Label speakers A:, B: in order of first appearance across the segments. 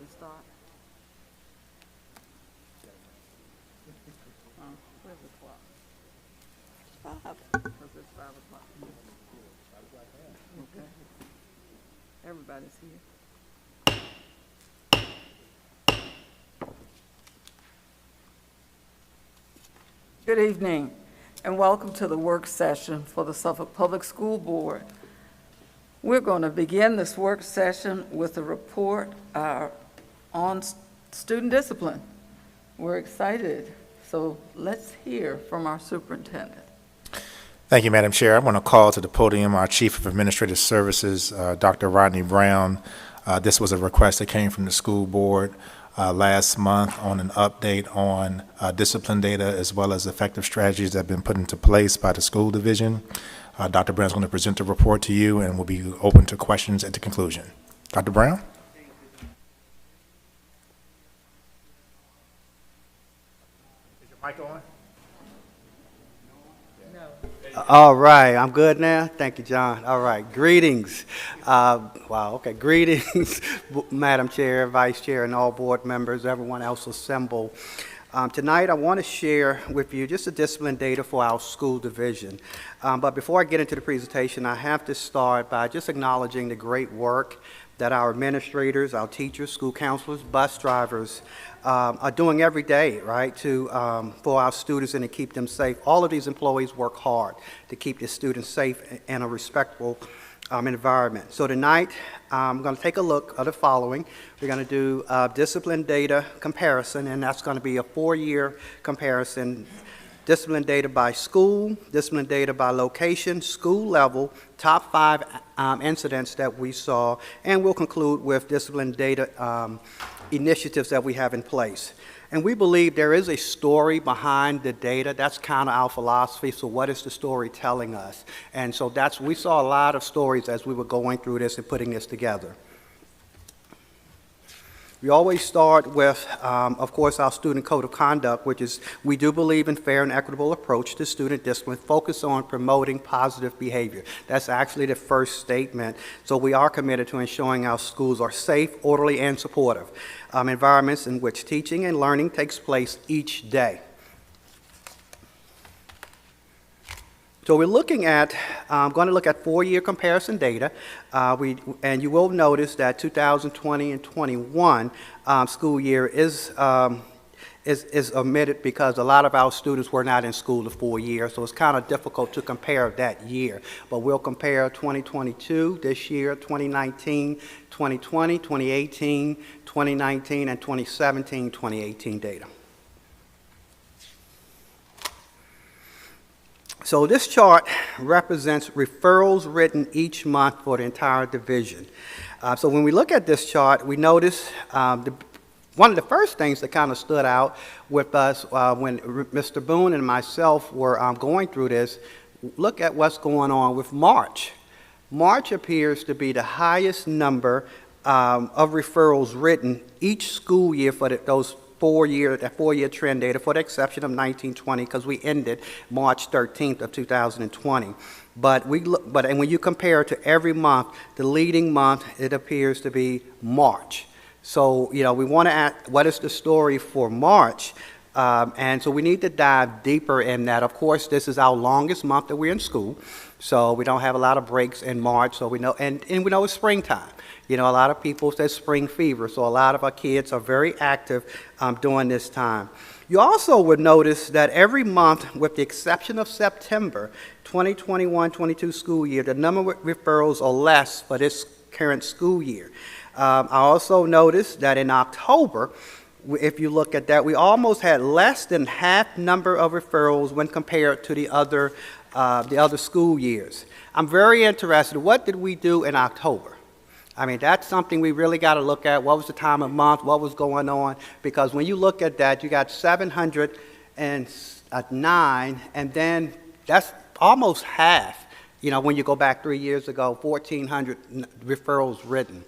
A: we start? Where's the clock?
B: It's 5.
A: Because it's 5 o'clock. Okay. Everybody's here. Good evening, and welcome to the work session for the Suffolk Public School Board. We're going to begin this work session with a report on student discipline. We're excited, so let's hear from our superintendent.
C: Thank you, Madam Chair. I want to call to the podium our Chief of Administrative Services, Dr. Rodney Brown. This was a request that came from the school board last month on an update on discipline data as well as effective strategies that have been put into place by the school division. Dr. Brown is going to present the report to you and will be open to questions at the conclusion. Dr. Brown? Is your mic on?
D: All right, I'm good now. Thank you, John. All right, greetings. Greetings, Madam Chair, Vice Chair, and all board members, everyone else assembled. Tonight, I want to share with you just the discipline data for our school division. But before I get into the presentation, I have to start by just acknowledging the great work that our administrators, our teachers, school counselors, bus drivers are doing every day, right, for our students and to keep them safe. All of these employees work hard to keep the students safe in a respectful environment. So tonight, I'm going to take a look at the following. We're going to do discipline data comparison, and that's going to be a 4-year comparison. Discipline data by school, discipline data by location, school level, top 5 incidents that we saw, and we'll conclude with discipline data initiatives that we have in place. And we believe there is a story behind the data. That's kind of our philosophy. So what is the story telling us? And so we saw a lot of stories as we were going through this and putting this together. We always start with, of course, our student code of conduct, which is we do believe in fair and equitable approach to student discipline, focus on promoting positive behavior. That's actually the first statement. So we are committed to ensuring our schools are safe, orderly, and supportive environments in which teaching and learning takes place each day. So we're looking at, going to look at 4-year comparison data, and you will notice that 2020 and 21 school year is omitted because a lot of our students were not in school the 4 years, so it's kind of difficult to compare that year. But we'll compare 2022 this year, 2019, 2020, 2018, 2019, and 2017, 2018 data. So this chart represents referrals written each month for the entire division. So when we look at this chart, we notice one of the first things that kind of stood out with us when Mr. Boone and myself were going through this, look at what's going on with March. March appears to be the highest number of referrals written each school year for those 4-year trend data, for the exception of 1920, because we ended March 13th of 2020. But when you compare to every month, the leading month, it appears to be March. So, we want to ask, what is the story for March? And so we need to dive deeper in that. Of course, this is our longest month that we're in school, so we don't have a lot of breaks in March, so we know, and we know it's springtime. A lot of people say spring fever, so a lot of our kids are very active during this time. You also would notice that every month, with the exception of September, 2021-22 school year, the number of referrals are less for this current school year. I also noticed that in October, if you look at that, we almost had less than half number of referrals when compared to the other school years. I'm very interested. What did we do in October? I mean, that's something we really got to look at. What was the time of month? What was going on? Because when you look at that, you got 709, and then that's almost half. When you go back 3 years ago, 1,400 referrals written.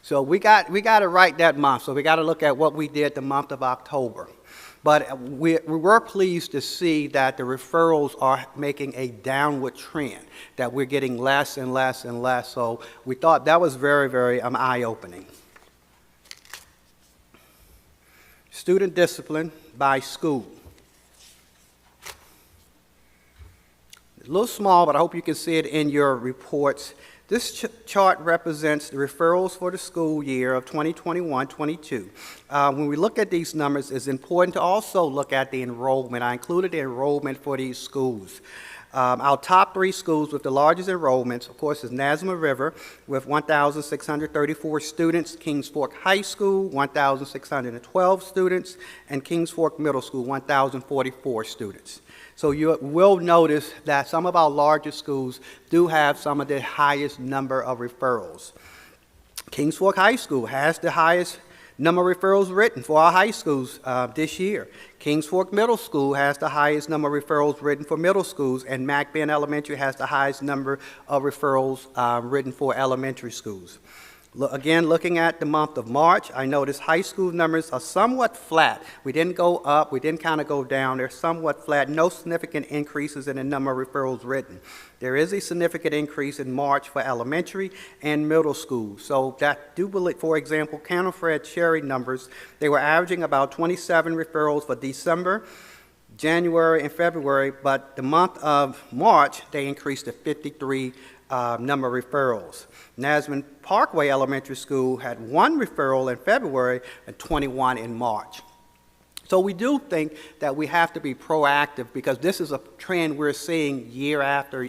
D: So we got to write that month. So we got to look at what we did the month of October. But we were pleased to see that the referrals are making a downward trend, that we're getting less and less and less. So we thought that was very, very eye-opening. student discipline by school. A little small, but I hope you can see it in your reports. This chart represents the referrals for the school year of 2021-22. When we look at these numbers, it's important to also look at the enrollment. I included the enrollment for these schools. Our top 3 schools with the largest enrollments, of course, is Nasma River with 1,634 students, Kings Fork High School, 1,612 students, and Kings Fork Middle School, 1,044 students. So you will notice that some of our largest schools do have some of the highest number of referrals. Kings Fork High School has the highest number of referrals written for our high schools this year. Kings Fork Middle School has the highest number of referrals written for middle schools, and McBain Elementary has the highest number of referrals written for elementary schools. Again, looking at the month of March, I noticed high school numbers are somewhat flat. We didn't go up, we didn't kind of go down. They're somewhat flat, no significant increases in the number of referrals written. There is a significant increase in March for elementary and middle school. So that do believe, for example, Colonel Fred Cherry numbers, they were averaging about 27 referrals for December, January, and February, but the month of March, they increased to 53 number of referrals. Nasman Parkway Elementary School had 1 referral in February and 21 in March. So we do think that we have to be proactive because this is a trend we're seeing year after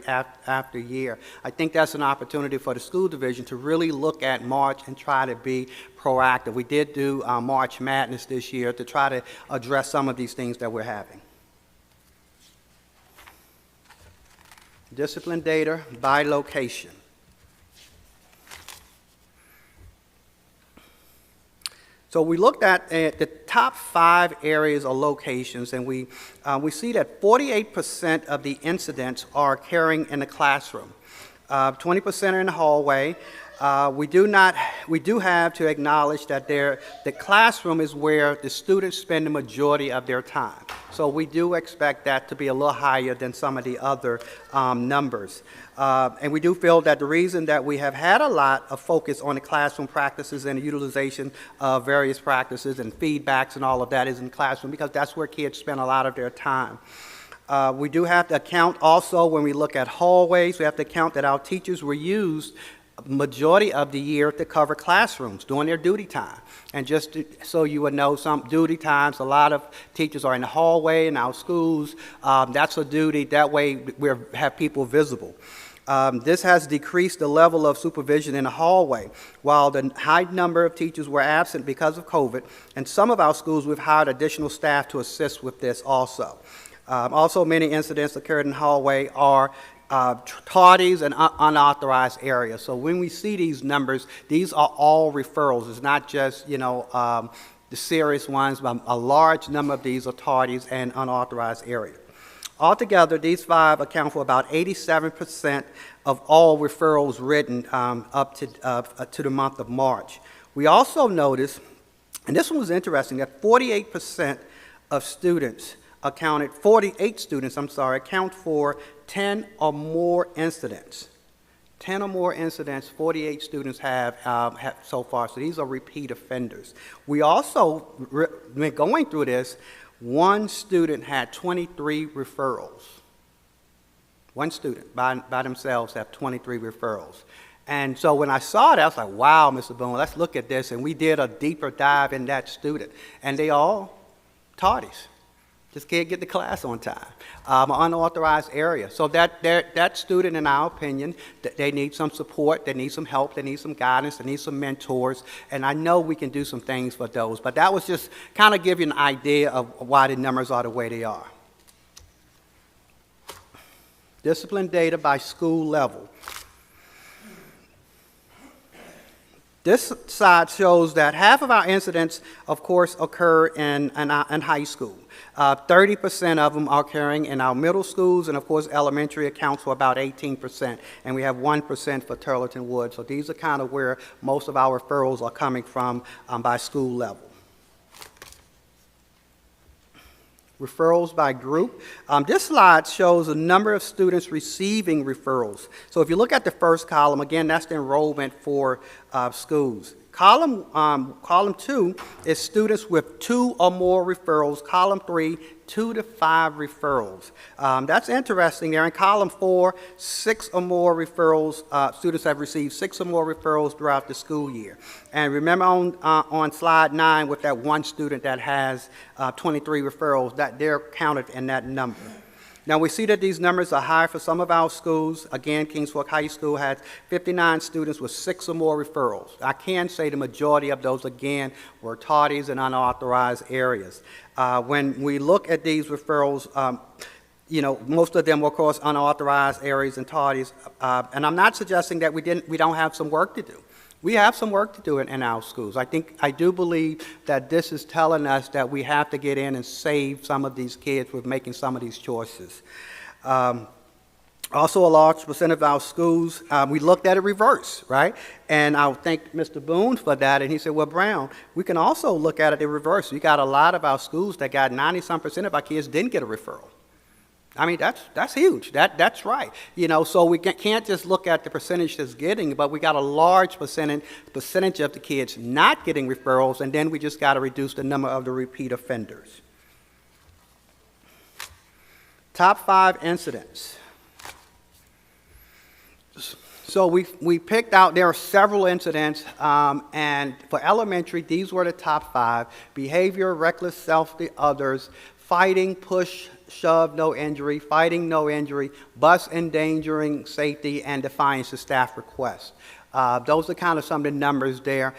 D: year. I think that's an opportunity for the school division to really look at March and try to be proactive. We did do March Madness this year to try to address some of these things that we're having. Discipline data by location. So we looked at the top 5 areas or locations, and we see that 48% of the incidents are occurring in the classroom. 20% are in the hallway. We do have to acknowledge that the classroom is where the students spend the majority of their time. So we do expect that to be a little higher than some of the other numbers. And we do feel that the reason that we have had a lot of focus on the classroom practices and the utilization of various practices and feedbacks and all of that is in the classroom because that's where kids spend a lot of their time. We do have to account also when we look at hallways, we have to account that our teachers were used majority of the year to cover classrooms during their duty time. And just so you would know, some duty times, a lot of teachers are in the hallway in our schools. That's a duty. That way we have people visible. This has decreased the level of supervision in the hallway. While the high number of teachers were absent because of COVID, in some of our schools we've hired additional staff to assist with this also. Also, many incidents occurred in the hallway are tardies and unauthorized areas. So when we see these numbers, these are all referrals. It's not just, the serious ones, but a large number of these are tardies and unauthorized areas. Altogether, these 5 account for about 87% of all referrals written up to the month of March. We also noticed, and this one was interesting, that 48% of students account for 10 or more incidents. 10 or more incidents, 48 students have so far. So these are repeat offenders. We also, when going through this, one student had 23 referrals. One student by themselves have 23 referrals. And so when I saw that, I was like, wow, Mr. Boone, let's look at this. And we did a deeper dive in that student. And they all tardies. Just can't get to class on time. Unauthorized area. So that student, in our opinion, they need some support, they need some help, they need some guidance, they need some mentors, and I know we can do some things for those. But that was just kind of give you an idea of why the numbers are the way they are. Discipline data by school level. This slide shows that half of our incidents, of course, occur in high school. 30% of them are occurring in our middle schools, and of course, elementary accounts for about 18%, and we have 1% for Turleton Wood. So these are kind of where most of our referrals are coming from by school level. Referrals by group. This slide shows the number of students receiving referrals. So if you look at the first column, again, that's the enrollment for schools. Column 2 is students with 2 or more referrals. Column 3, 2 to 5 referrals. That's interesting there. In column 4, 6 or more referrals. Students have received 6 or more referrals throughout the school year. And remember on slide 9 with that one student that has 23 referrals, that they're counted in that number. Now, we see that these numbers are high for some of our schools. Again, Kings Fork High School had 59 students with 6 or more referrals. I can say the majority of those, again, were tardies and unauthorized areas. When we look at these referrals, most of them were, of course, unauthorized areas and tardies. And I'm not suggesting that we don't have some work to do. We have some work to do in our schools. I do believe that this is telling us that we have to get in and save some of these kids with making some of these choices. Also, a large percent of our schools, we looked at it reverse, right? And I thank Mr. Boone for that. And he said, well, Brown, we can also look at it in reverse. We got a lot of our schools that got 90-some% of our kids didn't get a referral. I mean, that's huge. That's right. So we can't just look at the percentage that's getting, but we got a large percentage of the kids not getting referrals, and then we just got to reduce the number of the repeat offenders. Top 5 incidents. So we picked out, there are several incidents, and for elementary, these were the top 5. Behavior, reckless self to others, fighting, push, shove, no injury, fighting, no injury, bus endangering safety, and defiance of staff requests. Those are kind of some of the numbers there.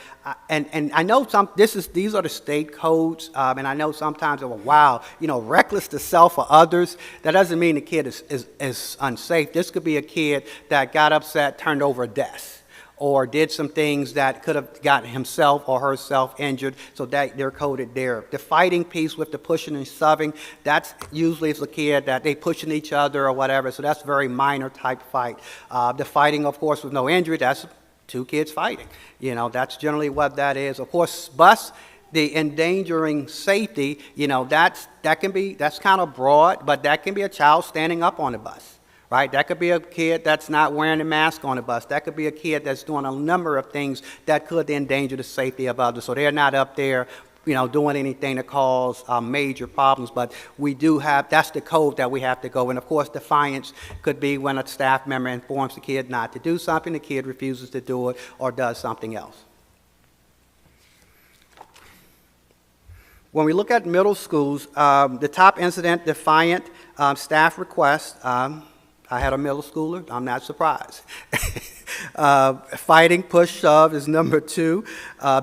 D: And I know these are the state codes, and I know sometimes, wow, reckless to self or others. That doesn't mean the kid is unsafe. This could be a kid that got upset, turned over a desk, or did some things that could have gotten himself or herself injured, so that they're coded there. The fighting piece with the pushing and shoving, that's usually it's a kid that they pushing each other or whatever, so that's very minor type fight. The fighting, of course, with no injury, that's 2 kids fighting. That's generally what that is. Of course, bus, the endangering safety, that's kind of broad, but that can be a child standing up on the bus. Right? That could be a kid that's not wearing a mask on the bus. That could be a kid that's doing a number of things that could endanger the safety of others. So they're not up there, doing anything to cause major problems. But we do have, that's the code that we have to go. And of course, defiance could be when a staff member informs the kid not to do something, the kid refuses to do it, or does something else. When we look at middle schools, the top incident, defiant staff request. I had a middle schooler. I'm not surprised. Fighting, push, shove is number 2.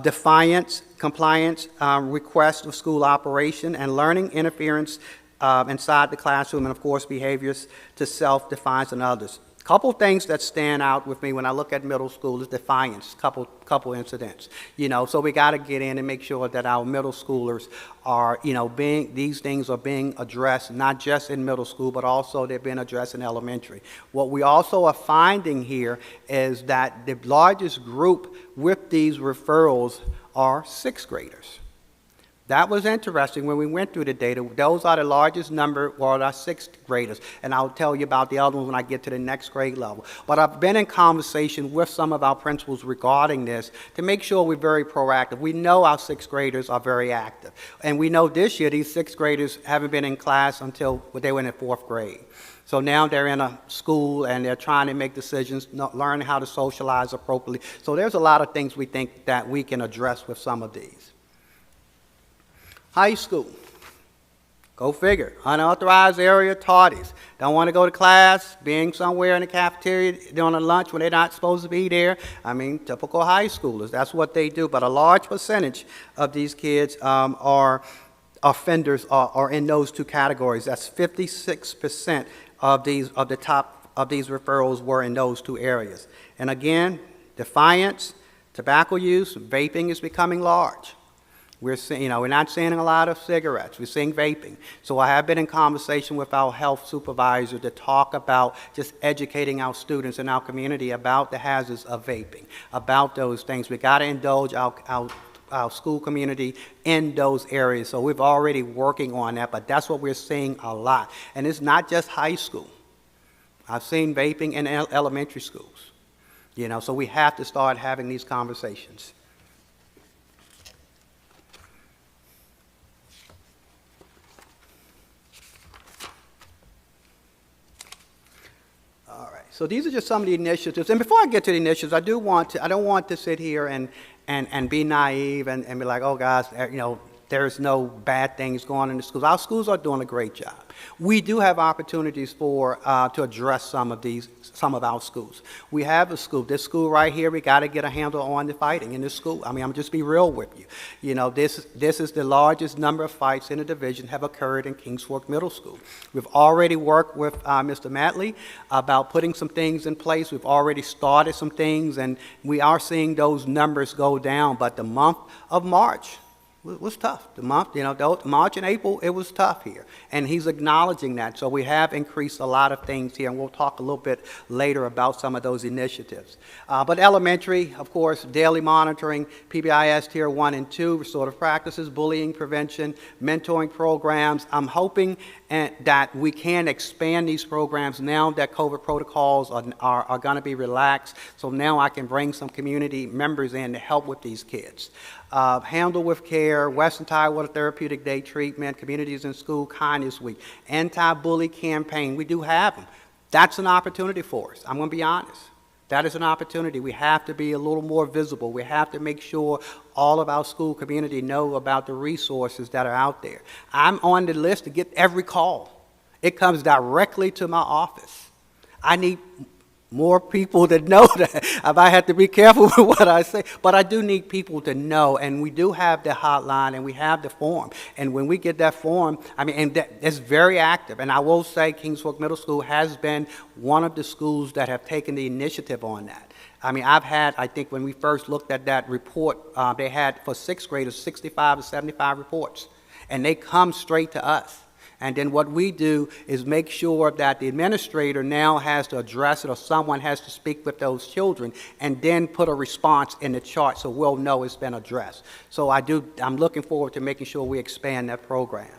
D: Defiance, compliance, request of school operation, and learning interference inside the classroom, and of course behaviors to self, defiance, and others. Couple things that stand out with me when I look at middle school is defiance, couple incidents. So we got to get in and make sure that our middle schoolers are, these things are being addressed, not just in middle school, but also they're being addressed in elementary. What we also are finding here is that the largest group with these referrals are 6th graders. That was interesting when we went through the data. Those are the largest number, were our 6th graders. And I'll tell you about the other ones when I get to the next grade level. But I've been in conversation with some of our principals regarding this to make sure we're very proactive. We know our 6th graders are very active. And we know this year these 6th graders haven't been in class until they were in the 4th grade. So now they're in a school and they're trying to make decisions, learning how to socialize appropriately. So there's a lot of things we think that we can address with some of these. High school. Go figure. Unauthorized area, tardies. Don't want to go to class, being somewhere in the cafeteria during a lunch when they're not supposed to be there. I mean, typical high schoolers. That's what they do. But a large percentage of these kids are offenders are in those 2 categories. That's 56% of these referrals were in those 2 areas. And again, defiance, tobacco use, vaping is becoming large. We're seeing, we're not seeing a lot of cigarettes. We're seeing vaping. So I have been in conversation with our health supervisor to talk about just educating our students in our community about the hazards of vaping, about those things. We got to indulge our school community in those areas. So we're already working on that, but that's what we're seeing a lot. And it's not just high school. I've seen vaping in elementary schools. So we have to start having these conversations. So these are just some of the initiatives. And before I get to the initiatives, I don't want to sit here and be naive and be like, oh, guys, there's no bad things going on in the schools. Our schools are doing a great job. We do have opportunities to address some of our schools. We have this school right here, we got to get a handle on the fighting in this school. I mean, I'm just be real with you. This is the largest number of fights in the division have occurred in Kings Fork Middle School. We've already worked with Mr. Matley about putting some things in place. We've already started some things, and we are seeing those numbers go down. But the month of March was tough. The month, March and April, it was tough here. And he's acknowledging that. So we have increased a lot of things here, and we'll talk a little bit later about some of those initiatives. But elementary, of course, daily monitoring, PBIS Tier 1 and 2, restorative practices, bullying prevention, mentoring programs. I'm hoping that we can expand these programs now that COVID protocols are going to be relaxed. So now I can bring some community members in to help with these kids. Handle with Care, Western Tidewater Therapeutic Day Treatment, Communities in School, Kindness Week, Anti-Bully Campaign. We do have them. That's an opportunity for us. I'm going to be honest. That is an opportunity. We have to be a little more visible. We have to make sure all of our school community know about the resources that are out there. I'm on the list to get every call. It comes directly to my office. I need more people to know that. I have to be careful with what I say, but I do need people to know, and we do have the hotline, and we have the form, and when we get that form, it's very active, and I will say Kings Fork Middle School has been one of the schools that have taken the initiative on that. I think when we first looked at that report, they had, for sixth graders, 65 to 75 reports, and they come straight to us. And then what we do is make sure that the administrator now has to address it, or someone has to speak with those children and then put a response in the chart so we'll know it's been addressed. So I'm looking forward to making sure we expand that program.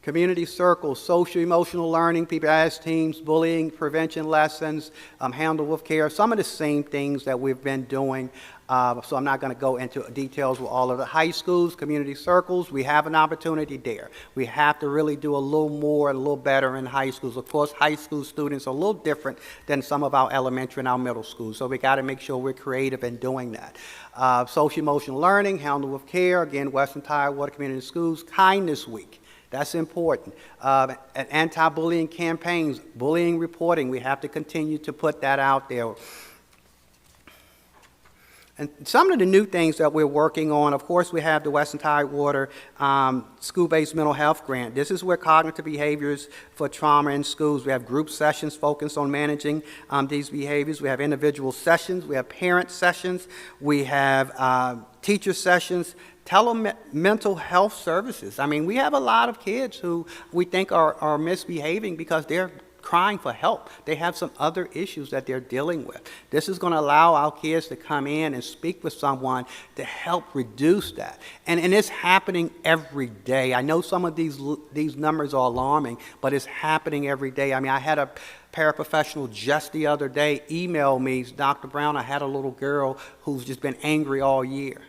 D: Community circles, social emotional learning, PBIS teams, bullying prevention lessons, handle with care, some of the same things that we've been doing. So I'm not going to go into details with all of the high schools, community circles. We have an opportunity there. We have to really do a little more and a little better in high schools. Of course, high school students are a little different than some of our elementary and our middle schools. So we got to make sure we're creative in doing that. Social emotional learning, handle with care, again, Western Tidewater Community Schools, Kindness Week. That's important. Anti-bullying campaigns, bullying reporting, we have to continue to put that out there. And some of the new things that we're working on, of course, we have the Western Tidewater School-Based Mental Health Grant. This is where cognitive behaviors for trauma in schools. We have group sessions focused on managing these behaviors. We have individual sessions. We have parent sessions. We have teacher sessions. Mental health services. We have a lot of kids who we think are misbehaving because they're crying for help. They have some other issues that they're dealing with. This is going to allow our kids to come in and speak with someone to help reduce that. And it's happening every day. I know some of these numbers are alarming, but it's happening every day. I had a paraprofessional just the other day email me, Dr. Brown, I had a little girl who's just been angry all year.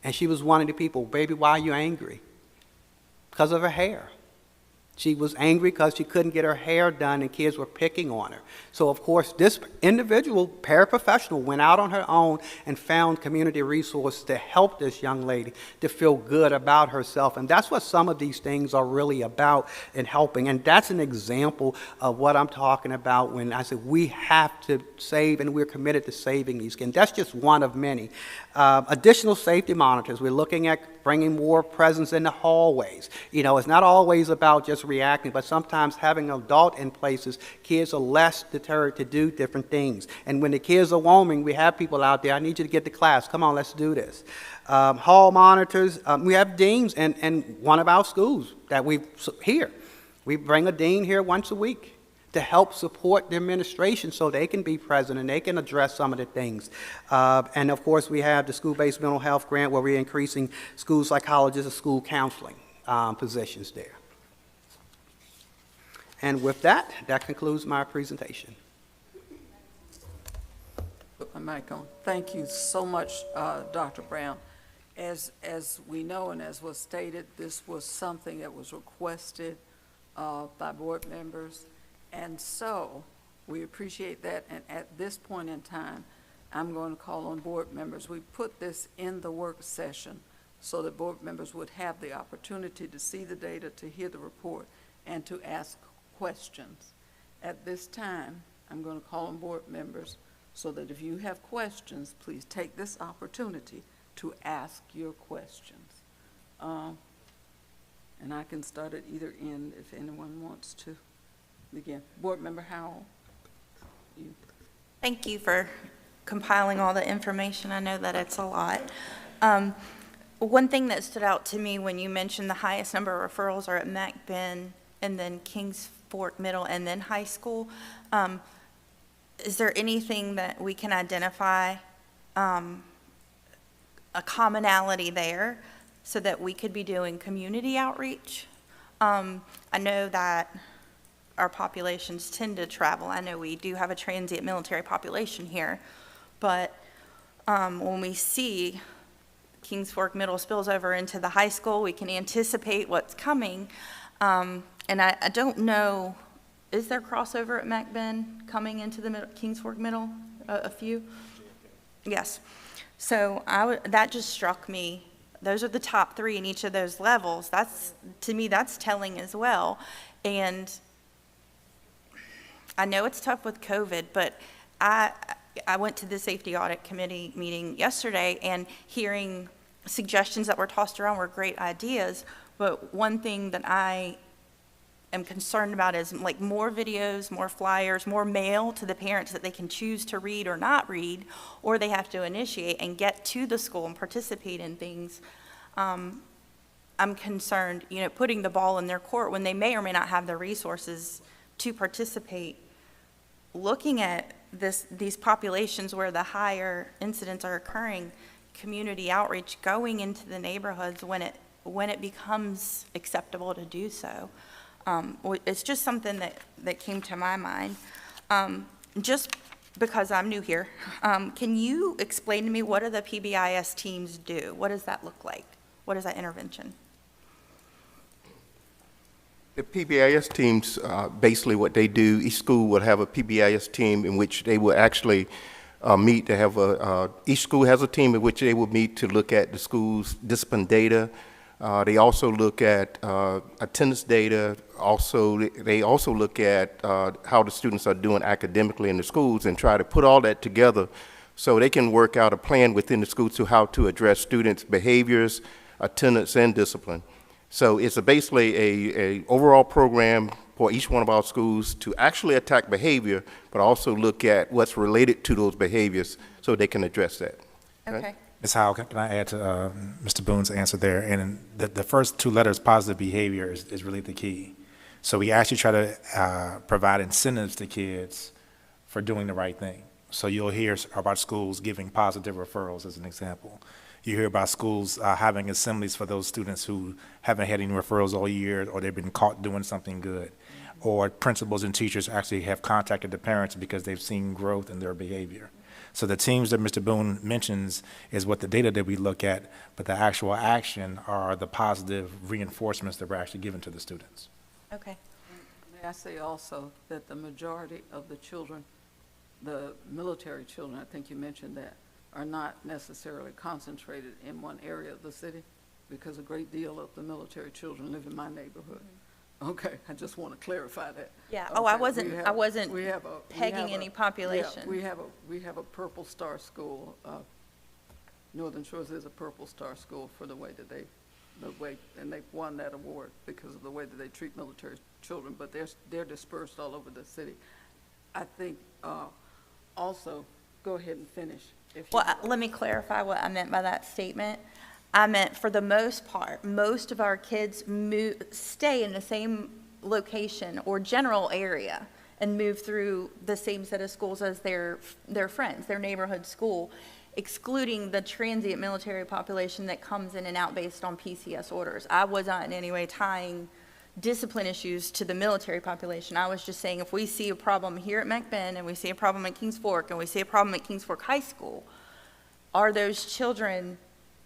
D: And she was one of the people, baby, why are you angry? Because of her hair. She was angry because she couldn't get her hair done and kids were picking on her. So, of course, this individual paraprofessional went out on her own and found community resources to help this young lady to feel good about herself. And that's what some of these things are really about in helping. And that's an example of what I'm talking about when I said we have to save, and we're committed to saving these kids. That's just one of many. Additional safety monitors. We're looking at bringing more presence in the hallways. It's not always about just reacting, but sometimes having an adult in places, kids are less deterred to do different things. And when the kids are roaming, we have people out there, I need you to get to class. Come on, let's do this. Hall monitors. We have deans in one of our schools that we bring a dean here once a week to help support the administration so they can be present and they can address some of the things. And of course, we have the school-based mental health grant where we're increasing school psychologists and school counseling positions there. And with that concludes my presentation.
A: Put my mic on. Thank you so much, Dr. Brown. As we know and as was stated, this was something that was requested by board members, And so, we appreciate that, and at this point in time, I'm going to call on board members. We put this in the work session so that board members would have the opportunity to see the data, to hear the report, and to ask questions. At this time, I'm going to call on board members so that if you have questions, please take this opportunity to ask your questions. And I can start at either end if anyone wants to begin. Board Member Howell? You.
E: Thank you for compiling all the information. I know that it's a lot. One thing that stood out to me when you mentioned the highest number of referrals are at McBen and then Kings Fork Middle and then high school. Is there anything that we can identify, a commonality there so that we could be doing community outreach? I know that our populations tend to travel. I know we do have a transient military population here, but when we see Kings Fork Middle spills over into the high school, we can anticipate what's coming. And I don't know, is there crossover at McBen coming into the Kings Fork Middle? A few? Yes. So that just struck me. Those are the top three in each of those levels. To me, that's telling as well. And I know it's tough with COVID, but I went to the Safety Audit Committee meeting yesterday, and hearing suggestions that were tossed around were great ideas, but one thing that I am concerned about is like more videos, more flyers, more mail to the parents that they can choose to read or not read, or they have to initiate and get to the school and participate in things. I'm concerned, putting the ball in their court when they may or may not have the resources to participate. Looking at these populations where the higher incidents are occurring, community outreach, going into the neighborhoods when it becomes acceptable to do so. It's just something that came to my mind. Just because I'm new here, can you explain to me what do the PBIS teams do? What does that look like? What is that intervention?
F: The PBIS teams, basically what they do, each school will have a PBIS team in which they will actually meet to have each school has a team in which they will meet to look at the school's discipline data. They also look at attendance data. They also look at how the students are doing academically in the schools and try to put all that together so they can work out a plan within the school to how to address students' behaviors, attendance, and discipline. So it's basically a overall program for each one of our schools to actually attack behavior, but also look at what's related to those behaviors so they can address that.
E: Okay.
C: Ms. Howell, can I add to Mr. Boone's answer there? And the first two letters, positive behavior, is really the key. So we actually try to provide incentives to kids for doing the right thing. So you'll hear about schools giving positive referrals as an example. You hear about schools having assemblies for those students who haven't had any referrals all year, or they've been caught doing something good. Or principals and teachers actually have contacted the parents because they've seen growth in their behavior. So the teams that Mr. Boone mentions is what the data that we look at, but the actual action are the positive reinforcements that we're actually giving to the students.
E: Okay.
A: May I say also that the majority of the children, the military children, I think you mentioned that, are not necessarily concentrated in one area of the city, because a great deal of the military children live in my neighborhood. Mm-hmm. Okay, I just want to clarify that.
E: Yeah.
A: Okay.
E: Oh, I wasn't pegging
A: we have
E: any population.
A: Yeah, we have a Purple Star school. Northern Shores is a Purple Star school for the way and they've won that award because of the way that they treat military children. But they're dispersed all over the city. I think also, go ahead and finish.
E: Well, let me clarify what I meant by that statement. I meant for the most part, most of our kids stay in the same location or general area and move through the same set of schools as their friends, their neighborhood school, excluding the transient military population that comes in and out based on PCS orders. I was not in any way tying discipline issues to the military population. I was just saying if we see a problem here at McBen and we see a problem at Kings Fork and we see a problem at Kings Fork High School, are those children,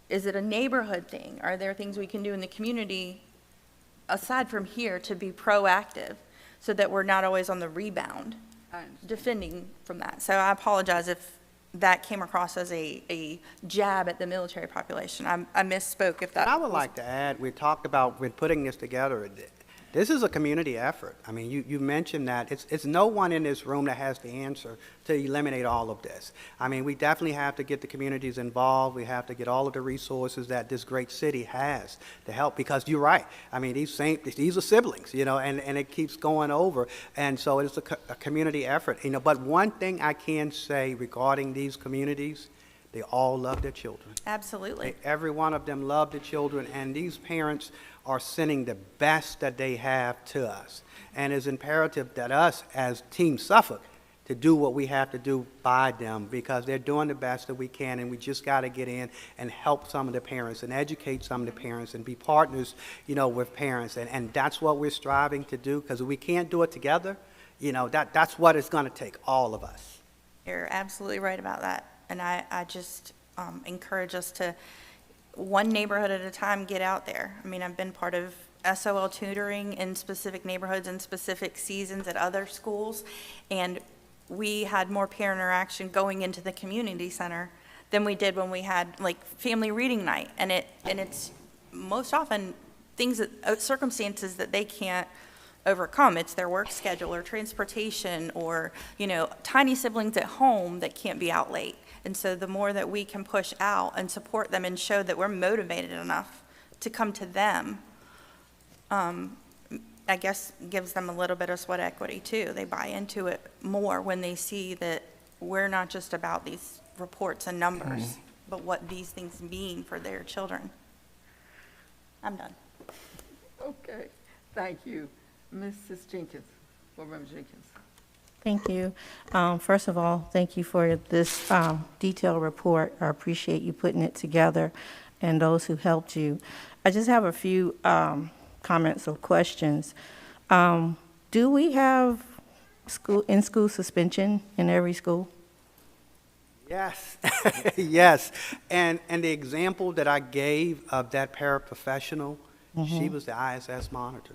E: is it a neighborhood thing? Are there things we can do in the community aside from here to be proactive? so that we're not always on the rebound, defending from that. So I apologize if that came across as a jab at the military population. I misspoke if that
D: I would
E: was-
D: like to add, we talked about when putting this together, this is a community effort. I mean, you mentioned that. It's no one in this room that has the answer to eliminate all of this. I mean, we definitely have to get the communities involved. We have to get all of the resources that this great city has to help, because you're right. I mean, these are siblings, you know, and it keeps going over. And so it's a community effort, you know. But one thing I can say regarding these communities, they all love their children.
E: Absolutely.
D: Every one of them love the children, and these parents are sending the best that they have to us. And it's imperative that us, as Team Suffolk, to do what we have to do by them, because they're doing the best that we can, and we just got to get in and help some of the parents and educate some of the parents and be partners, you know, with parents. And that's what we're striving to do, because if we can't do it together, you know, that's what it's going to take, all of us.
E: You're absolutely right about that. And I just encourage us to, one neighborhood at a time, get out there. I mean, I've been part of SOL tutoring in specific neighborhoods and specific seasons at other schools, and we had more peer interaction going into the community center than we did when we had like family reading night. And it's most often things that circumstances that they can't overcome. It's their work schedule or transportation or, you know, tiny siblings at home that can't be out late. And so the more that we can push out and support them and show that we're motivated enough to come to them, I guess gives them a little bit of sweat equity too. They buy into it more when they see that we're not just about these reports and numbers, but what these things mean for their children. I'm done.
A: Okay, thank you. Mrs. Jenkins, Board Member Jenkins.
B: Thank you. First of all, thank you for this detailed report. I appreciate you putting it together and those who helped you. I just have a few comments or questions. Do we have in-school suspension in every school?
D: Yes, yes. And the example that I gave of that paraprofessional, she was the ISS monitor.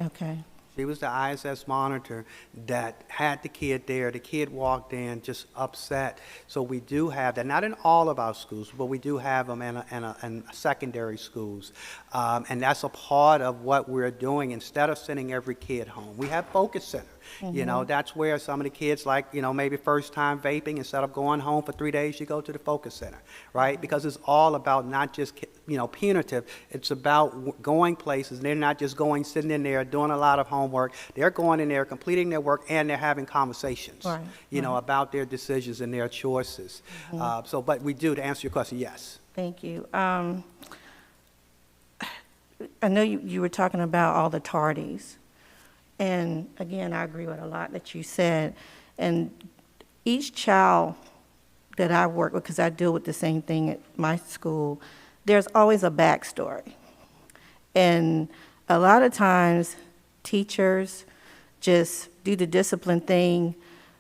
B: Okay.
D: She was the ISS monitor that had the kid there. The kid walked in just upset. So we do have that, not in all of our schools, but we do have them in secondary schools. And that's a part of what we're doing. Instead of sending every kid home, we have focus center. You know, that's where some of the kids, like, you know, maybe first time vaping, instead of going home for 3 days, you go to the focus center, right? Because it's all about not just, you know, punitive. It's about going places. They're not just going, sitting in there, doing a lot of homework. They're going in there, completing their work, and they're having conversations,
B: Right,
D: you know, about their decisions and their choices. But we do, to answer your question, yes.
B: Thank you. I know you were talking about all the tardies. And again, I agree with a lot that you said. And each child that I work with, because I deal with the same thing at my school, there's always a backstory. And a lot of times, teachers just do the discipline thing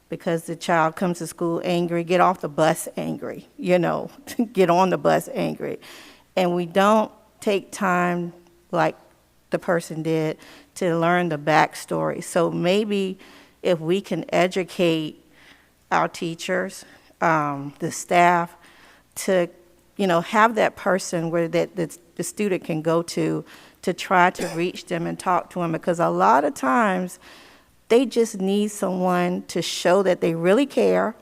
B: because the child comes to school angry, get off the bus angry, you know, get on the bus angry. And we don't take time like the person did to learn the backstory. So maybe if we can educate our teachers, the staff, to, you know, have that person where the student can go to try to reach them and talk to them, because a lot of times they just need someone to show that they really care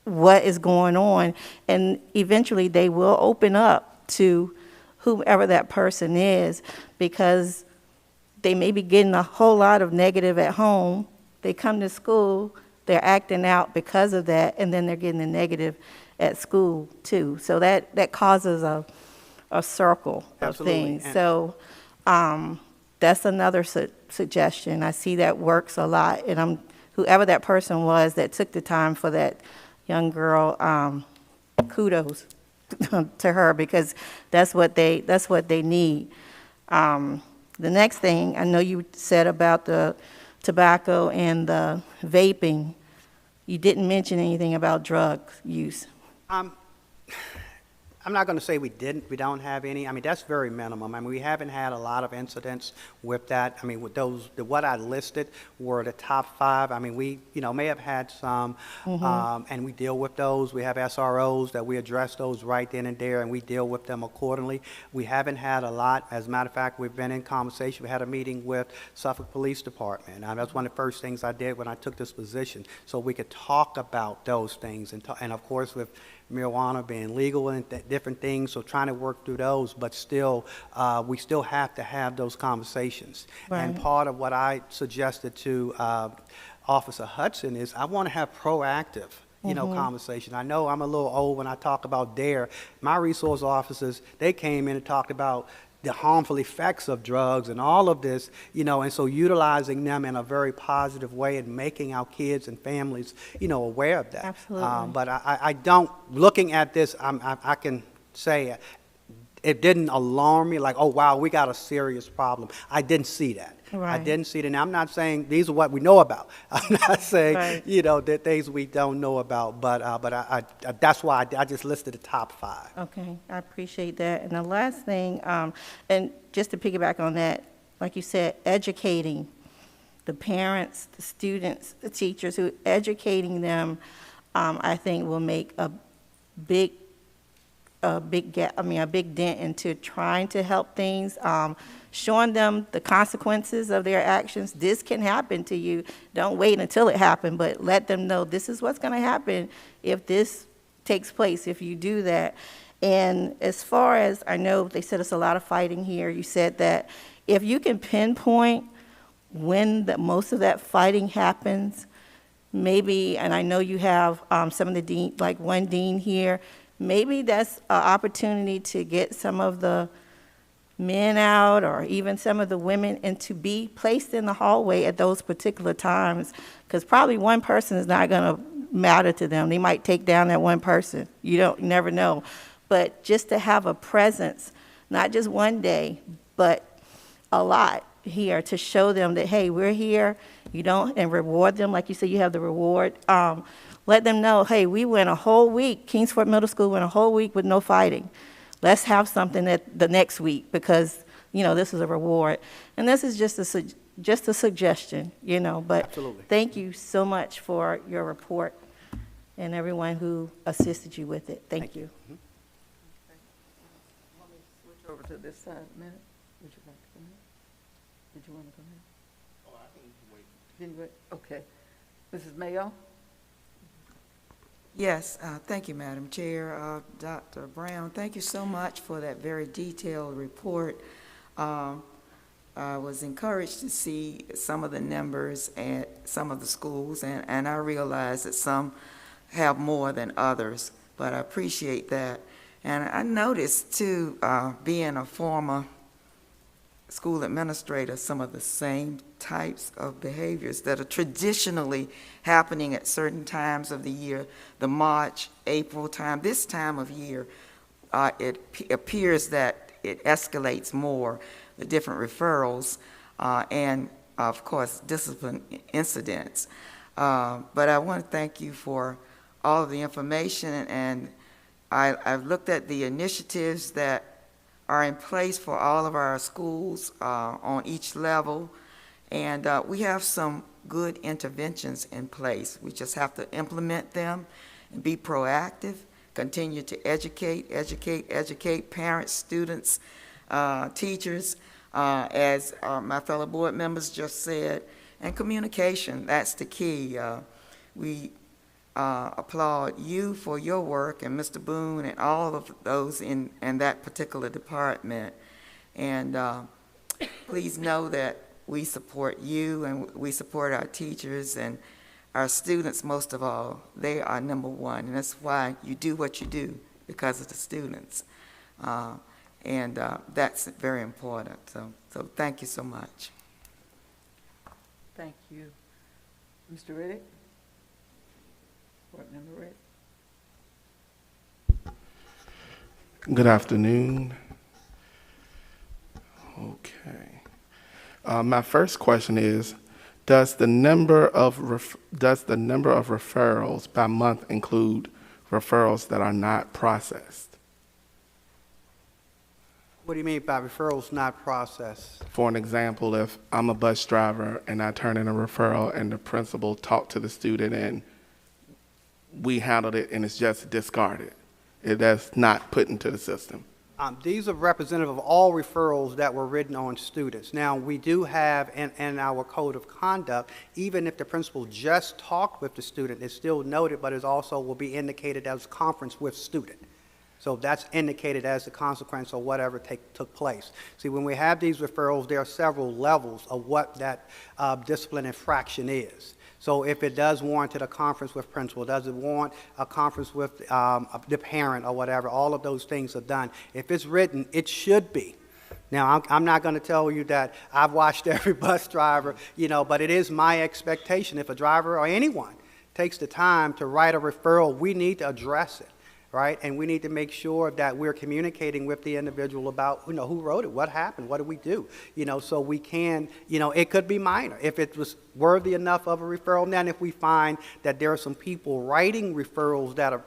B: what is going on, and eventually they will open up to whomever that person is, because they may be getting a whole lot of negative at home. They come to school, they're acting out because of that, and then they're getting the negative at school too. So that causes a circle of
D: Absolutely.
B: things. So that's another suggestion. I see that works a lot, and whoever that person was that took the time for that young girl, kudos to her, because that's what they need. The next thing, I know you said about the tobacco and the vaping. You didn't mention anything about drug use.
D: I'm not going to say we don't have any. I mean, that's very minimum. I mean, we haven't had a lot of incidents with that. I mean, with those, what I listed were the top 5. I mean, we, may have had some, and we deal with those. We have SROs that we address those right then and there, and we deal with them accordingly. We haven't had a lot. As a matter of fact, we've been in conversation. We had a meeting with Suffolk Police Department. That's one of the first things I did when I took this position, so we could talk about those things. And of course, with marijuana being legal and different things, so trying to work through those, but still, we still have to have those conversations.
B: Right.
D: And part of what I suggested to Officer Hudson is I want to have proactive, conversation. I know I'm a little old when I talk about DARE. My resource officers, they came in and talked about the harmful effects of drugs and all of this, and so utilizing them in a very positive way and making our kids and families, aware of that.
B: Absolutely.
D: But I don't, looking at this, I can say it didn't alarm me like, oh, wow, we got a serious problem. I didn't see that. I
B: Right.
D: didn't see it. And I'm not saying these are what we know about. I'm not saying,
B: Right.
D: that things we don't know about. But I that's why I just listed the top 5.
B: Okay, I appreciate that. And the last thing, and just to piggyback on that, like you said, educating the parents, the students, the teachers, educating them, I think will make a big dent into trying to help things, showing them the consequences of their actions. This can happen to you. Don't wait until it happens, but let them know this is what's going to happen if this takes place, if you do that. And as far as I know, they said it's a lot of fighting here. You said that if you can pinpoint when most of that fighting happens, maybe, and I know you have some of the dean, like one dean here, maybe that's an opportunity to get some of the men out or even some of the women and to be placed in the hallway at those particular times, because probably one person is not going to matter to them. They might take down that one person. You never know. But just to have a presence, not just one day, but a lot here to show them that, hey, we're here, and reward them. Like you said, you have the reward. Let them know, hey, we went a whole week, Kingsford Middle School went a whole week with no fighting. Let's have something the next week because, this is a reward. And this is just a suggestion, but
D: Absolutely.
B: Thank you so much for your report and everyone who assisted you with it. Thank you.
A: Want me to switch over to this side a minute? Would you like to come in? Did you want to come in? Oh, I can wait. Can you wait? Okay. Mrs. Mayo?
G: Yes, thank you, Madam Chair. Dr. Brown, thank you so much for that very detailed report. I was encouraged to see some of the numbers at some of the schools, and I realize that some have more than others, but I appreciate that. And I noticed, too, being a former school administrator, some of the same types of behaviors that are traditionally happening at certain times of the year, the March, April time. This time of year, it appears that it escalates more, the different referrals, and, of course, discipline incidents. But I want to thank you for all of the information, and I've looked at the initiatives that are in place for all of our schools on each level, and we have some good interventions in place. We just have to implement them and be proactive, continue to educate parents, students, teachers, as my fellow board members just said, and communication, that's the key. We applaud you for your work and Mr. Boone and all of those in that particular department. And please know that we support you and we support our teachers and our students most of all. They are number one, and that's why you do what you do, because of the students. And that's very important. So thank you so much.
A: Thank you. Mr. Riddick? Board Member Riddick?
H: Good afternoon. Okay. My first question is, does the number of referrals by month include referrals that are not processed?
D: What do you mean by referrals not processed?
H: For an example, if I'm a bus driver and I turn in a referral and the principal talked to the student and we handled it and it's just discarded, that's not put into the system.
D: These are representative of all referrals that were written on students. Now, we do have in our code of conduct, even if the principal just talked with the student, it's still noted, but it also will be indicated as conference with student. So that's indicated as the consequence of whatever took place. See, when we have these referrals, there are several levels of what that discipline infraction is. So if it does warrant a conference with principal, does it warrant a conference with the parent or whatever, all of those things are done. If it's written, it should be. Now, I'm not going to tell you that I've watched every bus driver, but it is my expectation if a driver or anyone takes the time to write a referral, we need to address it. Right? And we need to make sure that we're communicating with the individual about, who wrote it, what happened, what do we do, so we can, it could be minor. If it was worthy enough of a referral, then if we find that there are some people writing referrals that are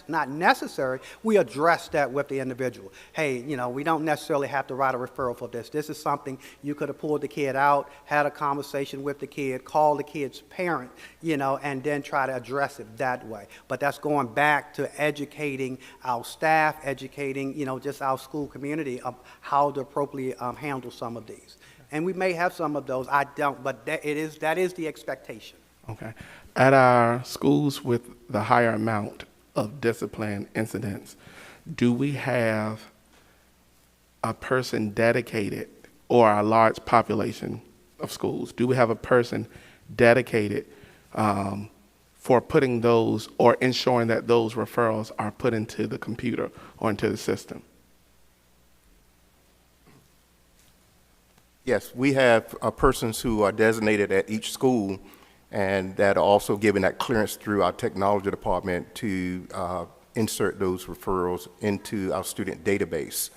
D: not necessary, we address that with the individual. Hey, we don't necessarily have to write a referral for this. This is something you could have pulled the kid out, had a conversation with the kid, called the kid's parent, and then try to address it that way. But that's going back to educating our staff, educating, just our school community of how to appropriately handle some of these. And we may have some of those. I don't, but that is the expectation.
H: Okay. At our schools with the higher amount of discipline incidents, do we have a person dedicated, or a large population of schools, do we have a person dedicated for putting those or ensuring that those referrals are put into the computer or into the system?
F: Yes, we have persons who are designated at each school and that are also given that clearance through our technology department to insert those referrals into our student database.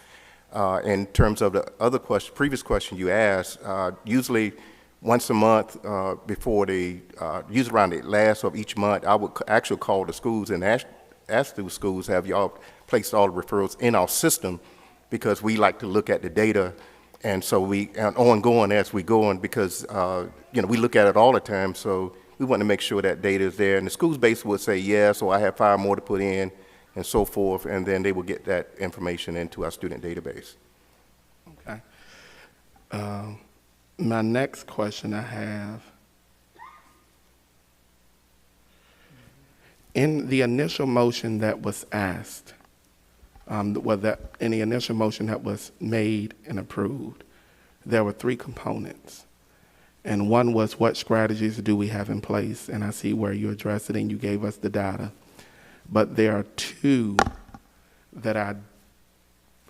F: In terms of the other question, previous question you asked, usually once a month usually around the last of each month, I would actually call the schools and ask those schools, have y'all placed all the referrals in our system, because we like to look at the data. And so ongoing as we go on, because we look at it all the time, so we want to make sure that data is there. And the schools basically would say, yes, or I have 5 more to put in, and so forth, and then they will get that information into our student database.
H: Okay. My next question I have, in the initial motion that was asked, in the initial motion that was made and approved, there were 3 components. And one was, what strategies do we have in place? And I see where you addressed it and you gave us the data. But there are 2 that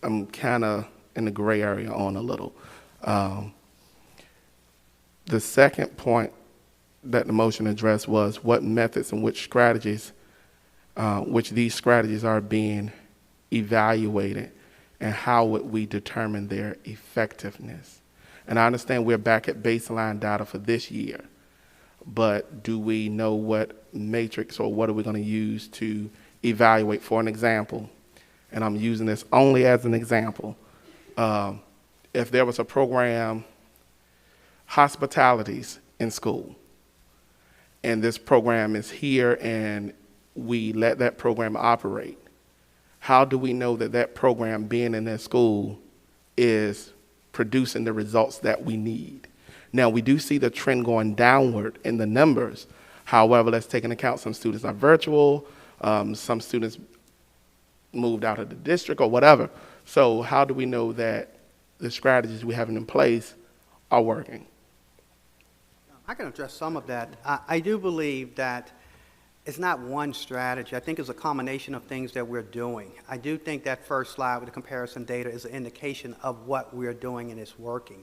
H: I'm kind of in the gray area on a little. The second point that the motion addressed was what methods and which strategies, which these strategies are being evaluated, and how would we determine their effectiveness? And I understand we're back at baseline data for this year, but do we know what matrix or what are we going to use to evaluate? For an example, and I'm using this only as an example, if there was a program, hospitalities in school, and this program is here and we let that program operate, how do we know that that program being in that school is producing the results that we need? Now, we do see the trend going downward in the numbers. However, let's take into account some students are virtual, some students moved out of the district or whatever. So how do we know that the strategies we have in place are working?
D: I can address some of that. I do believe that it's not one strategy. I think it's a combination of things that we're doing. I do think that first slide with the comparison data is an indication of what we're doing and it's working.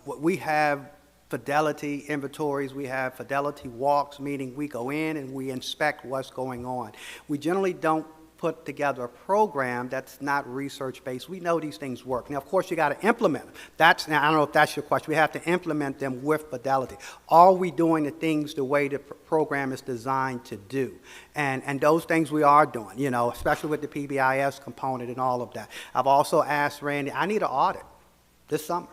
D: We have fidelity inventories, we have fidelity walks, meaning we go in and we inspect what's going on. We generally don't put together a program that's not research-based. We know these things work. Now, of course, you got to implement them. Now, I don't know if that's your question. We have to implement them with fidelity. Are we doing the things the way the program is designed to do? And those things we are doing, you know, especially with the PBIS component and all of that. I've also asked Randy, I need an audit this summer.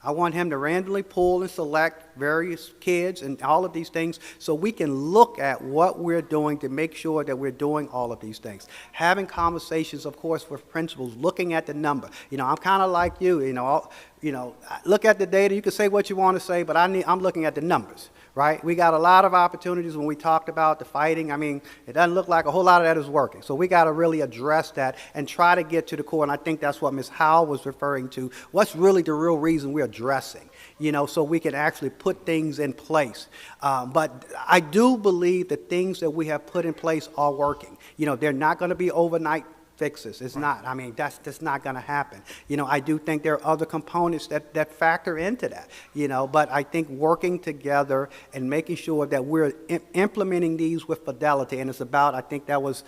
D: I want him to randomly pull and select various kids and all of these things so we can look at what we're doing to make sure that we're doing all of these things. Having conversations, of course, with principals, looking at the number. You know, I'm kind of like you, look at the data. You can say what you want to say, but I'm looking at the numbers. Right? We got a lot of opportunities when we talked about the fighting. I mean, it doesn't look like a whole lot of that is working. So we got to really address that and try to get to the core. And I think that's what Ms. Howell was referring to. What's really the real reason we're addressing, so we can actually put things in place. But I do believe the things that we have put in place are working. They're not going to be overnight fixes. It's not. I mean, that's not going to happen. I do think there are other components that factor into that, but I think working together and making sure that we're implementing these with fidelity, and it's about, I think that was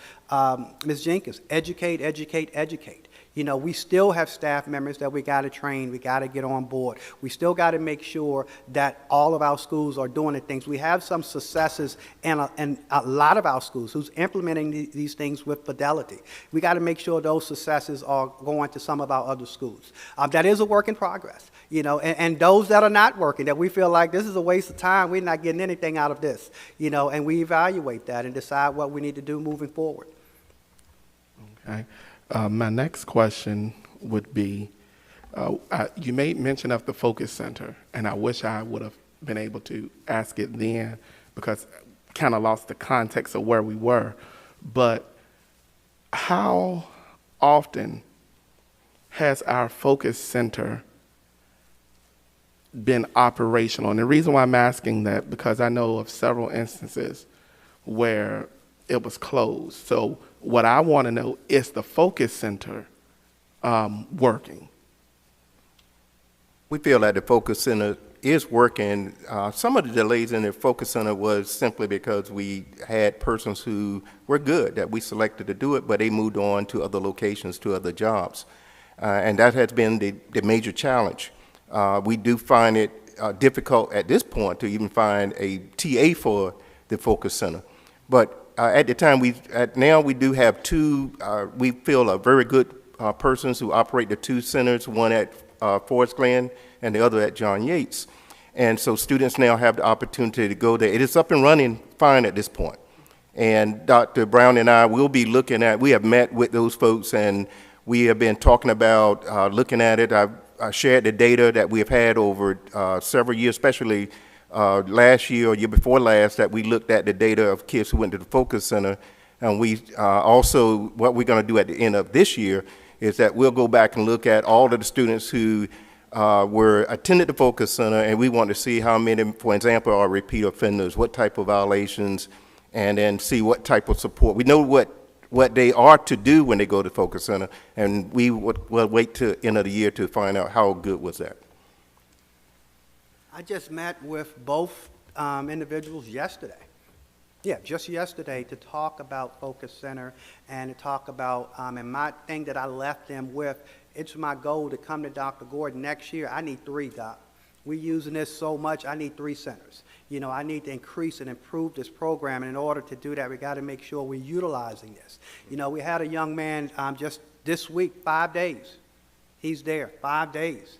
D: Ms. Jenkins, educate, educate, educate. We still have staff members that we got to train, we got to get on board. We still got to make sure that all of our schools are doing the things. We have some successes in a lot of our schools who's implementing these things with fidelity. We got to make sure those successes are going to some of our other schools. That is a work in progress, and those that are not working, that we feel like this is a waste of time, we're not getting anything out of this, and we evaluate that and decide what we need to do moving forward.
H: Okay. My next question would be, you made mention of the Focus Center, and I wish I would have been able to ask it then because kind of lost the context of where we were. But how often has our Focus Center been operational? And the reason why I'm asking that, because I know of several instances where it was closed. So what I want to know is the Focus Center working?
F: We feel that the Focus Center is working. Some of the delays in the Focus Center was simply because we had persons who were good that we selected to do it, but they moved on to other locations, to other jobs. And that has been the major challenge. We do find it difficult at this point to even find a TA for the Focus Center. But at the time, now we do have two, we feel are very good persons who operate the two centers, one at Forest Glen and the other at John Yates. And so students now have the opportunity to go there. It is up and running fine at this point. And Dr. Brown and I will be looking at, we have met with those folks and we have been talking about looking at it. I shared the data that we have had over several years, especially last year or year before last, that we looked at the data of kids who went to the Focus Center. And we also, what we're going to do at the end of this year is that we'll go back and look at all of the students who were attended the Focus Center, and we want to see how many, for example, are repeat offenders, what type of violations, and then see what type of support. We know what they are to do when they go to the Focus Center, and we'll wait till the end of the year to find out how good was that.
D: I just met with both individuals yesterday. Yeah, just yesterday to talk about Focus Center and to talk about, and my thing that I left them with, it's my goal to come to Dr. Gordon next year. I need 3, Doc. We're using this so much, I need 3 centers. I need to increase and improve this program, and in order to do that, we got to make sure we're utilizing this. We had a young man just this week, 5 days. He's there, 5 days.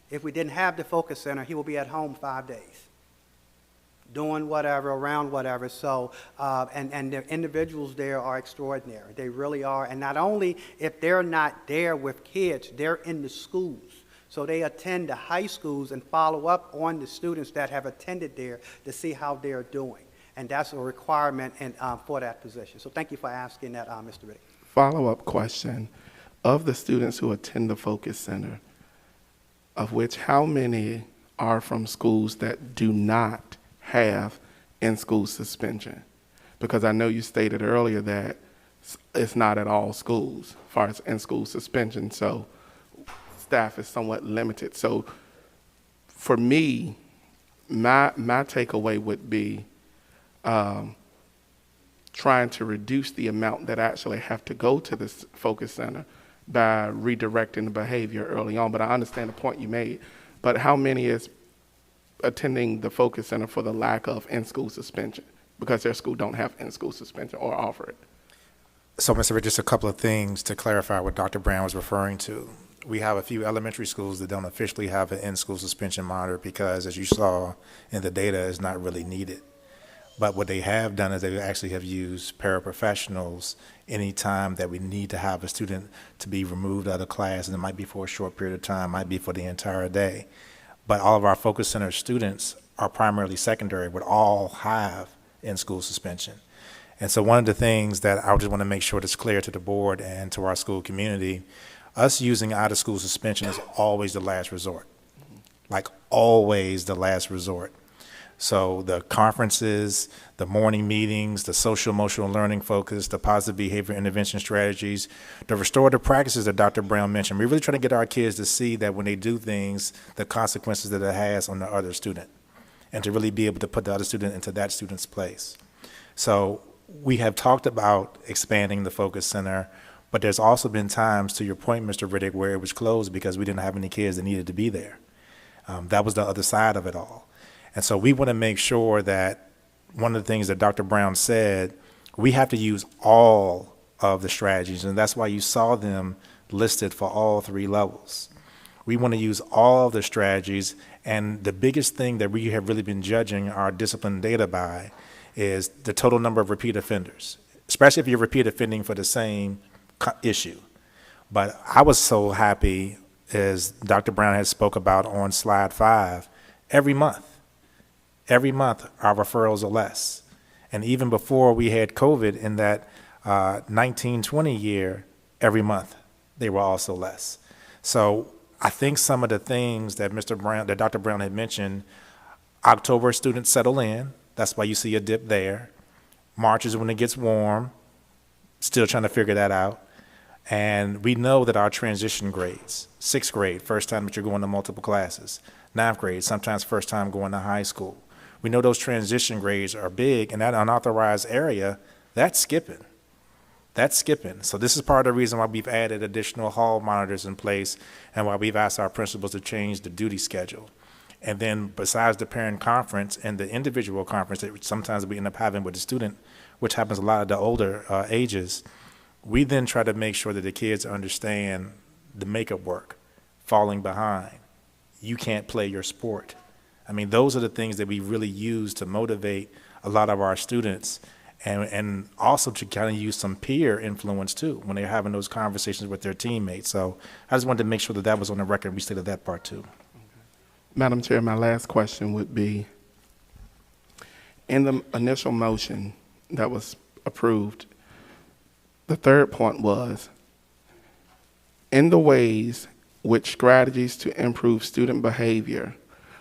D: If we didn't have the Focus Center, he will be at home 5 days, doing whatever, around whatever. So, and the individuals there are extraordinary. They really are. And not only if they're not there with kids, they're in the schools. So they attend the high schools and follow up on the students that have attended there to see how they're doing. And that's a requirement for that position. So thank you for asking that, Mr. Riddick.
H: Follow-up question. Of the students who attend the Focus Center, of which how many are from schools that do not have in-school suspension? Because I know you stated earlier that it's not at all schools as far as in-school suspension, so staff is somewhat limited. So for me, my takeaway would be trying to reduce the amount that actually have to go to this focus center by redirecting the behavior early on. But I understand the point you made. But how many is attending the focus center for the lack of in-school suspension, because their school don't have in-school suspension or offer it?
C: So, Mr. Rick, just a couple of things to clarify what Dr. Brown was referring to. We have a few elementary schools that don't officially have an in-school suspension monitor because, as you saw in the data, is not really needed. But what they have done is they actually have used paraprofessionals anytime that we need to have a student to be removed out of class, and it might be for a short period of time, might be for the entire day. But all of our focus center students are primarily secondary, would all have in-school suspension. And so one of the things that I just want to make sure that's clear to the board and to our school community, us using out-of-school suspension is always the last resort, like always the last resort. So the conferences, the morning meetings, the social emotional learning focus, the positive behavior intervention strategies, the restorative practices that Dr. Brown mentioned, we're really trying to get our kids to see that when they do things, the consequences that it has on the other student, and to really be able to put the other student into that student's place. So we have talked about expanding the focus center, but there's also been times, to your point, Mr. Riddick, where it was closed because we didn't have any kids that needed to be there. That was the other side of it all. And so we want to make sure that one of the things that Dr. Brown said, we have to use all of the strategies, and that's why you saw them listed for all three levels. We want to use all of the strategies, and the biggest thing that we have really been judging our discipline data by is the total number of repeat offenders, especially if you're repeat offending for the same issue. But I was so happy, as Dr. Brown had spoke about on slide 5, every month our referrals are less. And even before we had COVID in that 19-20 year, every month they were also less. So I think some of the things that Dr. Brown had mentioned, October students settle in. That's why you see a dip there. March is when it gets warm. Still trying to figure that out. And we know that our transition grades, 6th grade, first time that you're going to multiple classes, 9th grade, sometimes first time going to high school. We know those transition grades are big, and that unauthorized area, that's skipping. That's skipping. So this is part of the reason why we've added additional hall monitors in place and why we've asked our principals to change the duty schedule. And then besides the parent conference and the individual conference that sometimes we end up having with the student, which happens a lot of the older ages, we then try to make sure that the kids understand the makeup work, falling behind. You can't play your sport. I mean, those are the things that we really use to motivate a lot of our students, and also to kind of use some peer influence too when they're having those conversations with their teammates. So I just wanted to make sure that that was on the record. We stated that part too.
H: Madam Chair, my last question would be, in the initial motion that was approved, the third point was, in the ways which strategies to improve student behavior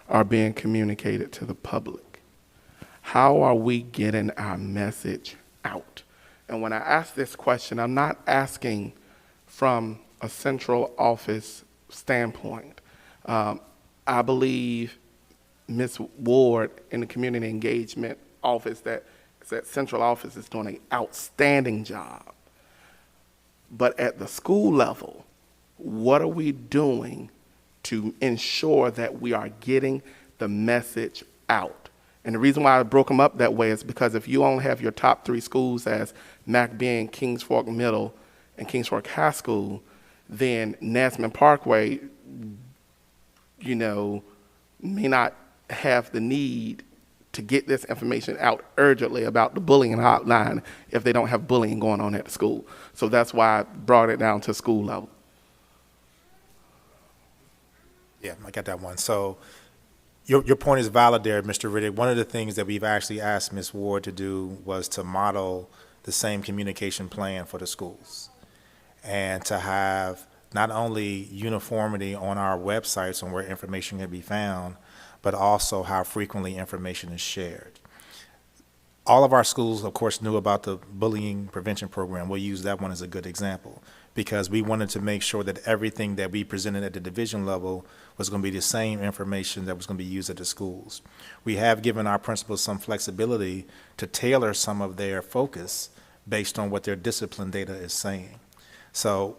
H: are being communicated to the public, how are we getting our message out? And when I ask this question, I'm not asking from a central office standpoint. I believe Ms. Ward in the community engagement office, that central office, is doing an outstanding job. But at the school level, what are we doing to ensure that we are getting the message out? And the reason why I broke them up that way is because if you only have your top 3 schools as McBean, Kings Fork Middle, and Kings Fork High School, then Nesman Parkway, may not have the need to get this information out urgently about the bullying hotline if they don't have bullying going on at the school. So that's why I brought it down to school level.
C: Yeah, I got that one. So your point is valid there, Mr. Riddick. One of the things that we've actually asked Ms. Ward to do was to model the same communication plan for the schools, and to have not only uniformity on our websites on where information can be found, but also how frequently information is shared. All of our schools, of course, knew about the bullying prevention program. We'll use that one as a good example. because we wanted to make sure that everything that we presented at the division level was going to be the same information that was going to be used at the schools. We have given our principals some flexibility to tailor some of their focus based on what their discipline data is saying. So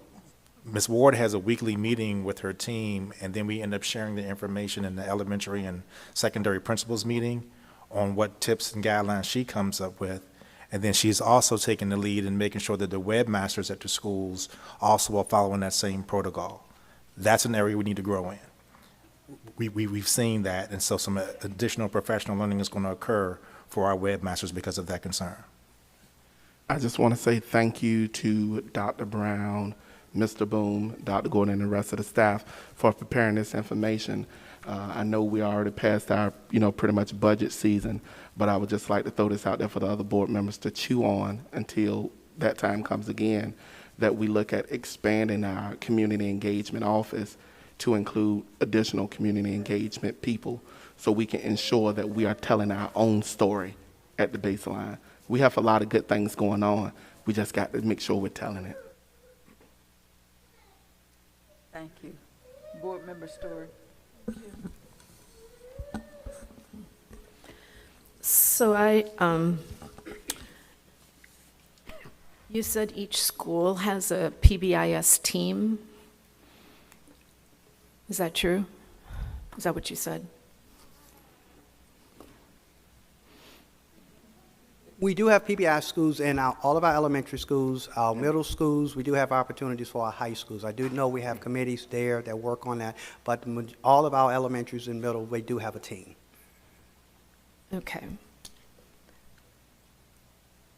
C: Ms. Ward has a weekly meeting with her team, and then we end up sharing the information in the elementary and secondary principals meeting on what tips and guidelines she comes up with. And then she's also taking the lead in making sure that the webmasters at the schools also are following that same protocol. That's an area we need to grow in. We've seen that, and so some additional professional learning is going to occur for our webmasters because of that concern.
H: I just want to say thank you to Dr. Brown, Mr. Boom, Dr. Gordon, and the rest of the staff for preparing this information. I know we already passed our, pretty much budget season, but I would just like to throw this out there for the other board members to chew on until that time comes again, that we look at expanding our community engagement office to include additional community engagement people so we can ensure that we are telling our own story at the baseline. We have a lot of good things going on. We just got to make sure we're telling it.
A: Thank you. Board Member Story.
I: So you said each school has a PBIS team. Is that true? Is that what you said?
D: We do have PBI schools in all of our elementary schools, our middle schools. We do have opportunities for our high schools. I do know we have committees there that work on that, but all of our elementaries and middle, we do have a team.
I: Okay.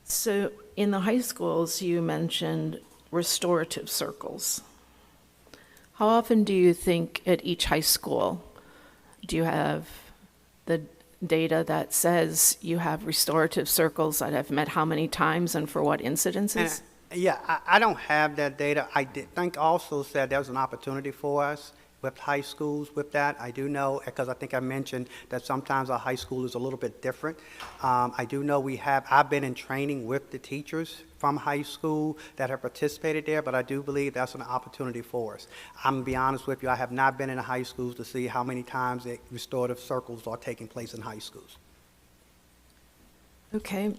I: So in the high schools, you mentioned restorative circles. How often do you think at each high school do you have the data that says you have restorative circles that have met how many times and for what incidences?
D: I don't have that data. I did think also said there was an opportunity for us with high schools with that. I do know, because I think I mentioned that sometimes our high school is a little bit different. I do know I've been in training with the teachers from high school that have participated there, but I do believe that's an opportunity for us. I'm going to be honest with you, I have not been in the high schools to see how many times the restorative circles are taking place in high schools.
I: Okay,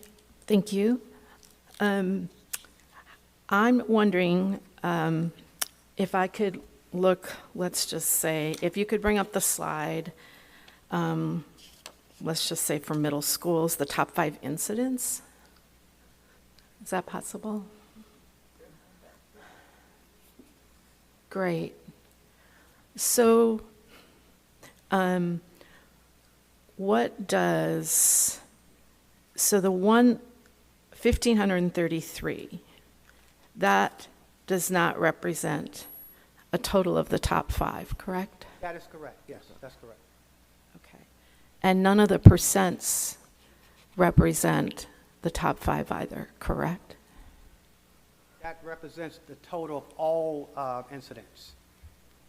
I: thank you. I'm wondering if I could look, let's just say, if you could bring up the slide, let's just say for middle schools, the top 5 incidents. Is that possible? Great. So, so the 1,533, that does not represent a total of the top 5, correct?
D: That is correct. Yes, that's correct.
I: Okay. And none of the percents represent the top 5 either, correct?
D: That represents the total of all incidents,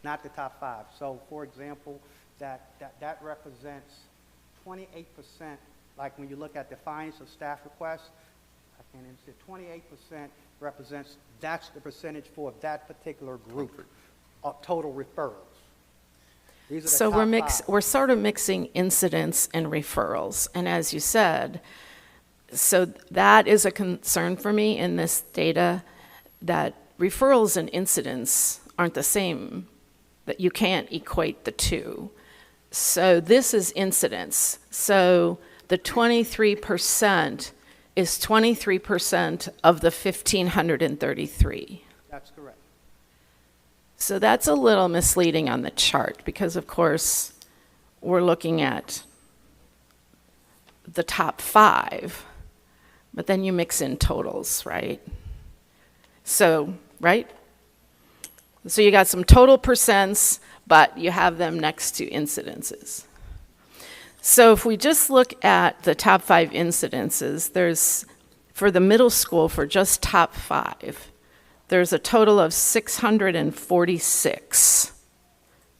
D: not the top 5. So, for example, that represents 28%, like when you look at defiance of staff requests, I can't even say 28% represents, that's the percentage for that particular group of total referrals. These are the
I: So
D: top 5.
I: we're sort of mixing incidents and referrals, and as you said, so that is a concern for me in this data, that referrals and incidents aren't the same, that you can't equate the two. So this is incidents. So the 23% is 23% of the 1,533.
D: That's correct.
I: So that's a little misleading on the chart because, of course, we're looking at the top 5, but then you mix in totals, right? So, right? So you got some total percents, but you have them next to incidences. So if we just look at the top 5 incidences, there's, for the middle school, for just top 5, there's a total of 646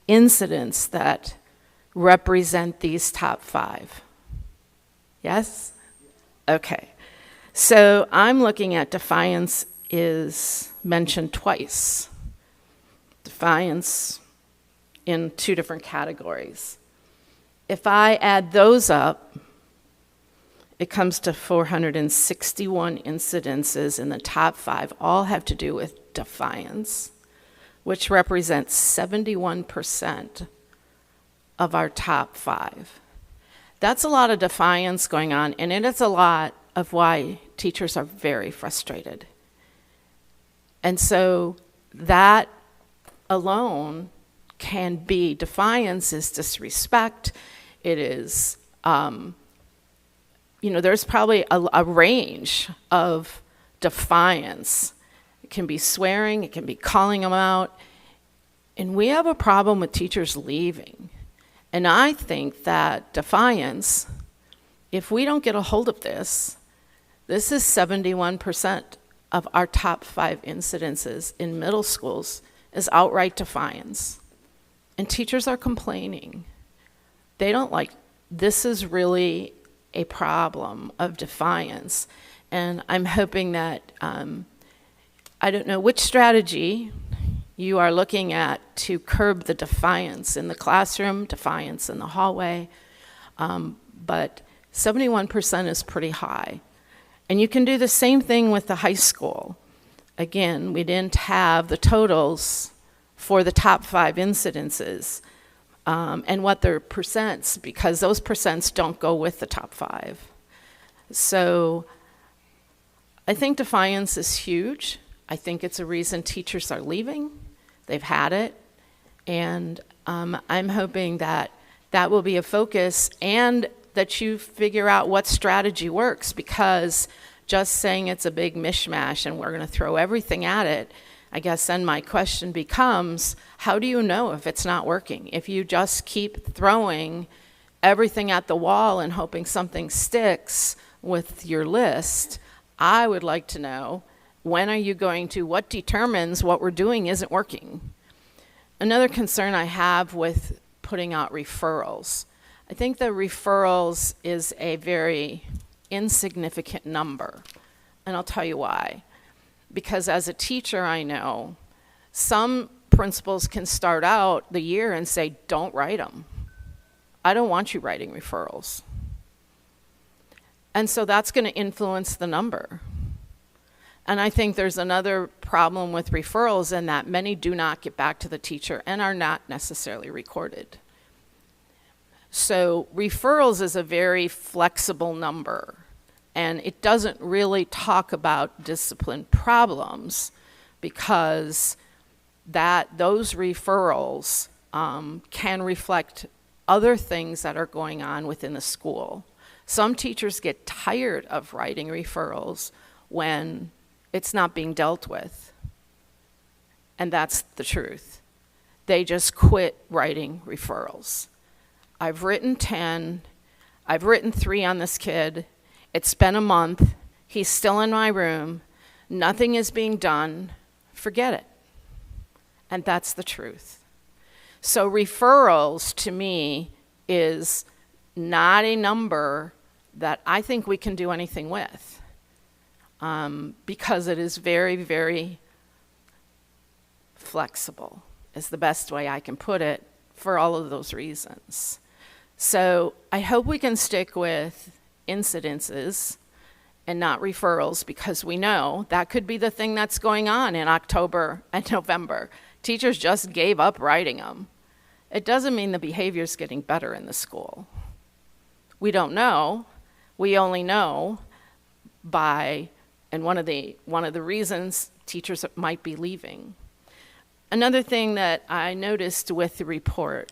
I: incidents that represent these top 5. Yes? Okay. So I'm looking at defiance is mentioned twice. Defiance in 2 different categories. If I add those up, it comes to 461 incidences in the top 5, all have to do with defiance, which represents 71% of our top 5. That's a lot of defiance going on, and it is a lot of why teachers are very frustrated. And so that alone can be, defiance is disrespect. It is, there's probably a range of defiance. It can be swearing, it can be calling them out. And we have a problem with teachers leaving. And I think that defiance, if we don't get a hold of this is 71% of our top 5 incidences in middle schools is outright defiance. And teachers are complaining. They don't like, this is really a problem of defiance. And I'm hoping that, I don't know which strategy you are looking at to curb the defiance in the classroom, defiance in the hallway, but 71% is pretty high. And you can do the same thing with the high school. Again, we didn't have the totals for the top 5 incidences and what their percents, because those percents don't go with the top 5. So I think defiance is huge. I think it's a reason teachers are leaving. They've had it. And I'm hoping that that will be a focus and that you figure out what strategy works, because just saying it's a big mishmash and we're going to throw everything at it, I guess then my question becomes, how do you know if it's not working? If you just keep throwing everything at the wall and hoping something sticks with your list, I would like to know, when are you going to, what determines what we're doing isn't working? Another concern I have with putting out referrals, I think the referrals is a very insignificant number, and I'll tell you why. Because as a teacher, I know some principals can start out the year and say, don't write them. I don't want you writing referrals. And so that's going to influence the number. And I think there's another problem with referrals in that many do not get back to the teacher and are not necessarily recorded. So referrals is a very flexible number, and it doesn't really talk about discipline problems, because those referrals can reflect other things that are going on within the school. Some teachers get tired of writing referrals when it's not being dealt with, and that's the truth. They just quit writing referrals. I've written 10, I've written 3 on this kid, it's been a month, he's still in my room, nothing is being done, forget it. And that's the truth. So referrals to me is not a number that I think we can do anything with, because it is very, very flexible, is the best way I can put it, for all of those reasons. So I hope we can stick with incidences and not referrals, because we know that could be the thing that's going on in October and November. Teachers just gave up writing them. It doesn't mean the behavior is getting better in the school. We don't know. We only know by, and one of the reasons teachers might be leaving. Another thing that I noticed with the report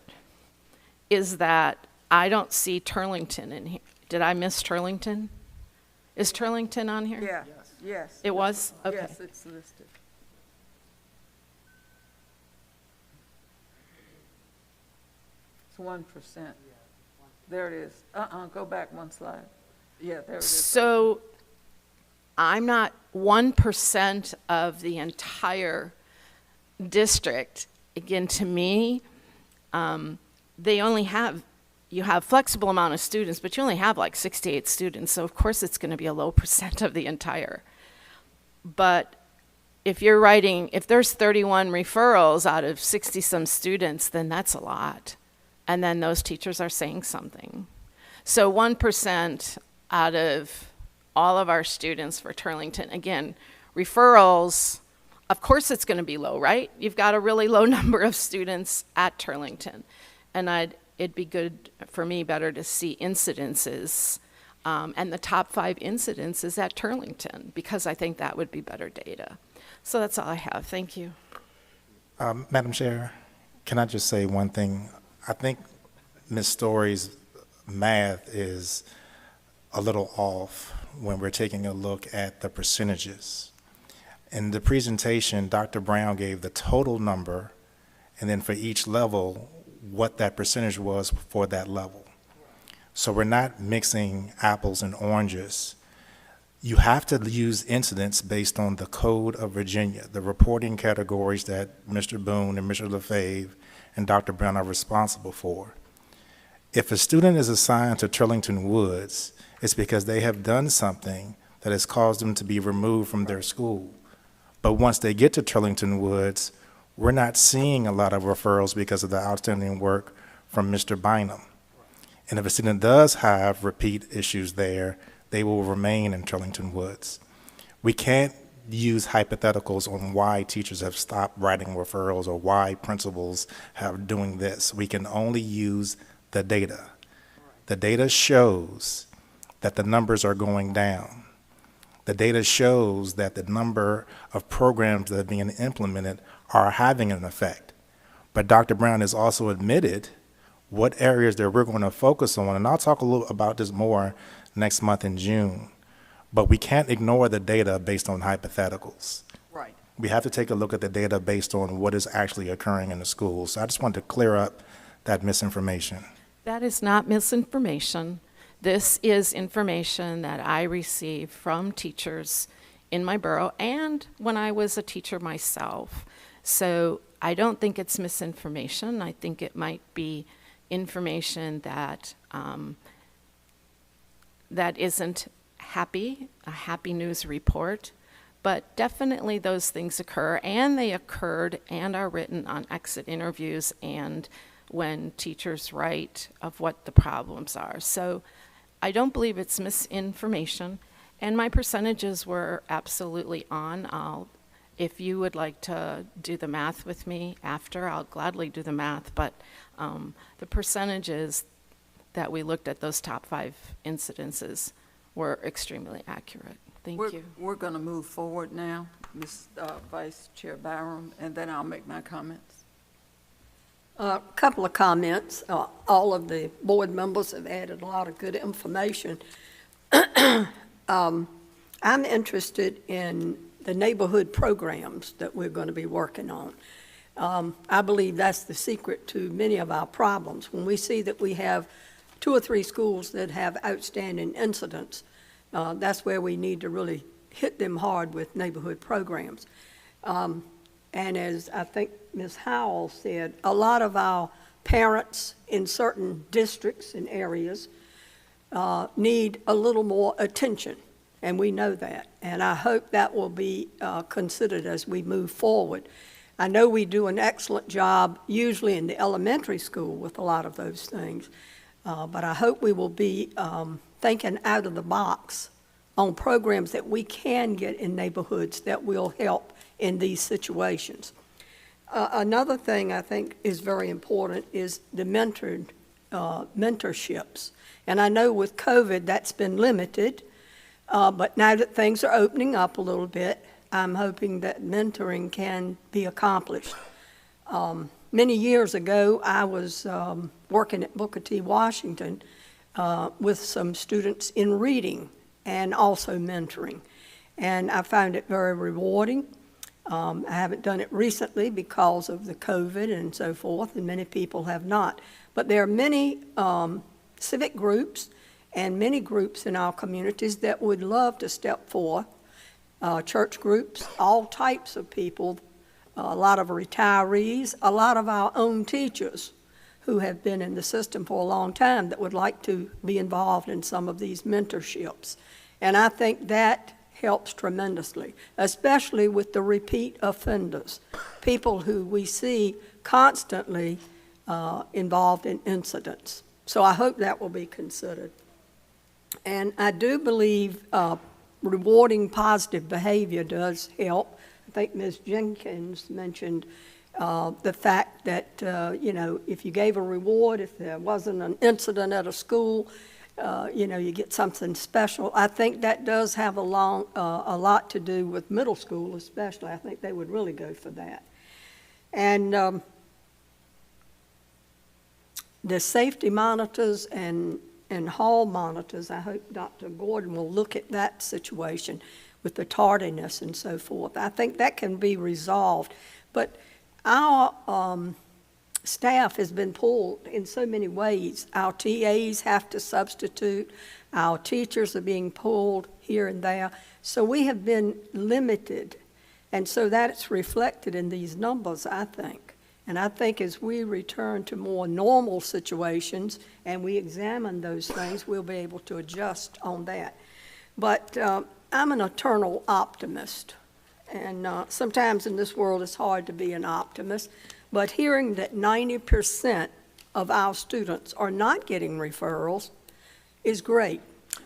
I: is that I don't see Turlington in here. Did I miss Turlington? Is Turlington on here?
A: Yeah, yes.
I: It was? Okay.
A: Yes, it's listed. It's 1%. There it is. Go back one slide. Yeah, there it is.
I: So I'm not 1% of the entire district. Again, to me, they only have, you have flexible amount of students, but you only have like 68 students. So of course it's going to be a low percent of the entire. But if there's 31 referrals out of 60-some students, then that's a lot. And then those teachers are saying something. So 1% out of all of our students for Turlington, again, referrals, of course it's going to be low, right? You've got a really low number of students at Turlington. And it'd be good for me better to see incidences, and the top 5 incidences at Turlington, because I think that would be better data. So that's all I have. Thank you.
C: Madam Chair, can I just say one thing? I think Ms. Story's math is a little off when we're taking a look at the percentages. In the presentation, Dr. Brown gave the total number, and then for each level, what that percentage was for that level. So we're not mixing apples and oranges. You have to use incidents based on the Code of Virginia, the reporting categories that Mr. Boone and Mr. LaFave and Dr. Brown are responsible for. If a student is assigned to Turlington Woods, it's because they have done something that has caused them to be removed from their school. But once they get to Turlington Woods, we're not seeing a lot of referrals because of the outstanding work from Mr. Bynum. And if a student does have repeat issues there, they will remain in Turlington Woods. We can't use hypotheticals on why teachers have stopped writing referrals or why principals have doing this. We can only use the data. The data shows that the numbers are going down. The data shows that the number of programs that are being implemented are having an effect. But Dr. Brown has also admitted what areas that we're going to focus on, and I'll talk a little about this more next month in June. But we can't ignore the data based on hypotheticals.
A: Right.
C: We have to take a look at the data based on what is actually occurring in the schools. So I just wanted to clear up that misinformation.
I: That is not misinformation. This is information that I receive from teachers in my borough and when I was a teacher myself. So I don't think it's misinformation. I think it might be information that that isn't a happy news report, but definitely those things occur, and they occurred and are written on exit interviews and when teachers write of what the problems are. So I don't believe it's misinformation, and my percentages were absolutely on. If you would like to do the math with me after, I'll gladly do the math, but the percentages that we looked at, those top 5 incidences, were extremely accurate. Thank you.
A: We're going to move forward now, Ms. Vice Chair Byram, and then I'll make my comments.
J: A couple of comments. All of the board members have added a lot of good information. I'm interested in the neighborhood programs that we're going to be working on. I believe that's the secret to many of our problems. When we see that we have 2 or 3 schools that have outstanding incidents, that's where we need to really hit them hard with neighborhood programs. And as I think Ms. Howell said, a lot of our parents in certain districts and areas need a little more attention, and we know that. And I hope that will be considered as we move forward. I know we do an excellent job usually in the elementary school with a lot of those things, but I hope we will be thinking out of the box on programs that we can get in neighborhoods that will help in these situations. Another thing I think is very important is the mentorships. And I know with COVID that's been limited, but now that things are opening up a little bit, I'm hoping that mentoring can be accomplished. Many years ago, I was working at Booker T. Washington with some students in reading and also mentoring. And I found it very rewarding. I haven't done it recently because of the COVID and so forth, and many people have not. But there are many civic groups and many groups in our communities that would love to step forth, church groups, all types of people, a lot of retirees, a lot of our own teachers who have been in the system for a long time that would like to be involved in some of these mentorships. And I think that helps tremendously, especially with the repeat offenders, people who we see constantly involved in incidents. So I hope that will be considered. And I do believe rewarding positive behavior does help. I think Ms. Jenkins mentioned the fact that, if you gave a reward, if there wasn't an incident at a school, you get something special. I think that does have a lot to do with middle school especially. I think they would really go for that. And the safety monitors and hall monitors, I hope Dr. Gordon will look at that situation with the tardiness and so forth. I think that can be resolved. But our staff has been pulled in so many ways. Our TAs have to substitute. Our teachers are being pulled here and there. So we have been limited. And so that's reflected in these numbers, I think. And I think as we return to more normal situations and we examine those things, we'll be able to adjust on that. But I'm an eternal optimist. And sometimes in this world it's hard to be an optimist. But hearing that 90% of our students are not getting referrals is great.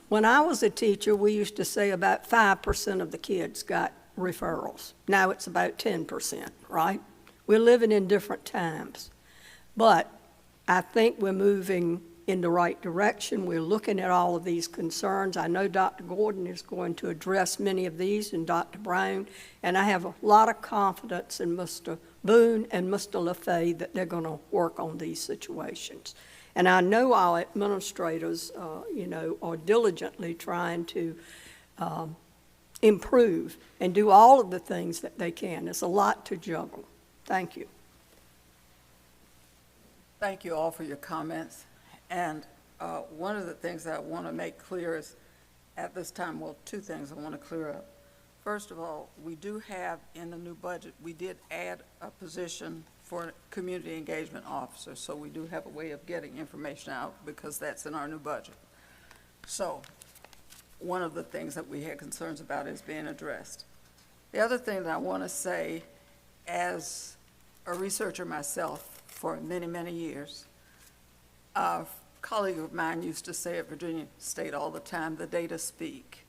J: When I was a teacher, we used to say about 5% of the kids got referrals. Now it's about 10%, right? We're living in different times. But I think we're moving in the right direction. We're looking at all of these concerns. I know Dr. Gordon is going to address many of these, and Dr. Brown, and I have a lot of confidence in Mr. Boone and Mr. LaFay that they're going to work on these situations. And I know our administrators, are diligently trying to improve and do all of the things that they can. It's a lot to juggle. Thank you.
A: Thank you all for your comments. And one of the things that I want to make clear is at this time, well, two things I want to clear up. First of all, we do have in the new budget, we did add a position for a community engagement officer. So we do have a way of getting information out because that's in our new budget. So one of the things that we had concerns about is being addressed. The other thing that I want to say, as a researcher myself for many, many years, a colleague of mine used to say at Virginia State all the time, the data speak.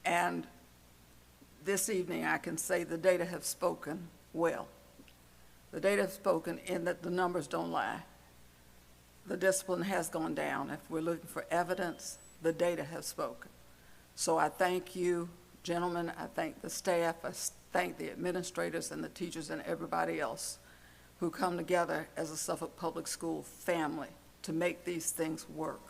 A: And this evening I can say the data have spoken well. The data have spoken in that the numbers don't lie. The discipline has gone down. If we're looking for evidence, the data have spoken. So I thank you, gentlemen. I thank the staff. I thank the administrators and the teachers and everybody else who come together as a Suffolk Public School family to make these things work.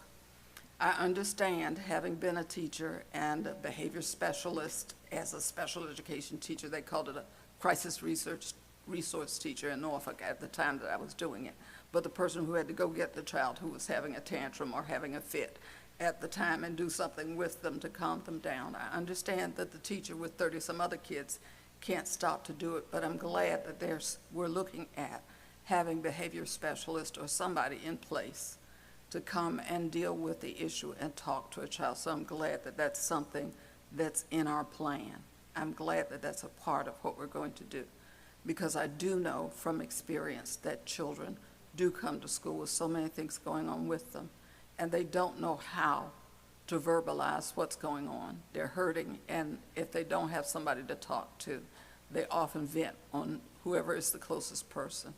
A: I understand, having been a teacher and a behavior specialist as a special education teacher, they called it a crisis resource teacher in Norfolk at the time that I was doing it, but the person who had to go get the child who was having a tantrum or having a fit at the time and do something with them to calm them down. I understand that the teacher with 30 some other kids can't stop to do it, but I'm glad that we're looking at having behavior specialist or somebody in place to come and deal with the issue and talk to a child. So I'm glad that that's something that's in our plan. I'm glad that that's a part of what we're going to do, because I do know from experience that children do come to school with so many things going on with them, and they don't know how to verbalize what's going on. They're hurting, and if they don't have somebody to talk to, they often vent on whoever is the closest person.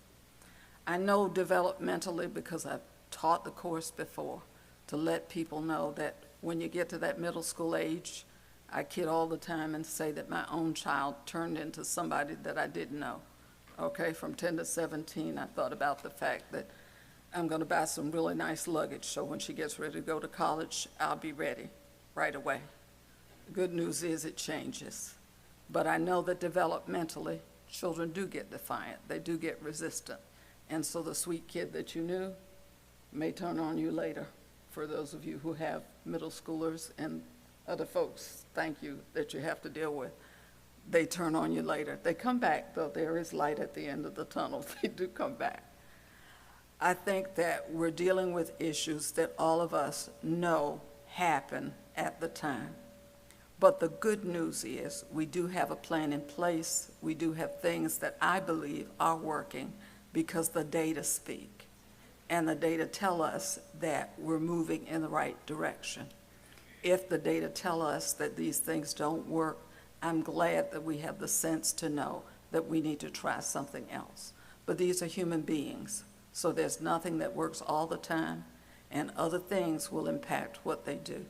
A: I know developmentally, because I've taught the course before, to let people know that when you get to that middle school age, I kid all the time and say that my own child turned into somebody that I didn't know. Okay, from 10 to 17, I thought about the fact that I'm going to buy some really nice luggage, so when she gets ready to go to college, I'll be ready right away. The good news is it changes. But I know that developmentally, children do get defiant. They do get resistant. And so the sweet kid that you knew may turn on you later. For those of you who have middle schoolers and other folks, thank you, that you have to deal with, they turn on you later. They come back, though. There is light at the end of the tunnel. They do come back. I think that we're dealing with issues that all of us know happen at the time. But the good news is, we do have a plan in place. We do have things that I believe are working because the data speak. And the data tell us that we're moving in the right direction. If the data tell us that these things don't work, I'm glad that we have the sense to know that we need to try something else. But these are human beings, so there's nothing that works all the time, and other things will impact what they do.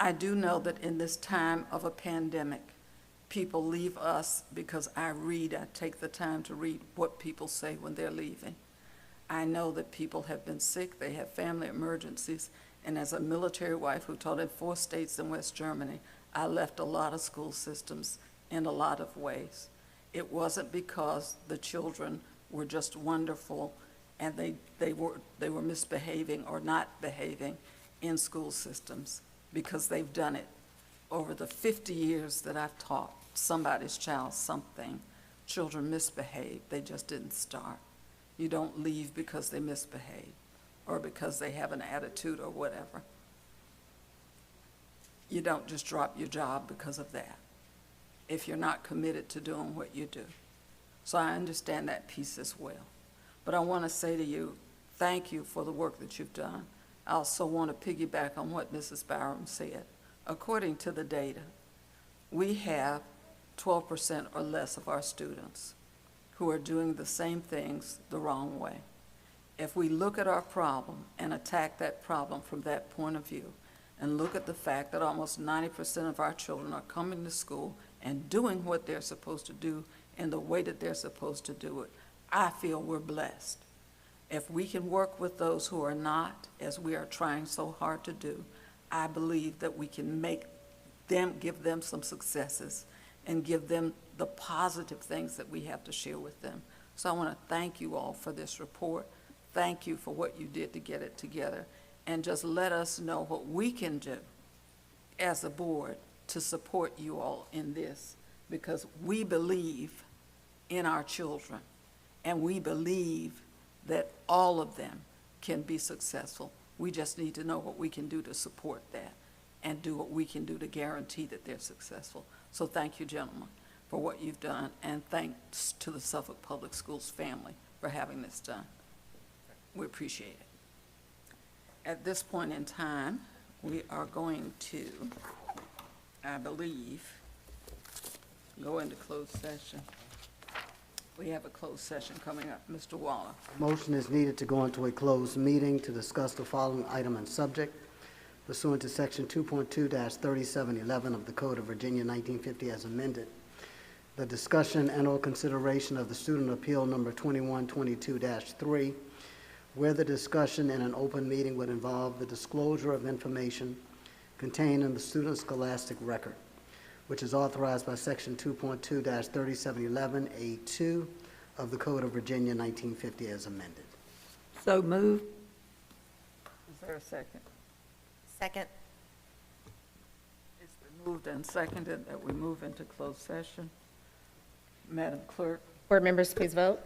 A: I do know that in this time of a pandemic, people leave us because I take the time to read what people say when they're leaving. I know that people have been sick, they have family emergencies, and as a military wife who taught in 4 states in West Germany, I left a lot of school systems in a lot of ways. It wasn't because the children were just wonderful and they were misbehaving or not behaving in school systems, because they've done it. Over the 50 years that I've taught somebody's child something, children misbehave, they just didn't start. You don't leave because they misbehave or because they have an attitude or whatever. You don't just drop your job because of that, if you're not committed to doing what you do. So I understand that piece as well. But I want to say to you, thank you for the work that you've done. I also want to piggyback on what Mrs. Byram said. According to the data, we have 12% or less of our students who are doing the same things the wrong way. If we look at our problem and attack that problem from that point of view, and look at the fact that almost 90% of our children are coming to school and doing what they're supposed to do in the way that they're supposed to do it, I feel we're blessed. If we can work with those who are not, as we are trying so hard to do, I believe that we can give them some successes and give them the positive things that we have to share with them. So I want to thank you all for this report. Thank you for what you did to get it together. And just let us know what we can do as a board to support you all in this, because we believe in our children, and we believe that all of them can be successful. We just need to know what we can do to support that and do what we can do to guarantee that they're successful. So thank you, gentlemen, for what you've done, and thanks to the Suffolk Public Schools family for having this done. We appreciate it. At this point in time, we are going to, I believe, go into closed session. We have a closed session coming up. Mr. Waller.
K: Motion is needed to go into a closed meeting to discuss the following item and subject pursuant to Section 2.2-3711 of the Code of Virginia 1950 as amended. The discussion and/or consideration of the student appeal number 2122-3, where the discussion in an open meeting would involve the disclosure of information contained in the student's scholastic record, which is authorized by Section 2.2-3711A2 of the Code of Virginia 1950 as amended.
J: So move.
A: Is there a second?
E: Second.
A: It's been moved and seconded that we move into closed session. Madam Clerk?
L: Board members, please vote.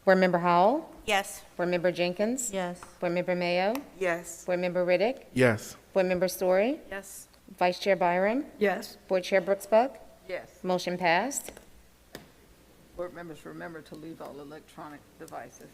L: Board Member Howell?
E: Yes.
L: Board Member Jenkins?
B: Yes.
L: Board Member Mayo?
G: Yes.
L: Board Member Riddick?
H: Yes.
L: Board Member Story?
E: Yes.
L: Vice Chair Byram?
J: Yes.
L: Board Chair Brooksbuck?
A: Yes.
L: Motion passed.
A: Board members, remember to leave all electronic devices.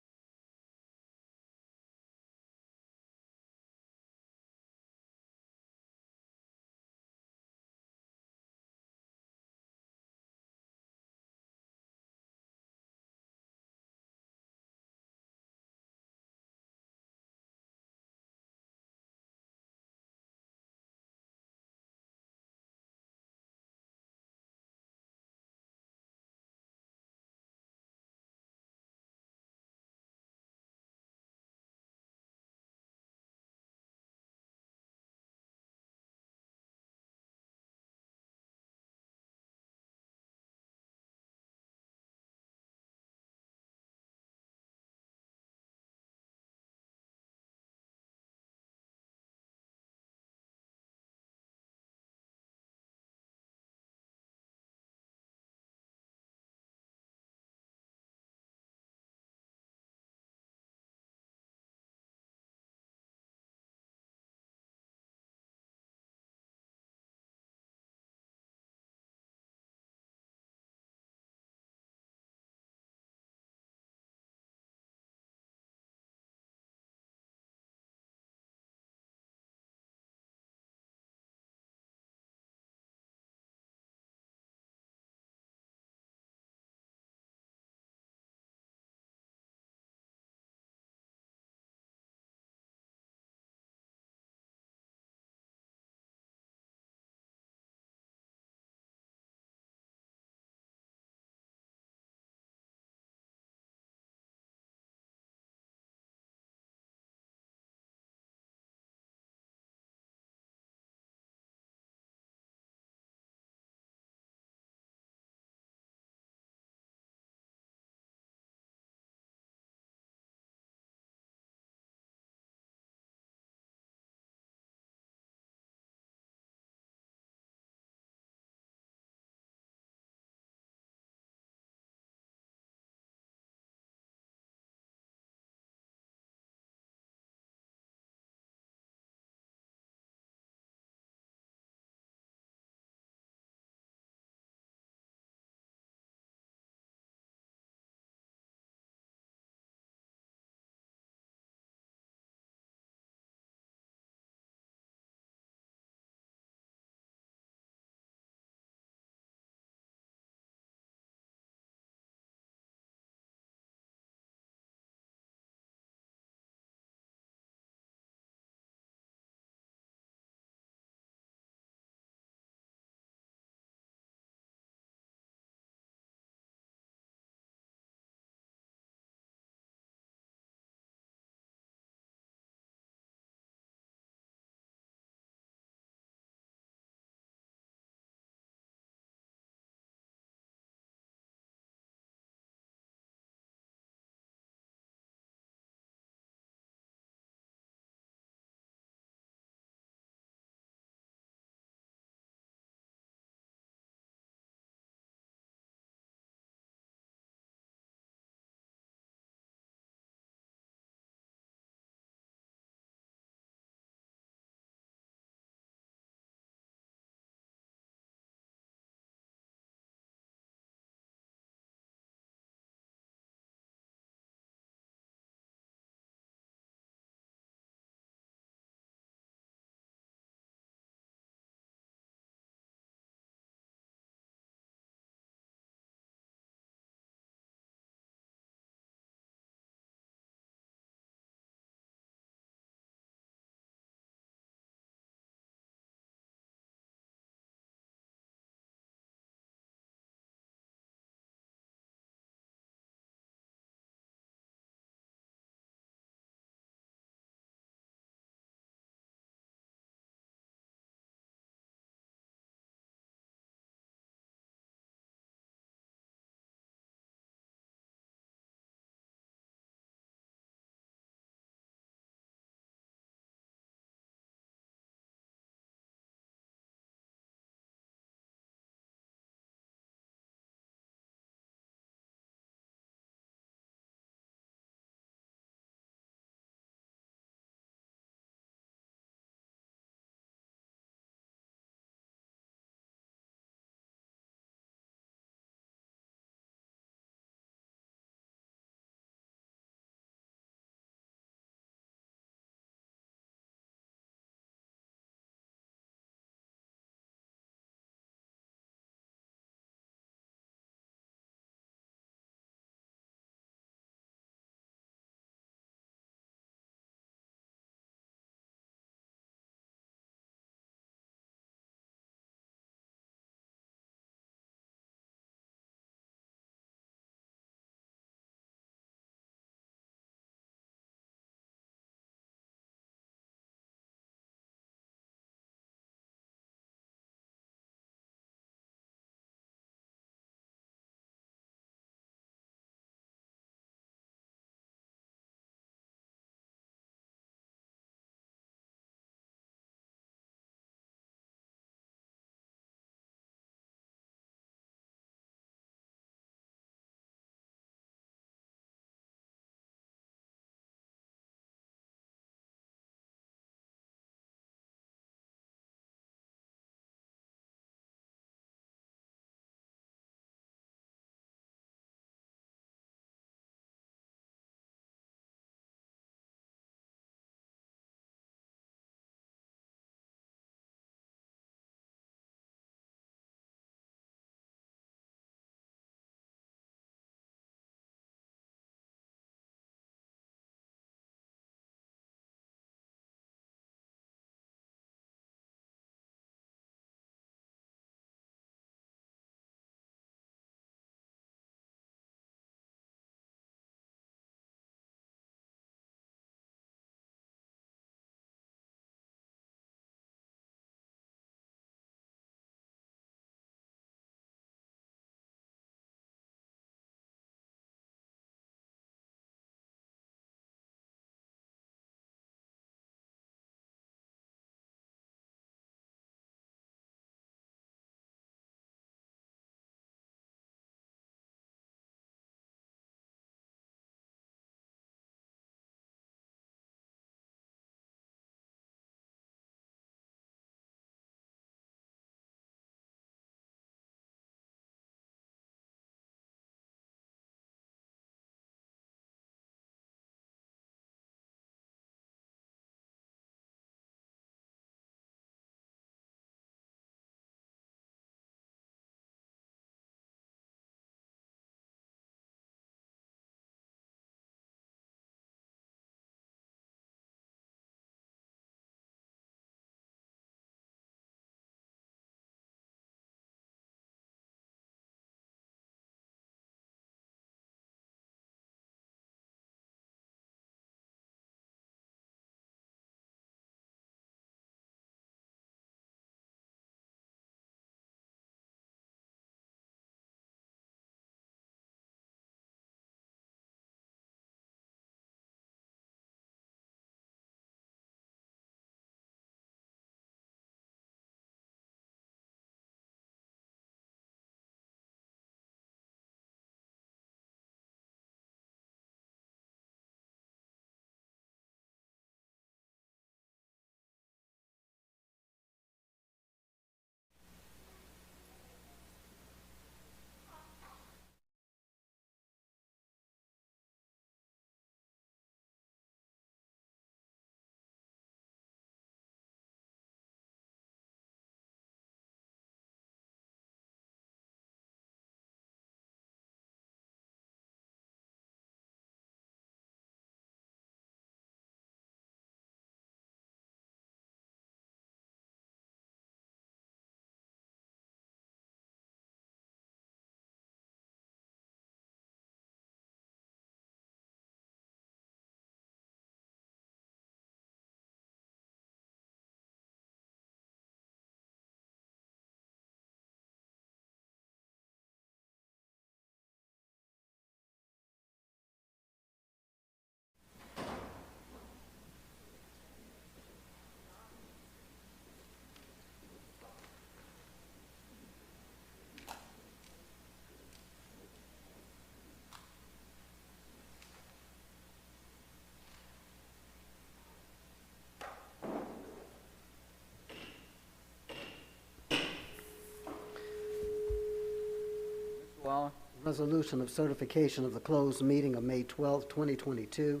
A: Waller.
K: Resolution of certification of the closed meeting of May 12, 2022,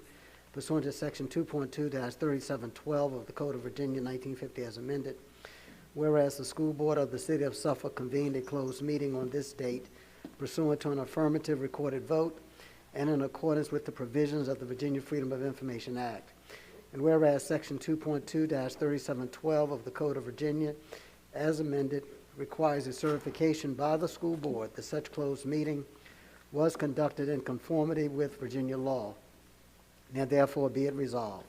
K: pursuant to Section 2.2-3712 of the Code of Virginia 1950 as amended. Whereas the School Board of the City of Suffolk convened a closed meeting on this date pursuant to an affirmative recorded vote and in accordance with the provisions of the Virginia Freedom of Information Act. And whereas Section 2.2-3712 of the Code of Virginia as amended requires a certification by the school board that such closed meeting was conducted in conformity with Virginia law. Now therefore be it resolved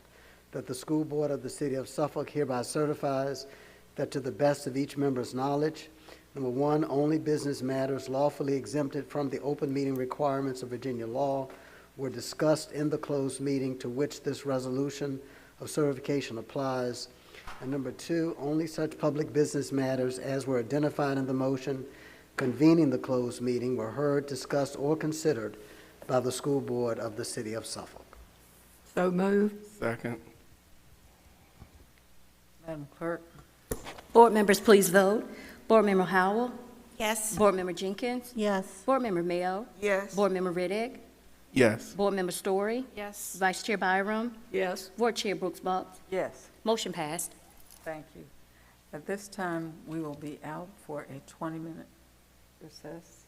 K: that the school board of the City of Suffolk hereby certifies that to the best of each member's knowledge, number one, only business matters lawfully exempted from the open meeting requirements of Virginia law were discussed in the closed meeting to which this resolution of certification applies. And number two, only such public business matters as were identified in the motion convening the closed meeting were heard, discussed, or considered by the school board of the City of Suffolk.
J: So moved.
H: Second.
A: Madam Clerk.
M: Board members, please vote. Board Member Howell.
E: Yes.
M: Board Member Jenkins.
B: Yes.
M: Board Member Mayo.
G: Yes.
M: Board Member Riddick.
H: Yes.
M: Board Member Story.
I: Yes.
M: Vice Chair Byram.
J: Yes.
M: Board Chair Brooks Bucks.
A: Yes,
M: Motion passed.
A: thank you. At this time, we will be out for a 20-minute recess.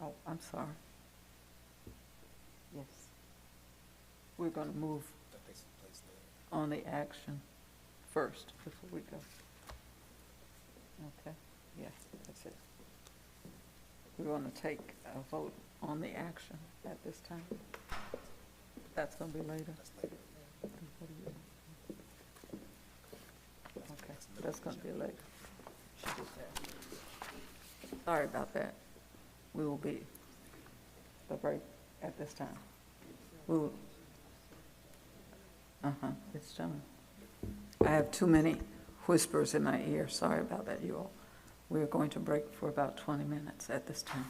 A: Oh, I'm sorry. Yes. We're going to move on the action first before we go. Okay, yes, that's it. We're going to take a vote on the action at this time. That's going to be later. Okay, that's going to be later. Sorry about that. We will be the break at this time. We will. It's done. I have too many whispers in my ear. Sorry about that, you all. We're going to break for about 20 minutes at this time.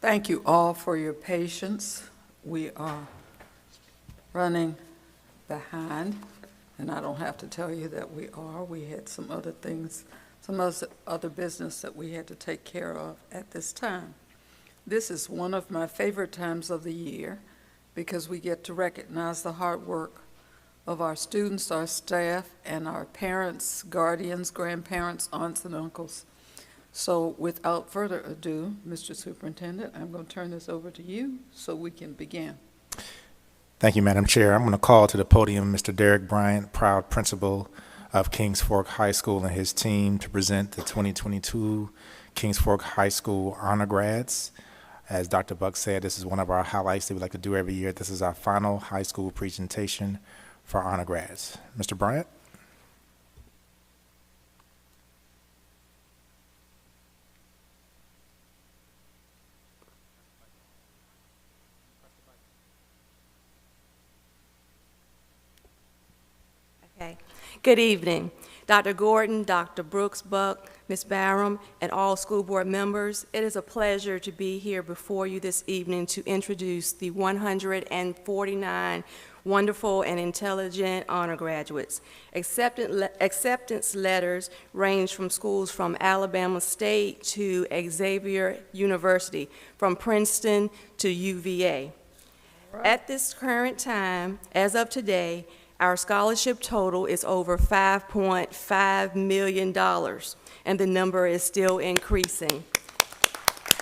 A: Thank you all for your patience. We are running behind, and I don't have to tell you that we are. We had some other things, some other business that we had to take care of at this time. This is one of my favorite times of the year because we get to recognize the hard work of our students, our staff, and our parents, guardians, grandparents, aunts, and uncles. So without further ado, Mr. Superintendent, I'm going to turn this over to you so we can begin.
C: Thank you, Madam Chair. I'm going to call to the podium Mr. Derek Bryant, proud principal of Kings Fork High School, and his team to present the 2022 Kings Fork High School honor grads. As Dr. Buck said, this is one of our highlights that we like to do every year. This is our final high school presentation for honor grads. Mr. Bryant?
N: Okay. Good evening. Dr. Gordon, Dr. Brooks, Buck, Ms. Barham, and all school board members, it is a pleasure to be here before you this evening to introduce the 149 wonderful and intelligent honor graduates. Acceptance letters range from schools from Alabama State to Xavier University, from Princeton to UVA. Right. At this current time, as of today, our scholarship total is over $5.5 million, and the number is still increasing.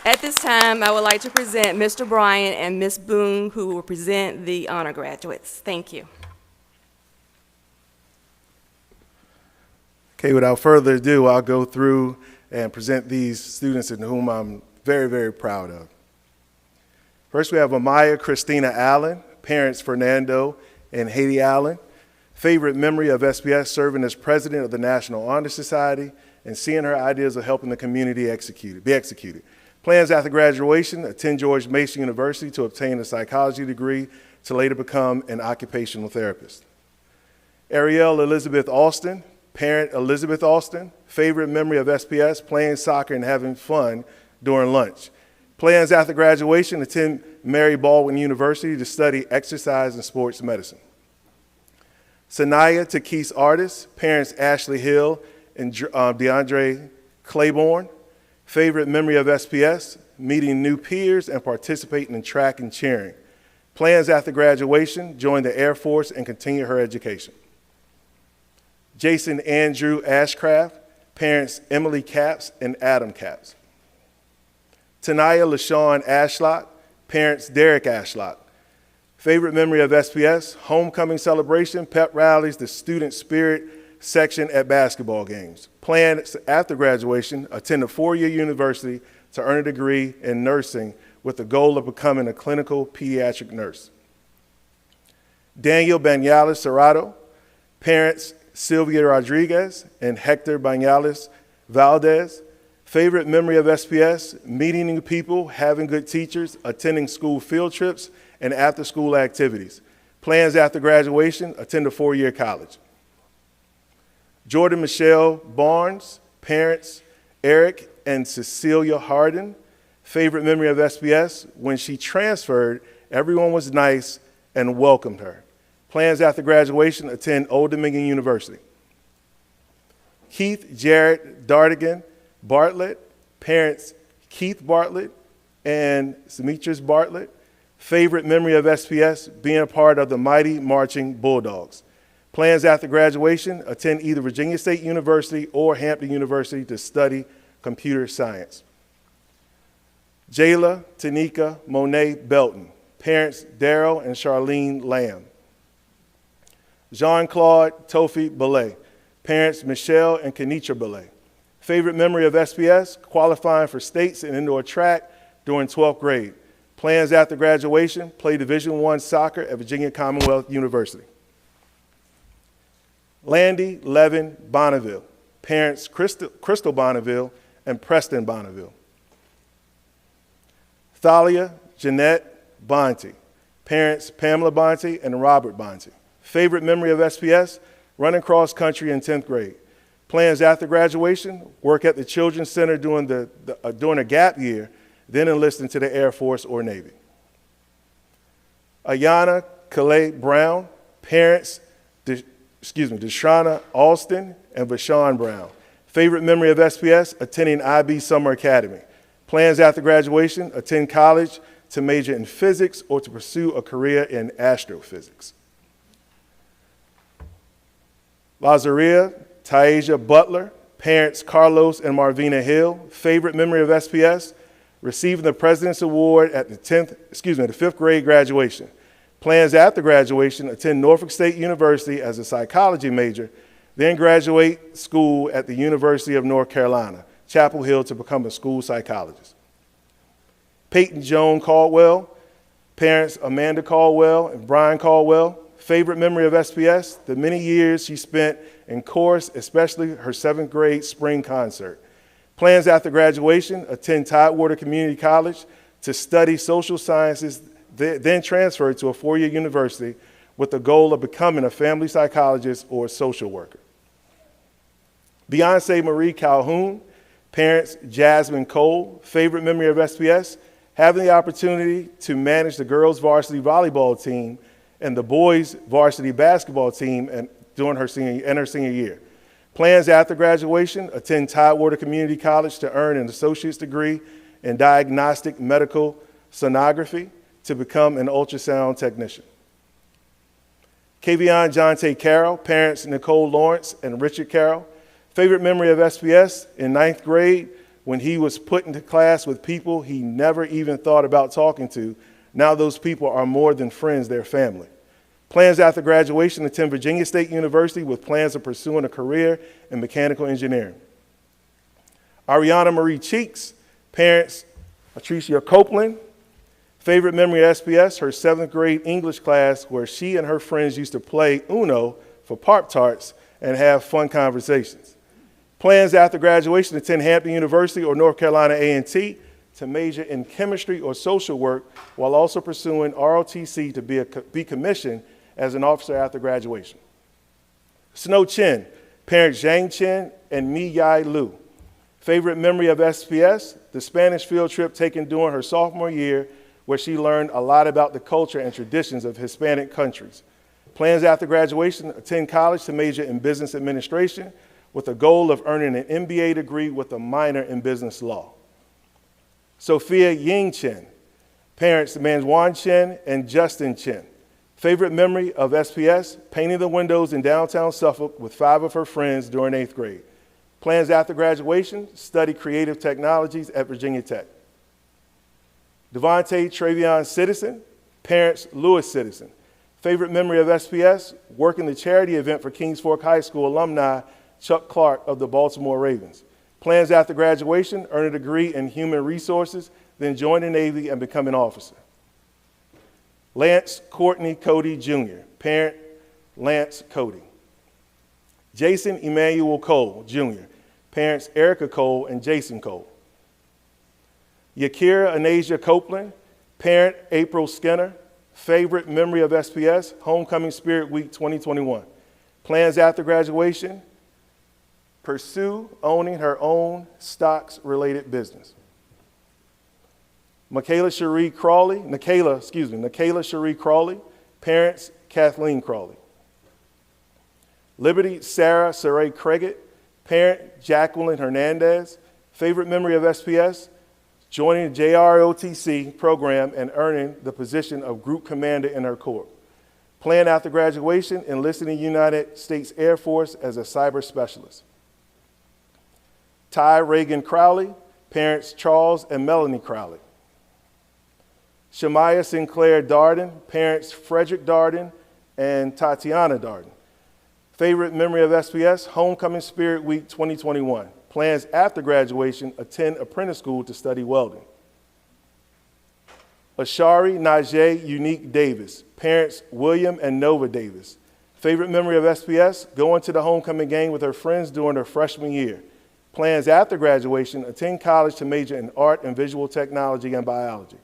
N: At this time, I would like to present Mr. Bryant and Ms. Boone, who will present the honor graduates. Thank you.
O: Okay, without further ado, I'll go through and present these students in whom I'm very, very proud of. First, we have Amaya Christina Allen, parents Fernando and Haiti Allen. Favorite memory of SPS, serving as president of the National Honor Society and seeing her ideas of helping the community be executed. Plans after graduation, attend George Mason University to obtain a psychology degree to later become an occupational therapist. Ariel Elizabeth Alston, parent Elizabeth Alston. Favorite memory of SPS, playing soccer and having fun during lunch. Plans after graduation, attend Mary Baldwin University to study exercise and sports medicine. Sanaya Takis Artist, parents Ashley Hill and DeAndre Claiborne. Favorite memory of SPS, meeting new peers and participating in track and cheering. Plans after graduation, join the Air Force and continue her education. Jason Andrew Ashcraft, parents Emily Capps and Adam Capps. Tanaya LaShawn Ashlock, parents Derek Ashlock. Favorite memory of SPS, homecoming celebration, pep rallies, the student spirit section at basketball games. Plans after graduation, attend a four-year university to earn a degree in nursing with the goal of becoming a clinical pediatric nurse. Daniel Banyales Serrato, parents Sylvia Rodriguez and Hector Banyales Valdez. Favorite memory of SPS, meeting new people, having good teachers, attending school field trips, and after-school activities. Plans after graduation, attend a four-year college. Jordan Michelle Barnes, parents Eric and Cecilia Harden. Favorite memory of SPS, when she transferred, everyone was nice and welcomed her. Plans after graduation, attend Old Dominion University. Keith Jarrett Dardigan Bartlett, parents Keith Bartlett and Demetrius Bartlett. Favorite memory of SPS, being a part of the Mighty Marching Bulldogs. Plans after graduation, attend either Virginia State University or Hampton University to study computer science. Jayla Tanika Monet Belton, parents Daryl and Charlene Lamb. Jean-Claude Tofi Belay, parents Michelle and Kenitra Belay. Favorite memory of SPS, qualifying for states and indoor track during 12th grade. Plans after graduation, play Division I soccer at Virginia Commonwealth University. Landy Levin Bonneville, parents Crystal Bonneville and Preston Bonneville. Thalia Jeanette Bonte, parents Pamela Bonte and Robert Bonte. Favorite memory of SPS, running cross country in 10th grade. Plans after graduation, work at the Children's Center during a gap year then enlist into the Air Force or Navy. Ayana Calais Brown, parents, Deshauna Alston and Vashawn Brown. Favorite memory of SPS, attending IB Summer Academy. Plans after graduation, attend college to major in physics or to pursue a career in astrophysics. Lazaria Taisha Butler, parents Carlos and Marvina Hill. Favorite memory of SPS, receiving the President's Award at the 5th grade graduation. Plans after graduation, attend Norfolk State University as a psychology major, then graduate school at the University of North Carolina, Chapel Hill, to become a school psychologist. Peyton Joan Caldwell, parents Amanda Caldwell and Brian Caldwell. Favorite memory of SPS, the many years she spent in chorus, especially her 7th grade spring concert. Plans after graduation, attend Tidewater Community College to study social sciences, then transfer to a 4-year university with the goal of becoming a family psychologist or a social worker. Beyonce Marie Calhoun, parents Jasmine Cole. Favorite memory of SPS, having the opportunity to manage the girls' varsity volleyball team and the boys' varsity basketball team during her senior year. Plans after graduation, attend Tidewater Community College to earn an associate's degree in diagnostic medical sonography to become an ultrasound technician. Kavion Jonte Carroll, parents Nicole Lawrence and Richard Carroll. Favorite memory of SPS, in 9th grade, when he was put into class with people he never even thought about talking to. Now those people are more than friends, they're family. Plans after graduation, attend Virginia State University with plans of pursuing a career in mechanical engineering. Ariana Marie Cheeks, parents Patricia Copeland. Favorite memory of SPS, her 7th grade English class where she and her friends used to play Uno for Pop-Tarts and have fun conversations. Plans after graduation, attend Hampton University or North Carolina A&T to major in chemistry or social work while also pursuing ROTC to be commissioned as an officer after graduation. Snow Chen, parents Zhang Chen and Mi Yai Lu. Favorite memory of SPS, the Spanish field trip taken during her sophomore year where she learned a lot about the culture and traditions of Hispanic countries. Plans after graduation, attend college to major in business administration with the goal of earning an MBA degree with a minor in business law. Sophia Ying Chen, parents Manjuan Chen and Justin Chen. Favorite memory of SPS, painting the windows in downtown Suffolk with 5 of her friends during 8th grade. Plans after graduation, study creative technologies at Virginia Tech. Devontae Travion Citizen, parents Lewis Citizen. Favorite memory of SPS, working the charity event for Kings Fork High School alumni Chuck Clark of the Baltimore Ravens. Plans after graduation, earn a degree in human resources, then join the Navy and become an officer. Lance Courtney Cody Jr., parent Lance Cody. Jason Emmanuel Cole Jr., parents Erica Cole and Jason Cole. Yakira Anasia Copeland, parent April Skinner. Favorite memory of SPS, Homecoming Spirit Week 2021. Plans after graduation, pursue owning her own stocks-related business. Nikayla Cherie Crawley, parents Kathleen Crawley. Liberty Sarah Saray Craigett, parent Jacqueline Hernandez. Favorite memory of SPS, joining the JROTC program and earning the position of group commander in her corps. Plan after graduation, enlisting in the United States Air Force as a cyber specialist. Ty Reagan Crowley, parents Charles and Melanie Crowley. Shemaya Sinclair Darden, parents Frederick Darden and Tatiana Darden. Favorite memory of SPS, Homecoming Spirit Week 2021. Plans after graduation, attend apprentice school to study welding. Ashari Najee Unique Davis, parents William and Nova Davis. Favorite memory of SPS, going to the homecoming game with her friends during her freshman year. Plans after graduation, attend college to major in art and visual technology and biology.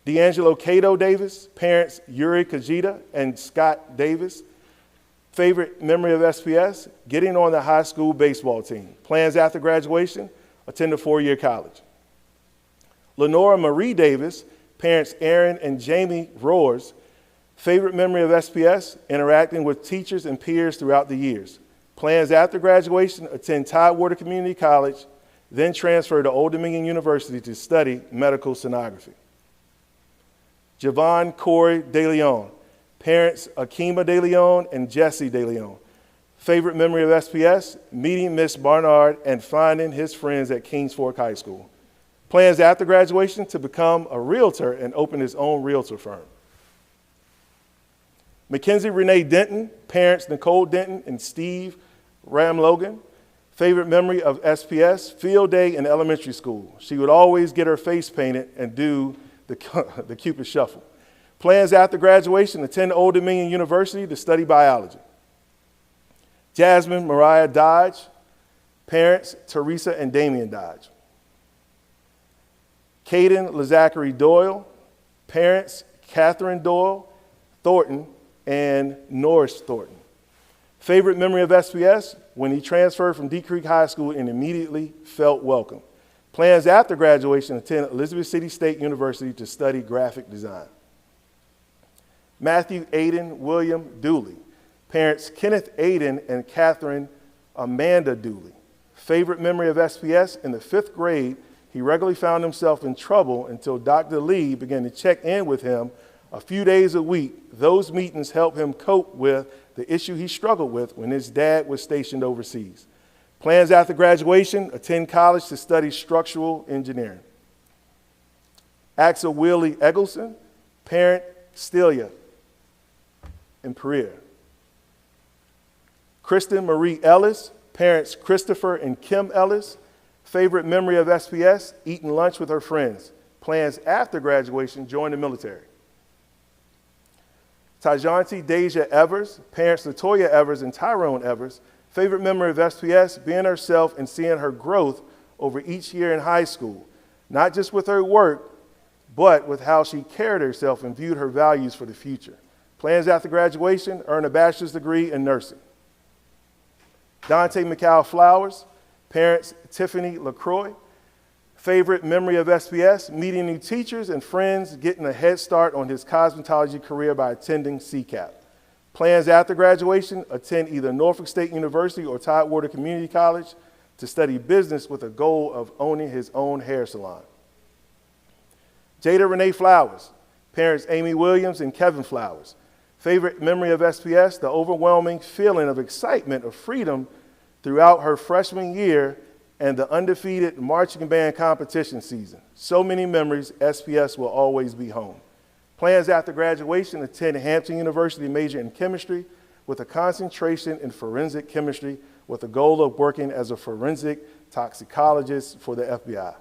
O: D'Angelo Cato Davis, parents Yuri Kajita and Scott Davis. Favorite memory of SPS, getting on the high school baseball team. Plans after graduation, attend a 4-year college. Lenora Marie Davis, parents Aaron and Jamie Roars. Favorite memory of SPS, interacting with teachers and peers throughout the years. Plans after graduation, attend Tidewater Community College, then transfer to Old Dominion University to study medical sonography. Javon Corey De Leon, parents Akima De Leon and Jesse De Leon. Favorite memory of SPS, meeting Miss Barnard and finding his friends at Kings Fork High School. Plans after graduation to become a realtor and open his own realtor firm. Mackenzie Renee Denton, parents Nicole Denton and Steve Ram Logan. Favorite memory of SPS, field day in elementary school. She would always get her face painted and do the Cupid Shuffle. Plans after graduation, attend Old Dominion University to study biology. Jasmine Mariah Dodge, parents Teresa and Damian Dodge. Caden LaZachary Doyle, parents Catherine Doyle, Thornton, and Norris Thornton. Favorite memory of SPS, when he transferred from Deep Creek High School and immediately felt welcome. Plans after graduation, attend Elizabeth City State University to study graphic design. Matthew Aiden William Dooley, parents Kenneth Aiden and Catherine Amanda Dooley. Favorite memory of SPS, in the 5th grade, he regularly found himself in trouble until Dr. Lee began to check in with him a few days a week. Those meetings helped him cope with the issue he struggled with when his dad was stationed overseas. Plans after graduation, attend college to study structural engineering. Axel Willie Eggleston, parent Stelia in Pereira. Kristen Marie Ellis, parents Christopher and Kim Ellis. Favorite memory of SPS, eating lunch with her friends. Plans after graduation, join the military. Tajanti Deja Evers, parents Latoya Evers and Tyrone Evers. Favorite memory of SPS, being herself and seeing her growth over each year in high school, not just with her work, but with how she carried herself and viewed her values for the future. Plans after graduation, earn a bachelor's degree in nursing. Dante McCall Flowers, parents Tiffany LaCroix. Favorite memory of SPS, meeting new teachers and friends, getting a head start on his cosmetology career by attending CCAP. Plans after graduation, attend either Norfolk State University or Tidewater Community College to study business with a goal of owning his own hair salon. Jada Renee Flowers, parents Amy Williams and Kevin Flowers. Favorite memory of SPS, the overwhelming feeling of excitement of freedom throughout her freshman year and the undefeated marching band competition season. So many memories, SPS will always be home. Plans after graduation, attend Hampton University, major in chemistry with a concentration in forensic chemistry with the goal of working as a forensic toxicologist for the FBI.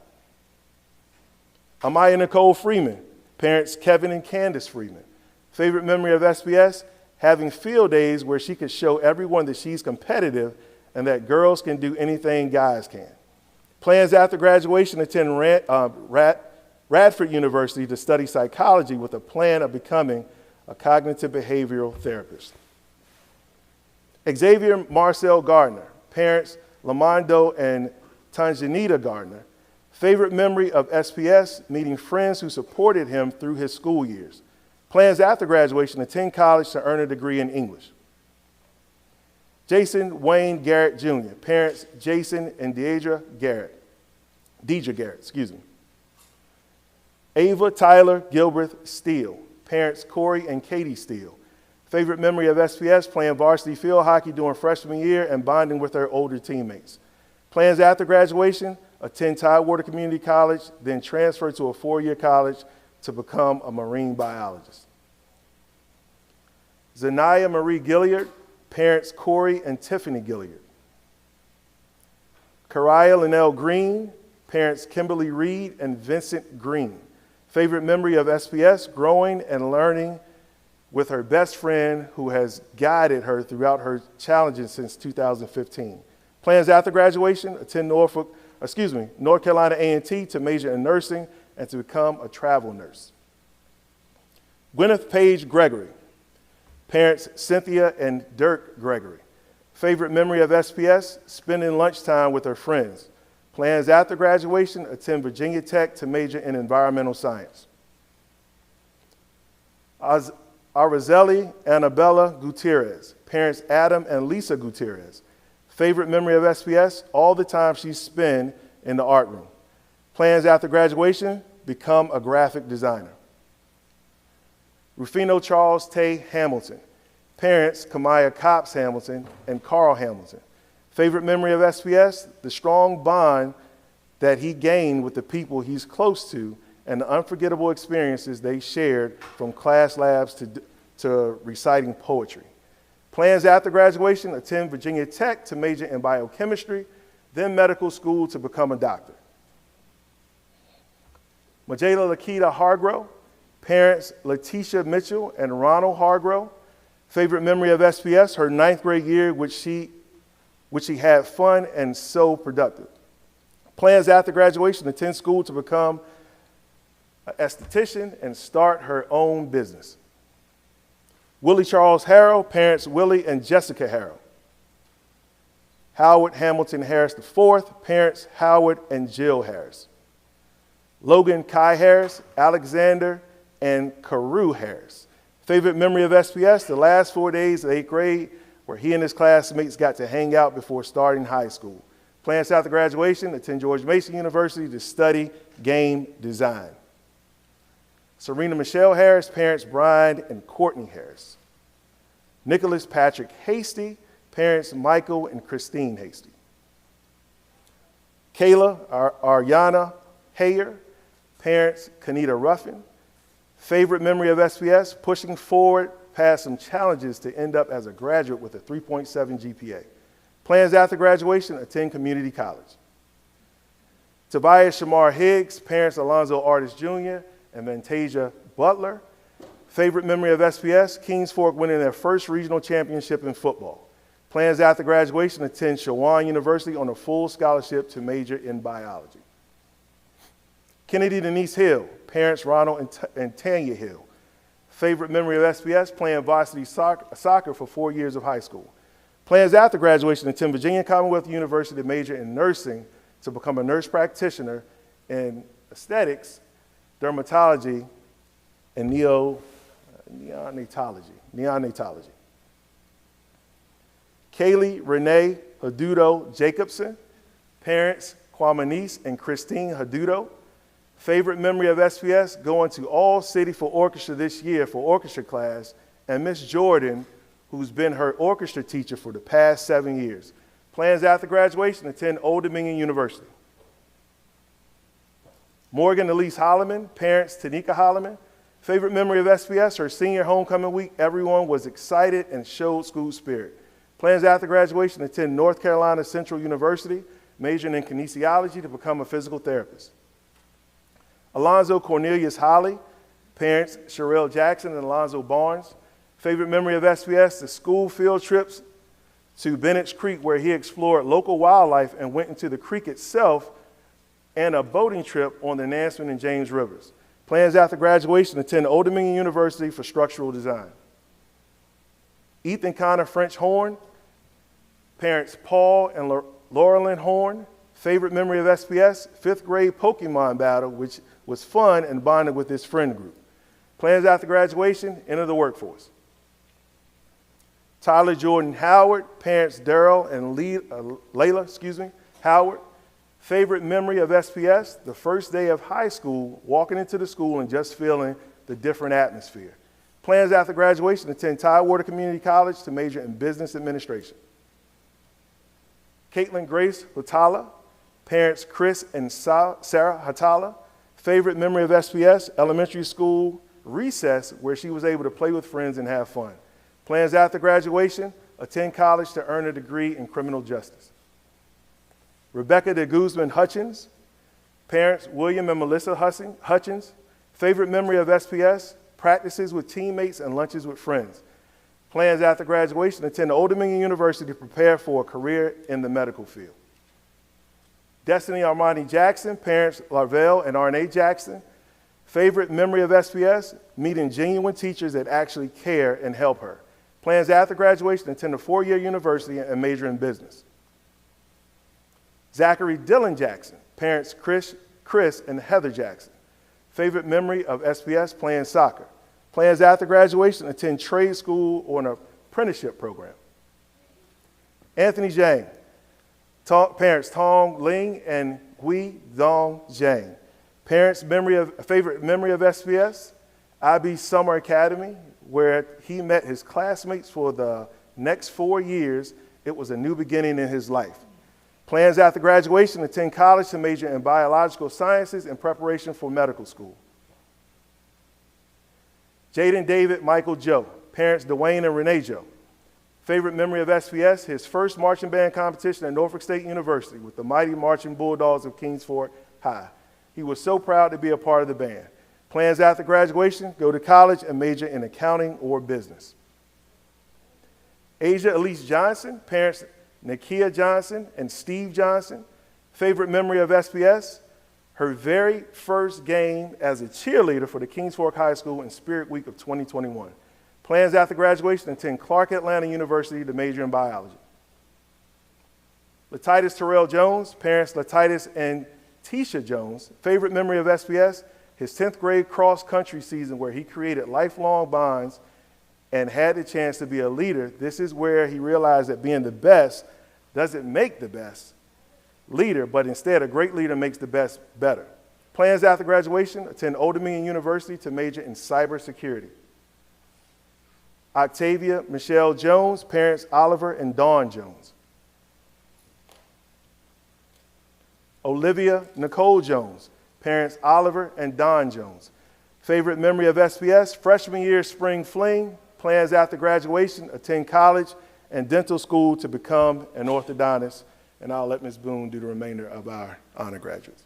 O: Amaya Nicole Freeman, parents Kevin and Candace Freeman. Favorite memory of SPS, having field days where she could show everyone that she's competitive and that girls can do anything guys can. Plans after graduation, attend Radford University to study psychology with a plan of becoming a cognitive behavioral therapist. Xavier Marcel Gardner, parents Lamondo and Tanjanita Gardner. Favorite memory of SPS, meeting friends who supported him through his school years. Plans after graduation, attend college to earn a degree in English. Jason Wayne Garrett Jr., parents Jason and Deidre Garrett, Ava Tyler Gilbert Steele, parents Corey and Katie Steele. Favorite memory of SPS, playing varsity field hockey during freshman year and bonding with her older teammates. Plans after graduation, attend Tidewater Community College, then transfer to a 4-year college to become a marine biologist. Zanaya Marie Gilliard, parents Corey and Tiffany Gilliard. Kariah Linnell Green, parents Kimberly Reed and Vincent Green. Favorite memory of SPS, growing and learning with her best friend who has guided her throughout her challenges since 2015. Plans after graduation, attend North Carolina A&T to major in nursing and to become a travel nurse. Gwyneth Page Gregory, parents Cynthia and Dirk Gregory. Favorite memory of SPS, spending lunchtime with her friends. Plans after graduation, attend Virginia Tech to major in environmental science. Arizeli Annabella Gutierrez, parents Adam and Lisa Gutierrez. Favorite memory of SPS, all the time she spent in the art room. Plans after graduation, become a graphic designer. Rufino Charles Tay Hamilton, parents Kamaya Copps Hamilton and Carl Hamilton. Favorite memory of SPS, the strong bond that he gained with the people he's close to and the unforgettable experiences they shared from class labs to reciting poetry. Plans after graduation, attend Virginia Tech to major in biochemistry, then medical school to become a doctor. Majela Lakita Hargrove, parents Letitia Mitchell and Ronald Hargrove. Favorite memory of SPS, her 9th grade year, which she had fun and so productive. Plans after graduation, attend school to become an esthetician and start her own business. Willie Charles Harrell, parents Willie and Jessica Harrell. Howard Hamilton Harris IV, parents Howard and Jill Harris. Logan Kai Harris, Alexander and Carew Harris. Favorite memory of SPS, the last 4 days of 8th grade, where he and his classmates got to hang out before starting high school. Plans after graduation, attend George Mason University to study game design. Serena Michelle Harris, parents Brian and Courtney Harris. Nicholas Patrick Hasty, parents Michael and Christine Hasty. Kayla Ariana Hayer, parents Kanita Ruffin. Favorite memory of SPS, pushing forward past some challenges to end up as a graduate with a 3.7 GPA. Plans after graduation, attend community college. Tobias Shamar Higgs, parents Alonzo Artis Jr. and Vantasia Butler. Favorite memory of SPS, Kings Fork winning their first regional championship in football. Plans after graduation, attend Shawan University on a full scholarship to major in biology. Kennedy Denise Hill, parents Ronald and Tanya Hill. Favorite memory of SPS, playing varsity soccer for 4 years of high school. Plans after graduation, attend Virginia Commonwealth University to major in nursing to become a nurse practitioner in aesthetics, dermatology, and neonatology. Kaylee Renee Hadudo Jacobson, parents Kwamanice and Christine Hadudo. Favorite memory of SPS, going to All City for Orchestra this year for orchestra class, and Miss Jordan, who's been her orchestra teacher for the past 7 years. Plans after graduation, attend Old Dominion University. Morgan Elise Holloman, parents Tanika Holloman. Favorite memory of SPS, her senior homecoming week, everyone was excited and showed school spirit. Plans after graduation, attend North Carolina Central University, majoring in kinesiology to become a physical therapist. Alonzo Cornelius Holly, parents Sherelle Jackson and Alonzo Barnes. Favorite memory of SPS, the school field trips to Bennett's Creek, where he explored local wildlife and went into the creek itself, and a boating trip on the Nansemond and James Rivers. Plans after graduation, attend Old Dominion University for structural design. Ethan Connor French Horn, parents Paul and Laurelyn Horn. Favorite memory of SPS, 5th grade Pokemon battle, which was fun and bonded with his friend group. Plans after graduation, enter the workforce. Tyler Jordan Howard, parents Daryl and Layla Howard. Favorite memory of SPS, the first day of high school, walking into the school and just feeling the different atmosphere. Plans after graduation, attend Tidewater Community College to major in business administration. Caitlin Grace Hatala, parents Chris and Sarah Hatala. Favorite memory of SPS, elementary school recess, where she was able to play with friends and have fun. Plans after graduation, attend college to earn a degree in criminal justice. Rebecca de Guzman Hutchins, parents William and Melissa Hutchins. Favorite memory of SPS, practices with teammates and lunches with friends. Plans after graduation, attend Old Dominion University to prepare for a career in the medical field. Destiny Armani Jackson, parents Larvell and Arnay Jackson. Favorite memory of SPS, meeting genuine teachers that actually care and help her. Plans after graduation, attend a 4-year university and major in business. Zachary Dylan Jackson, parents Chris and Heather Jackson. Favorite memory of SPS, playing soccer. Plans after graduation, attend trade school or an apprenticeship program. Anthony Zhang, parents Tong Ling and Hui Dong Zhang. Favorite memory of SPS, IB Summer Academy, where he met his classmates for the next 4 years. It was a new beginning in his life. Plans after graduation, attend college to major in biological sciences in preparation for medical school. Jaden David Michael Joe, parents Dwayne and Renee Joe. Favorite memory of SPS, his first marching band competition at Norfolk State University with the mighty Marching Bulldogs of Kingsford High. He was so proud to be a part of the band. Plans after graduation, go to college and major in accounting or business. Asia Elise Johnson, parents Nakia Johnson and Steve Johnson. Favorite memory of SPS, her very first game as a cheerleader for the Kings Fork High School in Spirit Week of 2021. Plans after graduation, attend Clark Atlanta University to major in biology. Latitus Terrell Jones, parents Latitus and Tisha Jones. Favorite memory of SPS, his 10th grade cross-country season where he created lifelong bonds and had the chance to be a leader. This is where he realized that being the best doesn't make the best leader, but instead a great leader makes the best better. Plans after graduation, attend Old Dominion University to major in cybersecurity. Octavia Michelle Jones, parents Oliver and Dawn Jones. Olivia Nicole Jones, parents Oliver and Don Jones. Favorite memory of SPS, freshman year spring fling. Plans after graduation, attend college and dental school to become an orthodontist. And I'll let Ms. Boone do the remainder of our honor graduates.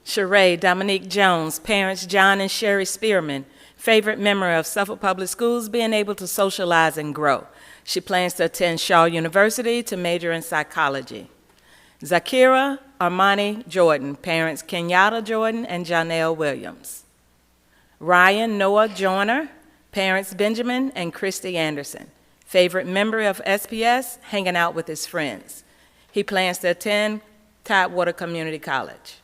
P: Sheree Dominique Jones, parents John and Sherry Spearman. Favorite memory of Suffolk Public Schools, being able to socialize and grow. She plans to attend Shaw University to major in psychology. Zakira Armani Jordan, parents Kenyatta Jordan and Janelle Williams. Ryan Noah Joyner, parents Benjamin and Christy Anderson. Favorite memory of SPS, hanging out with his friends. He plans to attend Tidewater Community College.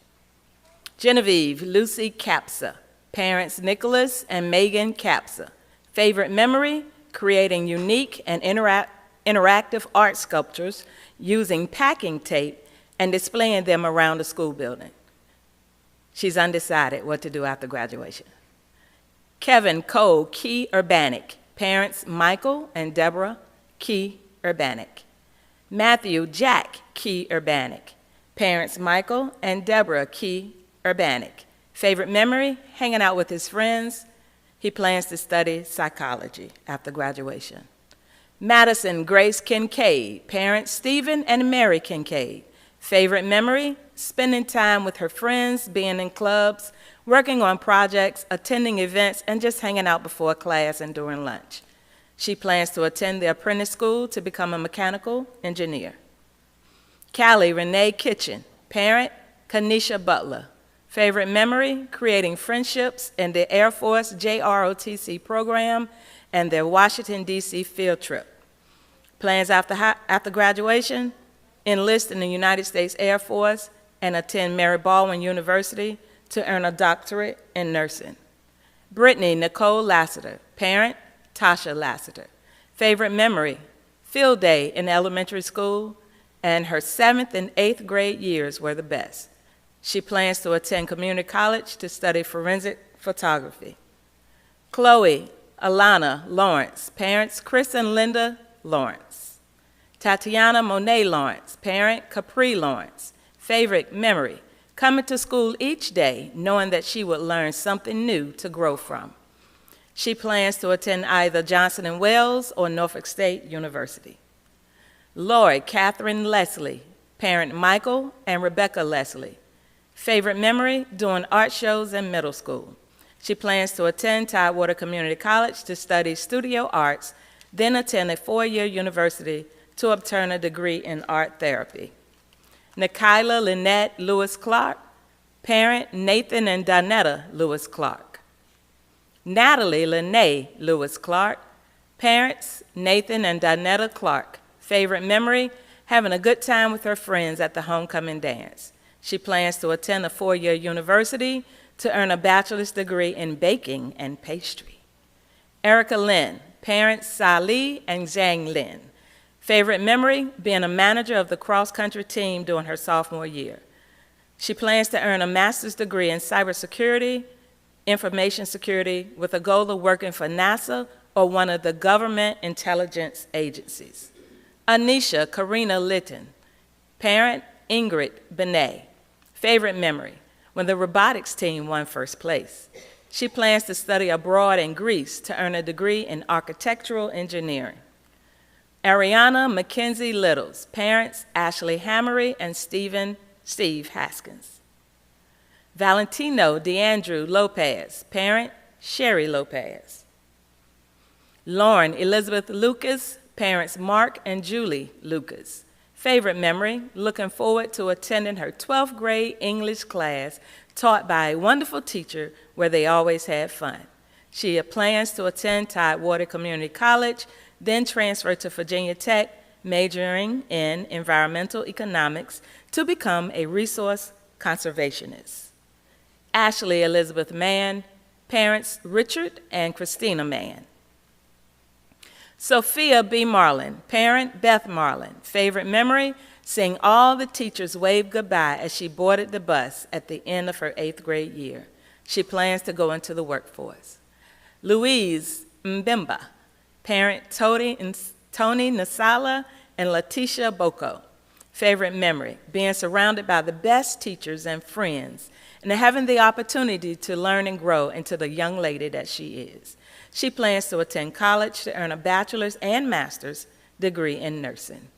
P: Genevieve Lucy Capsa, parents Nicholas and Megan Capsa. Favorite memory, creating unique and interactive art sculptures using packing tape and displaying them around the school building. She's undecided what to do after graduation. Kevin Cole Key Urbanic, parents Michael and Deborah Key Urbanic. Matthew Jack Key Urbanic, parents Michael and Deborah Key Urbanic. Favorite memory, hanging out with his friends. He plans to study psychology after graduation. Madison Grace Kincaid, parents Stephen and Mary Kincaid. Favorite memory, spending time with her friends, being in clubs, working on projects, attending events, and just hanging out before class and during lunch. She plans to attend the apprentice school to become a mechanical engineer. Callie Renee Kitchen, parent Kanisha Butler. Favorite memory, creating friendships in the Air Force JROTC program and their Washington, D.C. field trip. Plans after graduation, enlist in the United States Air Force and attend Mary Baldwin University to earn a doctorate in nursing. Brittany Nicole Lassiter, parent Tasha Lassiter. Favorite memory, field day in elementary school, and her 7th and 8th grade years were the best. She plans to attend community college to study forensic photography. Chloe Alana Lawrence, parents Chris and Linda Lawrence. Tatiana Monet Lawrence, parent Capri Lawrence. Favorite memory, coming to school each day knowing that she would learn something new to grow from. She plans to attend either Johnson & Wales or Norfolk State University. Lori Catherine Leslie, parent Michael and Rebecca Leslie. Favorite memory, doing art shows in middle school. She plans to attend Tidewater Community College to study studio arts, then attend a 4-year university to obtain a degree in art therapy. Nikayla Lynette Lewis Clark, parent Nathan and Donetta Lewis Clark. Natalie Lene Lewis Clark. Parents, Nathan and Donetta Clark. Favorite memory, having a good time with her friends at the homecoming dance. She plans to attend a 4-year university to earn a bachelor's degree in baking and pastry. Erica Lynn, parents Sali and Zhang Lin. Favorite memory, being a manager of the cross-country team during her sophomore year. She plans to earn a master's degree in cybersecurity, information security, with a goal of working for NASA or one of the government intelligence agencies. Anisha Karina Litton, parent Ingrid Benet. Favorite memory, when the robotics team won first place. She plans to study abroad in Greece to earn a degree in architectural engineering. Ariana Mackenzie Littles, parents Ashley Hammery and Steve Haskins. Valentino DeAndrew Lopez, parent Sherry Lopez. Lauren Elizabeth Lucas, parents Mark and Julie Lucas. Favorite memory, looking forward to attending her 12th grade English class taught by a wonderful teacher where they always had fun. She plans to attend Tidewater Community College, then transfer to Virginia Tech, majoring in environmental economics to become a resource conservationist. Ashley Elizabeth Mann, parents Richard and Christina Mann. Sophia B. Marlin, parent Beth Marlin. Favorite memory, seeing all the teachers wave goodbye as she boarded the bus at the end of her 8th grade year. She plans to go into the workforce. Louise Mbemba, parent Tony Nasala and Letitia Boko. Favorite memory, being surrounded by the best teachers and friends and having the opportunity to learn and grow into the young lady that she is. She plans to attend college to earn a bachelor's and master's degree in nursing.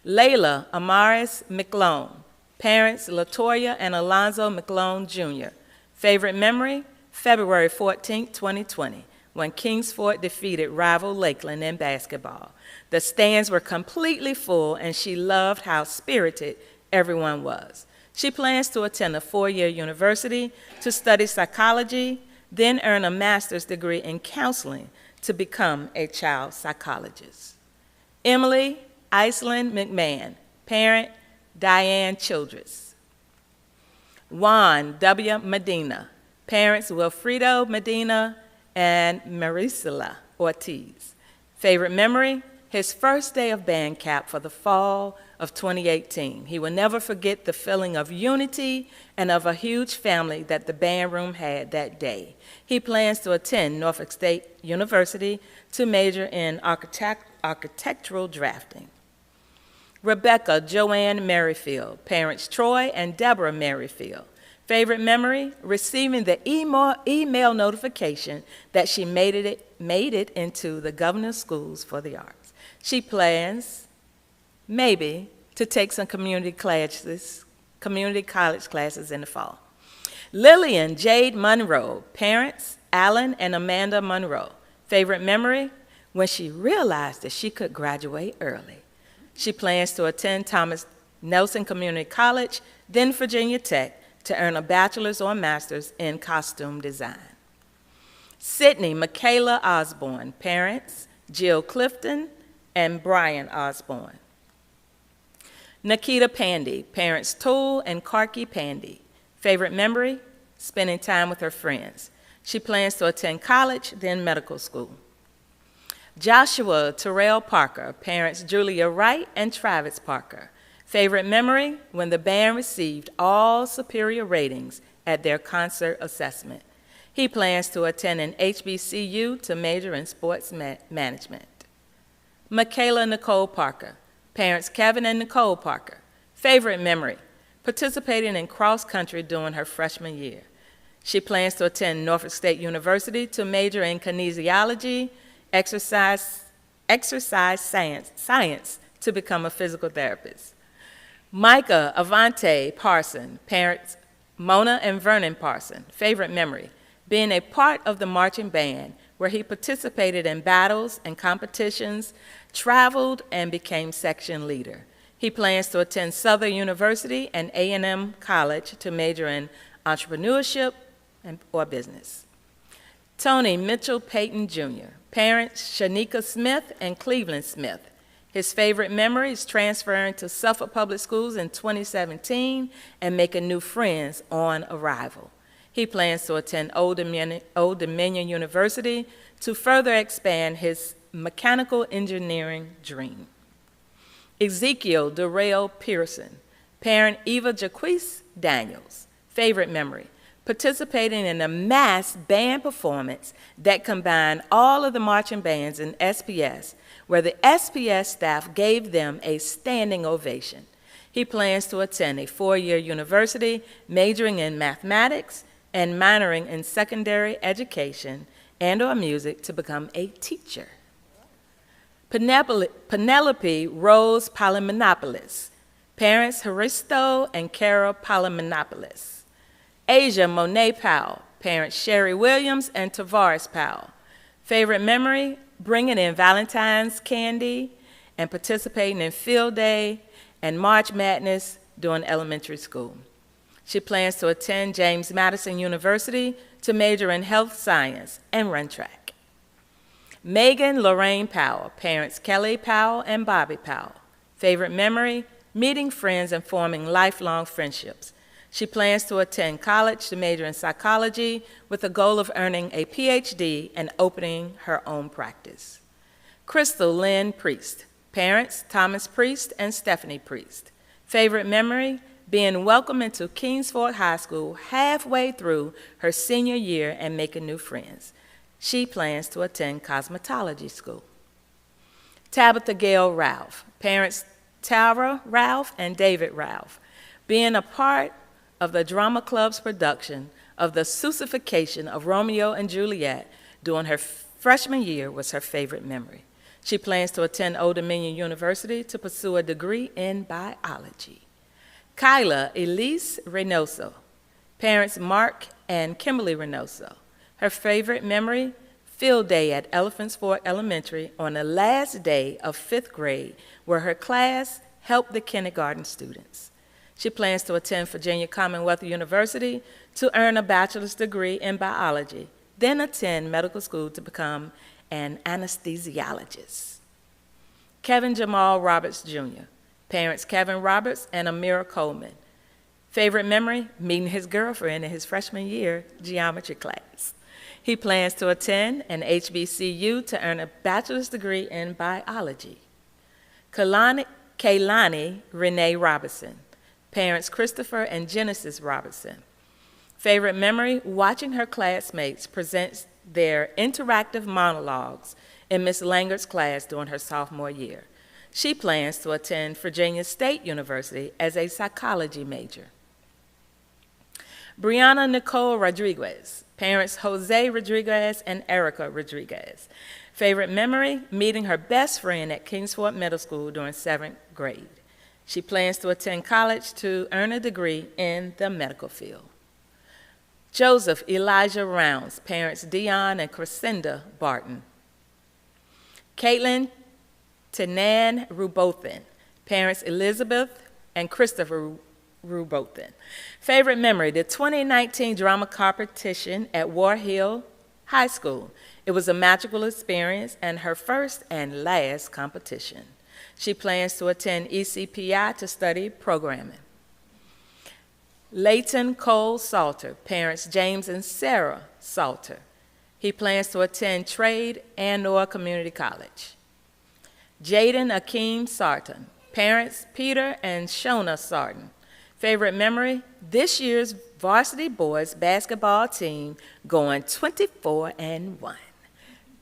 P: Layla Amaris McLone, parents Latoya and Alonzo McLone Jr. Favorite memory, February 14, 2020, when Kingsford defeated rival Lakeland in basketball. The stands were completely full, and she loved how spirited everyone was. She plans to attend a 4-year university to study psychology, then earn a master's degree in counseling to become a child psychologist. Emily Iceland McMahon, parent Diane Childress. Juan W. Medina, parents Wilfredo Medina and Marisela Ortiz. Favorite memory, his first day of band camp for the fall of 2018. He will never forget the feeling of unity and of a huge family that the band room had that day. He plans to attend Norfolk State University to major in architectural drafting. Rebecca Joanne Merrifield, parents Troy and Deborah Merrifield. Favorite memory, receiving the email notification that she made it into the Governor's Schools for the Arts. She plans, maybe, to take some community college classes in the fall. Lillian Jade Monroe, parents Alan and Amanda Monroe. Favorite memory, when she realized that she could graduate early. She plans to attend Thomas Nelson Community College, then Virginia Tech, to earn a bachelor's or master's in costume design. Sydney Michaela Osborne, parents Jill Clifton and Brian Osborne. Nikita Pandy, parents Tool and Karki Pandy. Favorite memory, spending time with her friends. She plans to attend college, then medical school. Joshua Terrell Parker, parents Julia Wright and Travis Parker. Favorite memory, when the band received all superior ratings at their concert assessment. He plans to attend an HBCU to major in sports management. Michaela Nicole Parker, parents Kevin and Nicole Parker. Favorite memory, participating in cross country during her freshman year. She plans to attend Norfolk State University to major in kinesiology, exercise science to become a physical therapist. Micah Avante Parson, parents Mona and Vernon Parson. Favorite memory, being a part of the marching band where he participated in battles and competitions, traveled, and became section leader. He plans to attend Southern University and A&M College to major in entrepreneurship or business. Tony Mitchell Payton Jr., parents Shanika Smith and Cleveland Smith. His favorite memory is transferring to Suffolk Public Schools in 2017 and making new friends on arrival. He plans to attend Old Dominion University to further expand his mechanical engineering dream. Ezekiel Darrell Pearson, parent Eva Jaquise Daniels. Favorite memory, participating in a mass band performance that combined all of the marching bands in SPS, where the SPS staff gave them a standing ovation. He plans to attend a 4-year university majoring in mathematics and minoring in secondary education and/or music to become a teacher. Penelope Rose Polymenopoulos, parents Haristo and Carol Polymenopoulos. Asia Monet Powell, parents Sherry Williams and Tavares Powell. Favorite memory, bringing in Valentine's candy and participating in Field Day and March Madness during elementary school. She plans to attend James Madison University to major in health science and run track. Megan Lorraine Powell, parents Kelly Powell and Bobby Powell. Favorite memory, meeting friends and forming lifelong friendships. She plans to attend college to major in psychology with the goal of earning a PhD and opening her own practice. Crystal Lynn Priest, parents Thomas Priest and Stephanie Priest. Favorite memory, being welcomed into Kingsford High School halfway through her senior year and making new friends. She plans to attend cosmetology school. Tabitha Gale Ralph, parents Tara Ralph and David Ralph. Being a part of the drama club's production of the Sussification of Romeo and Juliet during her freshman year was her favorite memory. She plans to attend Old Dominion University to pursue a degree in biology. Kyla Elise Reynoso, parents Mark and Kimberly Reynoso. Her favorite memory, Field Day at Elephants Fork Elementary on the last day of 5th grade, where her class helped the kindergarten students. She plans to attend Virginia Commonwealth University to earn a bachelor's degree in biology, then attend medical school to become an anesthesiologist. Kevin Jamal Roberts Jr., parents Kevin Roberts and Amira Coleman. Favorite memory, meeting his girlfriend in his freshman year geometry class. He plans to attend an HBCU to earn a bachelor's degree in biology. Kaylani Renee Robertson, parents Christopher and Genesis Robertson. Favorite memory, watching her classmates present their interactive monologues in Miss Langard's class during her sophomore year. She plans to attend Virginia State University as a psychology major. Brianna Nicole Rodriguez, parents Jose Rodriguez and Erica Rodriguez. Favorite memory, meeting her best friend at Kingsford Middle School during 7th grade. She plans to attend college to earn a degree in the medical field. Joseph Elijah Rounds, parents Dion and Crescenda Barton. Caitlin Tanan Rubothan, parents Elizabeth and Christopher Rubothan. Favorite memory, the 2019 drama competition at War Hill High School. It was a magical experience and her first and last competition. She plans to attend ECPI to study programming. Leighton Cole Salter, parents James and Sarah Salter. He plans to attend trade and/or community college. Jaden Akeem Sarton, parents Peter and Shona Sarton. Favorite memory, this year's varsity boys basketball team going 24-1.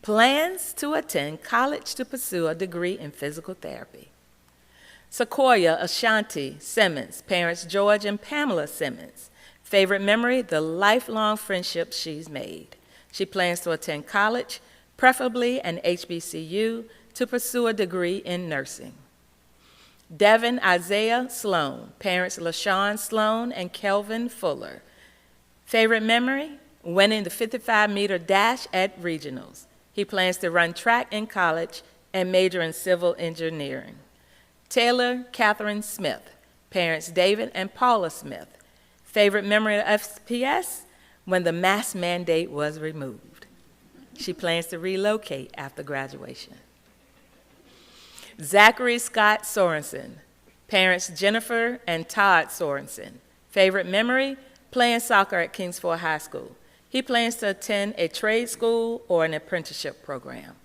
P: Plans to attend college to pursue a degree in physical therapy. Sequoia Ashanti Simmons, parents George and Pamela Simmons. Favorite memory, the lifelong friendship she's made. She plans to attend college, preferably an HBCU, to pursue a degree in nursing. Devin Isaiah Sloan, parents LaShawn Sloan and Kelvin Fuller. Favorite memory, winning the 55-meter dash at regionals. He plans to run track in college and major in civil engineering. Taylor Catherine Smith, parents David and Paula Smith. Favorite memory of SPS, when the mask mandate was removed. She plans to relocate after graduation. Zachary Scott Sorensen, parents Jennifer and Todd Sorensen. Favorite memory, playing soccer at Kingsford High School. He plans to attend a trade school or an apprenticeship program.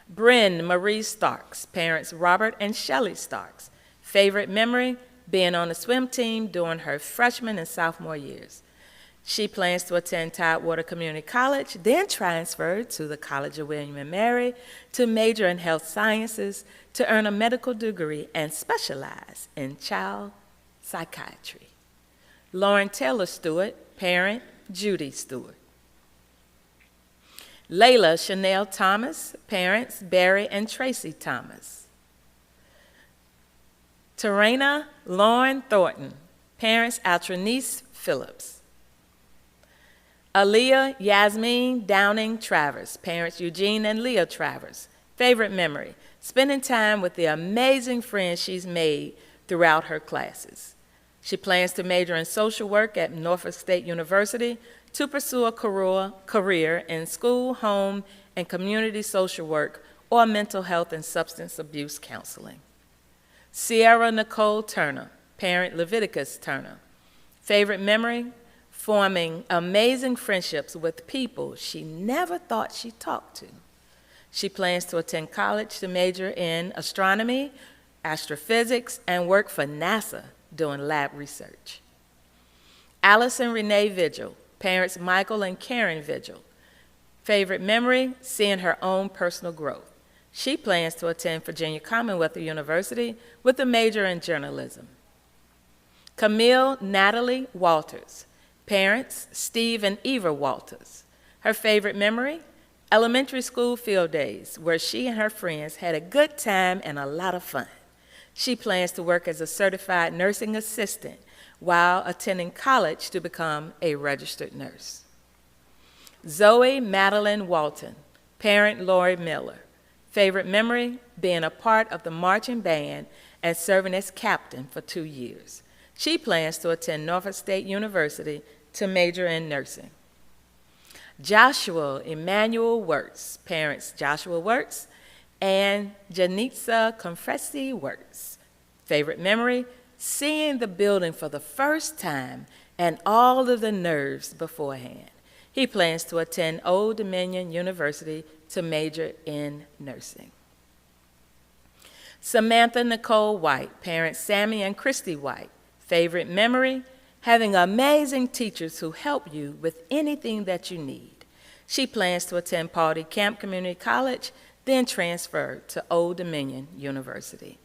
P: Bryn Marie Starks, parents Robert and Shelley Starks. Favorite memory, being on the swim team during her freshman and sophomore years. She plans to attend Tidewater Community College, then transfer to the College of William & Mary to major in health sciences to earn a medical degree and specialize in child psychiatry. Lauren Taylor Stewart, parent Judy Stewart. Layla Chanel Thomas, parents Barry and Tracy Thomas. Terena Lauren Thornton, parents Altrinice Phillips. Aaliyah Yasmin Downing Travers, parents Eugene and Leah Travers. Favorite memory, spending time with the amazing friends she's made throughout her classes. She plans to major in social work at Norfolk State University to pursue a career in school, home, and community social work or mental health and substance abuse counseling. Sierra Nicole Turner, parent Leviticus Turner. Favorite memory, forming amazing friendships with people she never thought she'd talk to. She plans to attend college to major in astronomy, astrophysics, and work for NASA doing lab research. Allison Renee Vigil, parents Michael and Karen Vigil. Favorite memory, seeing her own personal growth. She plans to attend Virginia Commonwealth University with a major in journalism. Camille Natalie Walters, parents Steve and Eva Walters. Her favorite memory, elementary school field days, where she and her friends had a good time and a lot of fun. She plans to work as a certified nursing assistant while attending college to become a registered nurse. Zoe Madeline Walton, parent Lori Miller. Favorite memory, being a part of the marching band and serving as captain for 2 years. She plans to attend Norfolk State University to major in nursing. Joshua Emmanuel Wirtz, parents Joshua Wirtz and Janitza Confressi Wirtz. Favorite memory, seeing the building for the first time and all of the nerves beforehand. He plans to attend Old Dominion University to major in nursing. Samantha Nicole White, parents Sammy and Christy White. Favorite memory, having amazing teachers who help you with anything that you need. She plans to attend Paul Camp Community College, then transfer to Old Dominion University.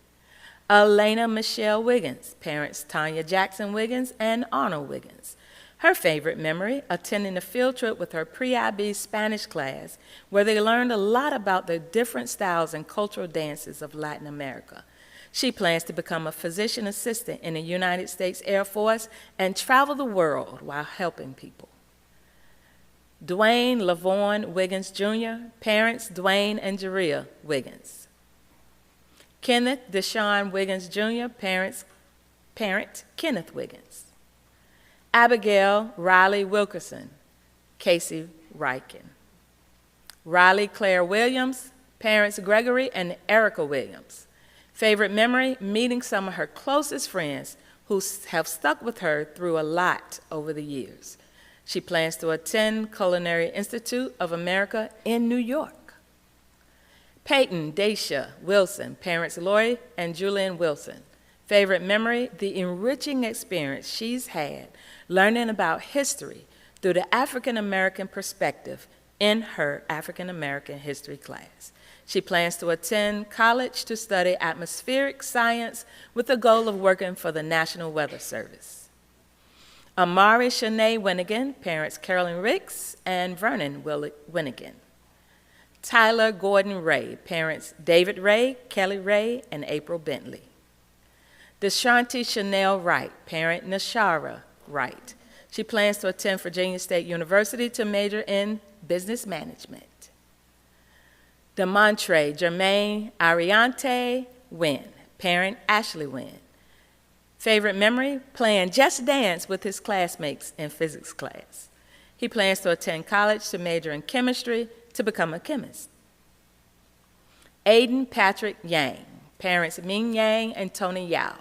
P: Elena Michelle Wiggins, parents Tanya Jackson Wiggins and Arnold Wiggins. Her favorite memory, attending a field trip with her pre-IB Spanish class, where they learned a lot about the different styles and cultural dances of Latin America. She plans to become a physician assistant in the United States Air Force and travel the world while helping people. Dwayne Lavaughn Wiggins Jr., parents Dwayne and Jeria Wiggins. Kenneth Deshaun Wiggins Jr., parent Kenneth Wiggins. Abigail Riley Wilkerson, Casey Ryken. Riley Claire Williams, parents Gregory and Erica Williams. Favorite memory, meeting some of her closest friends who have stuck with her through a lot over the years. She plans to attend Culinary Institute of America in New York. Peyton Dacia Wilson, parents Lori and Julian Wilson. Favorite memory, the enriching experience she's had learning about history through the African American perspective in her African American history class. She plans to attend college to study atmospheric science with the goal of working for the National Weather Service. Amari Shanae Winnigan, parents Carolyn Ricks and Vernon Winnigan. Tyler Gordon Ray, parents David Ray, Kelly Ray, and April Bentley. Deshanti Chanel Wright, parent Nashara Wright. She plans to attend Virginia State University to major in business management. DeMontre Jermaine Ariante Wynn, parent Ashley Wynn. Favorite memory, playing Just Dance with his classmates in physics class. He plans to attend college to major in chemistry to become a chemist. Aiden Patrick Yang, parents Ming Yang and Tony Yao.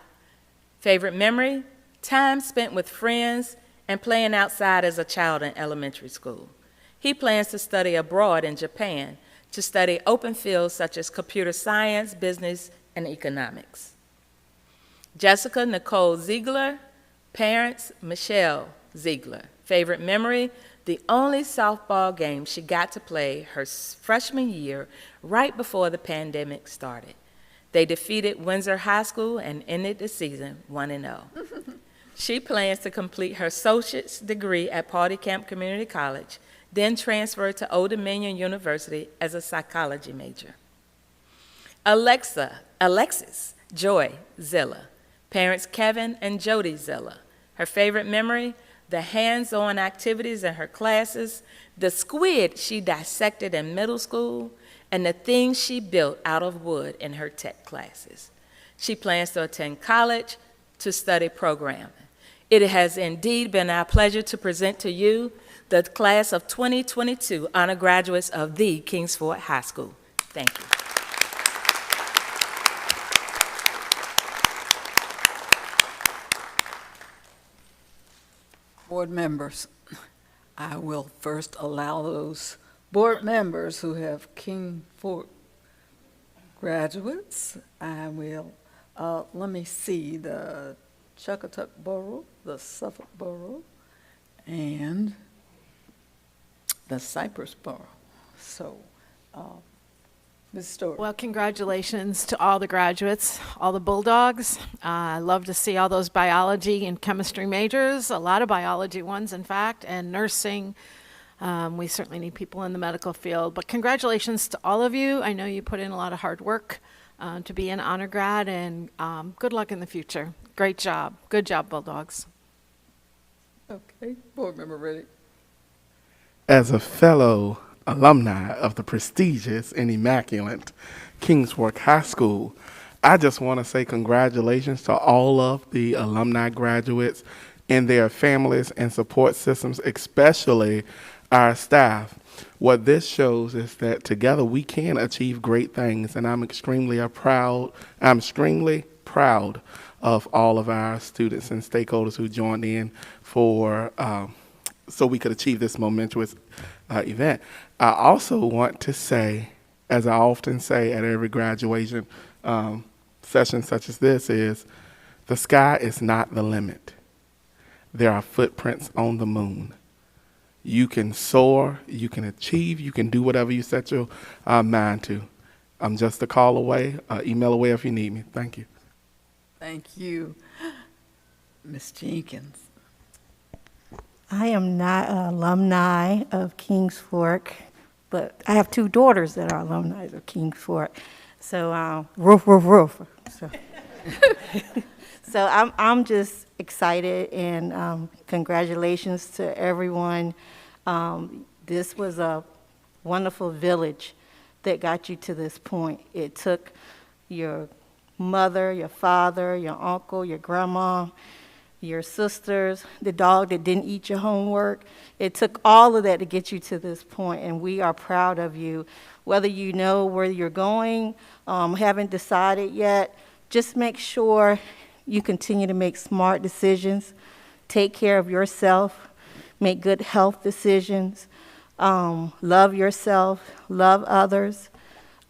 P: Favorite memory? Time spent with friends and playing outside as a child in elementary school. He plans to study abroad in Japan to study open fields such as computer science, business, and economics. Jessica Nicole Ziegler, parents Michelle Ziegler. Favorite memory? The only softball game she got to play her freshman year right before the pandemic started. They defeated Windsor High School and ended the season 1-0. She plans to complete her associate's degree at Pauley Camp Community College, then transfer to Old Dominion University as a psychology major. Alexis Joy Zilla, parents Kevin and Jody Zilla. Her favorite memory? The hands-on activities in her classes, the squid she dissected in middle school, and the things she built out of wood in her tech classes. She plans to attend college to study programming. It has indeed been our pleasure to present to you the class of 2022 honor graduates of the Kingsford High School. Thank you.
A: Board members, I will first allow those board members who have Kingsford graduates. I will, let me see, the Chuckatuck Borough, the Suffolk Borough, and the Cypress Borough. So, Ms. Stewart.
I: Well, congratulations to all the graduates, all the Bulldogs. I love to see all those biology and chemistry majors, a lot of biology ones, in fact, and nursing. We certainly need people in the medical field. But congratulations to all of you. I know you put in a lot of hard work to be an honor grad, and good luck in the future. Great job. Good job, Bulldogs.
A: Okay, board member Riddick.
H: As a fellow alumni of the prestigious and immaculate Kingsford High School, I just want to say congratulations to all of the alumni graduates and their families and support systems, especially our staff. What this shows is that together we can achieve great things, and I'm extremely proud of all of our students and stakeholders who joined in for so we could achieve this momentous event. I also want to say, as I often say at every graduation session such as this, is the sky is not the limit. There are footprints on the moon. You can soar, you can achieve, you can do whatever you set your mind to. I'm just a call away, email away if you need me. Thank you.
A: Thank you. Ms. Jenkins.
B: I am not an alumni of Kingsford, but I have two daughters that are alumni of Kingsford. So, roof. So I'm just excited, and congratulations to everyone. This was a wonderful village that got you to this point. It took your mother, your father, your uncle, your grandma, your sisters, the dog that didn't eat your homework. It took all of that to get you to this point, and we are proud of you. Whether you know where you're going, haven't decided yet, just make sure you continue to make smart decisions, take care of yourself, make good health decisions, love yourself, love others.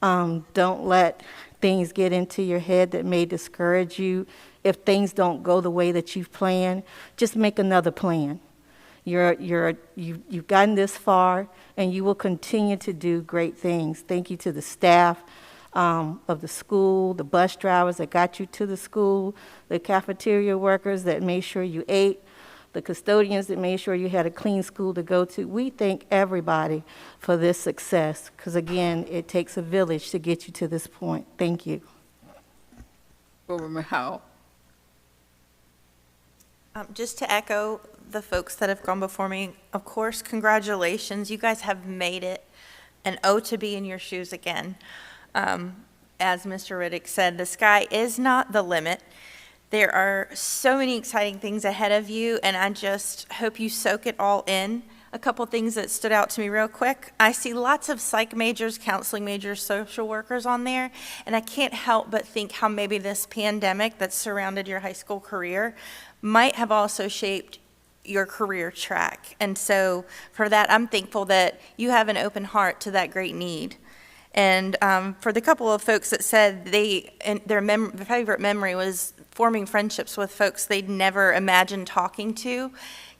B: Don't let things get into your head that may discourage you. If things don't go the way that you've planned, just make another plan. You've gotten this far, and you will continue to do great things. Thank you to the staff of the school, the bus drivers that got you to the school, the cafeteria workers that made sure you ate, the custodians that made sure you had a clean school to go to. We thank everybody for this success, because again, it takes a village to get you to this point. Thank you.
A: Board member Howell.
E: Just to echo the folks that have gone before me, of course, congratulations. You guys have made it, and to be in your shoes again. As Mr. Riddick said, the sky is not the limit. There are so many exciting things ahead of you, and I just hope you soak it all in. a couple things that stood out to me real quick. I see lots of psych majors, counseling majors, social workers on there, and I can't help but think how maybe this pandemic that's surrounded your high school career might have also shaped your career track. And so for that, I'm thankful that you have an open heart to that great need. And for the couple of folks that said their favorite memory was forming friendships with folks they'd never imagined talking to,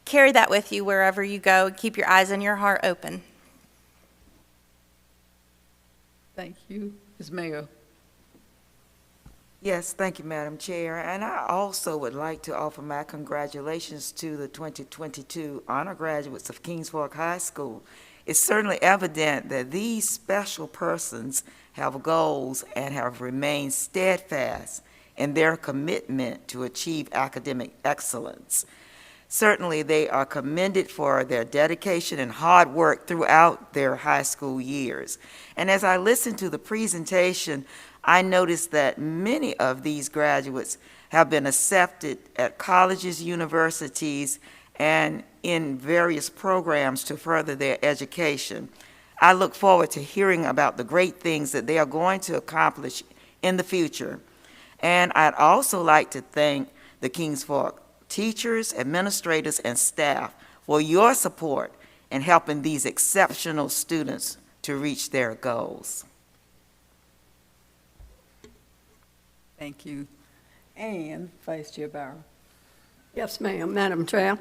E: carry that with you wherever you go. Keep your eyes and your heart open.
A: Thank you. Ms. Mayo.
G: Yes, thank you, Madam Chair. And I also would like to offer my congratulations to the 2022 honor graduates of Kings Fork High School. It's certainly evident that these special persons have goals and have remained steadfast in their commitment to achieve academic excellence. Certainly, they are commended for their dedication and hard work throughout their high school years. And as I listened to the presentation, I noticed that many of these graduates have been accepted at colleges, universities, and in various programs to further their education. I look forward to hearing about the great things that they are going to accomplish in the future. And I'd also like to thank the Kings Fork teachers, administrators, and staff for your support in helping these exceptional students to reach their goals.
A: Thank you. And Vice Chair Barrow.
J: Yes, ma'am, Madam Chair.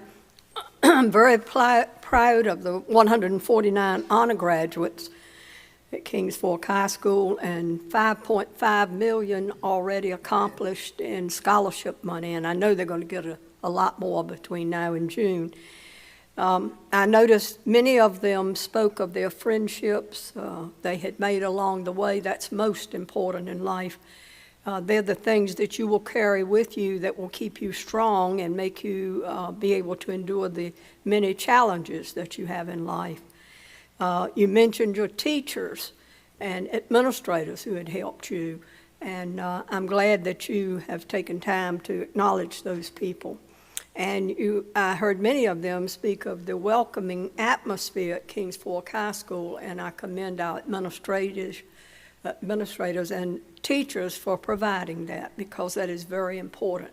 J: I'm very proud of the 149 honor graduates at Kings Fork High School and $5.5 million already accomplished in scholarship money, and I know they're going to get a lot more between now and June. I noticed many of them spoke of their friendships they had made along the way. That's most important in life. They're the things that you will carry with you that will keep you strong and make you be able to endure the many challenges that you have in life. You mentioned your teachers and administrators who had helped you, and I'm glad that you have taken time to acknowledge those people. And I heard many of them speak of the welcoming atmosphere at Kings Fork High School, and I commend our administrators and teachers for providing that, because that is very important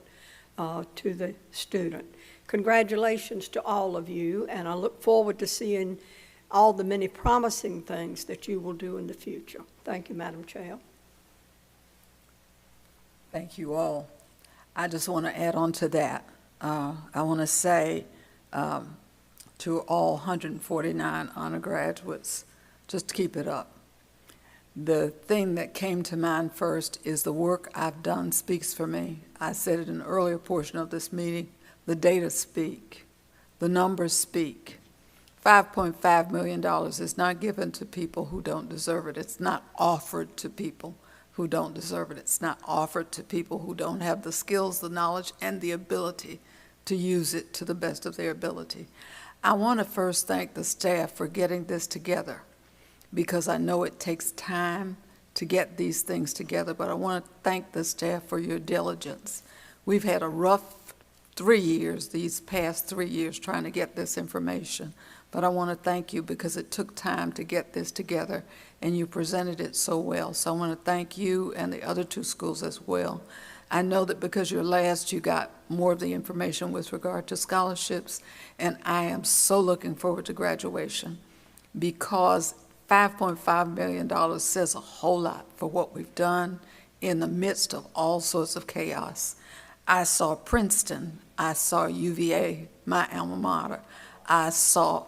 J: to the student. Congratulations to all of you, and I look forward to seeing all the many promising things that you will do in the future. Thank you, Madam Chair.
A: Thank you all. I just want to add on to that. I want to say to all 149 honor graduates, just keep it up. The thing that came to mind first is the work I've done speaks for me. I said it in an earlier portion of this meeting. The data speak. The numbers speak. $5.5 million is not given to people who don't deserve it. It's not offered to people who don't deserve it. It's not offered to people who don't have the skills, the knowledge, and the ability to use it to the best of their ability. I want to first thank the staff for getting this together, because I know it takes time to get these things together, but I want to thank the staff for your diligence. We've had a rough 3 years, these past 3 years, trying to get this information, but I want to thank you because it took time to get this together, and you presented it so well. So I want to thank you and the other two schools as well. I know that because you're last, you got more of the information with regard to scholarships, and I am so looking forward to graduation, because $5.5 million says a whole lot for what we've done in the midst of all sorts of chaos. I saw Princeton, I saw UVA, my alma mater, I saw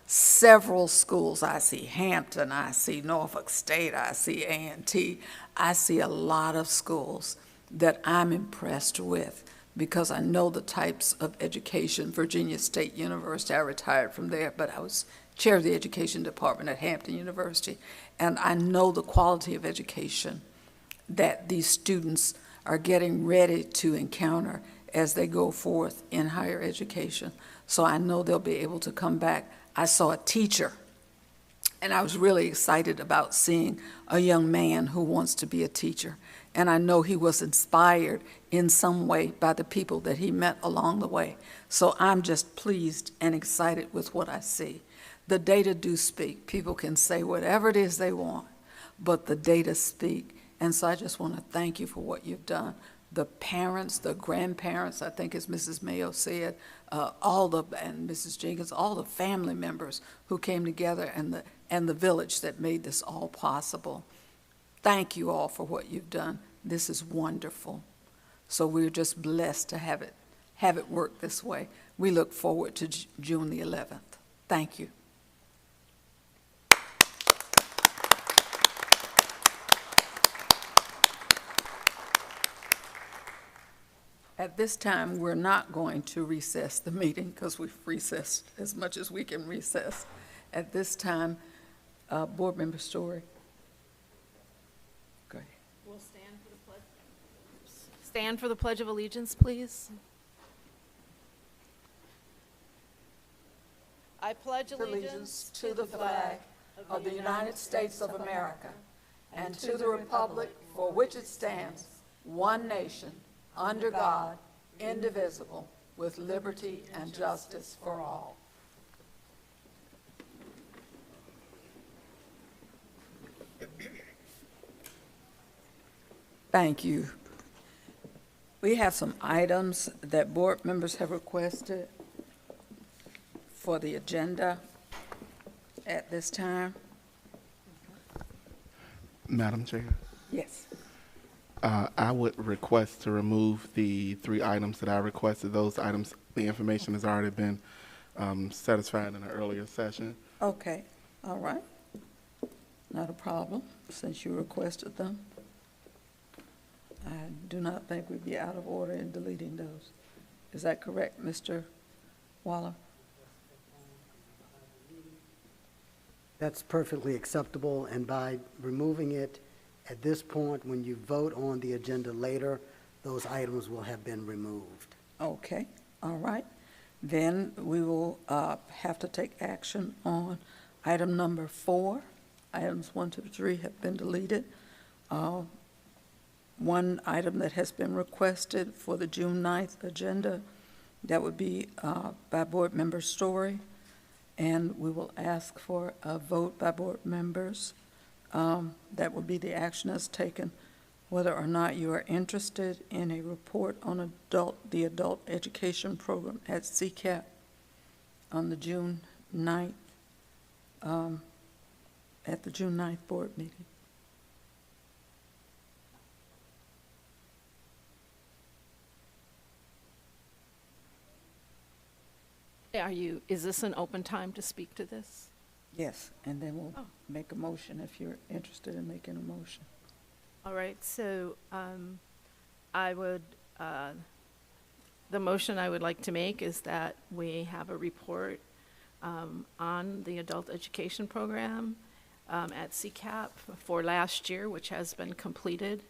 A: several schools. I see Hampton, I see Norfolk State, I see A&T. I see a lot of schools that I'm impressed with, because I know the types of education. Virginia State University, I retired from there, but I was chair of the education department at Hampton University, and I know the quality of education that these students are getting ready to encounter as they go forth in higher education. So I know they'll be able to come back. I saw a teacher, and I was really excited about seeing a young man who wants to be a teacher. and I know he was inspired in some way by the people that he met along the way. So I'm just pleased and excited with what I see. The data do speak. People can say whatever it is they want, but the data speak. And so I just want to thank you for what you've done. The parents, the grandparents, I think as Mrs. Mayo said, and Mrs. Jenkins, all the family members who came together, and the village that made this all possible. Thank you all for what you've done. This is wonderful. So we're just blessed to have it work this way. We look forward to June the 11th. Thank you. At this time, we're not going to recess the meeting because we've recessed as much as we can recess. At this time, Board Member Story. Go ahead.
I: We'll stand for the pledge. Stand for the Pledge of Allegiance, please. I pledge
A: Allegiance to the flag of the United States of America and to the republic for which it stands, one nation, under God, indivisible, with liberty and justice for all. Thank you. We have some items that board members have requested for the agenda at this time.
H: Madam Chair,
A: Yes.
H: I would request to remove the 3 items that I requested. Those items, the information has already been satisfied in an earlier session.
A: Okay, all right. Not a problem, since you requested them. I do not think we'd be out of order in deleting those. Is that correct, Mr. Waller?
K: That's perfectly acceptable, and by removing it at this point, when you vote on the agenda later, those items will have been removed.
A: Okay, all right. Then we will have to take action on item number 4. Items 1, 2, 3 have been deleted. One item that has been requested for the June 9th agenda, that would be by Board Member Story, and we will ask for a vote by board members. That would be the action as taken, whether or not you are interested in a report on the adult education program at CCAP on the June 9th, at the June 9th board meeting.
I: Is this an open time to speak to this?
A: Yes, and then we'll make a motion if you're interested in making a motion.
I: All right, so I would, the motion I would like to make is that we have a report on the adult education program at CCAP for last year, which has been completed.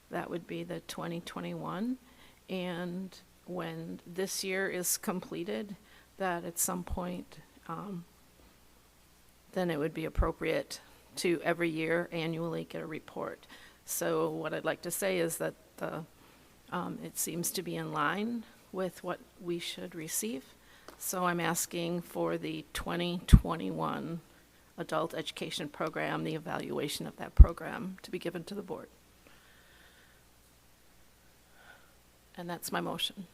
I: That would be the 2021. And when this year is completed, that at some point, then it would be appropriate to every year annually get a report. So what I'd like to say is that it seems to be in line with what we should receive. So I'm asking for the 2021 adult education program, the evaluation of that program, to be given to the board. And that's my motion.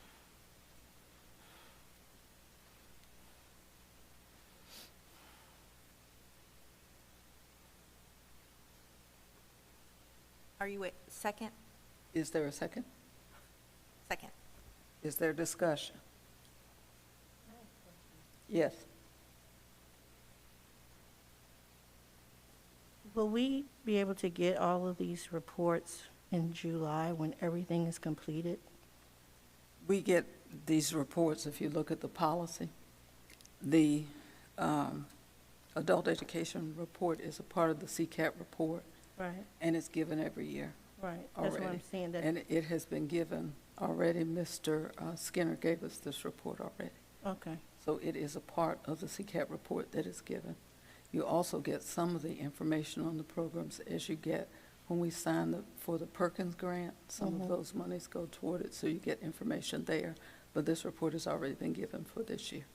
E: Are you at second?
A: Is there a second?
E: Second.
A: Is there discussion? Yes.
B: Will we be able to get all of these reports in July when everything is completed?
A: We get these reports, if you look at the policy. The adult education report is a part of the CCAP report.
B: Right.
A: And it's given every year.
B: Right, that's what I'm
A: Already.
B: saying. That
A: And it has been given already. Mr. Skinner gave us this report already.
B: Okay,
A: So it is a part of the CCAP report that is given. You also get some of the information on the programs as you get when we sign for the Perkins grant, some of those monies go toward it, so you get information there. But this report has already been given for this year.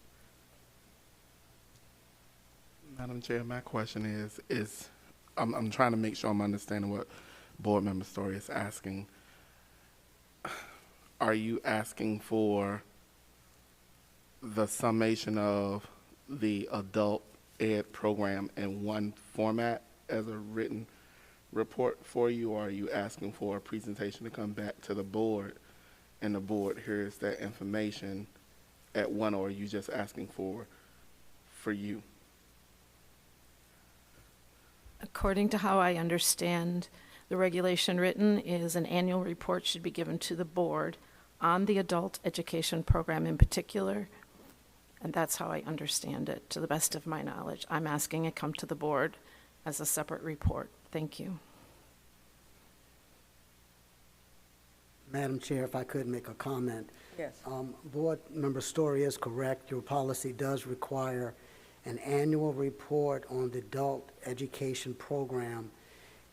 H: Madam Chair, my question is I'm trying to make sure I'm understanding what Board Member Story is asking. Are you asking for the summation of the adult ed program in one format as a written report for you, or are you asking for a presentation to come back to the board and the board hears that information at one, or are you just asking for you?
I: According to how I understand the regulation written is an annual report should be given to the board on the adult education program in particular, and that's how I understand it, to the best of my knowledge. I'm asking it come to the board as a separate report. Thank you.
K: Madam Chair, if I could make a comment.
A: Yes.
K: Board Member Story is correct. Your policy does require an annual report on the adult education program.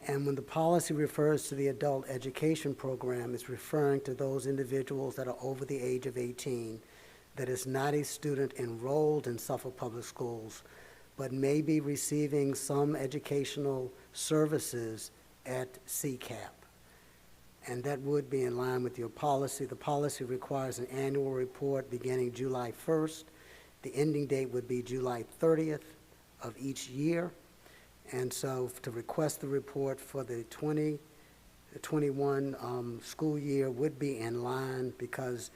K: And when the policy refers to the adult education program, it's referring to those individuals that are over the age of 18 that is not a student enrolled in Suffolk Public Schools, but may be receiving some educational services at CCAP. And that would be in line with your policy. The policy requires an annual report beginning July 1st. The ending date would be July 30th of each year. And so to request the report for the 2021 school year would be in line because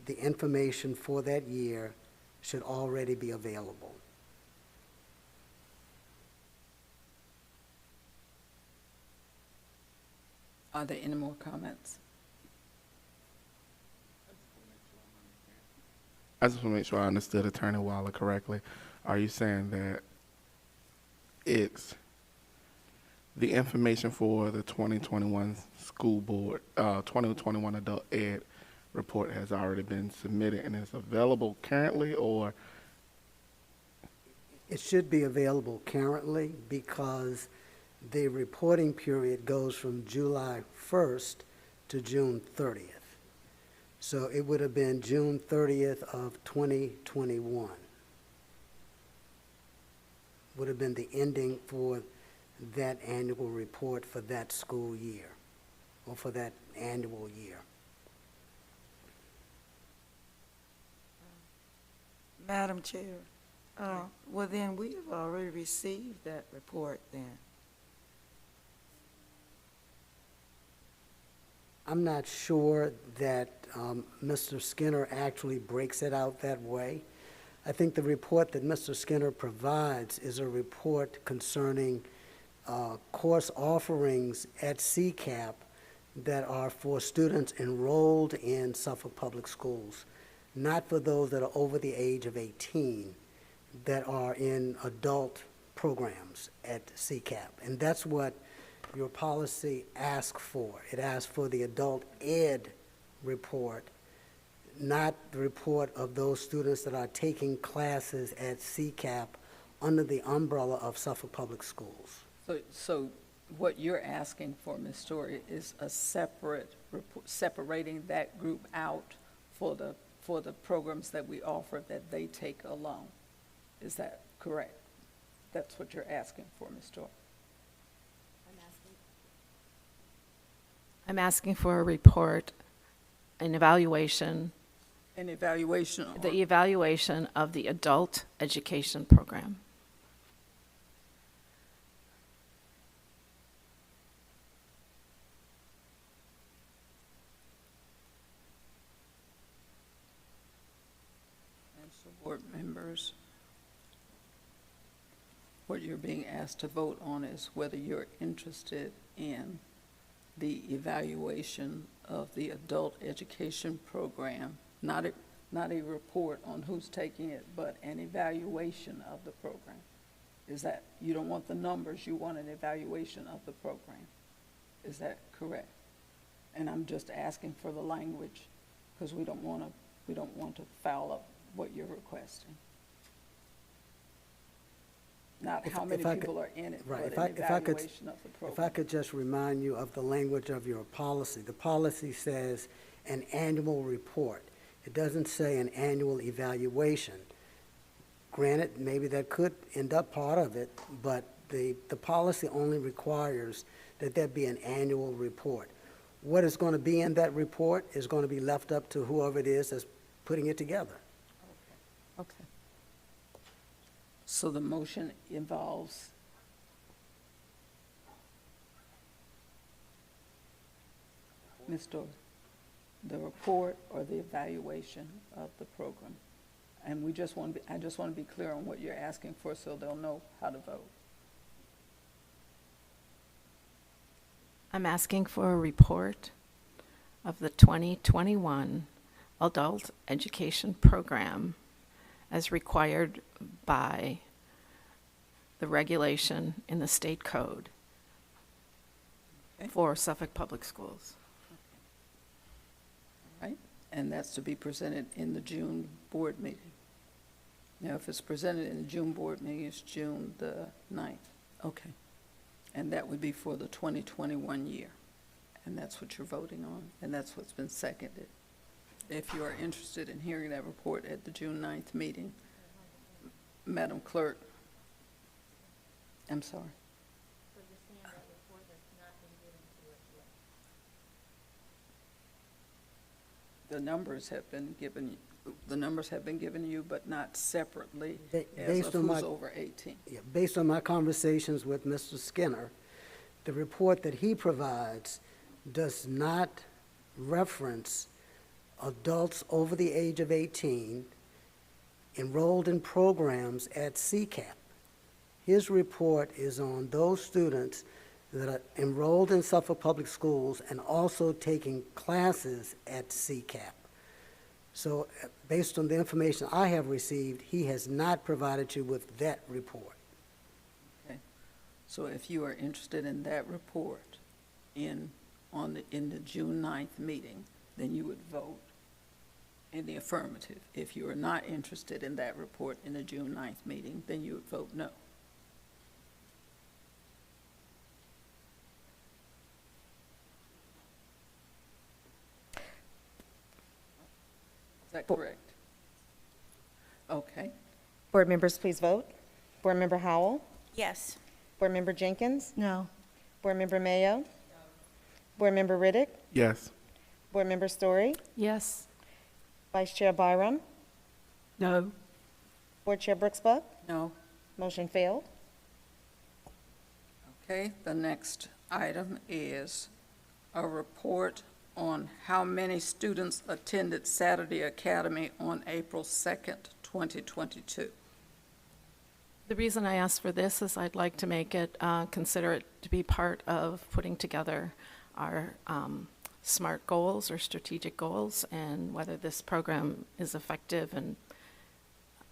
K: the information for that year should already be available.
A: Are there any more comments?
H: I just want to make sure I understood Attorney Waller correctly. Are you saying that it's the information for the 2021 school board, 2021 adult ed report has already been submitted and is available currently, or?
K: It should be available currently because the reporting period goes from July 1st to June 30th. So it would have been June 30th of 2021. Would have been the ending for that annual report for that school year, or for that annual year.
G: Madam Chair, well then, we have already received that report then.
K: I'm not sure that Mr. Skinner actually breaks it out that way. I think the report that Mr. Skinner provides is a report concerning course offerings at CCAP that are for students enrolled in Suffolk Public Schools, not for those that are over the age of 18 that are in adult programs at CCAP. And that's what your policy asks for. It asks for the adult ed report, not the report of those students that are taking classes at CCAP under the umbrella of Suffolk Public Schools.
A: So what you're asking for, Ms. Story, is a separate report, separating that group out for the programs that we offer that they take alone. Is that correct? That's what you're asking for, Ms. Story?
I: I'm asking for a report, an evaluation.
A: An evaluation?
I: The evaluation of the adult education program.
A: And so, board members, what you're being asked to vote on is whether you're interested in the evaluation of the adult education program, not a report on who's taking it, but an evaluation of the program. Is that, you don't want the numbers, you want an evaluation of the program. Is that correct? And I'm just asking for the language because we don't want to foul up what you're requesting. not
K: If-
A: how
K: if
A: many
K: I could-
A: people are in it,
K: right,
A: but
K: if
A: an
K: I could-
A: evaluation of the
K: If I
A: program.
K: could just remind you of the language of your policy. The policy says an annual report. It doesn't say an annual evaluation. Granted, maybe that could end up part of it, but the policy only requires that there be an annual report. What is going to be in that report is going to be left up to whoever it is that's putting it together.
A: Okay. So the motion involves Ms. Doyle, the report or the evaluation of the program. And we just want to be, I just want to be clear on what you're asking for so they'll know how to vote.
I: I'm asking for a report of the 2021 adult education program as required by the regulation in the state code
A: Okay.
I: for Suffolk Public Schools.
A: Right? And that's to be presented in the June board meeting. Now, if it's presented in the June board meeting, it's June the 9th. Okay. And that would be for the 2021 year. And that's what you're voting on, and that's what's been seconded. If you are interested in hearing that report at the June 9th meeting, Madam Clerk, I'm sorry. The numbers have been given, you, but not separately as
K: Based
A: of
K: on
A: who's
K: my-
A: over 18.
K: Yeah, based on my conversations with Mr. Skinner, the report that he provides does not reference adults over the age of 18 enrolled in programs at CCAP. His report is on those students that are enrolled in Suffolk Public Schools and also taking classes at CCAP. So based on the information I have received, he has not provided you with that report.
A: So if you are interested in that report in the June 9th meeting, then you would vote in the affirmative. If you are not interested in that report in the June 9th meeting, then you would vote no. Is that correct? Okay.
L: Board members, please vote. Board Member Howell?
E: Yes.
L: Board Member Jenkins?
B: No.
L: Board Member Mayo? Board Member Riddick?
H: Yes.
L: Board Member Story?
I: Yes.
L: Vice Chair Byram?
J: No.
L: Board Chair Brooksbuck?
A: No.
L: Motion failed.
A: Okay, the next item is a report on how many students attended Saturday Academy on April 2nd, 2022.
I: The reason I asked for this is I'd like to make it, consider it to be part of putting together our SMART goals or strategic goals and whether this program is effective. And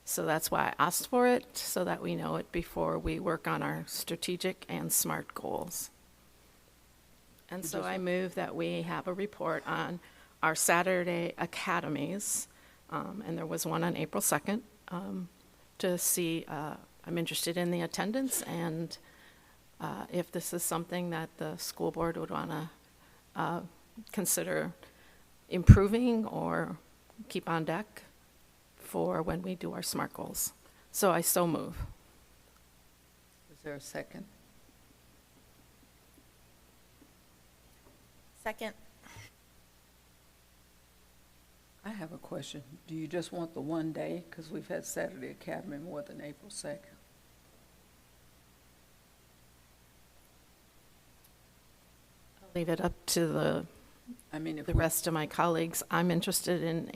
I: so that's why I asked for it, so that we know it before we work on our strategic and SMART goals. And so I move that we have a report on our Saturday academies, and there was one on April 2nd, to see, I'm interested in the attendance and if this is something that the school board would want to consider improving or keep on deck for when we do our SMART goals. So I so move.
A: Is there a second?
E: Second.
A: I have a question. Do you just want the one day? Because we've had Saturday Academy more than April 2nd.
I: I'll leave it up to the
A: If
I: the rest of my colleagues. I'm interested in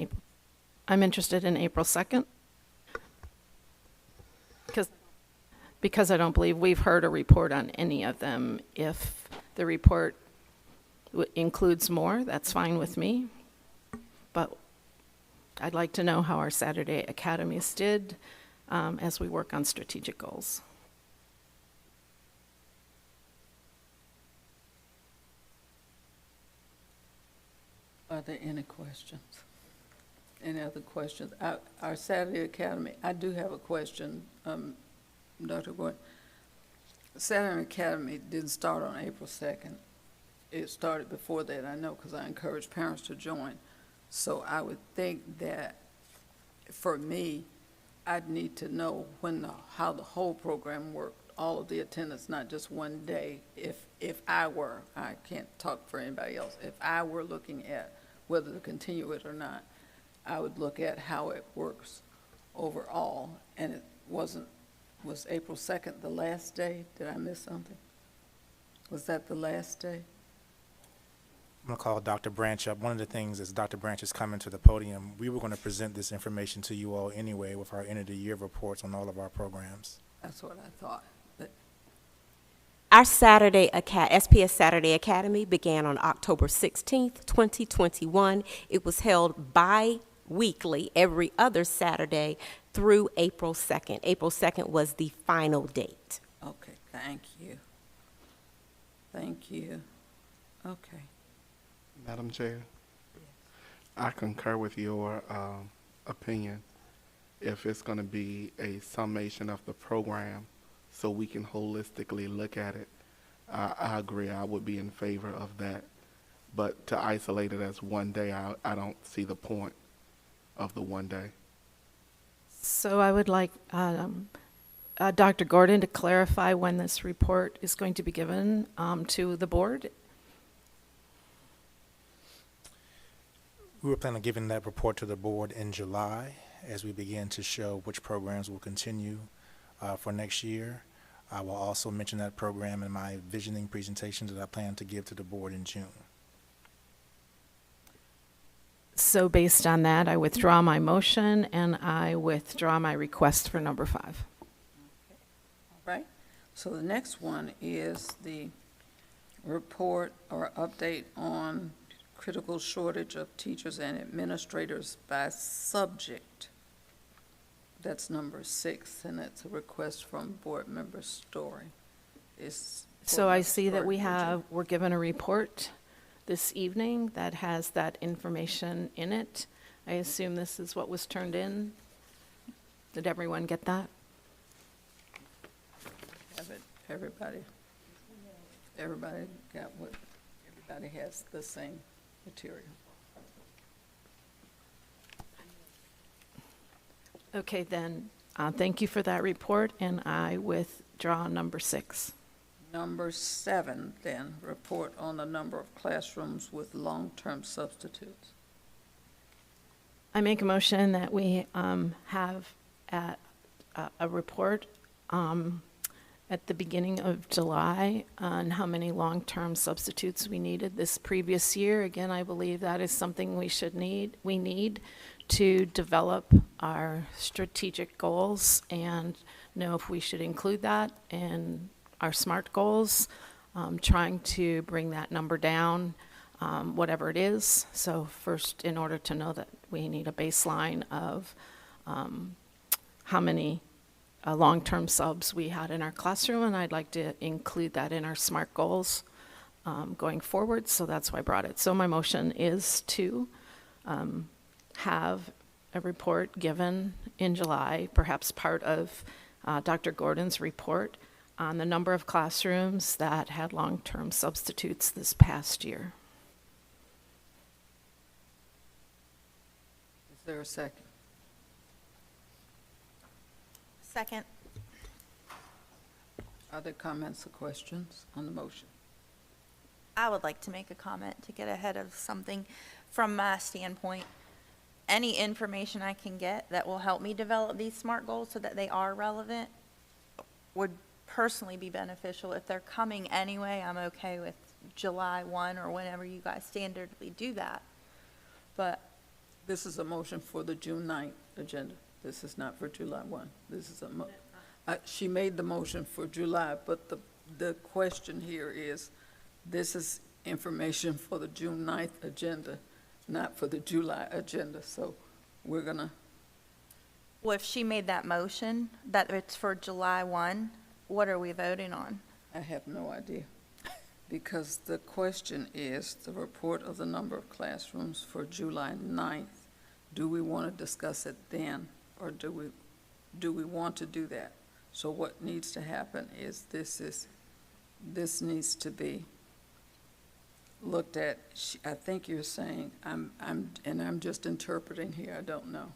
I: April 2nd. Because I don't believe we've heard a report on any of them. If the report includes more, that's fine with me. But I'd like to know how our Saturday academies did as we work on strategic goals.
A: Are there any questions? Any other questions? Our Saturday Academy, I do have a question. Dr. Gordon, Saturn Academy didn't start on April 2nd. It started before that, I know, because I encouraged parents to join. So I would think that, for me, I'd need to know how the whole program worked, all of the attendance, not just one day. If I can't talk for anybody else, if I were looking at whether to continue it or not, I would look at how it works overall. And was April 2nd the last day? Did I miss something? Was that the last day?
C: I'm going to call Dr. Branch up. One of the things as Dr. Branch is coming to the podium, we were going to present this information to you all anyway with our end-of-the-year reports on all of our programs.
A: That's what I thought. But
Q: Our SPS Saturday Academy began on October 16th, 2021. It was held bi-weekly every other Saturday through April 2nd. April 2nd was the final date.
A: okay, thank you. Thank you. Okay.
H: Madam Chair, I concur with your opinion. If it's going to be a summation of the program so we can holistically look at it, I agree. I would be in favor of that. But to isolate it as one day, I don't see the point of the one day.
I: So I would like Dr. Gordon to clarify when this report is going to be given to the board.
C: We were planning on giving that report to the board in July as we begin to show which programs will continue for next year. I will also mention that program in my visioning presentation that I plan to give to the board in June.
I: So based on that, I withdraw my motion and I withdraw my request for number 5.
A: All right. So the next one is the report or update on critical shortage of teachers and administrators by subject. That's number 6, and it's a request from Board Member Story.
I: So I see that we're given a report this evening that has that information in it. I assume this is what was turned in. Did everyone get that?
A: Have it, everybody got what, everybody has the same material.
I: Okay, then, thank you for that report, and I withdraw number 6.
A: Number 7, then, report on the number of classrooms with long-term substitutes.
I: I make a motion that we have a report at the beginning of July on how many long-term substitutes we needed this previous year. Again, I believe that is something we need to develop our strategic goals and know if we should include that in our SMART goals, trying to bring that number down, whatever it is. So first, in order to know that, we need a baseline of how many long-term subs we had in our classroom, and I'd like to include that in our SMART goals going forward, so that's why I brought it. So my motion is to have a report given in July, perhaps part of Dr. Gordon's report, on the number of classrooms that had long-term substitutes this past year.
A: Is there a second?
E: Second.
A: Are there comments or questions on the motion?
E: I would like to make a comment to get ahead of something from my standpoint. Any information I can get that will help me develop these SMART goals so that they are relevant would personally be beneficial. If they're coming anyway, I'm okay with July 1 or whenever you guys standardly do that. But
A: This is a motion for the June 9th agenda. This is not for July 1. This is she made the motion for July, but the question here is, this is information for the June 9th agenda, not for the July agenda. So we're gonna.
E: well, if she made that motion that it's for July 1, what are we voting on?
A: I have no idea, because the question is the report of the number of classrooms for July 9th. Do we want to discuss it then, or do we want to do that So what needs to happen is this needs to be looked at. I think you're saying, I'm just interpreting here, I don't know.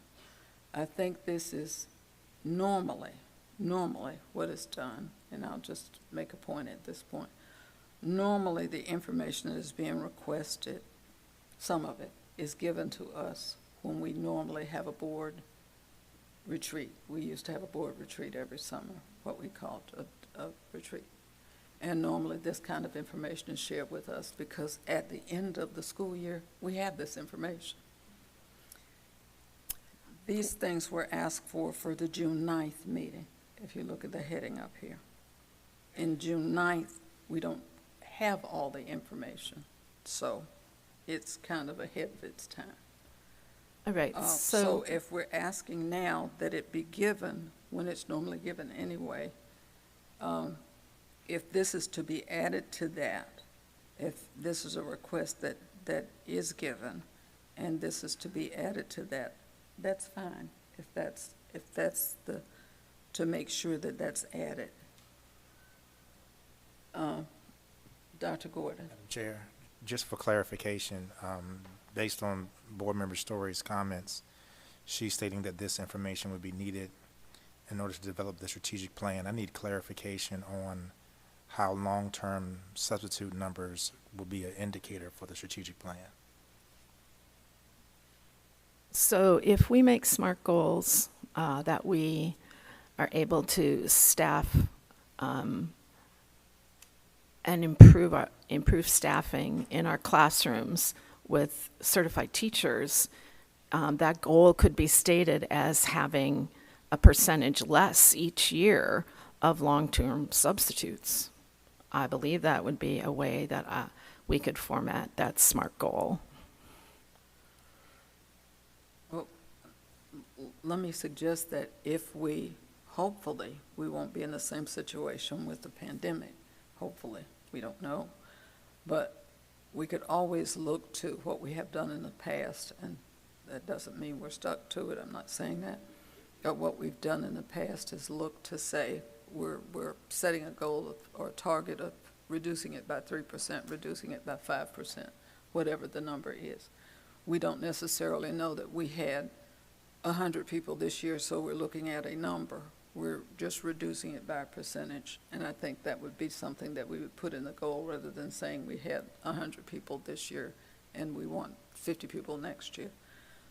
A: I think this is normally what is done, and I'll just make a point at this point. Normally, the information that is being requested, some of it, is given to us when we normally have a board retreat. We used to have a board retreat every summer, what we called a retreat. And normally this kind of information is shared with us because at the end of the school year, we have this information. These things were asked for the June 9th meeting, if you look at the heading up here. In June 9th, we don't have all the information, so it's kind of ahead of its time.
I: All right,
A: So if we're asking now that it be given when it's normally given anyway, if this is to be added to that, if this is a request that is given and this is to be added to that, that's fine. If that's to make sure that that's added. Dr. Gordon.
C: Madam Chair, just for clarification, based on Board Member Story's comments, she's stating that this information would be needed in order to develop the strategic plan. I need clarification on how long-term substitute numbers will be an indicator for the strategic plan.
I: So if we make SMART goals that we are able to staff and improve staffing in our classrooms with certified teachers, that goal could be stated as having a percentage less each year of long-term substitutes. I believe that would be a way that we could format that SMART goal.
A: Well, let me suggest that if hopefully, we won't be in the same situation with the pandemic. Hopefully, we don't know. But we could always look to what we have done in the past, and that doesn't mean we're stuck to it. I'm not saying that. But what we've done in the past is look to say we're setting a goal or a target of reducing it by 3%, reducing it by 5%, whatever the number is. We don't necessarily know that we had 100 people this year, so we're looking at a number. We're just reducing it by a percentage, and I think that would be something that we would put in the goal rather than saying we had 100 people this year and we want 50 people next year.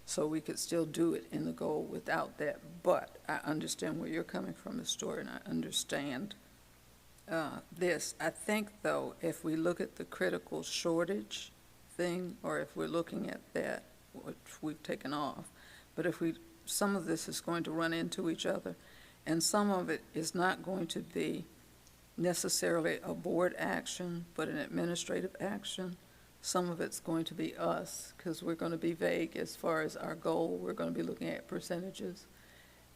A: So we could still do it in the goal without that, but I understand where you're coming from, Ms. Story, and I understand this. I think, though, if we look at the critical shortage thing, or if we're looking at that, which we've taken off, but if some of this is going to run into each other, and some of it is not going to be necessarily a board action, but an administrative action. Some of it's going to be us, because we're going to be vague as far as our goal. We're going to be looking at percentages.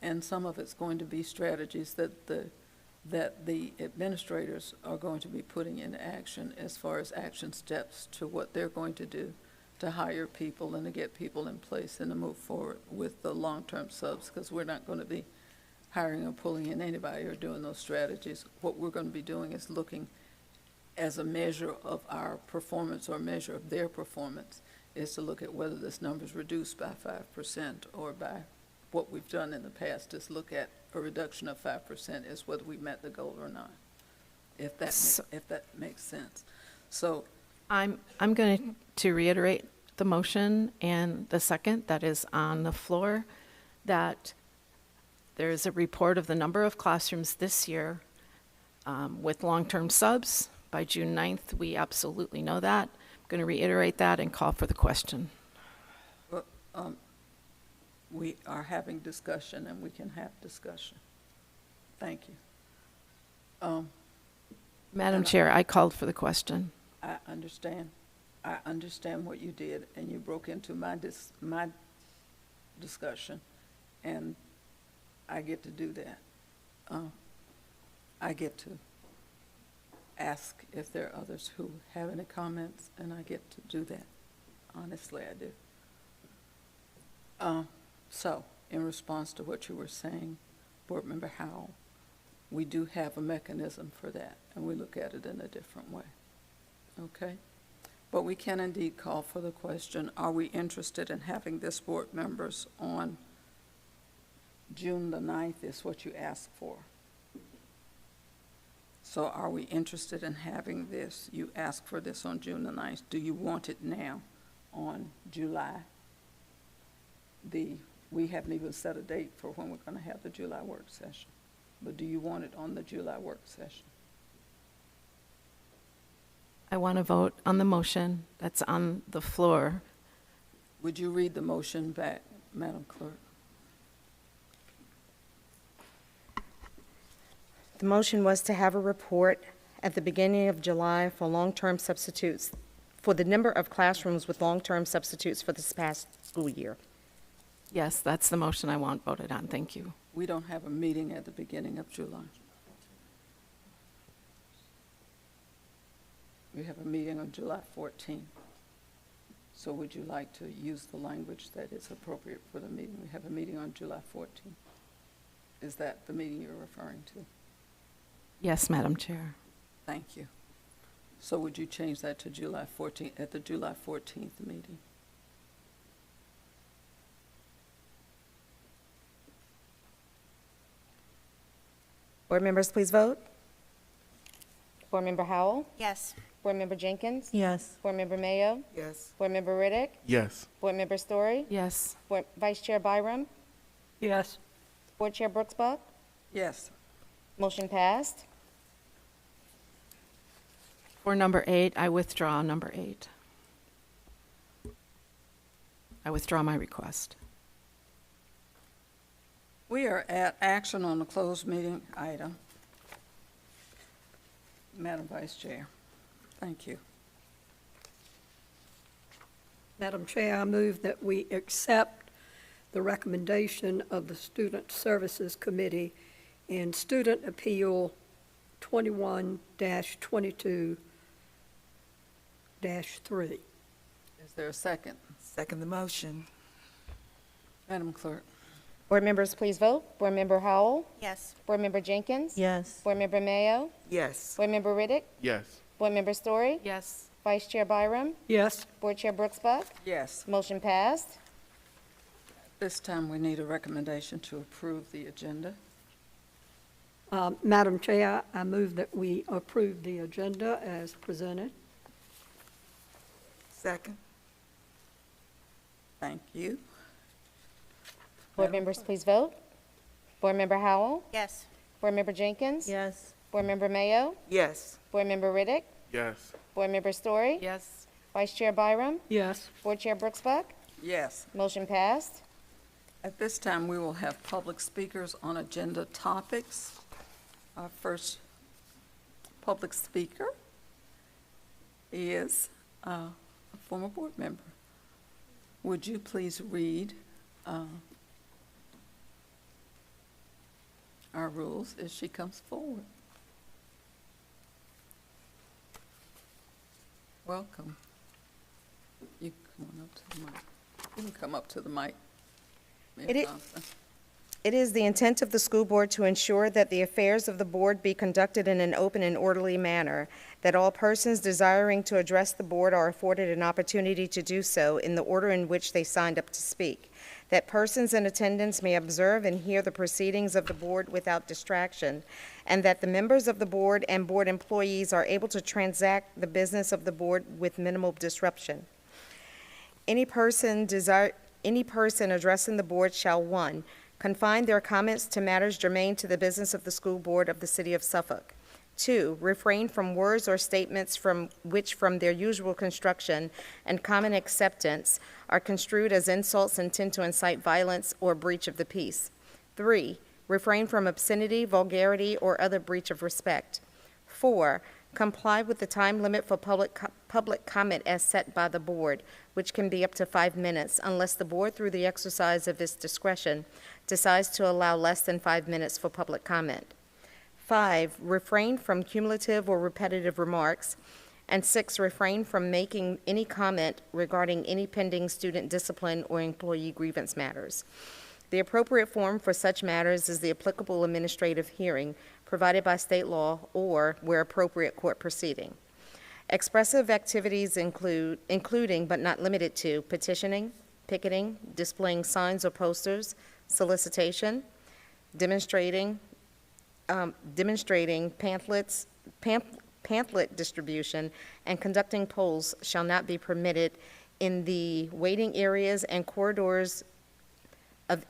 A: And some of it's going to be strategies that the administrators are going to be putting into action as far as action steps to what they're going to do to hire people and to get people in place and to move forward with the long-term subs, because we're not going to be hiring or pulling in anybody or doing those strategies. What we're going to be doing is looking as a measure of our performance or measure of their performance is to look at whether this number is reduced by 5% or by what we've done in the past is look at a reduction of 5% as whether we met the goal or not, if that makes sense. So
I: I'm going to reiterate the motion and the second that is on the floor, that there is a report of the number of classrooms this year with long-term subs. By June 9th, we absolutely know that. I'm going to reiterate that and call for the question.
A: We are having discussion, and we can have discussion. Thank you.
I: Madam Chair, I called for the question.
A: I understand. I understand what you did, and you broke into my discussion, and I get to do that. I get to ask if there are others who have any comments, and I get to do that. Honestly, I do. So, in response to what you were saying, Board Member Howell, we do have a mechanism for that, and we look at it in a different way. Okay? But we can indeed call for the question, are we interested in having this board members on June the 9th is what you asked for. So are we interested in having this? You asked for this on June the 9th. Do you want it now on July? We haven't even set a date for when we're going to have the July work session. But do you want it on the July work session?
I: I want to vote on the motion that's on the floor.
A: Would you read the motion back, Madam Clerk?
L: The motion was to have a report at the beginning of July for long-term substitutes, for the number of classrooms with long-term substitutes for this past school year.
I: Yes, that's the motion I want voted on. Thank you.
A: We don't have a meeting at the beginning of July. We have a meeting on July 14th. So would you like to use the language that is appropriate for the meeting? We have a meeting on July 14th. Is that the meeting you're referring to?
I: Yes, Madam Chair.
A: Thank you. So would you change that to July 14th, at the July 14th meeting?
L: Board members, please vote. Board Member Howell?
E: Yes.
L: Board Member Jenkins?
B: Yes.
L: Board Member Mayo?
G: Yes.
L: Board Member Riddick?
H: Yes.
L: Board Member Story?
I: Yes.
L: Vice Chair Byram?
J: Yes.
L: Board Chair Brooksbuck?
A: Yes.
L: Motion passed.
I: For number 8, I withdraw number 8. I withdraw my request.
A: We are at action on the closed meeting item. Madam Vice Chair, thank you.
J: Madam Chair, I move that we accept the recommendation of the Student Services Committee in Student Appeal 21-22-3.
A: Is there a second?
G: Second the motion.
A: Madam Clerk?
L: Board members, please vote. Board Member Howell?
E: Yes.
L: Board Member Jenkins?
B: Yes.
L: Board Member Mayo?
G: Yes.
L: Board Member Riddick?
H: Yes.
L: Board Member Story?
I: Yes.
L: Vice Chair Byram?
J: Yes.
L: Board Chair Brooksbuck?
A: Yes.
L: Motion passed.
A: This time we need a recommendation to approve the agenda.
J: Madam Chair, I move that we approve the agenda as presented.
G: Second.
A: Thank you.
L: Board members, please vote. Board Member Howell?
E: Yes.
L: Board Member Jenkins?
B: Yes.
L: Board Member Mayo?
G: Yes.
L: Board Member Riddick?
H: Yes.
L: Board Member Story?
I: Yes.
L: Vice Chair Byram?
J: Yes.
L: Board Chair Brooksbuck?
A: Yes.
L: Motion passed.
A: At this time, we will have public speakers on agenda topics. Our first public speaker is a former board member. Would you please read our rules as she comes forward? Welcome. You come on up to the mic. You can come up to the mic. Mayor Johnson.
L: It is the intent of the school board to ensure that the affairs of the board be conducted in an open and orderly manner, that all persons desiring to address the board are afforded an opportunity to do so in the order in which they signed up to speak, that persons in attendance may observe and hear the proceedings of the board without distraction, and that the members of the board and board employees are able to transact the business of the board with minimal disruption. Any person addressing the board shall, 1, confine their comments to matters germane to the business of the school board of the city of Suffolk. 2, refrain from words or statements from their usual construction and common acceptance are construed as insults intended to incite violence or breach of the peace. 3, refrain from obscenity, vulgarity, or other breach of respect. 4, comply with the time limit for public comment as set by the board, which can be up to 5 minutes, unless the board, through the exercise of its discretion, decides to allow less than 5 minutes for public comment. 5, refrain from cumulative or repetitive remarks. And 6, refrain from making any comment regarding any pending student discipline or employee grievance matters. The appropriate forum for such matters is the applicable administrative hearing, provided by state law or, where appropriate, court proceeding. Expressive activities including but not limited to petitioning, picketing, displaying signs or posters, solicitation, demonstrating pamphlets, pamphlet distribution, and conducting polls shall not be permitted in the waiting areas and corridors of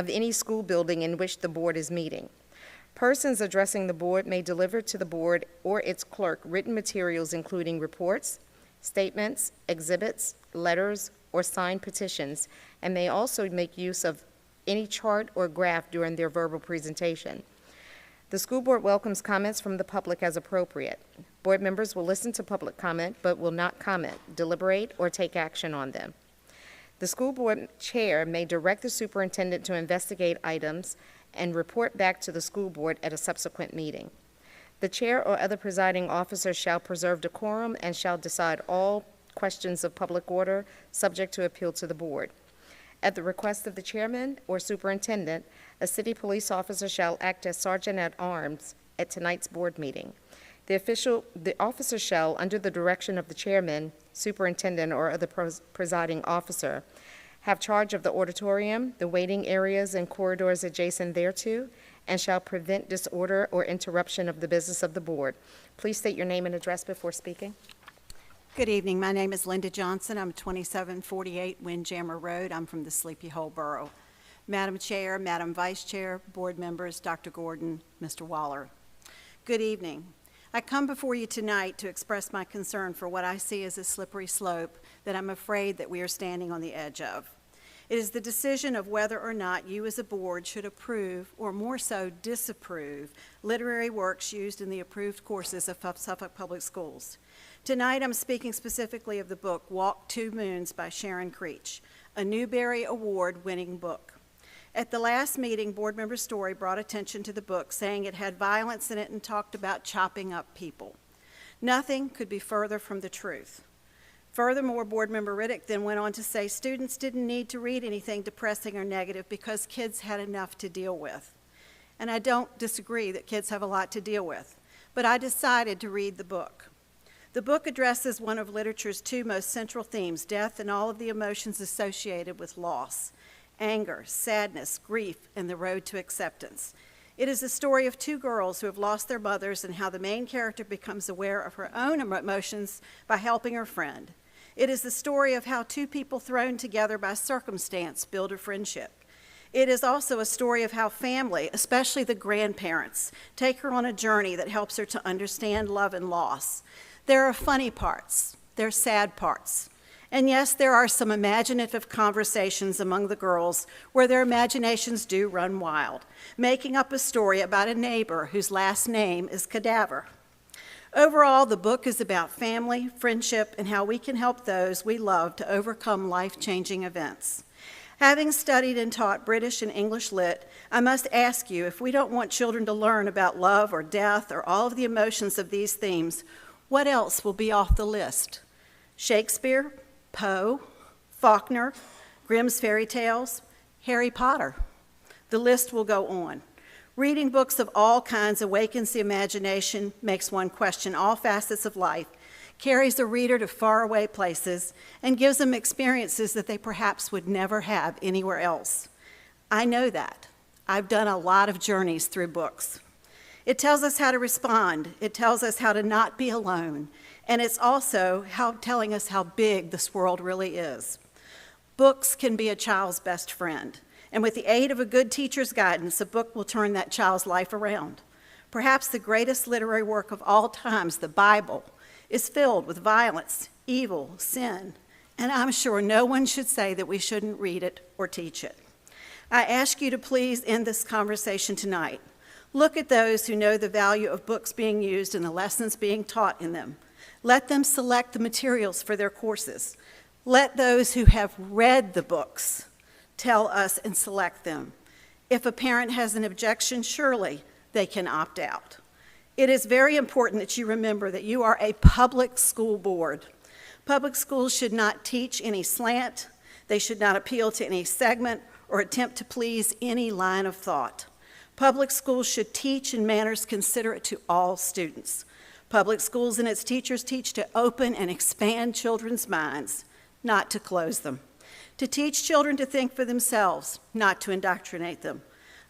L: any school building in which the board is meeting. Persons addressing the board may deliver to the board or its clerk written materials including reports, statements, exhibits, letters, or signed petitions, and may also make use of any chart or graph during their verbal presentation. The school board welcomes comments from the public as appropriate. Board members will listen to public comment but will not comment, deliberate, or take action on them. The school board chair may direct the superintendent to investigate items and report back to the school board at a subsequent meeting. The chair or other presiding officer shall preserve decorum and shall decide all questions of public order subject to appeal to the board. At the request of the chairman or superintendent, a city police officer shall act as sergeant at arms at tonight's board meeting. The officer shall, under the direction of the chairman, superintendent, or other presiding officer, have charge of the auditorium, the waiting areas and corridors adjacent thereto, and shall prevent disorder or interruption of the business of the board. Please state your name and address before speaking.
R: Good evening. My name is Linda Johnson. I'm 2748 Windjammer Road. I'm from the Sleepy Hole Borough. Madam Chair, Madam Vice Chair, board members, Dr. Gordon, Mr. Waller. Good evening. I come before you tonight to express my concern for what I see as a slippery slope that I'm afraid that we are standing on the edge of. It is the decision of whether or not you as a board should approve, or more so disapprove, literary works used in the approved courses of Suffolk Public Schools. Tonight I'm speaking specifically of the book Walk Two Moons by Sharon Creech, a Newbery Award-winning book. At the last meeting, Board Member Story brought attention to the book, saying it had violence in it and talked about chopping up people. Nothing could be further from the truth. Furthermore, Board Member Riddick then went on to say students didn't need to read anything depressing or negative because kids had enough to deal with. And I don't disagree that kids have a lot to deal with, but I decided to read the book. The book addresses one of literature's two most central themes, death and all of the emotions associated with loss. Anger, sadness, grief, and the road to acceptance. It is the story of two girls who have lost their mothers and how the main character becomes aware of her own emotions by helping her friend. It is the story of how two people thrown together by circumstance build a friendship. It is also a story of how family, especially the grandparents, take her on a journey that helps her to understand love and loss. There are funny parts, there are sad parts. And yes, there are some imaginative conversations among the girls where their imaginations do run wild, making up a story about a neighbor whose last name is Cadaver. Overall, the book is about family, friendship, and how we can help those we love to overcome life-changing events. Having studied and taught British and English Lit, I must ask you, if we don't want children to learn about love or death or all of the emotions of these themes, what else will be off the list? Shakespeare? Poe, Faulkner, Grimm's fairy tales, Harry Potter. The list will go on. Reading books of all kinds awakens the imagination, makes one question all facets of life, carries the reader to faraway places, and gives them experiences that they perhaps would never have anywhere else. I know that. I've done a lot of journeys through books. It tells us how to respond. It tells us how to not be alone. And it's also telling us how big this world really is. Books can be a child's best friend. And with the aid of a good teacher's guidance, a book will turn that child's life around. Perhaps the greatest literary work of all times, the Bible, is filled with violence, evil, sin. And I'm sure no one should say that we shouldn't read it or teach it. I ask you to please end this conversation tonight. Look at those who know the value of books being used and the lessons being taught in them. Let them select the materials for their courses. Let those who have read the books tell us and select them. If a parent has an objection, surely they can opt out. It is very important that you remember that you are a public school board. Public schools should not teach any slant. They should not appeal to any segment or attempt to please any line of thought. Public schools should teach in manners considerate to all students. Public schools and its teachers teach to open and expand children's minds, not to close them. To teach children to think for themselves, not to indoctrinate them.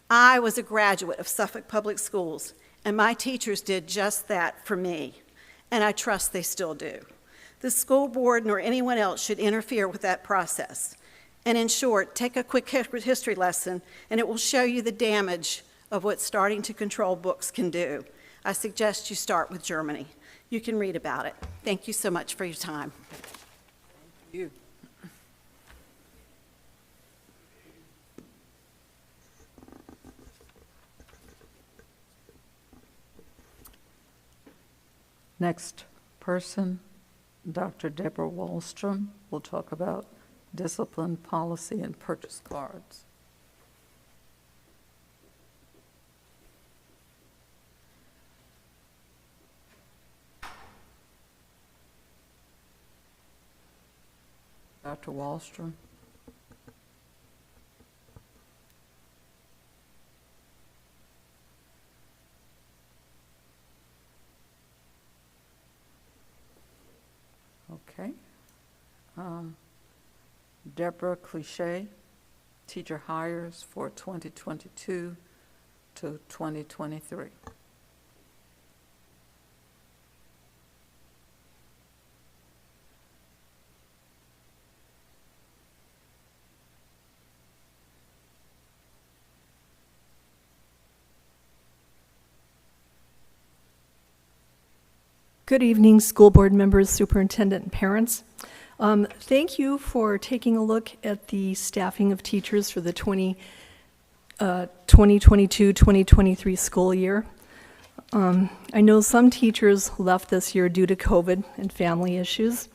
R: I was a graduate of Suffolk Public Schools, and my teachers did just that for me, and I trust they still do. The school board nor anyone else should interfere with that process. And in short, take a quick history lesson, and it will show you the damage of what starting to control books can do. I suggest you start with Germany. You can read about it. Thank you so much for your time.
A: Thank you. Next person, Dr. Deborah Wallstrom, will talk about discipline policy and purchase cards. Dr. Wallstrom. Okay. Deborah Cliche, teacher hires for 2022 to 2023.
S: Good evening, school board members, superintendent, and parents. Thank you for taking a look at the staffing of teachers for the 2022-2023 school year. I know some teachers left this year due to COVID and family issues,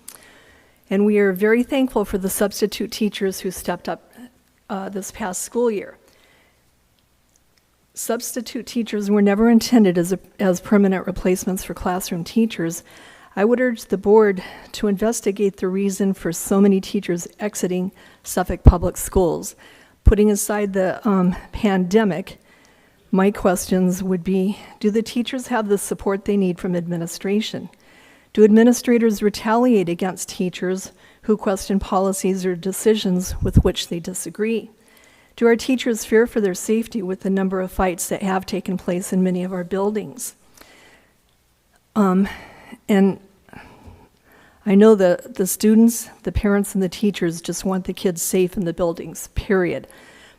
S: and we are very thankful for the substitute teachers who stepped up this past school year. Substitute teachers were never intended as permanent replacements for classroom teachers. I would urge the board to investigate the reason for so many teachers exiting Suffolk Public Schools. Putting aside the pandemic, my questions would be, do the teachers have the support they need from administration? Do administrators retaliate against teachers who question policies or decisions with which they disagree? Do our teachers fear for their safety with the number of fights that have taken place in many of our buildings? And I know the students, the parents, and the teachers just want the kids safe in the buildings, period.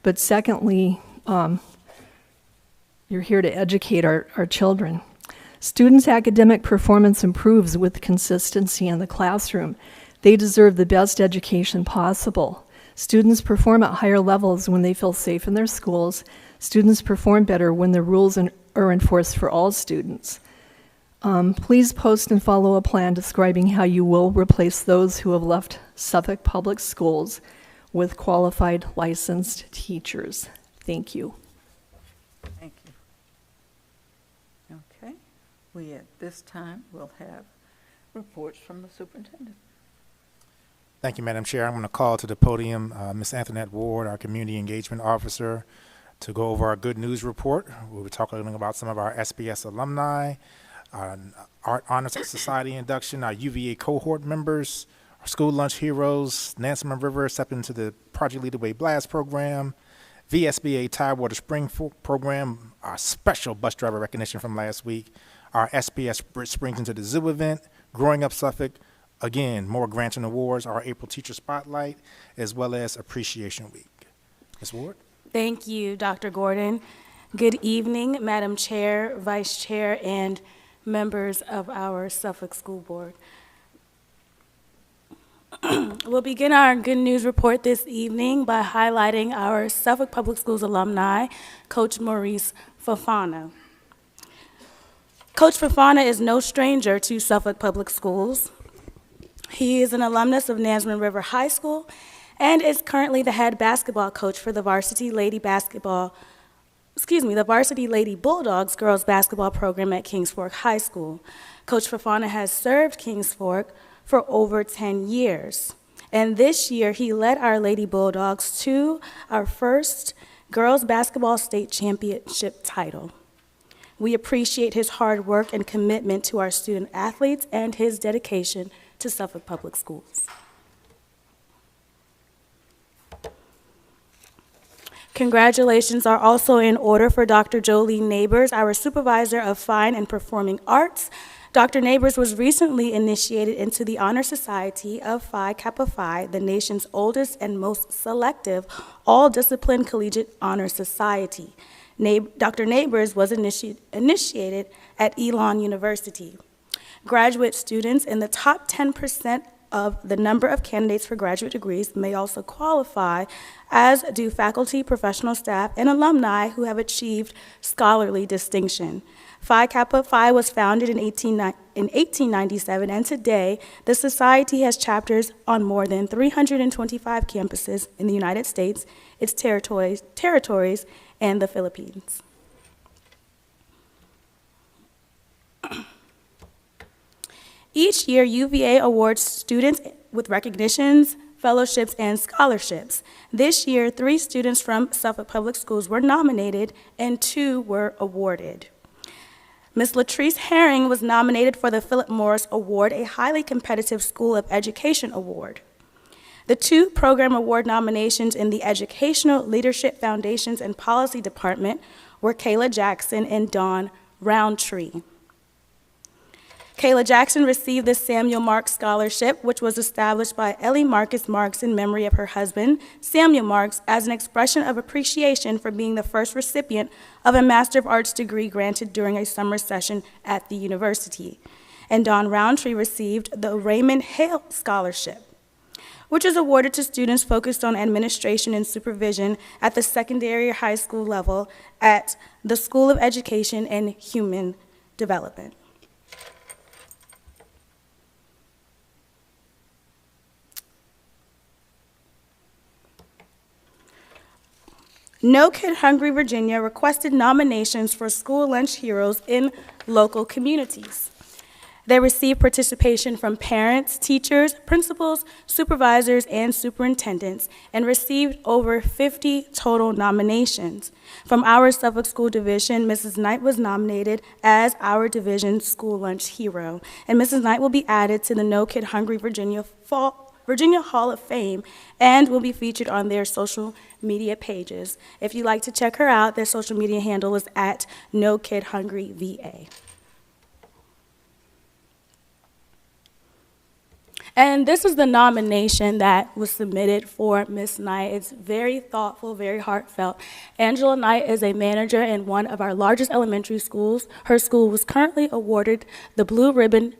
S: But secondly, you're here to educate our children. Students' academic performance improves with consistency in the classroom. They deserve the best education possible. Students perform at higher levels when they feel safe in their schools. Students perform better when the rules are enforced for all students. Please post and follow a plan describing how you will replace those who have left Suffolk Public Schools with qualified licensed teachers. Thank you.
A: Thank you. Okay. We at this time will have reports from the superintendent.
C: Thank you, Madam Chair. I'm going to call to the podium Ms. Antoinette Ward, our Community Engagement Officer, to go over our good news report. We'll be talking about some of our SPS alumni, Art Honor Society induction, our UVA cohort members, our school lunch heroes, Nansemond River stepping into the Project Lead the Way Blast program, VSBA Tidewater Spring program, our special bus driver recognition from last week, our SPS Springs into the Zoo event, Growing Up Suffolk, again, more grants and awards, our April Teacher Spotlight, as well as Appreciation Week. Ms. Ward?
T: Thank you, Dr. Gordon. Good evening, Madam Chair, Vice Chair, and members of our Suffolk School Board. We'll begin our good news report this evening by highlighting our Suffolk Public Schools alumni, Coach Maurice Fofana. Coach Fofana is no stranger to Suffolk Public Schools. He is an alumnus of Nansemond River High School and is currently the head basketball coach for the Varsity Lady Bulldogs girls basketball program at Kings Fork High School. Coach Fofana has served Kings Fork for over 10 years. And this year, he led our Lady Bulldogs to our first girls basketball state championship title. We appreciate his hard work and commitment to our student athletes and his dedication to Suffolk Public Schools. Congratulations are also in order for Dr. Jolie Neighbors, our Supervisor of Fine and Performing Arts. Dr. Neighbors was recently initiated into the Honor Society of Phi Kappa Phi, the nation's oldest and most selective all-discipline collegiate honor society. Dr. Neighbors was initiated at Elon University. Graduate students in the top 10% of the number of candidates for graduate degrees may also qualify, as do faculty, professional staff, and alumni who have achieved scholarly distinction. Phi Kappa Phi was founded in 1897, and today the society has chapters on more than 325 campuses in the United States, its territories, and the Philippines. Each year, UVA awards students with recognitions, fellowships, and scholarships. This year, 3 students from Suffolk Public Schools were nominated and 2 were awarded. Ms. Latrice Herring was nominated for the Philip Morris Award, a highly competitive School of Education award. The 2 program award nominations in the Educational Leadership Foundations and Policy Department were Kayla Jackson and Dawn Roundtree. Kayla Jackson received the Samuel Marks Scholarship, which was established by Ellie Marcus Marks in memory of her husband, Samuel Marks, as an expression of appreciation for being the first recipient of a Master of Arts degree granted during a summer session at the university. And Dawn Roundtree received the Raymond Hale Scholarship, which is awarded to students focused on administration and supervision at the secondary or high school level at the School of Education and Human Development. No Kid Hungry Virginia requested nominations for school lunch heroes in local communities. They received participation from parents, teachers, principals, supervisors, and superintendents, and received over 50 total nominations. From our Suffolk School Division, Mrs. Knight was nominated as our division school lunch hero, and Mrs. Knight will be added to the No Kid Hungry Virginia Hall of Fame and will be featured on their social media pages. If you'd like to check her out, their social media handle is at No Kid Hungry VA. And this is the nomination that was submitted for Miss Knight. It's very thoughtful, very heartfelt. Angela Knight is a manager in one of our largest elementary schools. Her school was currently awarded the Blue Ribbon.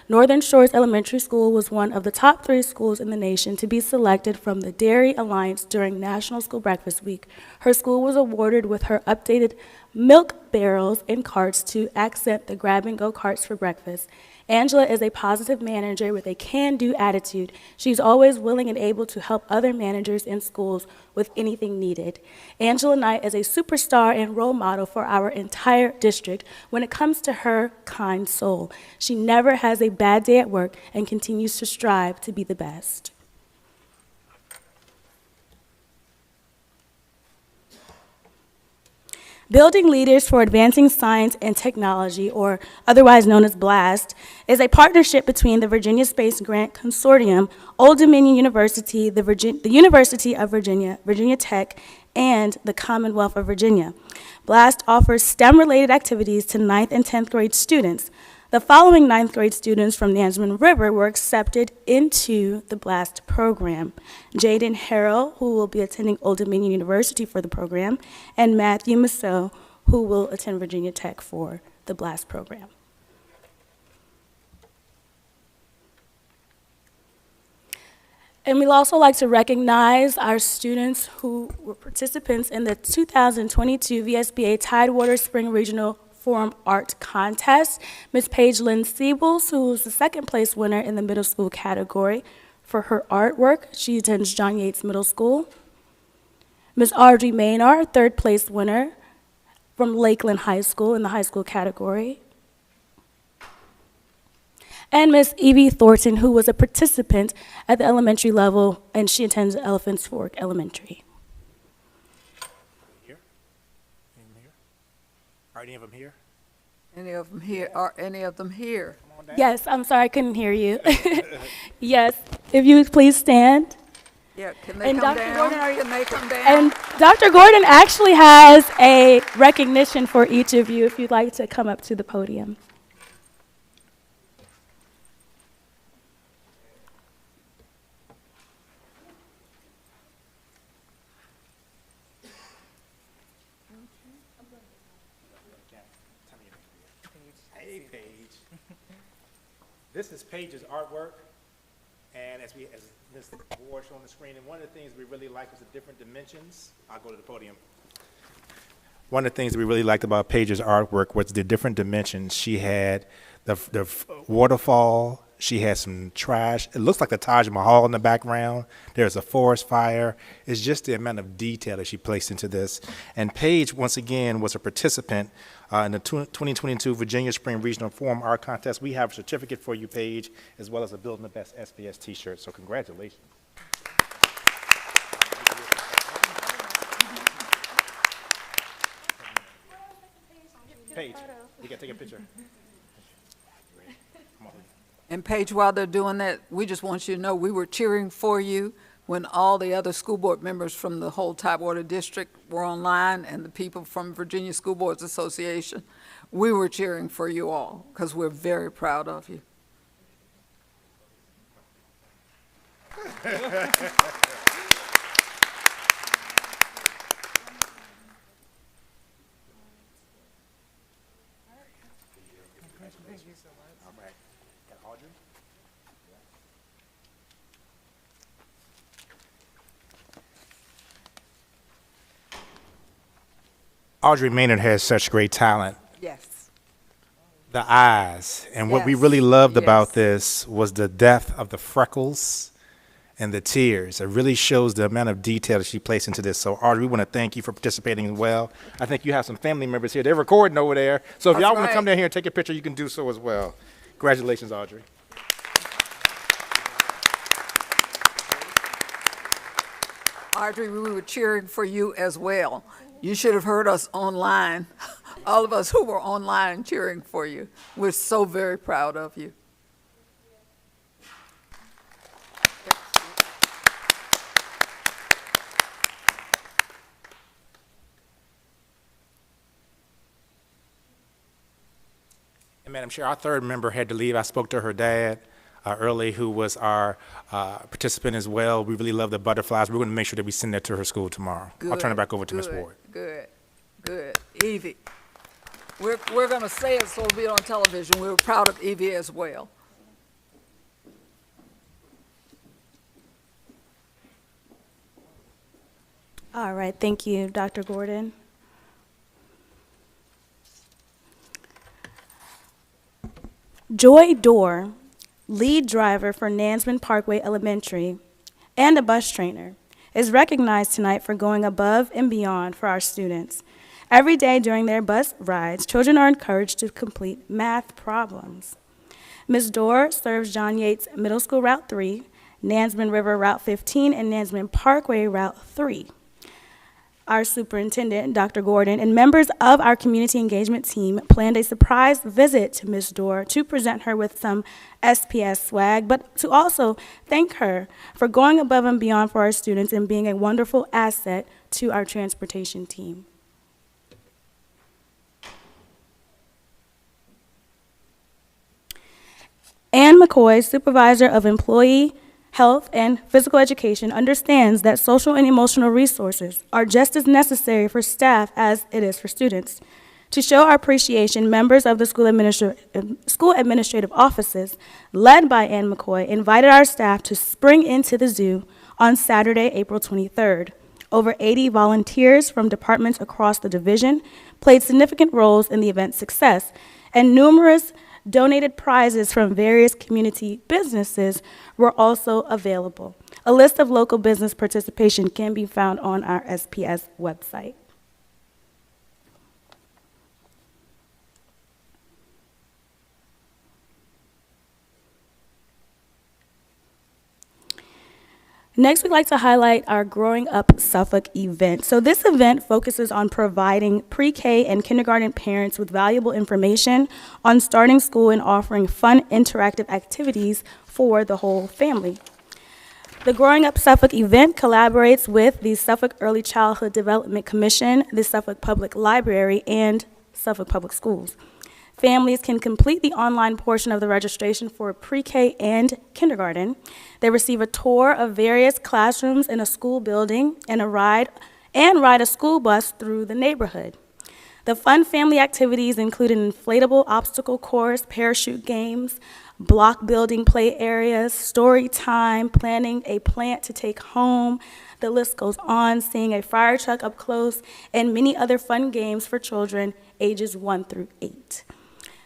T: Northern Shores Elementary School was one of the top 3 schools in the nation to be selected from the Dairy Alliance during National School Breakfast Week. Her school was awarded with her updated milk barrels and carts to accent the grab-and-go carts for breakfast. Angela is a positive manager with a can-do attitude. She's always willing and able to help other managers in schools with anything needed. Angela Knight is a superstar and role model for our entire district when it comes to her kind soul. She never has a bad day at work and continues to strive to be the best. Building Leaders for Advancing Science and Technology, or otherwise known as BLAST, is a partnership between the Virginia Space Grant Consortium, Old Dominion University, the University of Virginia, Virginia Tech, and the Commonwealth of Virginia. BLAST offers STEM-related activities to 9th and 10th grade students. The following 9th grade students from Nansemond River were accepted into the BLAST program: Jaden Harrell, who will be attending Old Dominion University for the program, and Matthew Massot, who will attend Virginia Tech for the BLAST program. And we'd also like to recognize our students who were participants in the 2022 VSBA Tidewater Spring Regional Forum Art Contest. Ms. Paige Lynn Siebels, who was the 2nd place winner in the middle school category for her artwork. She attends John Yates Middle School. Ms. Audrey Maynard, 3rd place winner from Lakeland High School in the high school category. And Ms. Evie Thornton, who was a participant at the elementary level, and she attends Elephants Fork Elementary.
C: Are any of them here?
A: Any of them here? Are any of them here?
T: Yes, I'm sorry, I couldn't hear you. Yes, if you would please stand.
A: Yeah, can they
T: And
A: come
T: Dr.
A: down?
T: Gordon, are you-
A: Can they come down?
T: And Dr. Gordon actually has a recognition for each of you if you'd like to come up to the podium.
C: Hey, Paige. This is Paige's artwork, and as this board shown on the screen, and one of the things we really like is the different dimensions. I'll go to the podium. One of the things that we really liked about Paige's artwork was the different dimensions. She had the waterfall. She had some trash. It looks like the Taj Mahal in the background. There's a forest fire. It's just the amount of detail that she placed into this. And Paige, once again, was a participant in the 2022 Virginia Spring Regional Forum Art Contest. We have a certificate for you, Paige, as well as a Building the Best SPS t-shirt. So congratulations. Paige, you can take a picture. Come on.
A: And Paige, while they're doing that, we just want you to know we were cheering for you when all the other school board members from the whole Tidewater District were online and the people from Virginia School Boards Association. We were cheering for you all because we're very proud of you.
C: All right. Got Audrey? Audrey Maynard has such great talent.
A: Yes.
C: The eyes. And what we
A: Yes.
C: really loved
A: Yes.
C: about this was the depth of the freckles and the tears. It really shows the amount of detail that she placed into this. So, Audrey, we want to thank you for participating as well. I think you have some family members here. They're recording over there. So if
A: That's
C: y'all want to
A: right.
C: come down here and take a picture, you can do so as well. Congratulations, Audrey.
A: Audrey, we were cheering for you as well. You should have heard us online, all of us who were online cheering for you. We're so very proud of you.
C: And Madam Chair, our third member had to leave. I spoke to her dad early, who was our participant as well. We really love the butterflies. We're going to make sure that we send that to her school tomorrow. I'll turn it back over to Ms. Ward.
A: Good. Evie. We're going to say it so it'll be on television. We were proud of Evie as well.
T: All right, thank you, Dr. Gordon. Joy Dorr, lead driver for Nansman Parkway Elementary and a bus trainer, is recognized tonight for going above and beyond for our students. Every day during their bus rides, children are encouraged to complete math problems. Ms. Dorr serves John Yates Middle School Route 3, Nansman River Route 15, and Nansman Parkway Route 3. Our superintendent, Dr. Gordon, and members of our community engagement team planned a surprise visit to Ms. Dorr to present her with some SPS swag, but to also thank her for going above and beyond for our students and being a wonderful asset to our transportation team. Ann McCoy, Supervisor of Employee Health and Physical Education, understands that social and emotional resources are just as necessary for staff as it is for students. To show our appreciation, members of the school administrative offices, led by Ann McCoy, invited our staff to spring into the zoo on Saturday, April 23rd. Over 80 volunteers from departments across the division played significant roles in the event's success, and numerous donated prizes from various community businesses were also available. A list of local business participation can be found on our SPS website. Next, we'd like to highlight our Growing Up Suffolk event. So this event focuses on providing pre-K and kindergarten parents with valuable information on starting school and offering fun, interactive activities for the whole family. The Growing Up Suffolk event collaborates with the Suffolk Early Childhood Development Commission, the Suffolk Public Library, and Suffolk Public Schools. Families can complete the online portion of the registration for pre-K and kindergarten. They receive a tour of various classrooms in a school building and ride a school bus through the neighborhood. The fun family activities include an inflatable obstacle course, parachute games, block building play areas, story time, planting a plant to take home. The list goes on, seeing a fire truck up close, and many other fun games for children ages 1 through 8.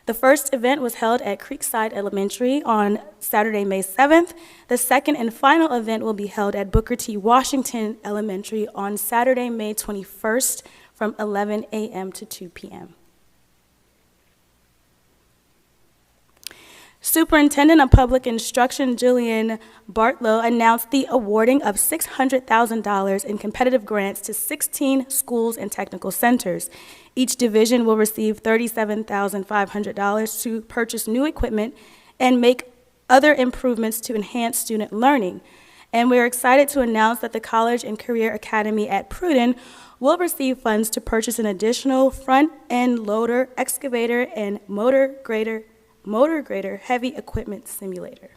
T: The first event was held at Creekside Elementary on Saturday, May 7th. The second and final event will be held at Booker T. Washington Elementary on Saturday, May 21st from 11 a.m. to 2 p.m. Superintendent of Public Instruction Jillian Bartlow announced the awarding of $600,000 in competitive grants to 16 schools and technical centers. Each division will receive $37,500 to purchase new equipment and make other improvements to enhance student learning. And we're excited to announce that the College and Career Academy at Pruden will receive funds to purchase an additional front-end loader, excavator, and motor grader heavy equipment simulator.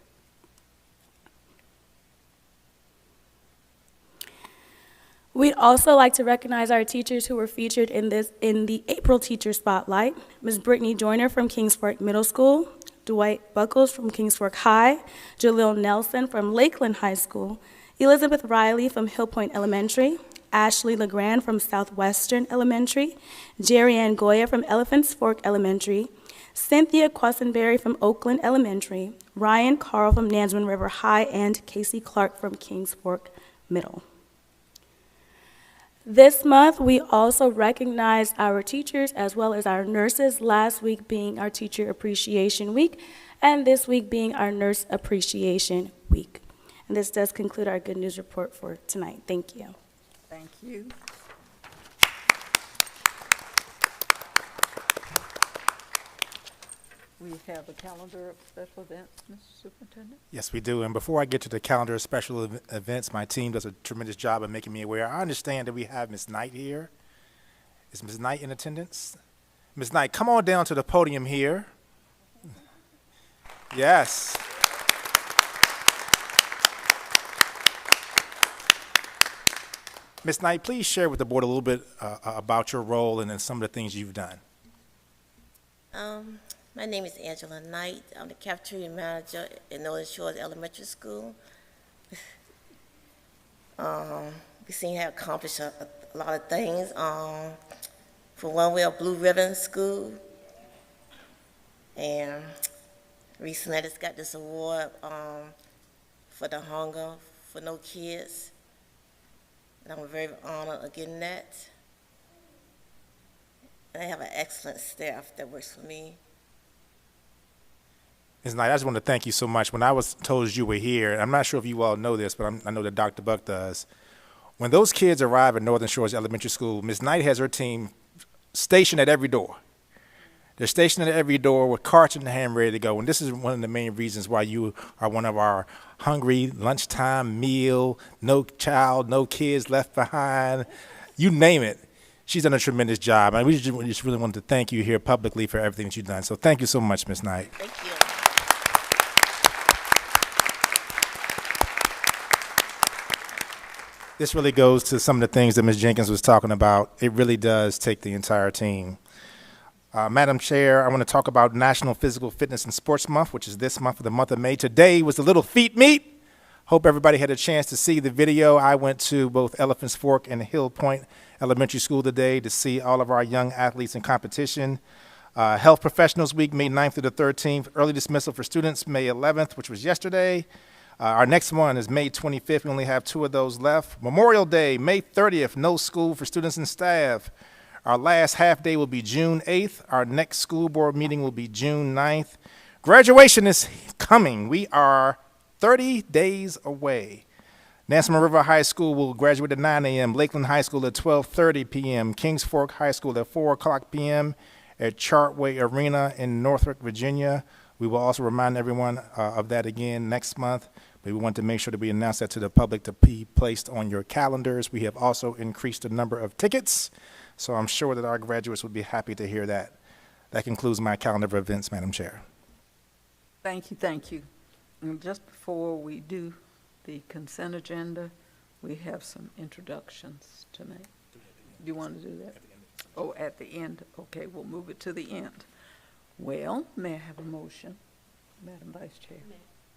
T: We'd also like to recognize our teachers who were featured in the April Teacher Spotlight. Ms. Brittany Joyner from Kings Fork Middle School, Dwight Buckles from Kings Fork High, Jalil Nelson from Lakeland High School, Elizabeth Riley from Hill Point Elementary, Ashley LeGrand from Southwestern Elementary, Jerry Ann Goya from Elephants Fork Elementary, Cynthia Quessenberry from Oakland Elementary, Ryan Carl from Nansemond River High, and Casey Clark from Kings Fork Middle. This month, we also recognized our teachers as well as our nurses, last week being our Teacher Appreciation Week, and this week being our Nurse Appreciation Week. And this does conclude our Good News Report for tonight. Thank you.
A: Thank you. We have a calendar of special events, Mr. Superintendent?
C: Yes, we do. And before I get to the calendar of special events, my team does a tremendous job of making me aware. I understand that we have Ms. Knight here. Is Ms. Knight in attendance? Ms. Knight, come on down to the podium here. Yes. Ms. Knight, please share with the board a little bit about your role and then some of the things you've done.
U: My name is Angela Knight. I'm the cafeteria manager at Northern Shores Elementary School. We seem to have accomplished a lot of things. For one, we're a Blue Ribbon School. And recently I just got this award for the hunger for no kids. And I'm very honored of getting that. And I have an excellent staff that works for me.
C: Ms. Knight, I just want to thank you so much. When I was told you were here, I'm not sure if you all know this, but I know that Dr. Buck does. When those kids arrive at Northern Shores Elementary School, Ms. Knight has her team stationed at every door. They're stationed at every door with carts in the hand ready to go. And this is one of the main reasons why you are one of our hungry lunchtime meal, no child, no kids left behind, you name it. She's done a tremendous job. And we just really wanted to thank you here publicly for everything that you've done. So thank you so much, Ms. Knight.
U: Thank you.
C: This really goes to some of the things that Ms. Jenkins was talking about. It really does take the entire team. Madam Chair, I want to talk about National Physical Fitness and Sports Month, which is this month for the month of May. Today was the Little Feet Meet. Hope everybody had a chance to see the video. I went to both Elephants Fork and Hill Point Elementary School today to see all of our young athletes in competition. Health Professionals Week, May 9th through the 13th. Early dismissal for students, May 11th, which was yesterday. Our next one is May 25th. We only have 2 of those left. Memorial Day, May 30th, no school for students and staff. Our last half day will be June 8th. Our next school board meeting will be June 9th. Graduation is coming. We are 30 days away. Nansemond River High School will graduate at 9 a.m., Lakeland High School at 12:30 p.m., Kings Fork High School at 4 o'clock p.m. at Chartway Arena in Norfolk, Virginia. We will also remind everyone of that again next month, but we want to make sure that we announce that to the public to be placed on your calendars. We have also increased the number of tickets, so I'm sure that our graduates would be happy to hear that. That concludes my calendar of events, Madam Chair.
A: Thank you, thank you. And just before we do the consent agenda, we have some introductions to make. Do you want to do that? Oh, at the end. Okay, we'll move it to the end. Well, may I have a motion, Madam Vice Chair?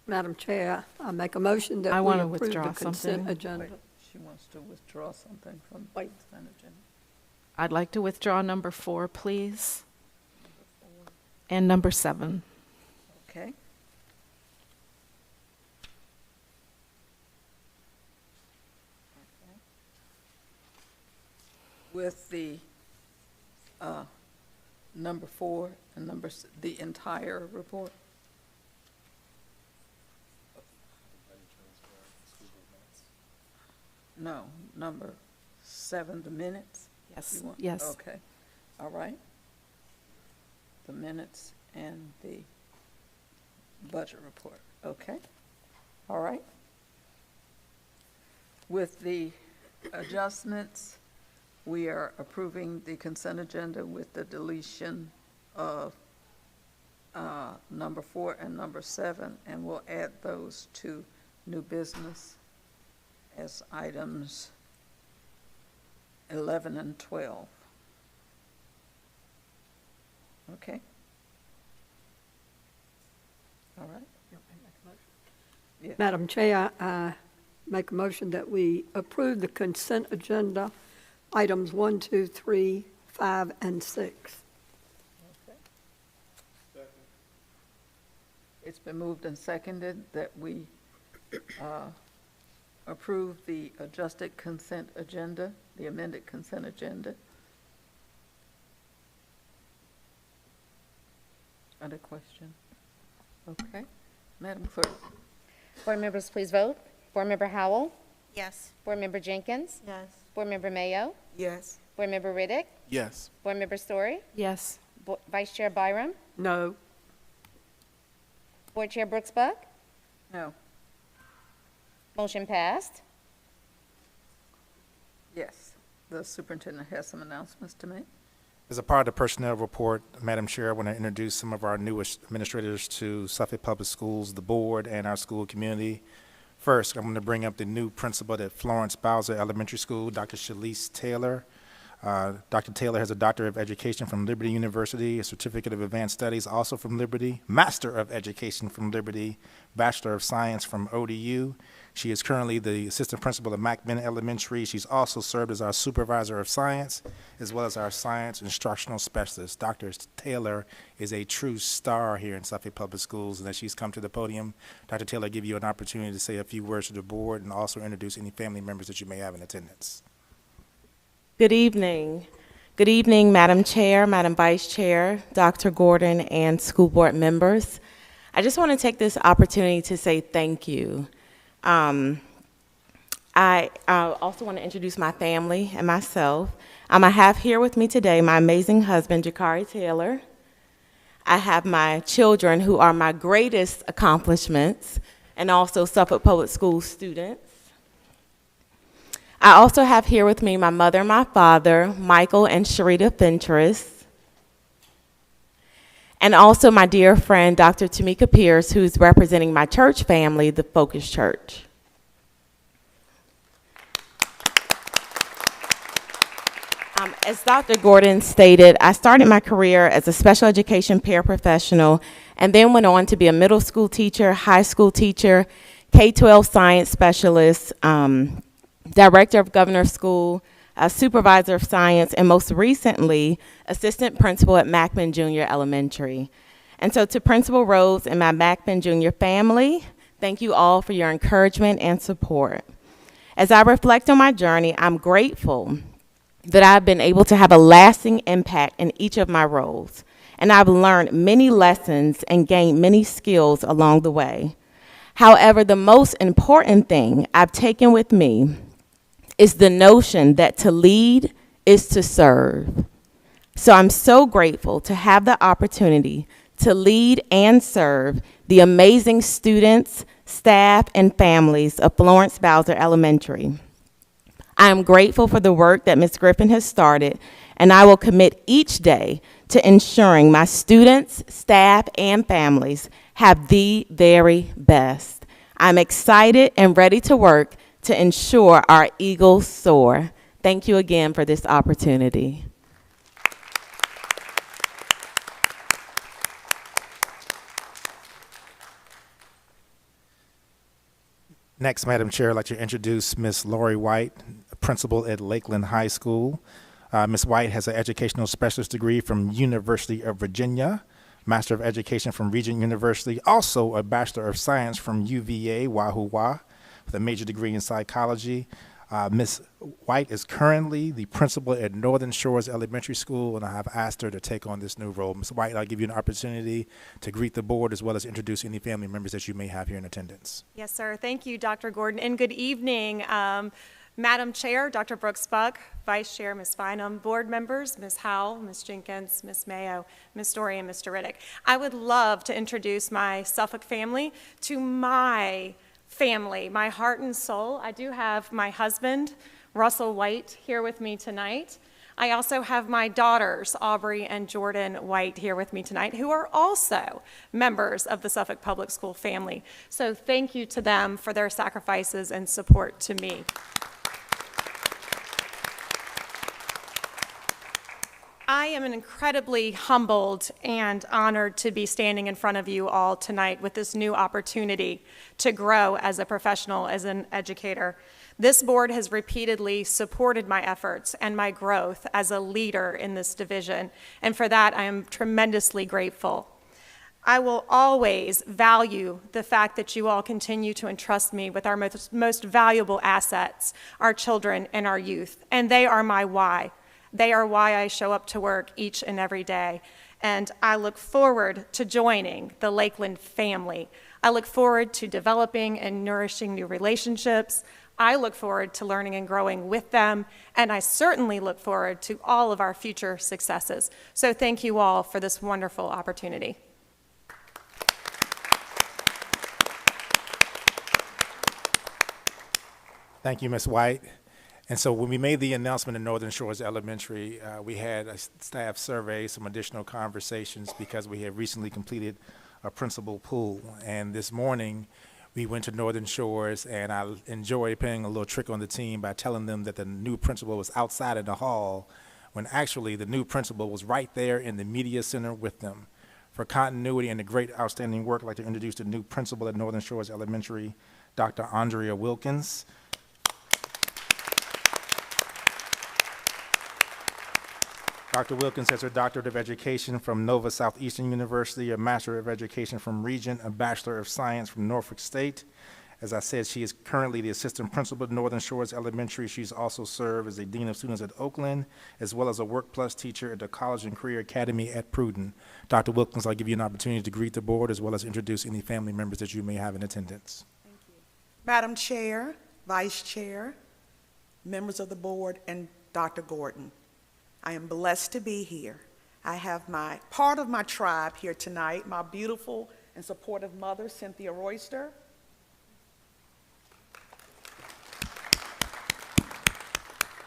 J: Madam Chair, I make a motion that
I: I
J: we
I: want to
J: approve
I: withdraw
J: the consent
I: something.
J: agenda.
A: Wait, she wants to withdraw something from the consent agenda.
I: I'd like to withdraw number 4, please. And number 7.
A: Okay. With the number 4 and the entire report. No, number 7, the minutes.
I: Yes,
A: You want-
I: yes.
A: Okay, all right. The minutes and the budget report, okay? All right. With the adjustments, we are approving the consent agenda with the deletion of number 4 and number 7, and we'll add those to new business as items 11 and 12. Okay? All right? Yes.
J: Madam Chair, I make a motion that we approve the consent agenda, items 1, 2, 3, 5, and 6.
A: Okay. It's been moved and seconded that we approve the adjusted consent agenda, the amended consent agenda. Other question? Okay. Madam Clerk?
L: Board members, please vote. Board Member Howell?
E: Yes.
L: Board Member Jenkins?
E: Yes.
L: Board Member Mayo?
G: Yes.
L: Board Member Riddick?
H: Yes.
L: Board Member Story?
I: Yes.
L: Vice Chair Byram?
J: No.
L: Board Chair Brooks Buck?
A: No.
L: Motion passed.
A: Yes. The superintendent has some announcements to make.
C: As a part of the personnel report, Madam Chair, I want to introduce some of our newest administrators to Suffolk Public Schools, the board, and our school community. First, I'm going to bring up the new principal at Florence Bowser Elementary School, Dr. Shalise Taylor. Dr. Taylor has a Doctor of Education from Liberty University, a Certificate of Advanced Studies also from Liberty, Master of Education from Liberty, Bachelor of Science from ODU. She is currently the Assistant Principal at Macmillan Elementary. She's also served as our Supervisor of Science, as well as our Science Instructional Specialist. Dr. Taylor is a true star here in Suffolk Public Schools, and as she's come to the podium, Dr. Taylor, I'll give you an opportunity to say a few words to the board and also introduce any family members that you may have in attendance.
I: Good evening. Good evening, Madam Chair, Madam Vice Chair, Dr. Gordon, and school board members. I just want to take this opportunity to say thank you. I also want to introduce my family and myself. I have here with me today my amazing husband, Jakari Taylor. I have my children who are my greatest accomplishments and also Suffolk Public Schools students. I also have here with me my mother and my father, Michael and Sharita Fentress, and also my dear friend, Dr. Tamika Pierce, who's representing my church family, the Focus Church. As Dr. Gordon stated, I started my career as a special education paraprofessional and then went on to be a middle school teacher, high school teacher, K-12 science specialist, director of Governor's School, a supervisor of science, and most recently, assistant principal at Macmillan Junior Elementary. And so to Principal Rose and my Macmillan Junior family, thank you all for your encouragement and support. As I reflect on my journey, I'm grateful that I've been able to have a lasting impact in each of my roles, and I've learned many lessons and gained many skills along the way. However, the most important thing I've taken with me is the notion that to lead is to serve. So I'm so grateful to have the opportunity to lead and serve the amazing students, staff, and families of Florence Bowser Elementary. I am grateful for the work that Ms. Griffin has started, and I will commit each day to ensuring my students, staff, and families have the very best. I'm excited and ready to work to ensure our eagles soar. Thank you again for this opportunity.
C: Next, Madam Chair, I'd like to introduce Ms. Lori White, principal at Lakeland High School. Ms. White has an educational specialist degree from University of Virginia, Master of Education from Regent University, also a Bachelor of Science from UVA, Wahoo Wah, with a major degree in psychology. Ms. White is currently the principal at Northern Shores Elementary School, and I have asked her to take on this new role. Ms. White, I'll give you an opportunity to greet the board as well as introduce any family members that you may have here in attendance.
F: Yes, sir. Thank you, Dr. Gordon, and good evening. Madam Chair, Dr. Brooks-Buck, Vice Chair, Ms. Bynum, board members, Ms. Howell, Ms. Jenkins, Ms. Mayo, Ms. Story, and Mr. Riddick. I would love to introduce my Suffolk family to my family, my heart and soul. I do have my husband, Russell White, here with me tonight. I also have my daughters, Aubrey and Jordan White, here with me tonight, who are also members of the Suffolk Public School family. So thank you to them for their sacrifices and support to me. I am incredibly humbled and honored to be standing in front of you all tonight with this new opportunity to grow as a professional, as an educator. This board has repeatedly supported my efforts and my growth as a leader in this division, and for that I am tremendously grateful. I will always value the fact that you all continue to entrust me with our most valuable assets, our children and our youth, and they are my why. They are why I show up to work each and every day, and I look forward to joining the Lakeland family. I look forward to developing and nourishing new relationships. I look forward to learning and growing with them, and I certainly look forward to all of our future successes. So thank you all for this wonderful opportunity.
C: Thank you, Ms. White. And so when we made the announcement in Northern Shores Elementary, we had a staff survey, some additional conversations because we had recently completed a principal pool. And this morning, we went to Northern Shores, and I enjoyed playing a little trick on the team by telling them that the new principal was outside in the hall, when actually the new principal was right there in the media center with them. For continuity and the great outstanding work, I'd like to introduce the new principal at Northern Shores Elementary, Dr. Andrea Wilkins. Dr. Wilkins has her Doctorate of Education from Nova Southeastern University, a Master of Education from Regent, a Bachelor of Science from Norfolk State. As I said, she is currently the Assistant Principal at Northern Shores Elementary. She's also served as a Dean of Students at Oakland, as well as a Work Plus teacher at the College and Career Academy at Pruden. Dr. Wilkins, I'll give you an opportunity to greet the board as well as introduce any family members that you may have in attendance.
V: Thank you. Madam Chair, Vice Chair, members of the board, and Dr. Gordon. I am blessed to be here. I have part of my tribe here tonight, my beautiful and supportive mother, Cynthia Royster,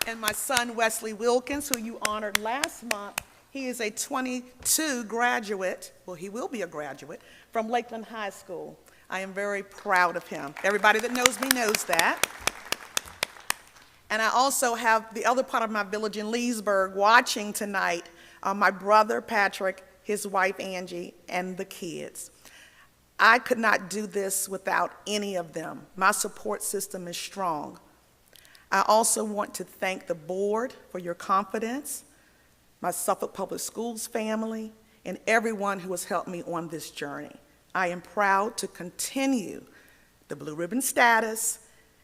V: and my son, Wesley Wilkins, who you honored last month. He is a 22 graduate, well, he will be a graduate, from Lakeland High School. I am very proud of him. Everybody that knows me knows that. And I also have the other part of my village in Leesburg watching tonight, my brother Patrick, his wife Angie, and the kids. I could not do this without any of them. My support system is strong. I also want to thank the board for your confidence, my Suffolk Public Schools family, and everyone who has helped me on this journey. I am proud to continue the Blue Ribbon status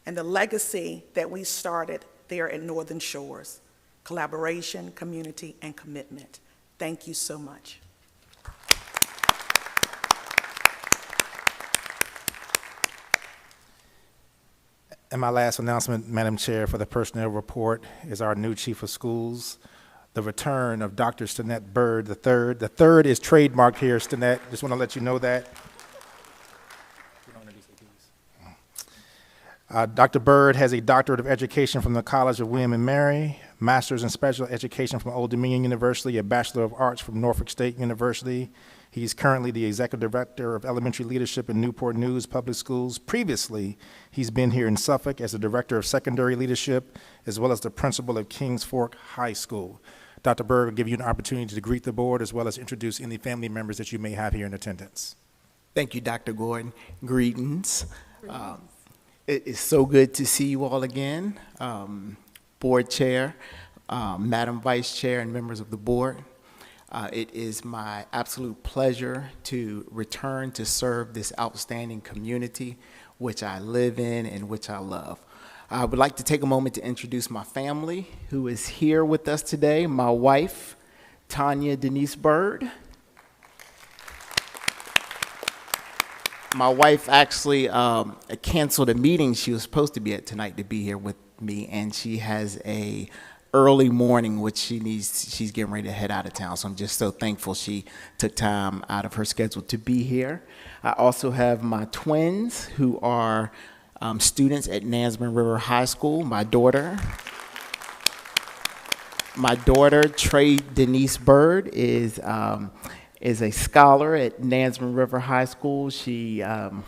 V: and the legacy that we started there at Northern Shores. Collaboration, community, and commitment. Thank you so much.
C: And my last announcement, Madam Chair, for the personnel report is our new chief of schools, the return of Dr. Stanette Bird III. The third is trademarked here, Stanette. Just want to let you know that. Dr. Bird has a doctorate of education from the College of William & Mary, master's in special education from Old Dominion University, a bachelor of arts from Norfolk State University. He's currently the executive director of elementary leadership in Newport News Public Schools. Previously, he's been here in Suffolk as the director of secondary leadership, as well as the principal of Kings Fork High School. Dr. Bird will give you an opportunity to greet the board, as well as introduce any family members that you may have here in attendance.
D: Thank you, Dr. Gordon. Greetings. It is so good to see you all again. Board Chair, Madam Vice Chair, and members of the board. It is my absolute pleasure to return to serve this outstanding community, which I live in and which I love. I would like to take a moment to introduce my family, who is here with us today. My wife, Tanya Denise Bird. My wife actually canceled a meeting she was supposed to be at tonight to be here with me, and she has a early morning, which she's getting ready to head out of town. So I'm just so thankful she took time out of her schedule to be here. I also have my twins who are students at Nansemond River High School. My daughter, Trey Denise Bird, is a scholar at Nansemond River High School. She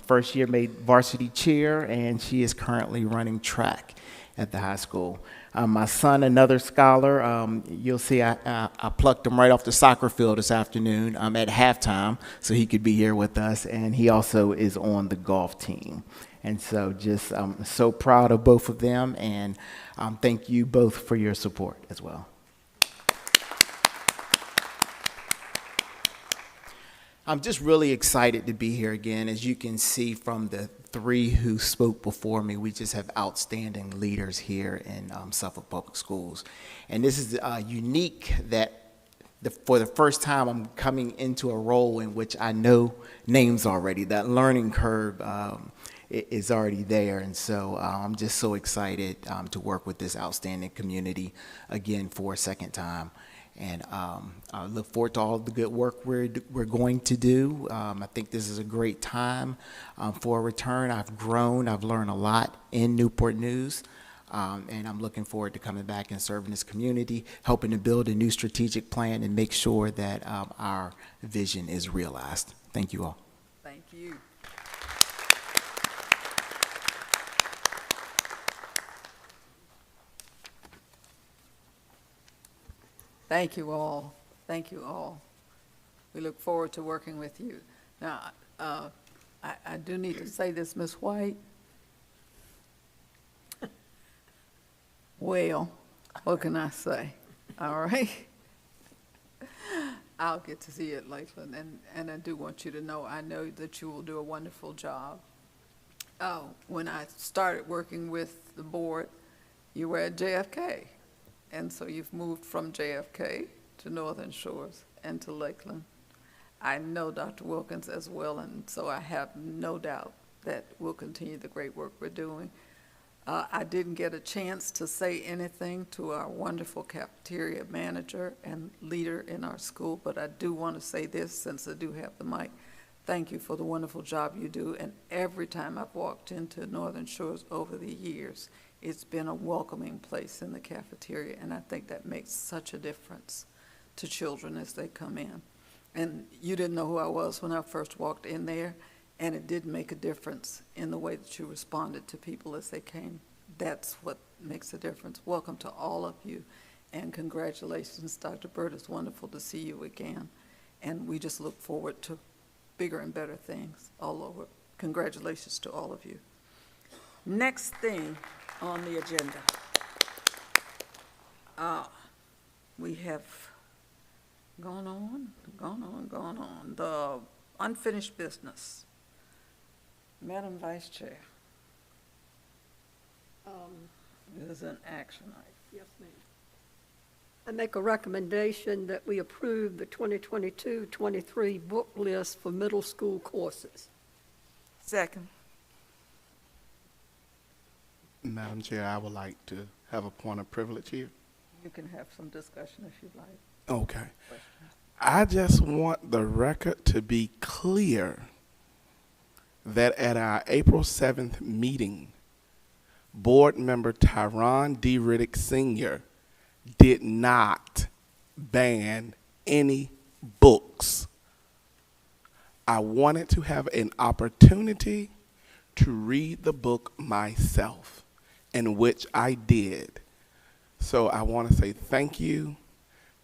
D: first year made varsity cheer, and she is currently running track at the high school. My son, another scholar, you'll see I plucked him right off the soccer field this afternoon at halftime so he could be here with us, and he also is on the golf team. And so just so proud of both of them, and thank you both for your support as well. I'm just really excited to be here again. As you can see from the three who spoke before me, we just have outstanding leaders here in Suffolk Public Schools. And this is unique that for the first time I'm coming into a role in which I know names already. That learning curve is already there. And so I'm just so excited to work with this outstanding community again for a second time. And I look forward to all the good work we're going to do. I think this is a great time for a return. I've grown, I've learned a lot in Newport News, and I'm looking forward to coming back and serving this community, helping to build a new strategic plan and make sure that our vision is realized. Thank you all.
A: Thank you. Thank you all. Thank you all. We look forward to working with you. Now, I do need to say this, Ms. White. Well, what can I say? All right. I'll get to see you at Lakeland, and I do want you to know, I know that you will do a wonderful job. When I started working with the board, you were at JFK. And so you've moved from JFK to Northern Shores and to Lakeland. I know Dr. Wilkins as well, and so I have no doubt that we'll continue the great work we're doing. I didn't get a chance to say anything to our wonderful cafeteria manager and leader in our school, but I do want to say this since I do have the mic. Thank you for the wonderful job you do, and every time I've walked into Northern Shores over the years, it's been a welcoming place in the cafeteria, and I think that makes such a difference to children as they come in. And you didn't know who I was when I first walked in there, and it did make a difference in the way that you responded to people as they came. That's what makes a difference. Welcome to all of you, and congratulations, Dr. Bird. It's wonderful to see you again, and we just look forward to bigger and better things all over. Congratulations to all of you. Next thing on the agenda. We have gone on. The unfinished business. Madam Vice Chair. It is an action item.
J: Yes, ma'am. I make a recommendation that we approve the 2022-23 book list for middle school courses.
N: Second.
H: Madam Chair, I would like to have a point of privilege here.
A: You can have some discussion if you'd like.
H: Okay. I just want the record to be clear that at our April 7th meeting, Board Member Tyron D. Riddick Sr. did not ban any books. I wanted to have an opportunity to read the book myself, in which I did. So I want to say thank you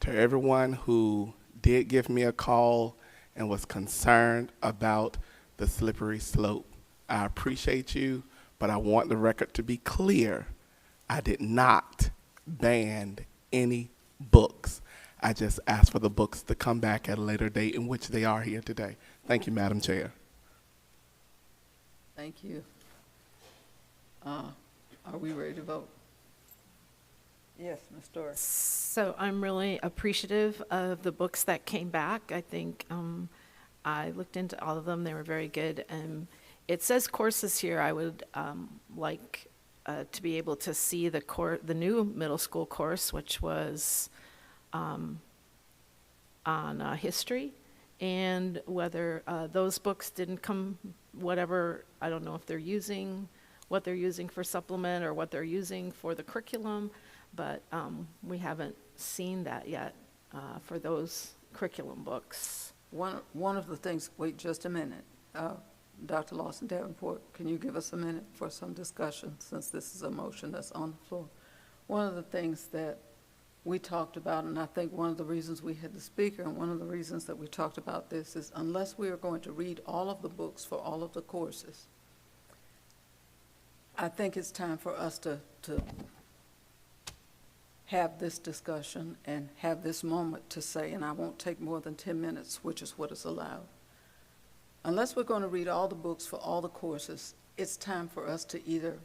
H: to everyone who did give me a call and was concerned about the slippery slope. I appreciate you, but I want the record to be clear. I did not ban any books. I just asked for the books to come back at a later date, in which they are here today. Thank you, Madam Chair.
A: Thank you. Are we ready to vote? Yes, Ms. Doris.
I: So I'm really appreciative of the books that came back. I think I looked into all of them. They were very good. It says courses here. I would like to be able to see the new middle school course, which was on history, and whether those books didn't come, whatever, I don't know if they're using, what they're using for supplement or what they're using for the curriculum, but we haven't seen that yet for those curriculum books.
A: One of the things, wait just a minute. Dr. Lawson Davenport, can you give us a minute for some discussion, since this is a motion that's on the floor? One of the things that we talked about, and I think one of the reasons we had the speaker, and one of the reasons that we talked about this is, unless we are going to read all of the books for all of the courses, I think it's time for us to have this discussion and have this moment to say, and I won't take more than 10 minutes, which is what is allowed. Unless we're going to read all the books for all the courses, it's time for us to either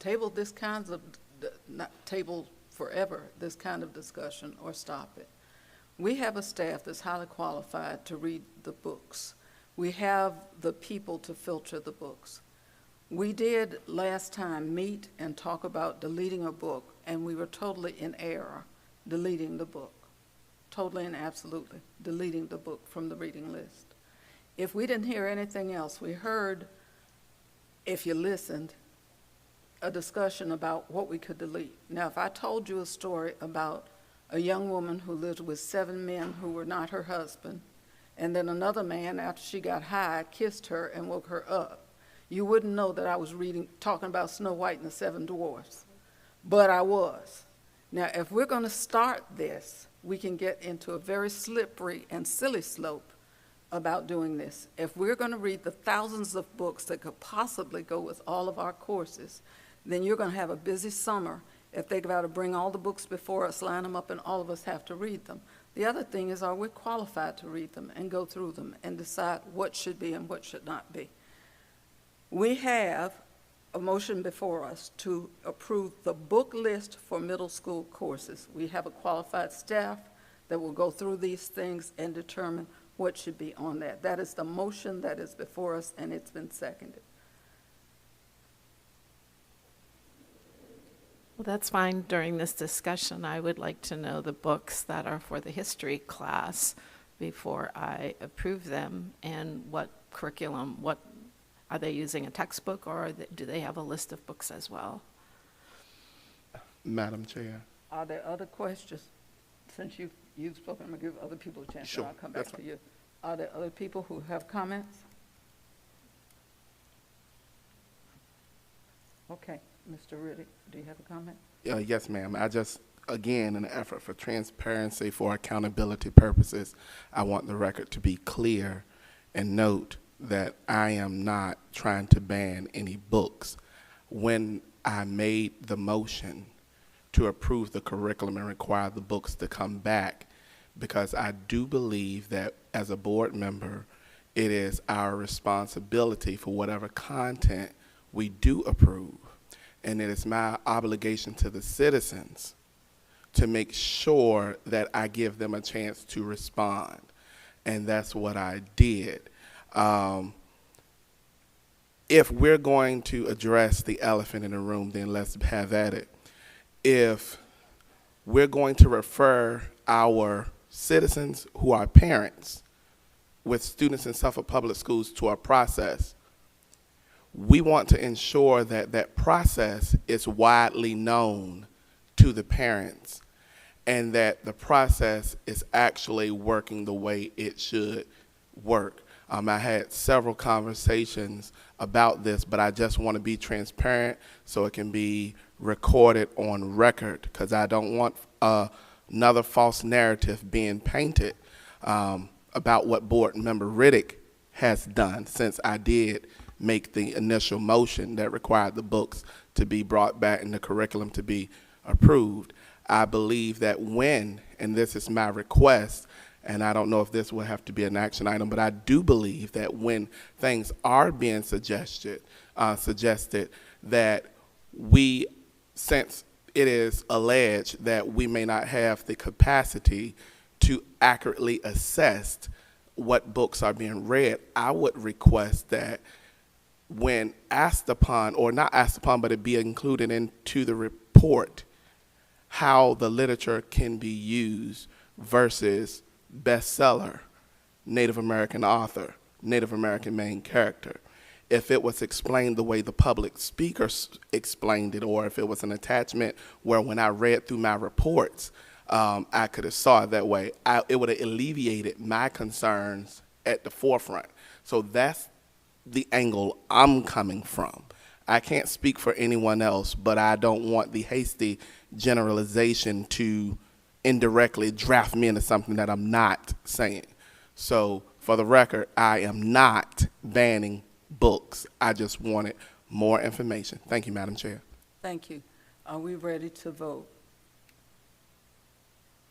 A: table this kind of, not table forever, this kind of discussion, or stop it. We have a staff that's highly qualified to read the books. We have the people to filter the books. We did last time meet and talk about deleting a book, and we were totally in error deleting the book. Totally and absolutely deleting the book from the reading list. If we didn't hear anything else, we heard, if you listened, a discussion about what we could delete. Now, if I told you a story about a young woman who lived with 7 men who were not her husband, and then another man, after she got high, kissed her and woke her up, you wouldn't know that I was talking about Snow White and the 7 Dwarfs, but I was. Now, if we're going to start this, we can get into a very slippery and silly slope about doing this. If we're going to read the thousands of books that could possibly go with all of our courses, then you're going to have a busy summer if they've got to bring all the books before us, line them up, and all of us have to read them. The other thing is, are we qualified to read them and go through them and decide what should be and what should not be? We have a motion before us to approve the book list for middle school courses. We have a qualified staff that will go through these things and determine what should be on that. That is the motion that is before us, and it's been seconded.
I: Well, that's fine. During this discussion, I would like to know the books that are for the history class before I approve them, and what curriculum, what are they using, a textbook, or do they have a list of books as well?
H: Madam Chair.
A: Are there other questions? Since you've spoken, I'm going to give other people a chance,
H: Sure,
A: and I'll come back
H: that's
A: to you. Are there other people who have comments? Okay, Mr. Riddick, do you have a comment?
H: Yes, ma'am. I just, again, in an effort for transparency, for accountability purposes, I want the record to be clear and note that I am not trying to ban any books. When I made the motion to approve the curriculum and require the books to come back, because I do believe that as a board member, it is our responsibility for whatever content we do approve. And it is my obligation to the citizens to make sure that I give them a chance to respond. And that's what I did. if we're going to address the elephant in the room, then let's have at it. If we're going to refer our citizens who are parents with students in Suffolk Public Schools to a process, we want to ensure that that process is widely known to the parents and that the process is actually working the way it should work. I had several conversations about this, but I just want to be transparent so it can be recorded on record, because I don't want another false narrative being painted about what Board Member Riddick has done, since I did make the initial motion that required the books to be brought back and the curriculum to be approved. I believe that when, and this is my request, and I don't know if this will have to be an action item, but I do believe that when things are being suggested that we, since it is alleged that we may not have the capacity to accurately assess what books are being read, I would request that when asked upon, or not asked upon, but it be included into the report, how the literature can be used versus bestseller, Native American author, Native American main character. If it was explained the way the public speakers explained it, or if it was an attachment where when I read through my reports, I could have saw it that way, it would have alleviated my concerns at the forefront. So that's the angle I'm coming from. I can't speak for anyone else, but I don't want the hasty generalization to indirectly draft me into something that I'm not saying. So for the record, I am not banning books. I just wanted more information. Thank you, Madam Chair.
A: Thank you. Are we ready to vote?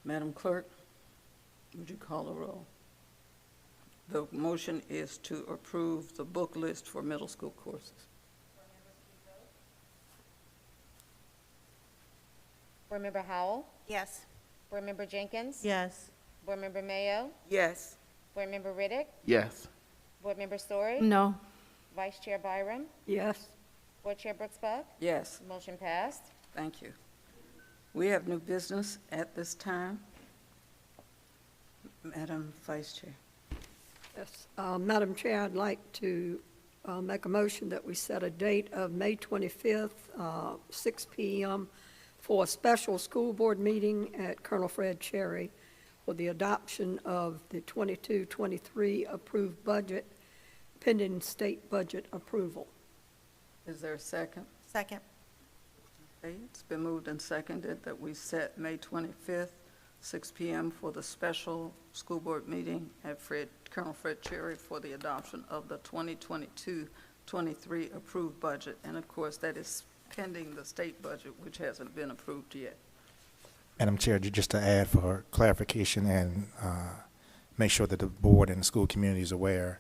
A: Madam Clerk, would you call a roll? The motion is to approve the book list for middle school courses.
L: Board Member Howell?
E: Yes.
L: Board Member Jenkins?
B: Yes.
L: Board Member Mayo?
G: Yes.
L: Board Member Riddick?
H: Yes.
L: Board Member Story?
I: No.
L: Vice Chair Byram?
J: Yes.
L: Board Chair Brooks Buck?
A: Yes,
L: Motion passed.
A: thank you. We have new business at this time. Madam Vice Chair.
J: Yes. Madam Chair, I'd like to make a motion that we set a date of May 25th, 6 p.m. for a special school board meeting at Colonel Fred Cherry for the adoption of the 22-23 approved budget, pending state budget approval.
A: Is there a second?
E: Second.
A: Okay, it's been moved and seconded that we set May 25th, 6 p.m. for the special school board meeting at Colonel Fred Cherry for the adoption of the 2022-23 approved budget. And of course, that is pending the state budget, which hasn't been approved yet.
C: Madam Chair, just to add for clarification and make sure that the board and the school community is aware,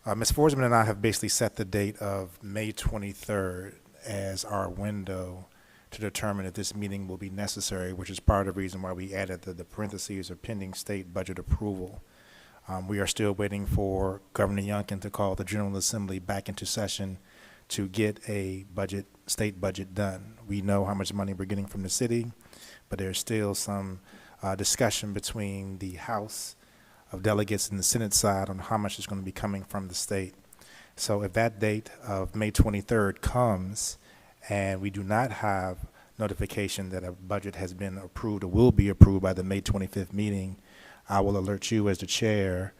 C: Ms. Forsman and I have basically set the date of May 23rd as our window to determine if this meeting will be necessary, which is part of the reason why we added the parentheses of pending state budget approval. We are still waiting for Governor Youngkin to call the General Assembly back into session to get a state budget done. We know how much money we're getting from the city, but there's still some discussion between the House of Delegates and the Senate side on how much is going to be coming from the state. So if that date of May 23rd comes and we do not have notification that a budget has been approved or will be approved by the May 25th meeting, I will alert you as the chair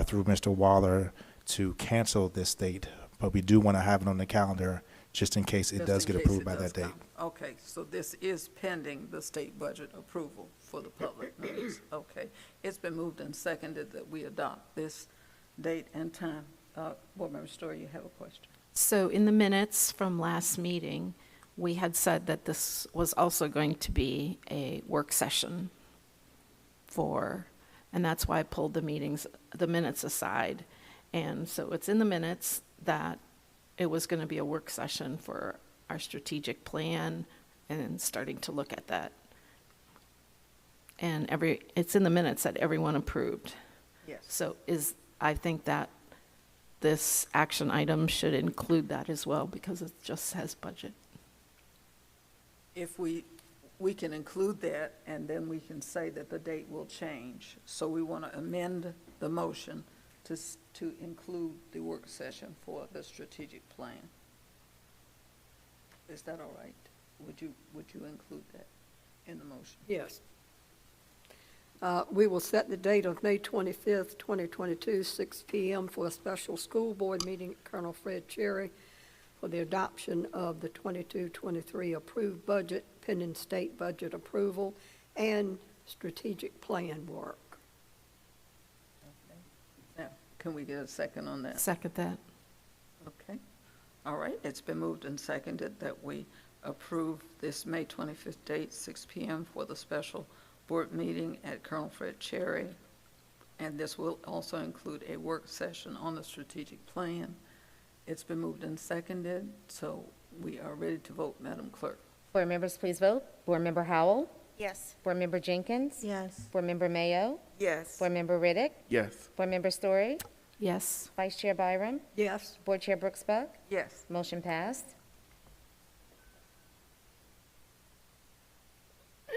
C: through Mr. Waller to cancel this date. But we do want to have it on the calendar just in case it does get approved by that date.
A: Okay, so this is pending the state budget approval for the public notice. Okay, it's been moved and seconded that we adopt this date and time. Board Member Story, you have a question?
I: So in the minutes from last meeting, we had said that this was also going to be a work session and that's why I pulled the minutes aside. And so it's in the minutes that it was going to be a work session for our strategic plan and starting to look at that. And it's in the minutes that everyone approved.
A: Yes.
I: So I think that this action item should include that as well, because it just says budget.
A: If we can include that, and then we can say that the date will change. So we want to amend the motion to include the work session for the strategic plan. Is that all right? Would you include that in the motion?
J: Yes. We will set the date of May 25th, 2022, 6 p.m. for a special school board meeting at Colonel Fred Cherry for the adoption of the 22-23 approved budget, pending state budget approval, and strategic plan work.
A: Okay. Now, can we get a second on that?
I: Second that.
A: Okay. All right. It's been moved and seconded that we approve this May 25th date, 6 p.m. for the special board meeting at Colonel Fred Cherry. And this will also include a work session on the strategic plan. It's been moved and seconded, so we are ready to vote. Madam Clerk.
L: Board members, please vote. Board Member Howell?
E: Yes.
L: Board Member Jenkins?
B: Yes.
L: Board Member Mayo?
V: Yes.
L: Board Member Riddick?
H: Yes.
L: Board Member Story?
I: Yes.
L: Vice Chair Byram?
J: Yes.
L: Board Chair Brooks Buck?
A: Yes.
L: Motion passed.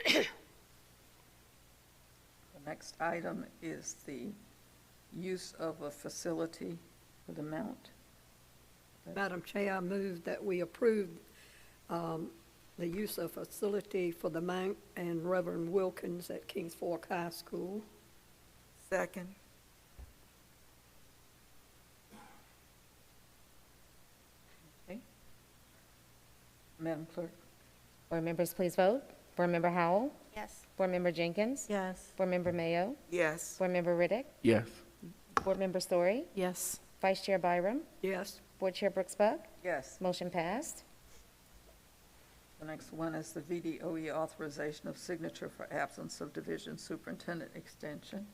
A: The next item is the use of a facility for the Mount.
J: Madam Chair, I move that we approve the use of facility for the Mount and Reverend Wilkins at Kings Fork High School.
V: Second.
A: Okay. Madam Clerk.
L: Board members, please vote. Board Member Howell?
E: Yes.
L: Board Member Jenkins?
B: Yes.
L: Board Member Mayo?
V: Yes.
L: Board Member Riddick?
H: Yes.
L: Board Member Story?
I: Yes.
L: Vice Chair Byram?
J: Yes.
L: Board Chair Brooks Buck?
A: Yes.
L: Motion passed.
A: The next one is the VDOE authorization of signature for absence of division superintendent extension.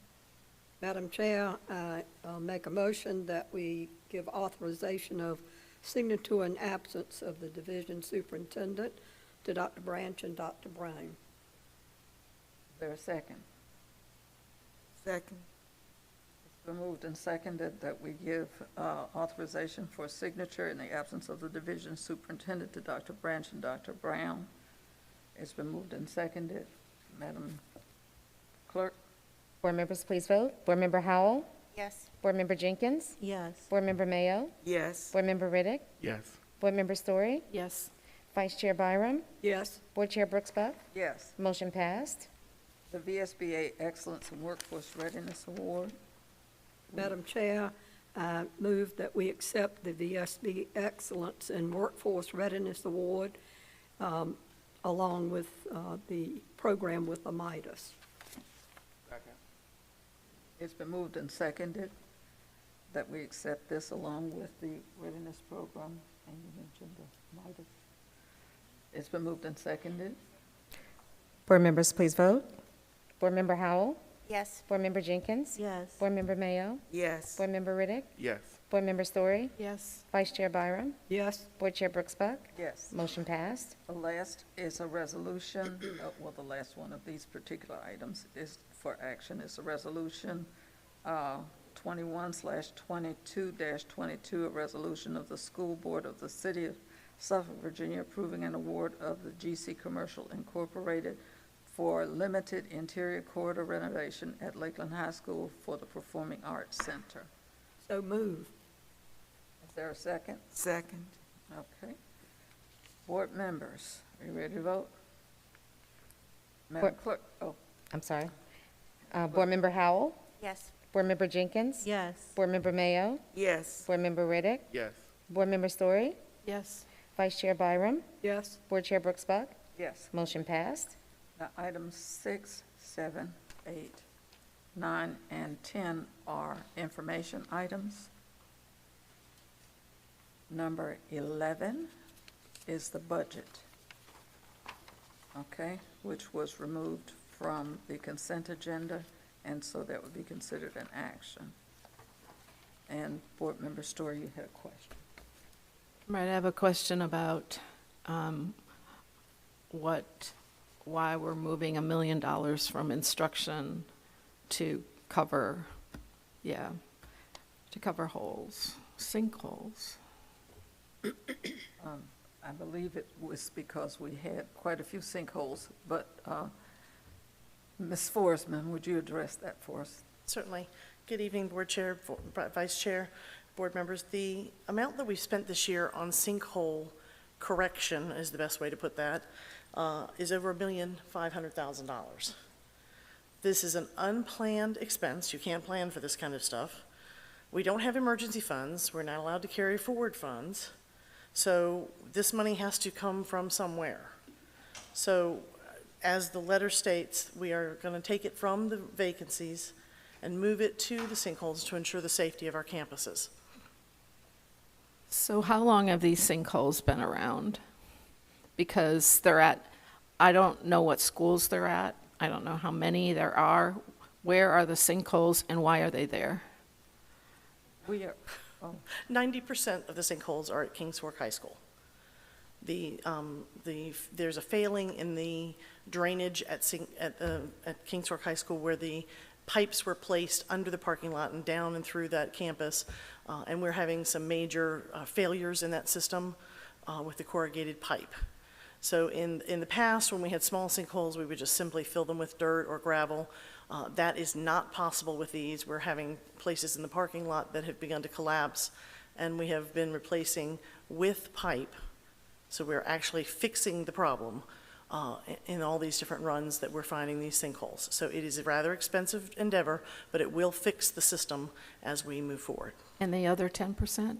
J: Madam Chair, I'll make a motion that we give authorization of signature and absence of the division superintendent to Dr. Branch and Dr. Brown.
A: Is there a second?
V: Second.
A: It's been moved and seconded that we give authorization for signature in the absence of the division superintendent to Dr. Branch and Dr. Brown. It's been moved and seconded. Madam Clerk?
L: Board members, please vote. Board Member Howell?
E: Yes.
L: Board Member Jenkins?
B: Yes.
L: Board Member Mayo?
V: Yes.
L: Board Member Riddick?
H: Yes.
L: Board Member Story?
I: Yes.
L: Vice Chair Byram?
J: Yes.
L: Board Chair Brooks Buck?
A: Yes.
L: Motion passed.
A: The VSBA Excellence in Workforce Readiness Award.
J: Madam Chair, I move that we accept the VSB Excellence in Workforce Readiness Award along with the program with Amidas.
A: It's been moved and seconded that we accept this along with the readiness program, and you mentioned the MIDAS. It's been moved and seconded.
L: Board members, please vote. Board Member Howell?
E: Yes.
L: Board Member Jenkins?
B: Yes.
L: Board Member Mayo?
V: Yes.
L: Board Member Riddick?
H: Yes.
L: Board Member Story?
I: Yes.
L: Vice Chair Byram?
J: Yes.
L: Board Chair Brooks Buck?
A: Yes.
L: Motion passed.
A: The last is a resolution, well, the last one of these particular items is for action is a resolution 21/22-22, a resolution of the School Board of the City of Suffolk, Virginia, approving an award of the GC Commercial Incorporated for limited interior corridor renovation at Lakeland High School for the Performing Arts Center.
J: So move.
A: Is there a second?
V: Second.
A: Okay. Board members, are you ready to vote? Madam Clerk,
L: I'm sorry. Board Member Howell?
E: Yes.
L: Board Member Jenkins?
B: Yes.
L: Board Member Mayo?
V: Yes.
L: Board Member Riddick?
H: Yes.
L: Board Member Story?
I: Yes.
L: Vice Chair Byram?
J: Yes.
L: Board Chair Brooks Buck?
A: yes.
L: Motion passed.
A: Now, items 6, 7, 8, 9, and 10 are information items. Number 11 is the budget, okay, which was removed from the consent agenda, and so that would be considered an action. And Board Member Story, you had a question.
I: Right, I have a question about why we're moving $1 million from instruction to cover, to cover holes, sinkholes.
A: I believe it was because we had quite a few sinkholes, but Ms. Forsman, would you address that for us?
M: Certainly. Good evening, Board Chair, Vice Chair, Board members. The amount that we spent this year on sinkhole correction, is the best way to put that, is over $1,500,000. This is an unplanned expense. You can't plan for this kind of stuff. We don't have emergency funds. We're not allowed to carry forward funds. So this money has to come from somewhere. So as the letter states, we are going to take it from the vacancies and move it to the sinkholes to ensure the safety of our campuses.
I: So how long have these sinkholes been around? Because I don't know what schools they're at. I don't know how many there are. Where are the sinkholes and why are they there?
M: 90% of the sinkholes are at Kings Fork High School. There's a failing in the drainage at Kings Fork High School where the pipes were placed under the parking lot and down and through that campus, and we're having some major failures in that system with the corrugated pipe. So in the past, when we had small sinkholes, we would just simply fill them with dirt or gravel. That is not possible with these. We're having places in the parking lot that have begun to collapse, and we have been replacing with pipe. So we're actually fixing the problem in all these different runs that we're finding these sinkholes. So it is a rather expensive endeavor, but it will fix the system as we move forward.
I: And the other 10%?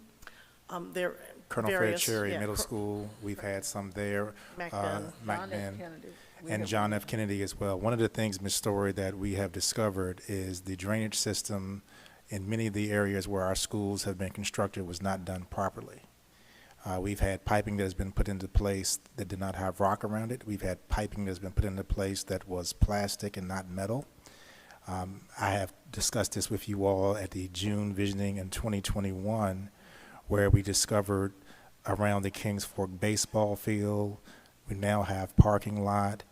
C: Colonel Fred
M: Various,
C: Cherry
M: yeah,
C: Middle School, we've had some there.
M: Mac-Ben.
C: Mac-Ben. And John F. Kennedy as well. One of the things, Ms. Story, that we have discovered is the drainage system in many of the areas where our schools have been constructed was not done properly. We've had piping that has been put into place that did not have rock around it. We've had piping that's been put into place that was plastic and not metal. I have discussed this with you all at the June visioning in 2021, where we discovered around the Kings Fork baseball field, we now have parking lot.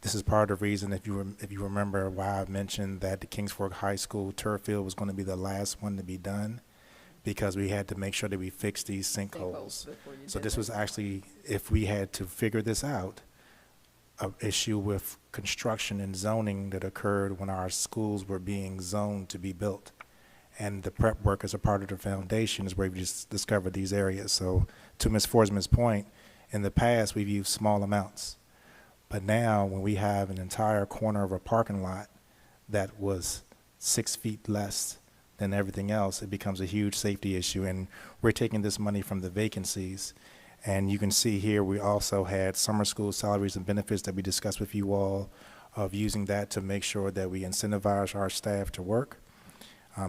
C: This is part of the reason, if you remember, why I mentioned that the Kings Fork High School turf field was going to be the last one to be done, because we had to make sure that we fixed these sinkholes. So this was actually, if we had to figure this out, an issue with construction and zoning that occurred when our schools were being zoned to be built. And the prep work as a part of the foundation is where we just discovered these areas. So to Ms. Forsman's point, in the past, we've used small amounts. But now, when we have an entire corner of a parking lot that was 6 feet less than everything else, it becomes a huge safety issue. And we're taking this money from the vacancies. And you can see here, we also had summer school salaries and benefits that we discussed with you all, of using that to make sure that we incentivize our staff to work.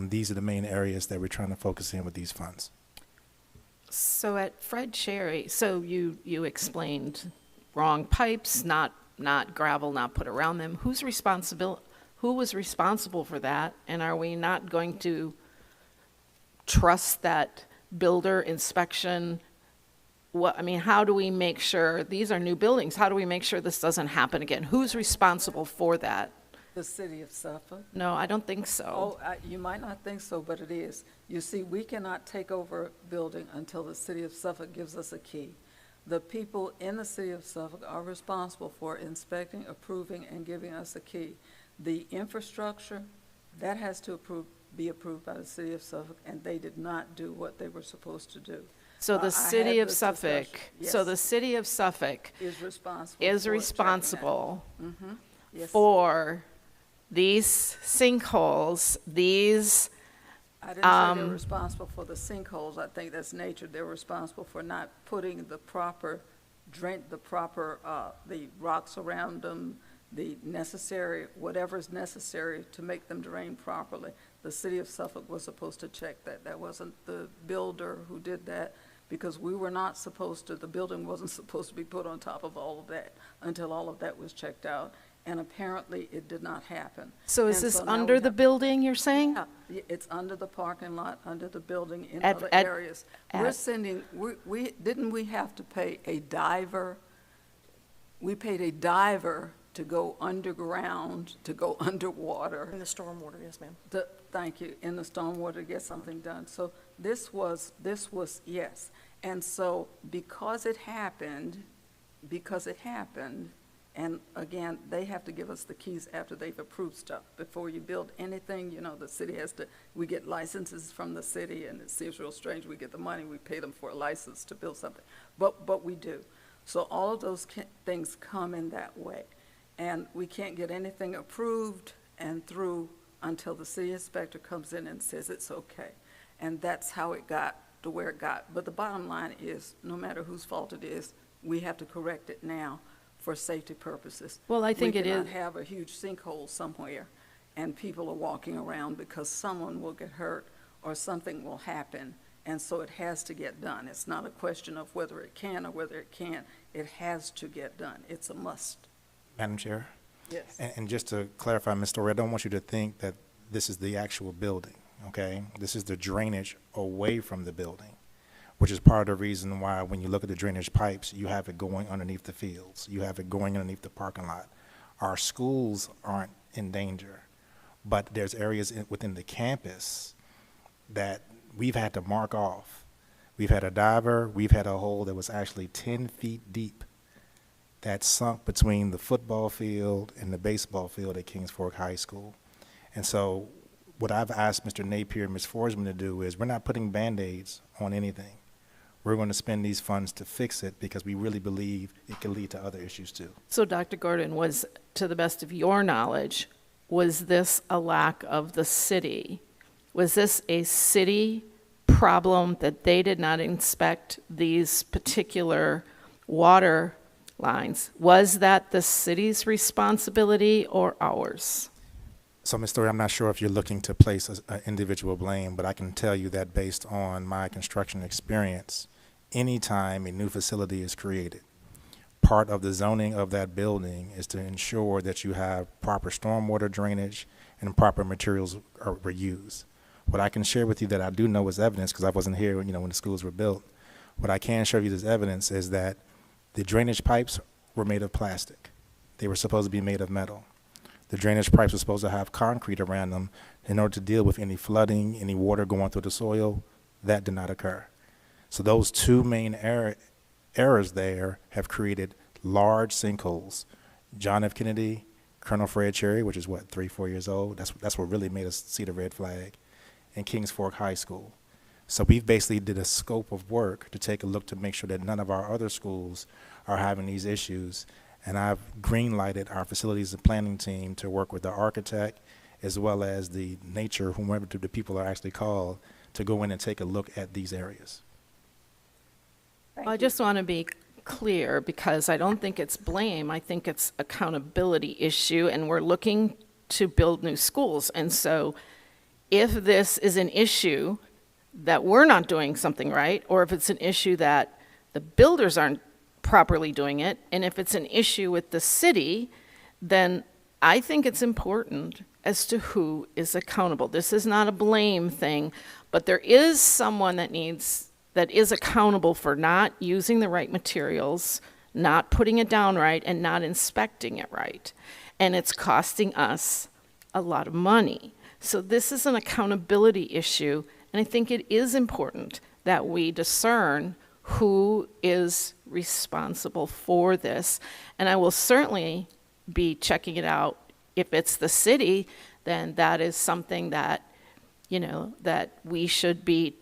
C: These are the main areas that we're trying to focus in with these funds.
I: So at Fred Cherry, so you explained wrong pipes, not gravel, not put around them. Who was responsible for that? And are we not going to trust that builder inspection? How do we make sure, these are new buildings, how do we make sure this doesn't happen again? Who's responsible for that?
A: The city of Suffolk.
I: No, I don't think so.
A: You might not think so, but it is. You see, we cannot take over a building until the city of Suffolk gives us a key. The people in the city of Suffolk are responsible for inspecting, approving, and giving us a key. The infrastructure, that has to be approved by the city of Suffolk, and they did not do what they were supposed to do.
I: So the city of Suffolk, the city of Suffolk
A: is responsible
I: for these sinkholes, these.
A: I didn't say they're responsible for the sinkholes. I think that's nature. They're responsible for not putting the proper the rocks around them, whatever is necessary to make them drain properly. The city of Suffolk was supposed to check that. That wasn't the builder who did that, because we were not supposed to, the building wasn't supposed to be put on top of all of that until all of that was checked out. And apparently it did not happen.
I: So is this under the building, you're saying?
A: Yeah, it's under the parking lot, under the building, in other areas. Didn't we have to pay a diver? We paid a diver to go underground, to go underwater.
M: In the stormwater, yes, ma'am.
A: Thank you, in the stormwater to get something done. So this was, yes. And so because it happened, and again, they have to give us the keys after they've approved stuff. Before you build anything, you know, the city has to, we get licenses from the city, and it seems real strange, we get the money, we pay them for a license to build something. But we do. So all of those things come in that way. And we can't get anything approved and through until the city inspector comes in and says it's okay. And that's how it got to where it got. But the bottom line is, no matter whose fault it is, we have to correct it now for safety purposes.
I: Well, I think it is.
A: We cannot have a huge sinkhole somewhere and people are walking around because someone will get hurt or something will happen. And so it has to get done. It's not a question of whether it can or whether it can't. It has to get done. It's a must.
C: Madam Chair?
A: Yes.
C: And just to clarify, Ms. Story, I don't want you to think that this is the actual building, okay? This is the drainage away from the building, which is part of the reason why when you look at the drainage pipes, you have it going underneath the fields. You have it going underneath the parking lot. Our schools aren't in danger, but there's areas within the campus that we've had to mark off. We've had a diver, we've had a hole that was actually 10 feet deep that sunk between the football field and the baseball field at Kings Fork High School. And so what I've asked Mr. Napier and Ms. Forsman to do is we're not putting Band-Aids on anything. We're going to spend these funds to fix it because we really believe it can lead to other issues too.
I: So Dr. Gordon, was, to the best of your knowledge, was this a lack of the city? Was this a city problem that they did not inspect these particular water lines? Was that the city's responsibility or ours?
C: So, Ms. Story, I'm not sure if you're looking to place an individual blame, but I can tell you that based on my construction experience, anytime a new facility is created, part of the zoning of that building is to ensure that you have proper stormwater drainage and proper materials are used. What I can share with you that I do know is evidence, because I wasn't here, you know, when the schools were built. What I can show you as evidence is that the drainage pipes were made of plastic. They were supposed to be made of metal. The drainage pipes were supposed to have concrete around them in order to deal with any flooding, any water going through the soil. That did not occur. So those two main errors there have created large sinkholes. John F. Kennedy, Colonel Fred Cherry, which is what, 3-4 years old? That's what really made us see the red flag. And Kings Fork High School. So we've basically did a scope of work to take a look to make sure that none of our other schools are having these issues. And I've green-lighted our facilities and planning team to work with the architect as well as the nature, whomever the people are actually called, to go in and take a look at these areas.
I: I just want to be clear because I don't think it's blame. I think it's accountability issue, and we're looking to build new schools. And so if this is an issue that we're not doing something right, or if it's an issue that the builders aren't properly doing it, and if it's an issue with the city, then I think it's important as to who is accountable. This is not a blame thing, but there is someone that is accountable for not using the right materials, not putting it down right, and not inspecting it right. And it's costing us a lot of money. So this is an accountability issue, and I think it is important that we discern who is responsible for this. And I will certainly be checking it out. If it's the city, then that is something that, you know, that we should be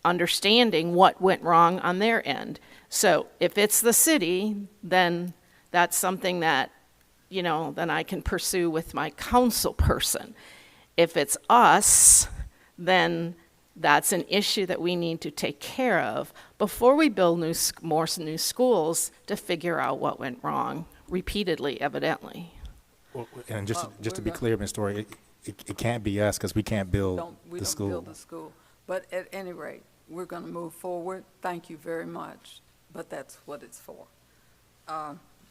I: understanding what went wrong on their end. So if it's the city, then that's something that, you know, then I can pursue with my council person. If it's us, then that's an issue that we need to take care of before we build more new schools to figure out what went wrong repeatedly, evidently.
C: Well, and just to be clear, Ms. Story, it can't be us because we can't build
A: We
C: the
A: don't
C: school.
A: build the school. But at any rate, we're going to move forward. Thank you very much. But that's what it's for.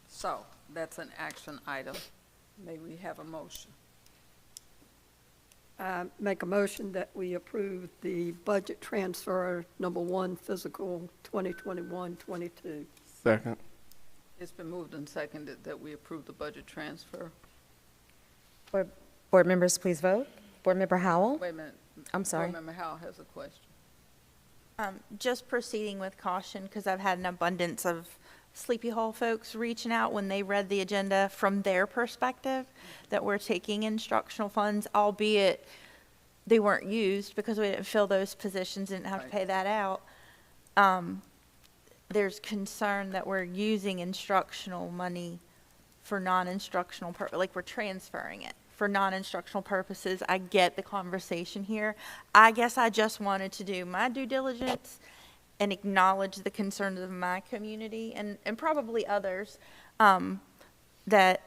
A: So that's an action item. May we have a motion?
J: Make a motion that we approve the budget transfer number 1, fiscal 2021-22.
H: Second.
A: It's been moved and seconded that we approve the budget transfer.
L: Board members, please vote. Board Member Howell?
A: Wait a minute.
L: I'm sorry.
A: Board Member Howell has a question.
E: Just proceeding with caution, because I've had an abundance of Sleepy Hole folks reaching out when they read the agenda from their perspective, that we're taking instructional funds, albeit they weren't used because we didn't fill those positions, didn't have to pay that out. There's concern that we're using instructional money for non-instructional like we're transferring it for non-instructional purposes. I get the conversation here. I guess I just wanted to do my due diligence and acknowledge the concerns of my community and probably others, that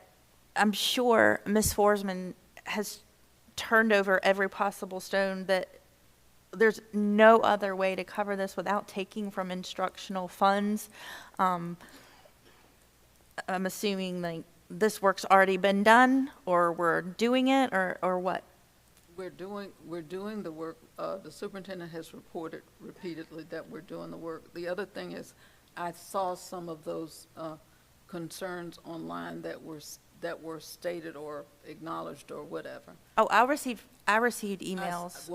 E: I'm sure Ms. Forsman has turned over every possible stone, that there's no other way to cover this without taking from instructional funds. I'm assuming like this work's already been done, or we're doing it, or what?
A: We're doing the work. The superintendent has reported repeatedly that we're doing the work. The other thing is, I saw some of those concerns online that were stated or acknowledged or whatever.
E: Oh, I received emails.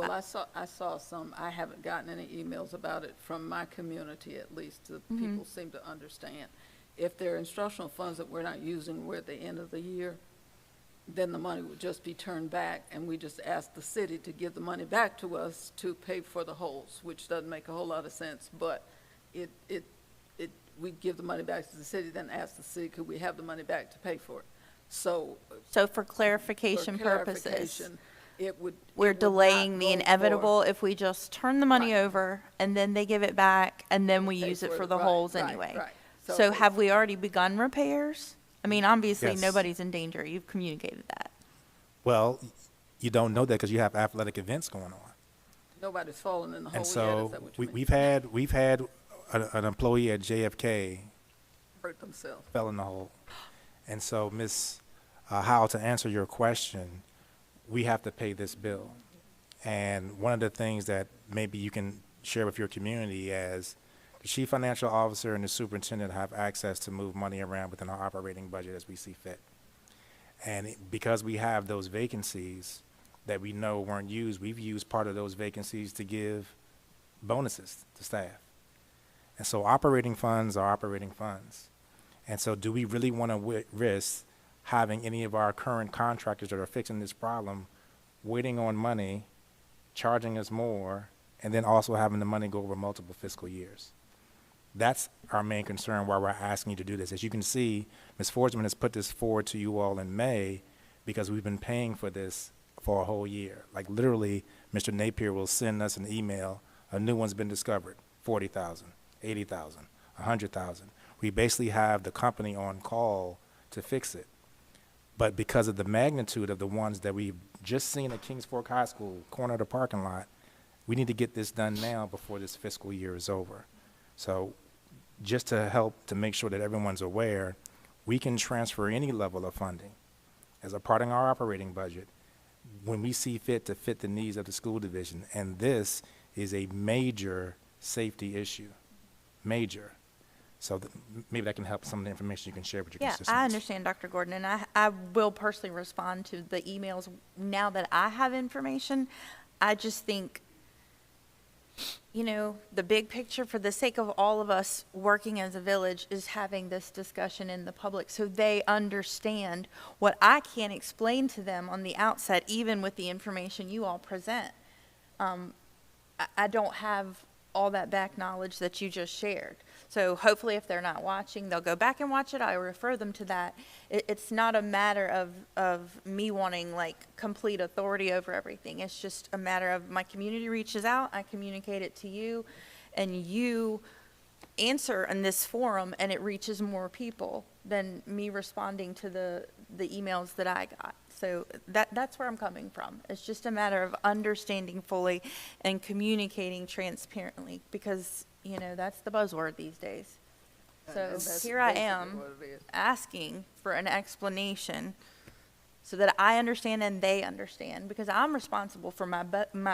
A: I saw some. I haven't gotten any emails about it from my community, at least. The people seem to understand. If there are instructional funds that we're not using, we're at the end of the year, then the money would just be turned back, and we just ask the city to give the money back to us to pay for the holes, which doesn't make a whole lot of sense, but we give the money back to the city, then ask the city, could we have the money back to pay for it? So
E: for clarification purposes,
A: we're
E: we're delaying the inevitable if we just turn the money over and then they give it back and then we use it for the holes anyway.
A: Right.
E: So have we already begun repairs? I mean, obviously,
C: Yes.
E: nobody's in danger. You've communicated that.
C: Well, you don't know that because you have athletic events going on.
A: Nobody's fallen in the hole
C: And
A: yet,
C: so
A: is that what you mean?
C: we've had an employee at JFK
A: Hurt themselves.
C: fell in the hole. And so, Ms. Howell, to answer your question, we have to pay this bill. And one of the things that maybe you can share with your community as the chief financial officer and the superintendent have access to move money around within our operating budget as we see fit. And because we have those vacancies that we know weren't used, we've used part of those vacancies to give bonuses to staff. And so operating funds are operating funds. And so do we really want to risk having any of our current contractors that are fixing this problem waiting on money, charging us more, and then also having the money go over multiple fiscal years? That's our main concern why we're asking you to do this. As you can see, Ms. Forsman has put this forward to you all in May because we've been paying for this for a whole year. Like literally, Mr. Napier will send us an email, a new one's been discovered, 40,000, 80,000, 100,000. We basically have the company on call to fix it. But because of the magnitude of the ones that we've just seen at Kings Fork High School, corner of the parking lot, we need to get this done now before this fiscal year is over. So just to help to make sure that everyone's aware, we can transfer any level of funding as a part of our operating budget when we see fit to fit the needs of the school division. And this is a major safety issue, major. So maybe that can help some of the information you can share with your constituents.
E: I understand, Dr. Gordon, and I will personally respond to the emails now that I have information. I just think, you know, the big picture for the sake of all of us working as a village is having this discussion in the public so they understand what I can't explain to them on the outset, even with the information you all present. I don't have all that back knowledge that you just shared. So hopefully if they're not watching, they'll go back and watch it. I refer them to that. It's not a matter of me wanting like complete authority over everything. It's just a matter of my community reaches out, I communicate it to you, and you answer in this forum, and it reaches more people than me responding to the emails that I got. So that's where I'm coming from. It's just a matter of understanding fully and communicating transparently because, you know, that's the buzzword these days. So here I am asking for an explanation so that I understand and they understand, because I'm responsible for my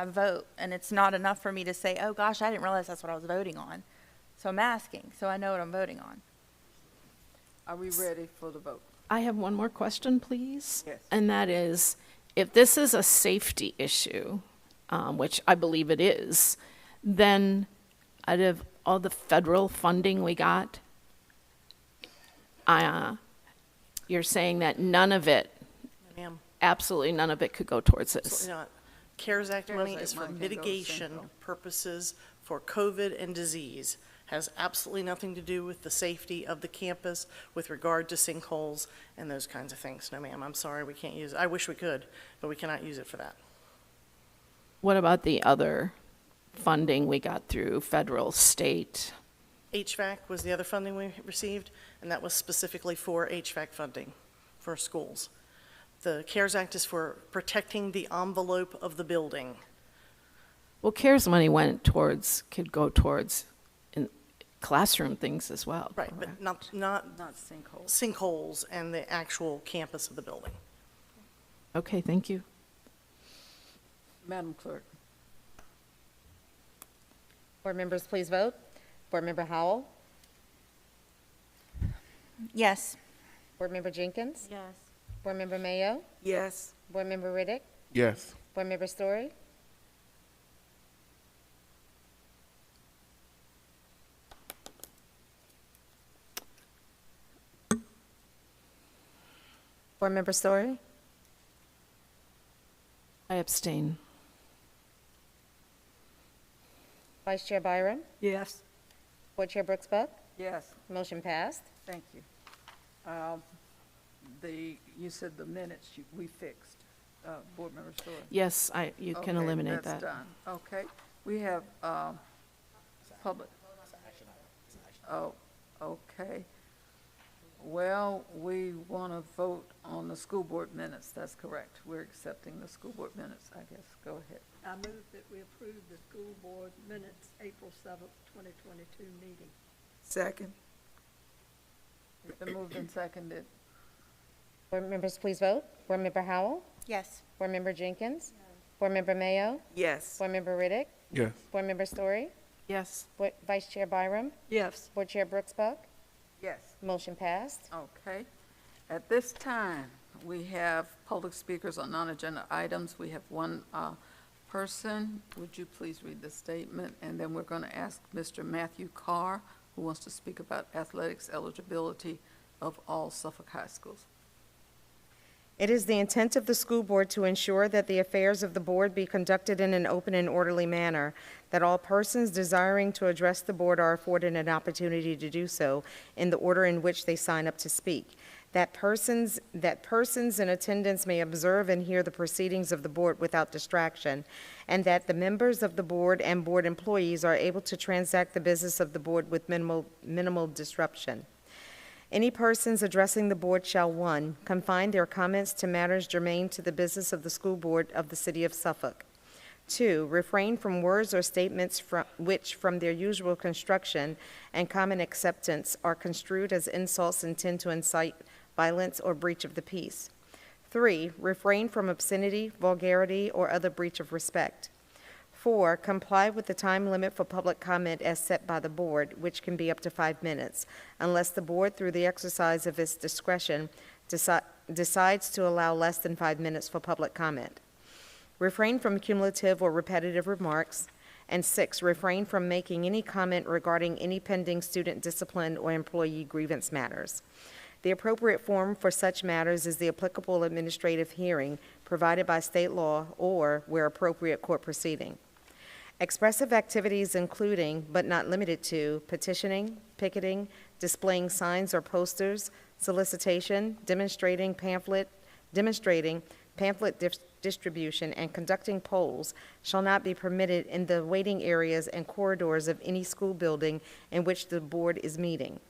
E: vote, and it's not enough for me to say, oh gosh, I didn't realize that's what I was voting on. So I'm asking, so I know what I'm voting on.
A: Are we ready for the vote?
I: I have one more question, please.
A: Yes.
I: And that is, if this is a safety issue, which I believe it is, then out of all the federal funding we got, you're saying that none of it,
M: Ma'am,
I: absolutely none of it could go towards this?
M: absolutely not. CARES Act money
A: Act
M: is for
A: money can go to
M: mitigation
A: Central.
M: purposes for COVID and disease. Has absolutely nothing to do with the safety of the campus with regard to sinkholes and those kinds of things. No, ma'am, I'm sorry, we can't use it. I wish we could, but we cannot use it for that.
I: What about the other funding we got through federal, state?
M: HVAC was the other funding we received, and that was specifically for HVAC funding for schools. The CARES Act is for protecting the envelope of the building.
I: Well, CARES money could go towards in classroom things as well.
M: Right, but not
A: sinkholes.
M: Sinkholes and the actual campus of the building.
I: Okay, thank you.
A: Madam Clerk.
L: Board members, please vote. Board Member Howell?
E: Yes.
L: Board Member Jenkins?
J: Yes.
L: Board Member Mayo?
G: Yes.
L: Board Member Riddick?
H: Yes.
L: Board Member Story? Board Member Story?
I: I abstain.
L: Vice Chair Byram?
G: Yes.
L: Board Chair Brooks Buck?
A: Yes,
L: Motion passed.
A: thank you. You said the minutes we fixed, Board Member Story.
I: Yes, you can
A: Okay,
I: eliminate that.
A: that's done. Okay, we have public. Oh, okay. Well, we want to vote on the school board minutes, that's correct. We're accepting the school board minutes, I guess. Go ahead.
J: I move that we approve the school board minutes, April 7th, 2022 meeting.
G: Second.
A: It's been moved and seconded.
L: Board members, please vote. Board Member Howell?
E: Yes.
L: Board Member Jenkins? Board Member Mayo?
G: Yes.
L: Board Member Riddick?
H: Yes.
L: Board Member Story?
I: Yes.
L: Vice Chair Byram?
J: Yes.
L: Board Chair Brooks Buck?
A: Yes.
L: Motion passed.
A: Okay. At this time, we have public speakers on non-agenda items. We have one person. Would you please read the statement? And then we're going to ask Mr. Matthew Carr, who wants to speak about athletics eligibility of all Suffolk high schools.
L: It is the intent of the school board to ensure that the affairs of the board be conducted in an open and orderly manner, that all persons desiring to address the board are afforded an opportunity to do so in the order in which they sign up to speak, that persons in attendance may observe and hear the proceedings of the board without distraction, and that the members of the board and board employees are able to transact the business of the board with minimal disruption. Any persons addressing the board shall, 1, confine their comments to matters germane to the business of the school board of the city of Suffolk. 2, refrain from words or statements which, from their usual construction and common acceptance, are construed as insults intended to incite violence or breach of the peace. 3, refrain from obscenity, vulgarity, or other breach of respect. 4, comply with the time limit for public comment as set by the board, which can be up to 5 minutes, unless the board, through the exercise of its discretion, decides to allow less than 5 minutes for public comment. Refrain from cumulative or repetitive remarks. And 6, refrain from making any comment regarding any pending student discipline or employee grievance matters. The appropriate forum for such matters is the applicable administrative hearing provided by state law or, where appropriate, court proceeding. Expressive activities including, but not limited to, petitioning, picketing, displaying signs or posters, solicitation, demonstrating pamphlet distribution, and conducting polls shall not be permitted in the waiting areas and corridors of any school building in which the board is meeting.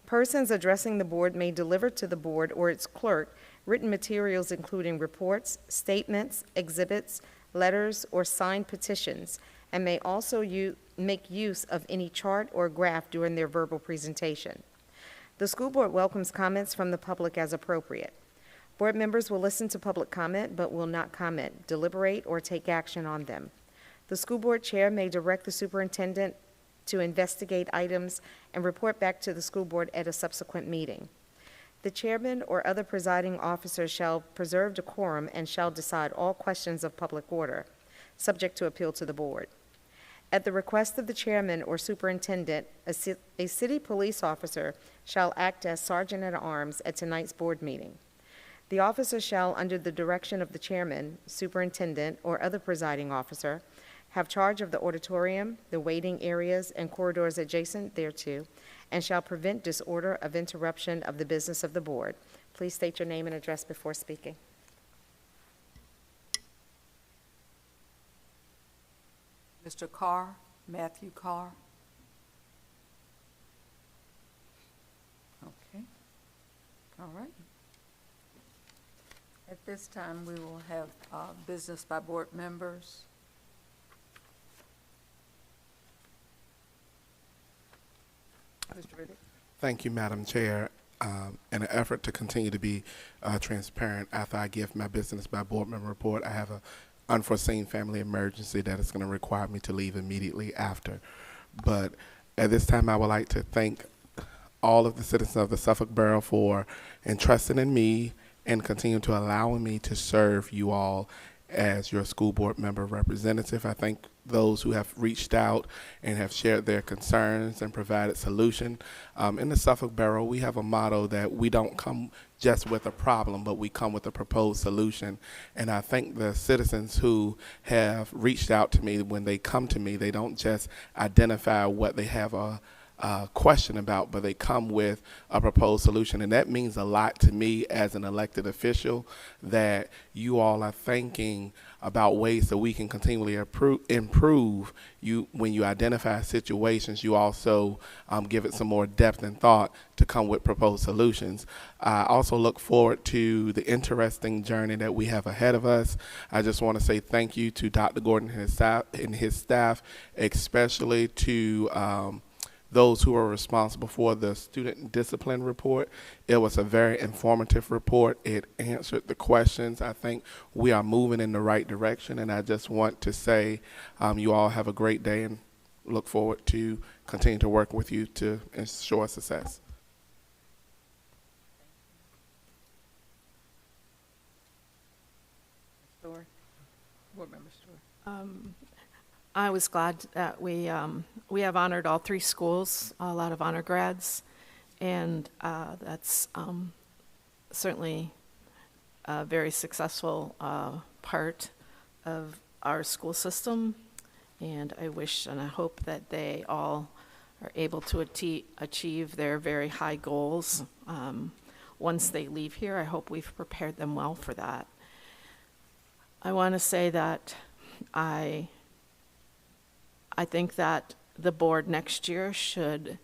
L: Persons addressing the board may deliver to the board or its clerk written materials including reports, statements, exhibits, letters, or signed petitions, and may also make use of any chart or graph during their verbal presentation. The school board welcomes comments from the public as appropriate. Board members will listen to public comment but will not comment, deliberate, or take action on them. The school board chair may direct the superintendent to investigate items and report back to the school board at a subsequent meeting. The chairman or other presiding officer shall preserve decorum and shall decide all questions of public order, subject to appeal to the board. At the request of the chairman or superintendent, a city police officer shall act as sergeant-at-arms at tonight's board meeting. The officer shall, under the direction of the chairman, superintendent, or other presiding officer, have charge of the auditorium, the waiting areas, and corridors adjacent thereto, and shall prevent disorder of interruption of the business of the board. Please state your name and address before speaking.
A: Mr. Carr, Matthew Carr. Okay. All right. At this time, we will have business by board members. Mr. Riddick.
H: Thank you, Madam Chair. In an effort to continue to be transparent, after I give my business by board member report, I have an unforeseen family emergency that is going to require me to leave immediately after. But at this time, I would like to thank all of the citizens of the Suffolk Borough for entrusting in me and continue to allowing me to serve you all as your school board member representative. I thank those who have reached out and have shared their concerns and provided solution. In the Suffolk Borough, we have a motto that we don't come just with a problem, but we come with a proposed solution. And I thank the citizens who have reached out to me. When they come to me, they don't just identify what they have a question about, but they come with a proposed solution. And that means a lot to me as an elected official, that you all are thinking about ways that we can continually improve. When you identify situations, you also give it some more depth and thought to come with proposed solutions. I also look forward to the interesting journey that we have ahead of us. I just want to say thank you to Dr. Gordon and his staff, especially to those who are responsible for the student discipline report. It was a very informative report. It answered the questions. I think we are moving in the right direction, and I just want to say you all have a great day and look forward to continue to work with you to ensure success.
A: Story. Board member Story.
I: I was glad that we have honored all 3 schools, a lot of honor grads, and that's certainly a very successful part of our school system. And I wish and I hope that they all are able to achieve their very high goals once they leave here. I hope we've prepared them well for that. I want to say that I think that the board next year should,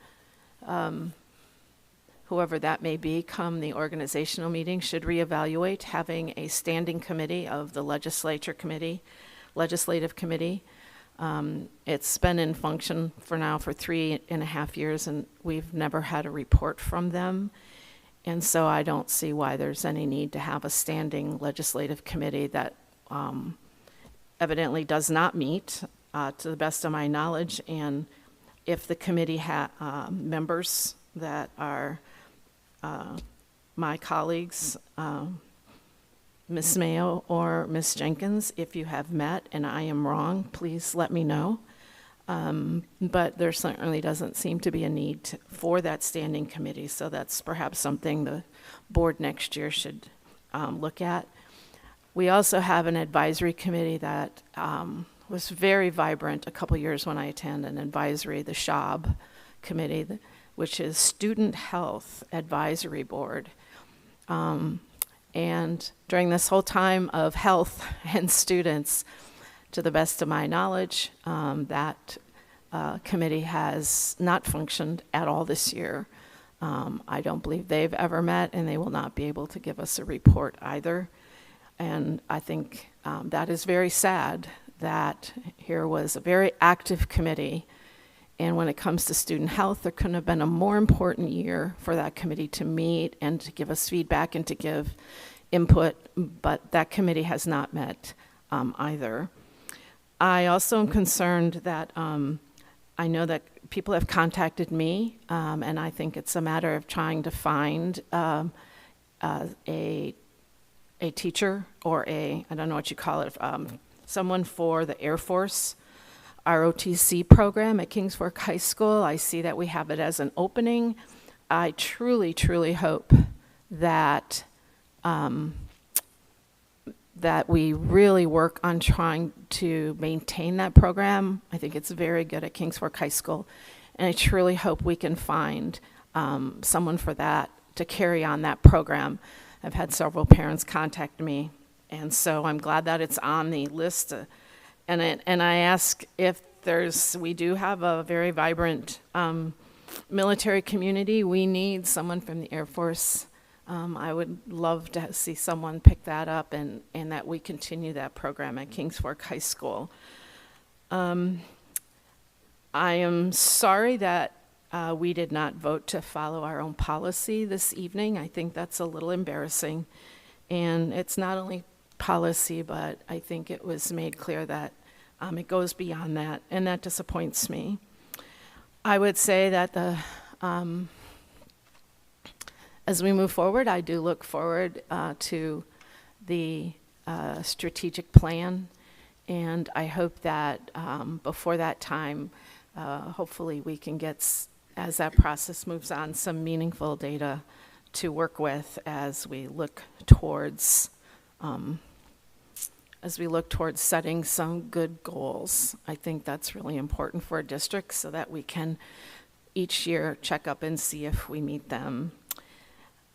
I: whoever that may be, come the organizational meeting, should reevaluate having a standing committee of the legislative committee. It's been in function for 3.5 years, and we've never had a report from them. And so I don't see why there's any need to have a standing legislative committee that evidently does not meet, to the best of my knowledge. And if the committee members that are my colleagues, Ms. Mayo or Ms. Jenkins, if you have met and I am wrong, please let me know. But there certainly doesn't seem to be a need for that standing committee, so that's perhaps something the board next year should look at. We also have an advisory committee that was very vibrant a couple years when I attended an advisory, the SHAB committee, which is Student Health Advisory Board. And during this whole time of health and students, to the best of my knowledge, that committee has not functioned at all this year. I don't believe they've ever met, and they will not be able to give us a report either. And I think that is very sad that here was a very active committee, and when it comes to student health, there couldn't have been a more important year for that committee to meet and to give us feedback and to give input, but that committee has not met either. I also am concerned that I know that people have contacted me, and I think it's a matter of trying to find a teacher or I don't know what you call it, someone for the Air Force ROTC program at Kings Fork High School. I see that we have it as an opening. I truly, truly hope that that we really work on trying to maintain that program. I think it's very good at Kings Fork High School, and I truly hope we can find someone for that to carry on that program. I've had several parents contact me, and so I'm glad that it's on the list. And I ask if we do have a very vibrant military community. We need someone from the Air Force. I would love to see someone pick that up and that we continue that program at Kings Fork High School. I am sorry that we did not vote to follow our own policy this evening. I think that's a little embarrassing. And it's not only policy, but I think it was made clear that it goes beyond that, and that disappoints me. I would say that as we move forward, I do look forward to the strategic plan, and I hope that before that time, hopefully we can get, as that process moves on, some meaningful data to work with as we look towards setting some good goals. I think that's really important for a district so that we can each year check up and see if we meet them.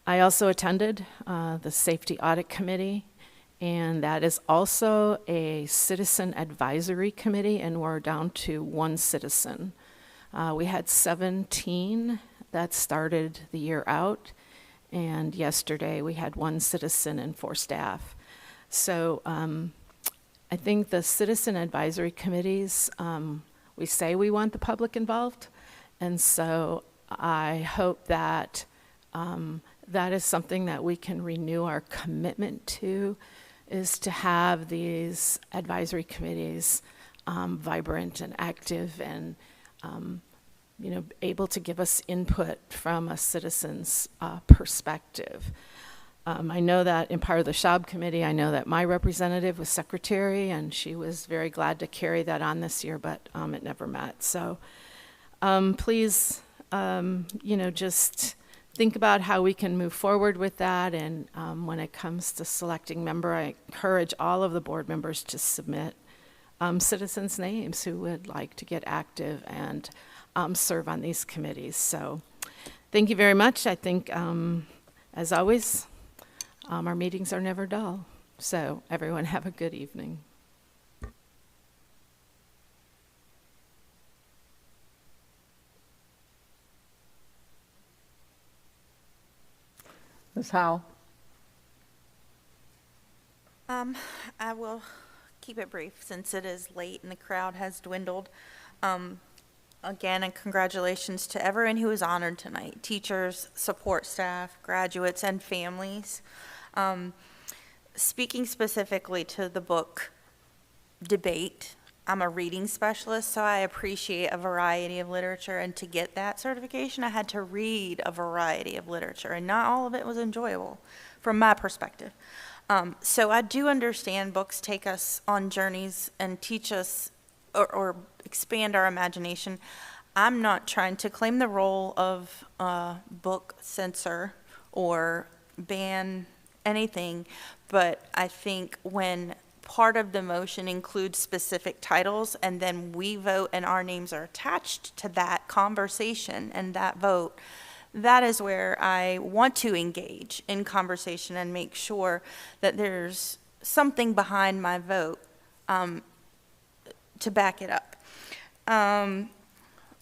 I: I also attended the Safety Audit Committee, and that is also a citizen advisory committee, and we're down to one citizen. We had 17 that started the year out, and yesterday we had one citizen and 4 staff. So I think the citizen advisory committees, we say we want the public involved, and so I hope that that is something that we can renew our commitment to, is to have these advisory committees vibrant and active and able to give us input from a citizen's perspective. I know that in part of the SHAB committee, I know that my representative was secretary, and she was very glad to carry that on this year, but it never met. So please, just think about how we can move forward with that. And when it comes to selecting member, I encourage all of the board members to submit citizens' names who would like to get active and serve on these committees. So thank you very much. I think, as always, our meetings are never dull. So everyone have a good evening.
A: Ms. Howell?
E: I will keep it brief since it is late and the crowd has dwindled. Again, and congratulations to everyone who was honored tonight, teachers, support staff, graduates, and families. Speaking specifically to the book debate, I'm a reading specialist, so I appreciate a variety of literature, and to get that certification, I had to read a variety of literature, and not all of it was enjoyable from my perspective. So I do understand books take us on journeys and teach us or expand our imagination. I'm not trying to claim the role of book censor or ban anything, but I think when part of the motion includes specific titles and then we vote and our names are attached to that conversation and that vote, that is where I want to engage in conversation and make sure that there's something behind my vote to back it up.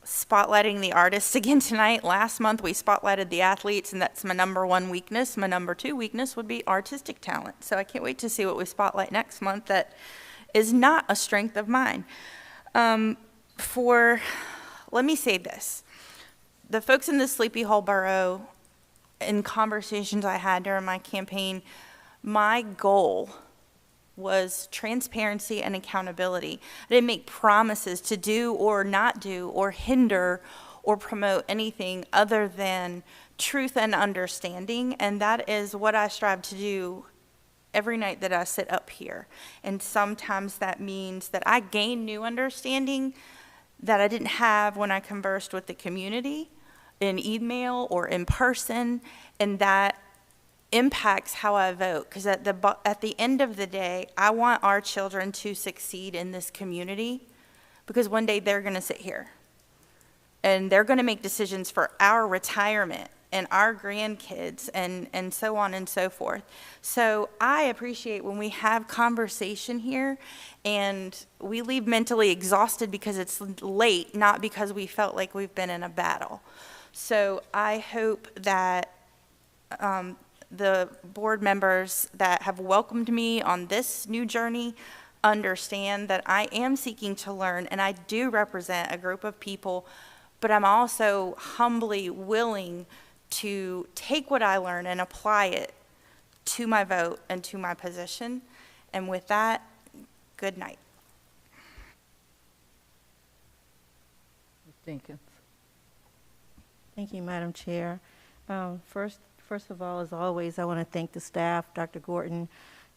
E: Spotlighting the artists again tonight. Last month we spotlighted the athletes, and that's my number 1 weakness. My number 2 weakness would be artistic talent. So I can't wait to see what we spotlight next month that is not a strength of mine. Let me say this. The folks in the Sleepy Hole Borough, in conversations I had during my campaign, my goal was transparency and accountability. I didn't make promises to do or not do or hinder or promote anything other than truth and understanding, and that is what I strive to do every night that I sit up here. And sometimes that means that I gain new understanding that I didn't have when I conversed with the community in email or in person, and that impacts how I vote, because at the end of the day, I want our children to succeed in this community, because one day they're going to sit here and they're going to make decisions for our retirement and our grandkids and so on and so forth. So I appreciate when we have conversation here and we leave mentally exhausted because it's late, not because we felt like we've been in a battle. So I hope that the board members that have welcomed me on this new journey understand that I am seeking to learn, and I do represent a group of people, but I'm also humbly willing to take what I learn and apply it to my vote and to my position. And with that, good night.
A: Ms. Jenkins.
B: Thank you, Madam Chair. First of all, as always, I want to thank the staff, Dr. Gordon,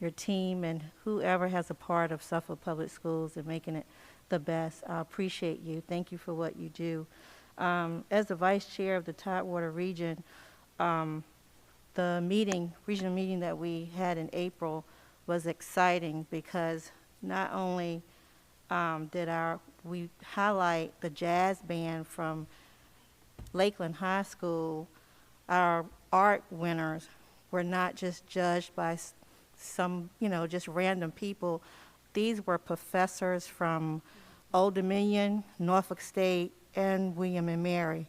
B: your team, and whoever has a part of Suffolk Public Schools in making it the best. I appreciate you. Thank you for what you do. As the Vice Chair of the Tidewater Region, the regional meeting that we had in April was exciting because not only did we highlight the jazz band from Lakeland High School, our art winners were not just judged by some, just random people. These were professors from Old Dominion, Norfolk State, and William and Mary.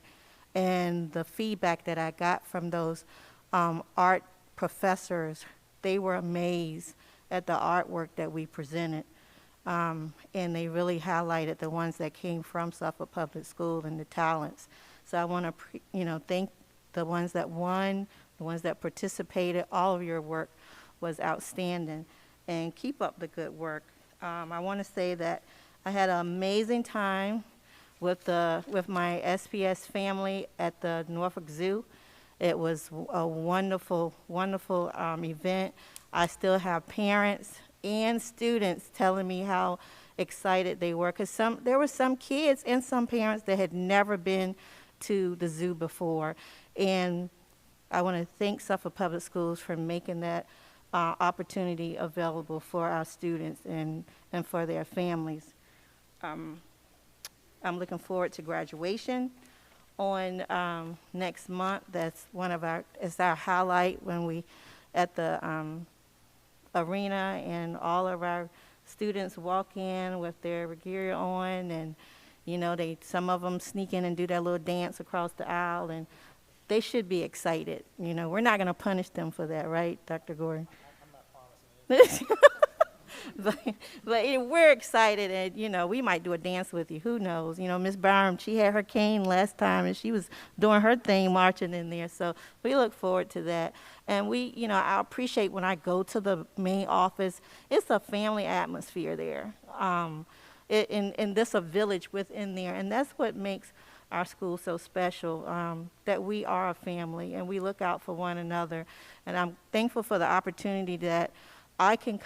B: And the feedback that I got from those art professors, they were amazed at the artwork that we presented. And they really highlighted the ones that came from Suffolk Public School and the talents. So I want to, thank the ones that won, the ones that participated. All of your work was outstanding, and keep up the good work. I want to say that I had an amazing time with my SPS family at the Norfolk Zoo. It was a wonderful, wonderful event. I still have parents and students telling me how excited they were, because there were some kids and some parents that had never been to the zoo before. And I want to thank Suffolk Public Schools for making that opportunity available for our students and for their families. I'm looking forward to graduation on next month. That's it's our highlight when we at the arena, and all of our students walk in with their regalia on, and some of them sneak in and do that little dance across the aisle, and they should be excited. We're not going to punish them for that, right, Dr. Gordon? I'm not promising but we're excited, and we might do a dance with you. Who knows? Miss Byram, she had her cane last time, and she was doing her thing, marching in there. So we look forward to that. And I appreciate when I go to the main office, it's a family atmosphere there. And this a village within there, and that's what makes our school so special, that we are a family and we look out for one another. And I'm thankful for the opportunity that I can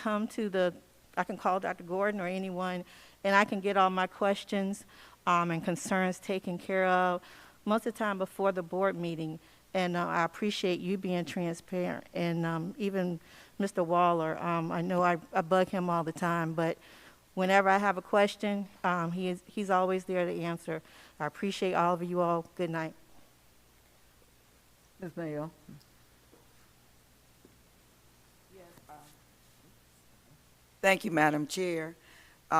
B: I can call Dr. Gordon or anyone, and I can get all my questions and concerns taken care of, most of the time before the board meeting. And I appreciate you being transparent. And even Mr. Waller, I know I bug him all the time, but whenever I have a question, he's always there to answer. I appreciate all of you all. Good night.
A: Ms. Mayo.
G: Thank you, Madam Chair.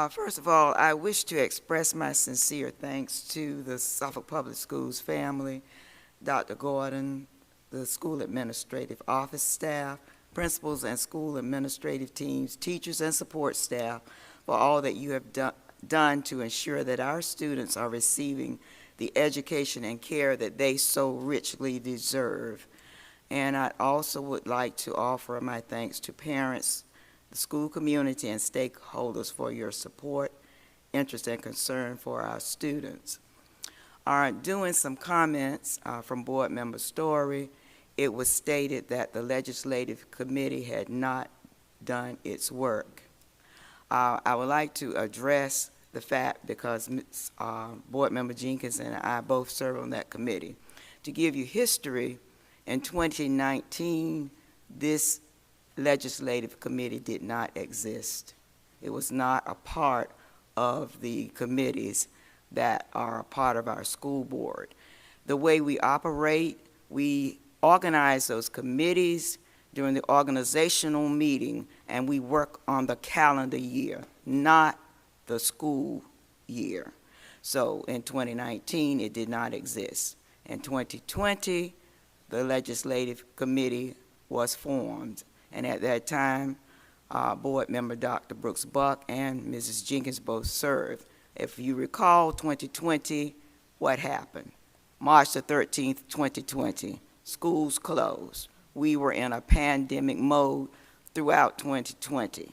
G: First of all, I wish to express my sincere thanks to the Suffolk Public Schools family, Dr. Gordon, the school administrative office staff, principals and school administrative teams, teachers and support staff, for all that you have done to ensure that our students are receiving the education and care that they so richly deserve. And I also would like to offer my thanks to parents, the school community, and stakeholders for your support, interest, and concern for our students. Doing some comments from Board Member Story, it was stated that the Legislative Committee had not done its work. I would like to address the fact, because Board Member Jenkins and I both serve on that committee. To give you history, in 2019, this Legislative Committee did not exist. It was not a part of the committees that are a part of our school board. The way we operate, we organize those committees during the organizational meeting, and we work on the calendar year, not the school year. So in 2019, it did not exist. In 2020, the Legislative Committee was formed, and at that time, Board Member Dr. Brooks Buck and Mrs. Jenkins both served. If you recall 2020, what happened? March the 13th, 2020, schools closed. We were in a pandemic mode throughout 2020.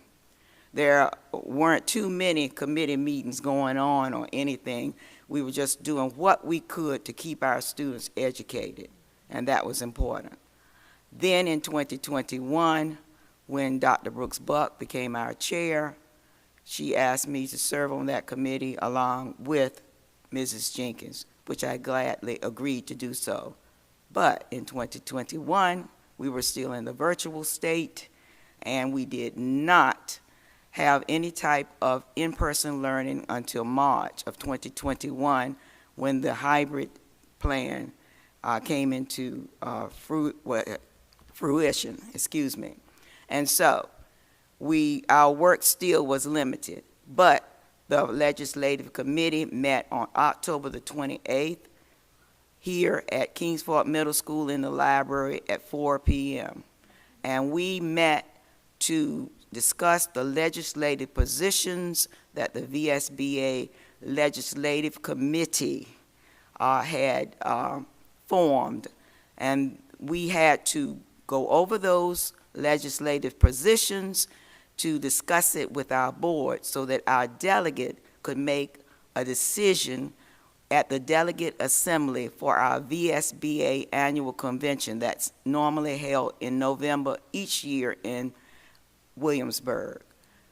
G: There weren't too many committee meetings going on or anything. We were just doing what we could to keep our students educated, and that was important. Then in 2021, when Dr. Brooks Buck became our chair, she asked me to serve on that committee along with Mrs. Jenkins, which I gladly agreed to do so. But in 2021, we were still in the virtual state, and we did not have any type of in-person learning until March of 2021, when the hybrid plan came into fruition, excuse me. And so our work still was limited, but the Legislative Committee met on October the 28th here at Kings Fork Middle School in the library at 4 p.m. And we met to discuss the legislative positions that the VSBA Legislative Committee had formed. And we had to go over those legislative positions to discuss it with our board so that our delegate could make a decision at the delegate assembly for our VSBA annual convention that's normally held in November each year in Williamsburg.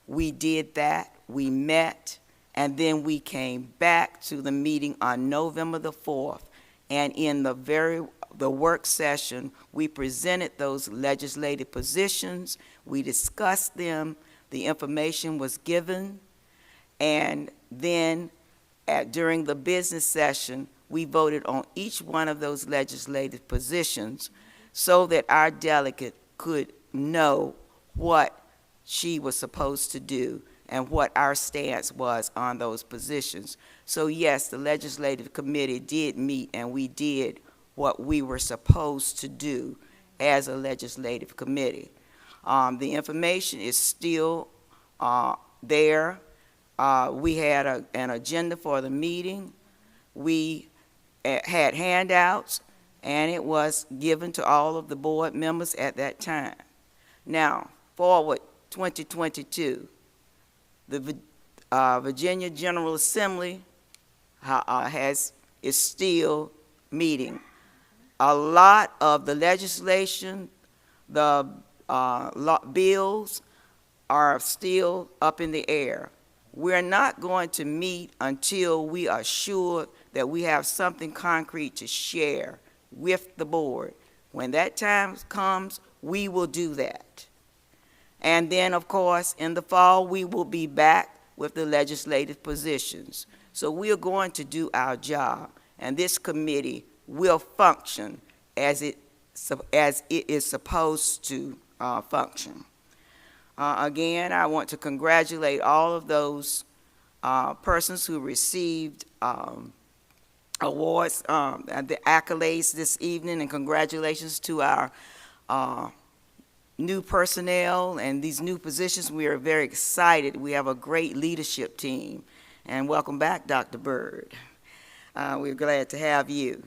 G: We did that, we met, and then we came back to the meeting on November the 4th, and in the work session, we presented those legislative positions, we discussed them, the information was given, and then during the business session, we voted on each one of those legislative positions so that our delegate could know what she was supposed to do and what our stance was on those positions. So yes, the Legislative Committee did meet, and we did what we were supposed to do as a legislative committee. The information is still there. We had an agenda for the meeting. We had handouts, and it was given to all of the board members at that time. Now, forward 2022, the Virginia General Assembly is still meeting. A lot of the legislation, the bills are still up in the air. We're not going to meet until we are sure that we have something concrete to share with the board. When that time comes, we will do that. And then, of course, in the fall, we will be back with the legislative positions. So we are going to do our job, and this committee will function as it is supposed to function. Again, I want to congratulate all of those persons who received awards, the accolades this evening, and congratulations to our new personnel and these new positions. We are very excited. We have a great leadership team. And welcome back, Dr. Bird. We're glad to have you.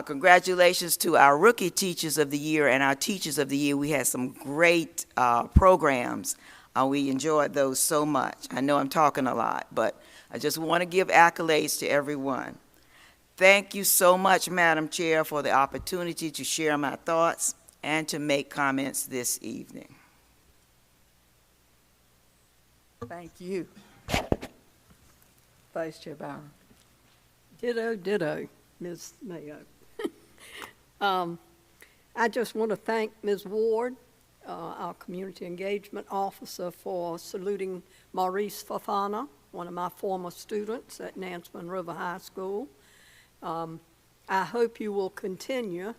G: Congratulations to our rookie teachers of the year and our teachers of the year. We had some great programs. We enjoyed those so much. I know I'm talking a lot, but I just want to give accolades to everyone.
O: Thank you so much, Madam Chair, for the opportunity to share my thoughts and to make comments this evening.
A: Thank you. Vice Chair Byron.
J: Ditto, ditto, Ms. Mayo. I just want to thank Ms. Ward, our Community Engagement Officer, for saluting Maurice Fafana, one of my former students at Nansemond River High School. I hope you will continue,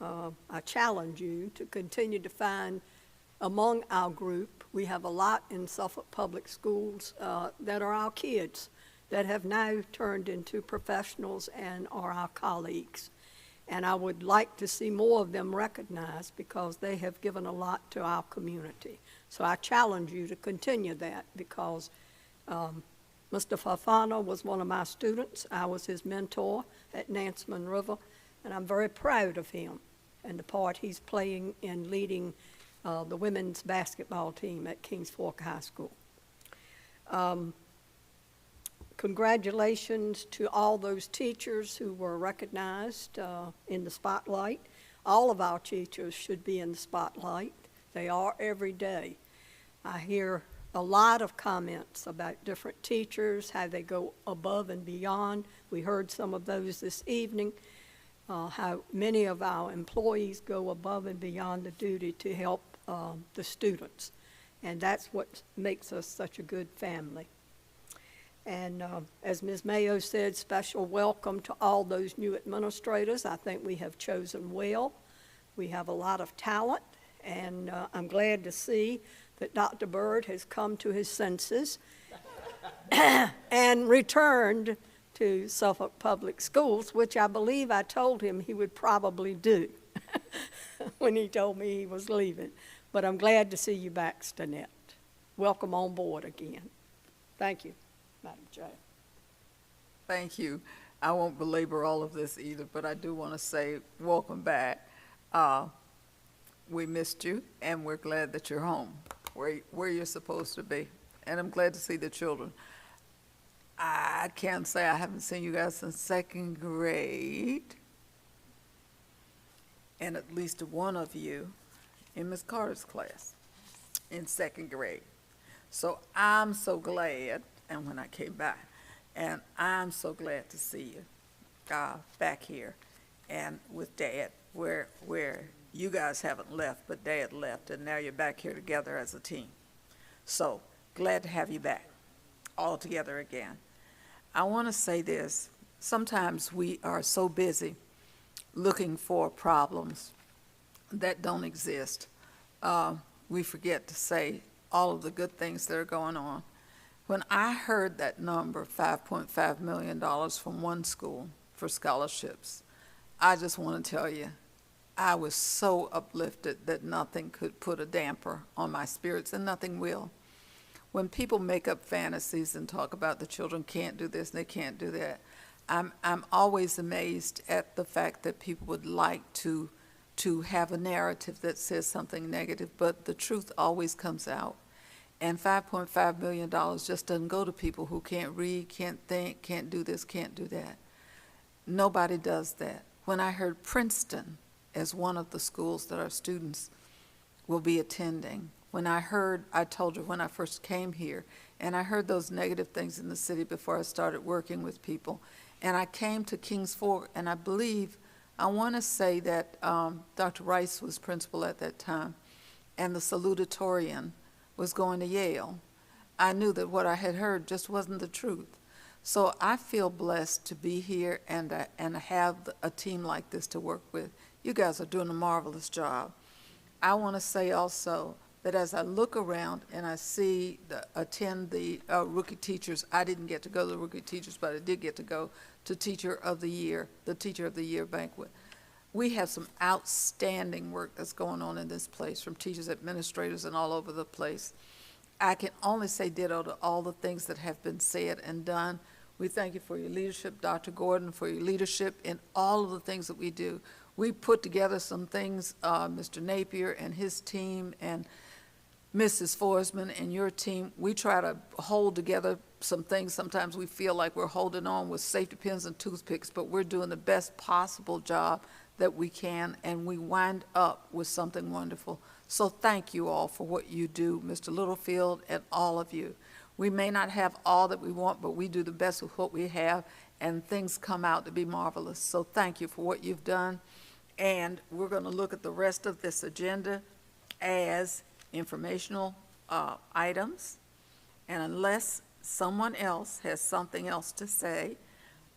J: I challenge you to continue to find among our group, we have a lot in Suffolk Public Schools that are our kids that have now turned into professionals and are our colleagues. And I would like to see more of them recognized because they have given a lot to our community. So I challenge you to continue that because Mr. Fafana was one of my students. I was his mentor at Nansemond River, and I'm very proud of him and the part he's playing in leading the women's basketball team at Kings Fork High School. Congratulations to all those teachers who were recognized in the spotlight. All of our teachers should be in the spotlight. They are every day. I hear a lot of comments about different teachers, how they go above and beyond. We heard some of those this evening, how many of our employees go above and beyond the duty to help the students. And that's what makes us such a good family. And as Ms. Mayo said, special welcome to all those new administrators. I think we have chosen well. We have a lot of talent, and I'm glad to see that Dr. Byrd has come to his senses and returned to Suffolk Public Schools, which I believe I told him he would probably do when he told me he was leaving. But I'm glad to see you back, Stanette. Welcome on board again. Thank you, Madam Chair.
A: Thank you. I won't belabor all of this either, but I do want to say welcome back. We missed you, and we're glad that you're home, where you're supposed to be. And I'm glad to see the children. I can't say I haven't seen you guys since second grade, and at least one of you in Ms. Carter's class in second grade. So I'm so glad, and when I came back, and I'm so glad to see you back here and with Dad, where you guys haven't left, but Dad left, and now you're back here together as a team. So glad to have you back all together again. I want to say this. Sometimes we are so busy looking for problems that don't exist. We forget to say all of the good things that are going on. When I heard that number, $5.5 million from one school for scholarships, I just want to tell you, I was so uplifted that nothing could put a damper on my spirits, and nothing will. When people make up fantasies and talk about the children can't do this and they can't do that, I'm always amazed at the fact that people would like to have a narrative that says something negative, but the truth always comes out. And $5.5 million just doesn't go to people who can't read, can't think, can't do this, can't do that. Nobody does that. When I heard Princeton as one of the schools that our students will be attending, I told you when I first came here, and I heard those negative things in the city before I started working with people, and I came to Kings Fork, and I want to say that Dr. Rice was principal at that time, and the salutatorian was going to Yale. I knew that what I had heard just wasn't the truth. So I feel blessed to be here and have a team like this to work with. You guys are doing a marvelous job. I want to say also that as I look around and I attend the rookie teachers, I didn't get to go to the rookie teachers, but I did get to go to Teacher of the Year, the Teacher of the Year banquet. We have some outstanding work that's going on in this place from teachers, administrators, and all over the place. I can only say ditto to all the things that have been said and done. We thank you for your leadership, Dr. Gordon, for your leadership in all of the things that we do. We put together some things, Mr. Napier and his team and Mrs. Forsman and your team. We try to hold together some things, sometimes we feel like we're holding on with safety pins and toothpicks, but we're doing the best possible job that we can, and we wind up with something wonderful. So thank you all for what you do, Mr. Littlefield and all of you. We may not have all that we want, but we do the best with what we have, and things come out to be marvelous. So thank you for what you've done. And we're going to look at the rest of this agenda as informational items. And unless someone else has something else to say,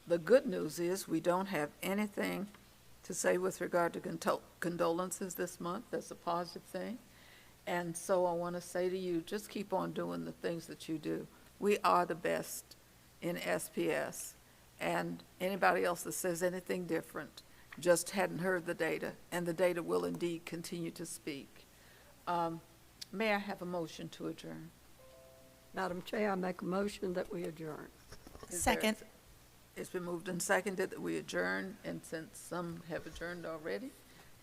A: the good news is we don't have anything to say with regard to condolences this month. That's a positive thing. And so I want to say to you, just keep on doing the things that you do. We are the best in SPS. And anybody else that says anything different just hadn't heard the data, and the data will indeed continue to speak. May I have a motion to adjourn?
J: Madam Chair, I make a motion that we adjourn.
E: Second.
A: It's been moved and seconded that we adjourn, and since some have adjourned already,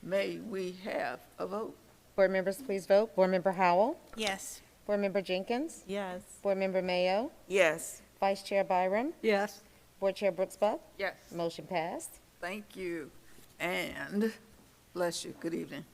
A: may we have a vote?
L: Board members, please vote. Board Member Howell?
E: Yes.
L: Board Member Jenkins?
Q: Yes.
L: Board Member Mayo?
O: Yes.
L: Vice Chair Byram?
J: Yes.
L: Board Chair Brooks-Buck?
A: Yes.
L: Motion passed.
A: Thank you, and bless you. Good evening.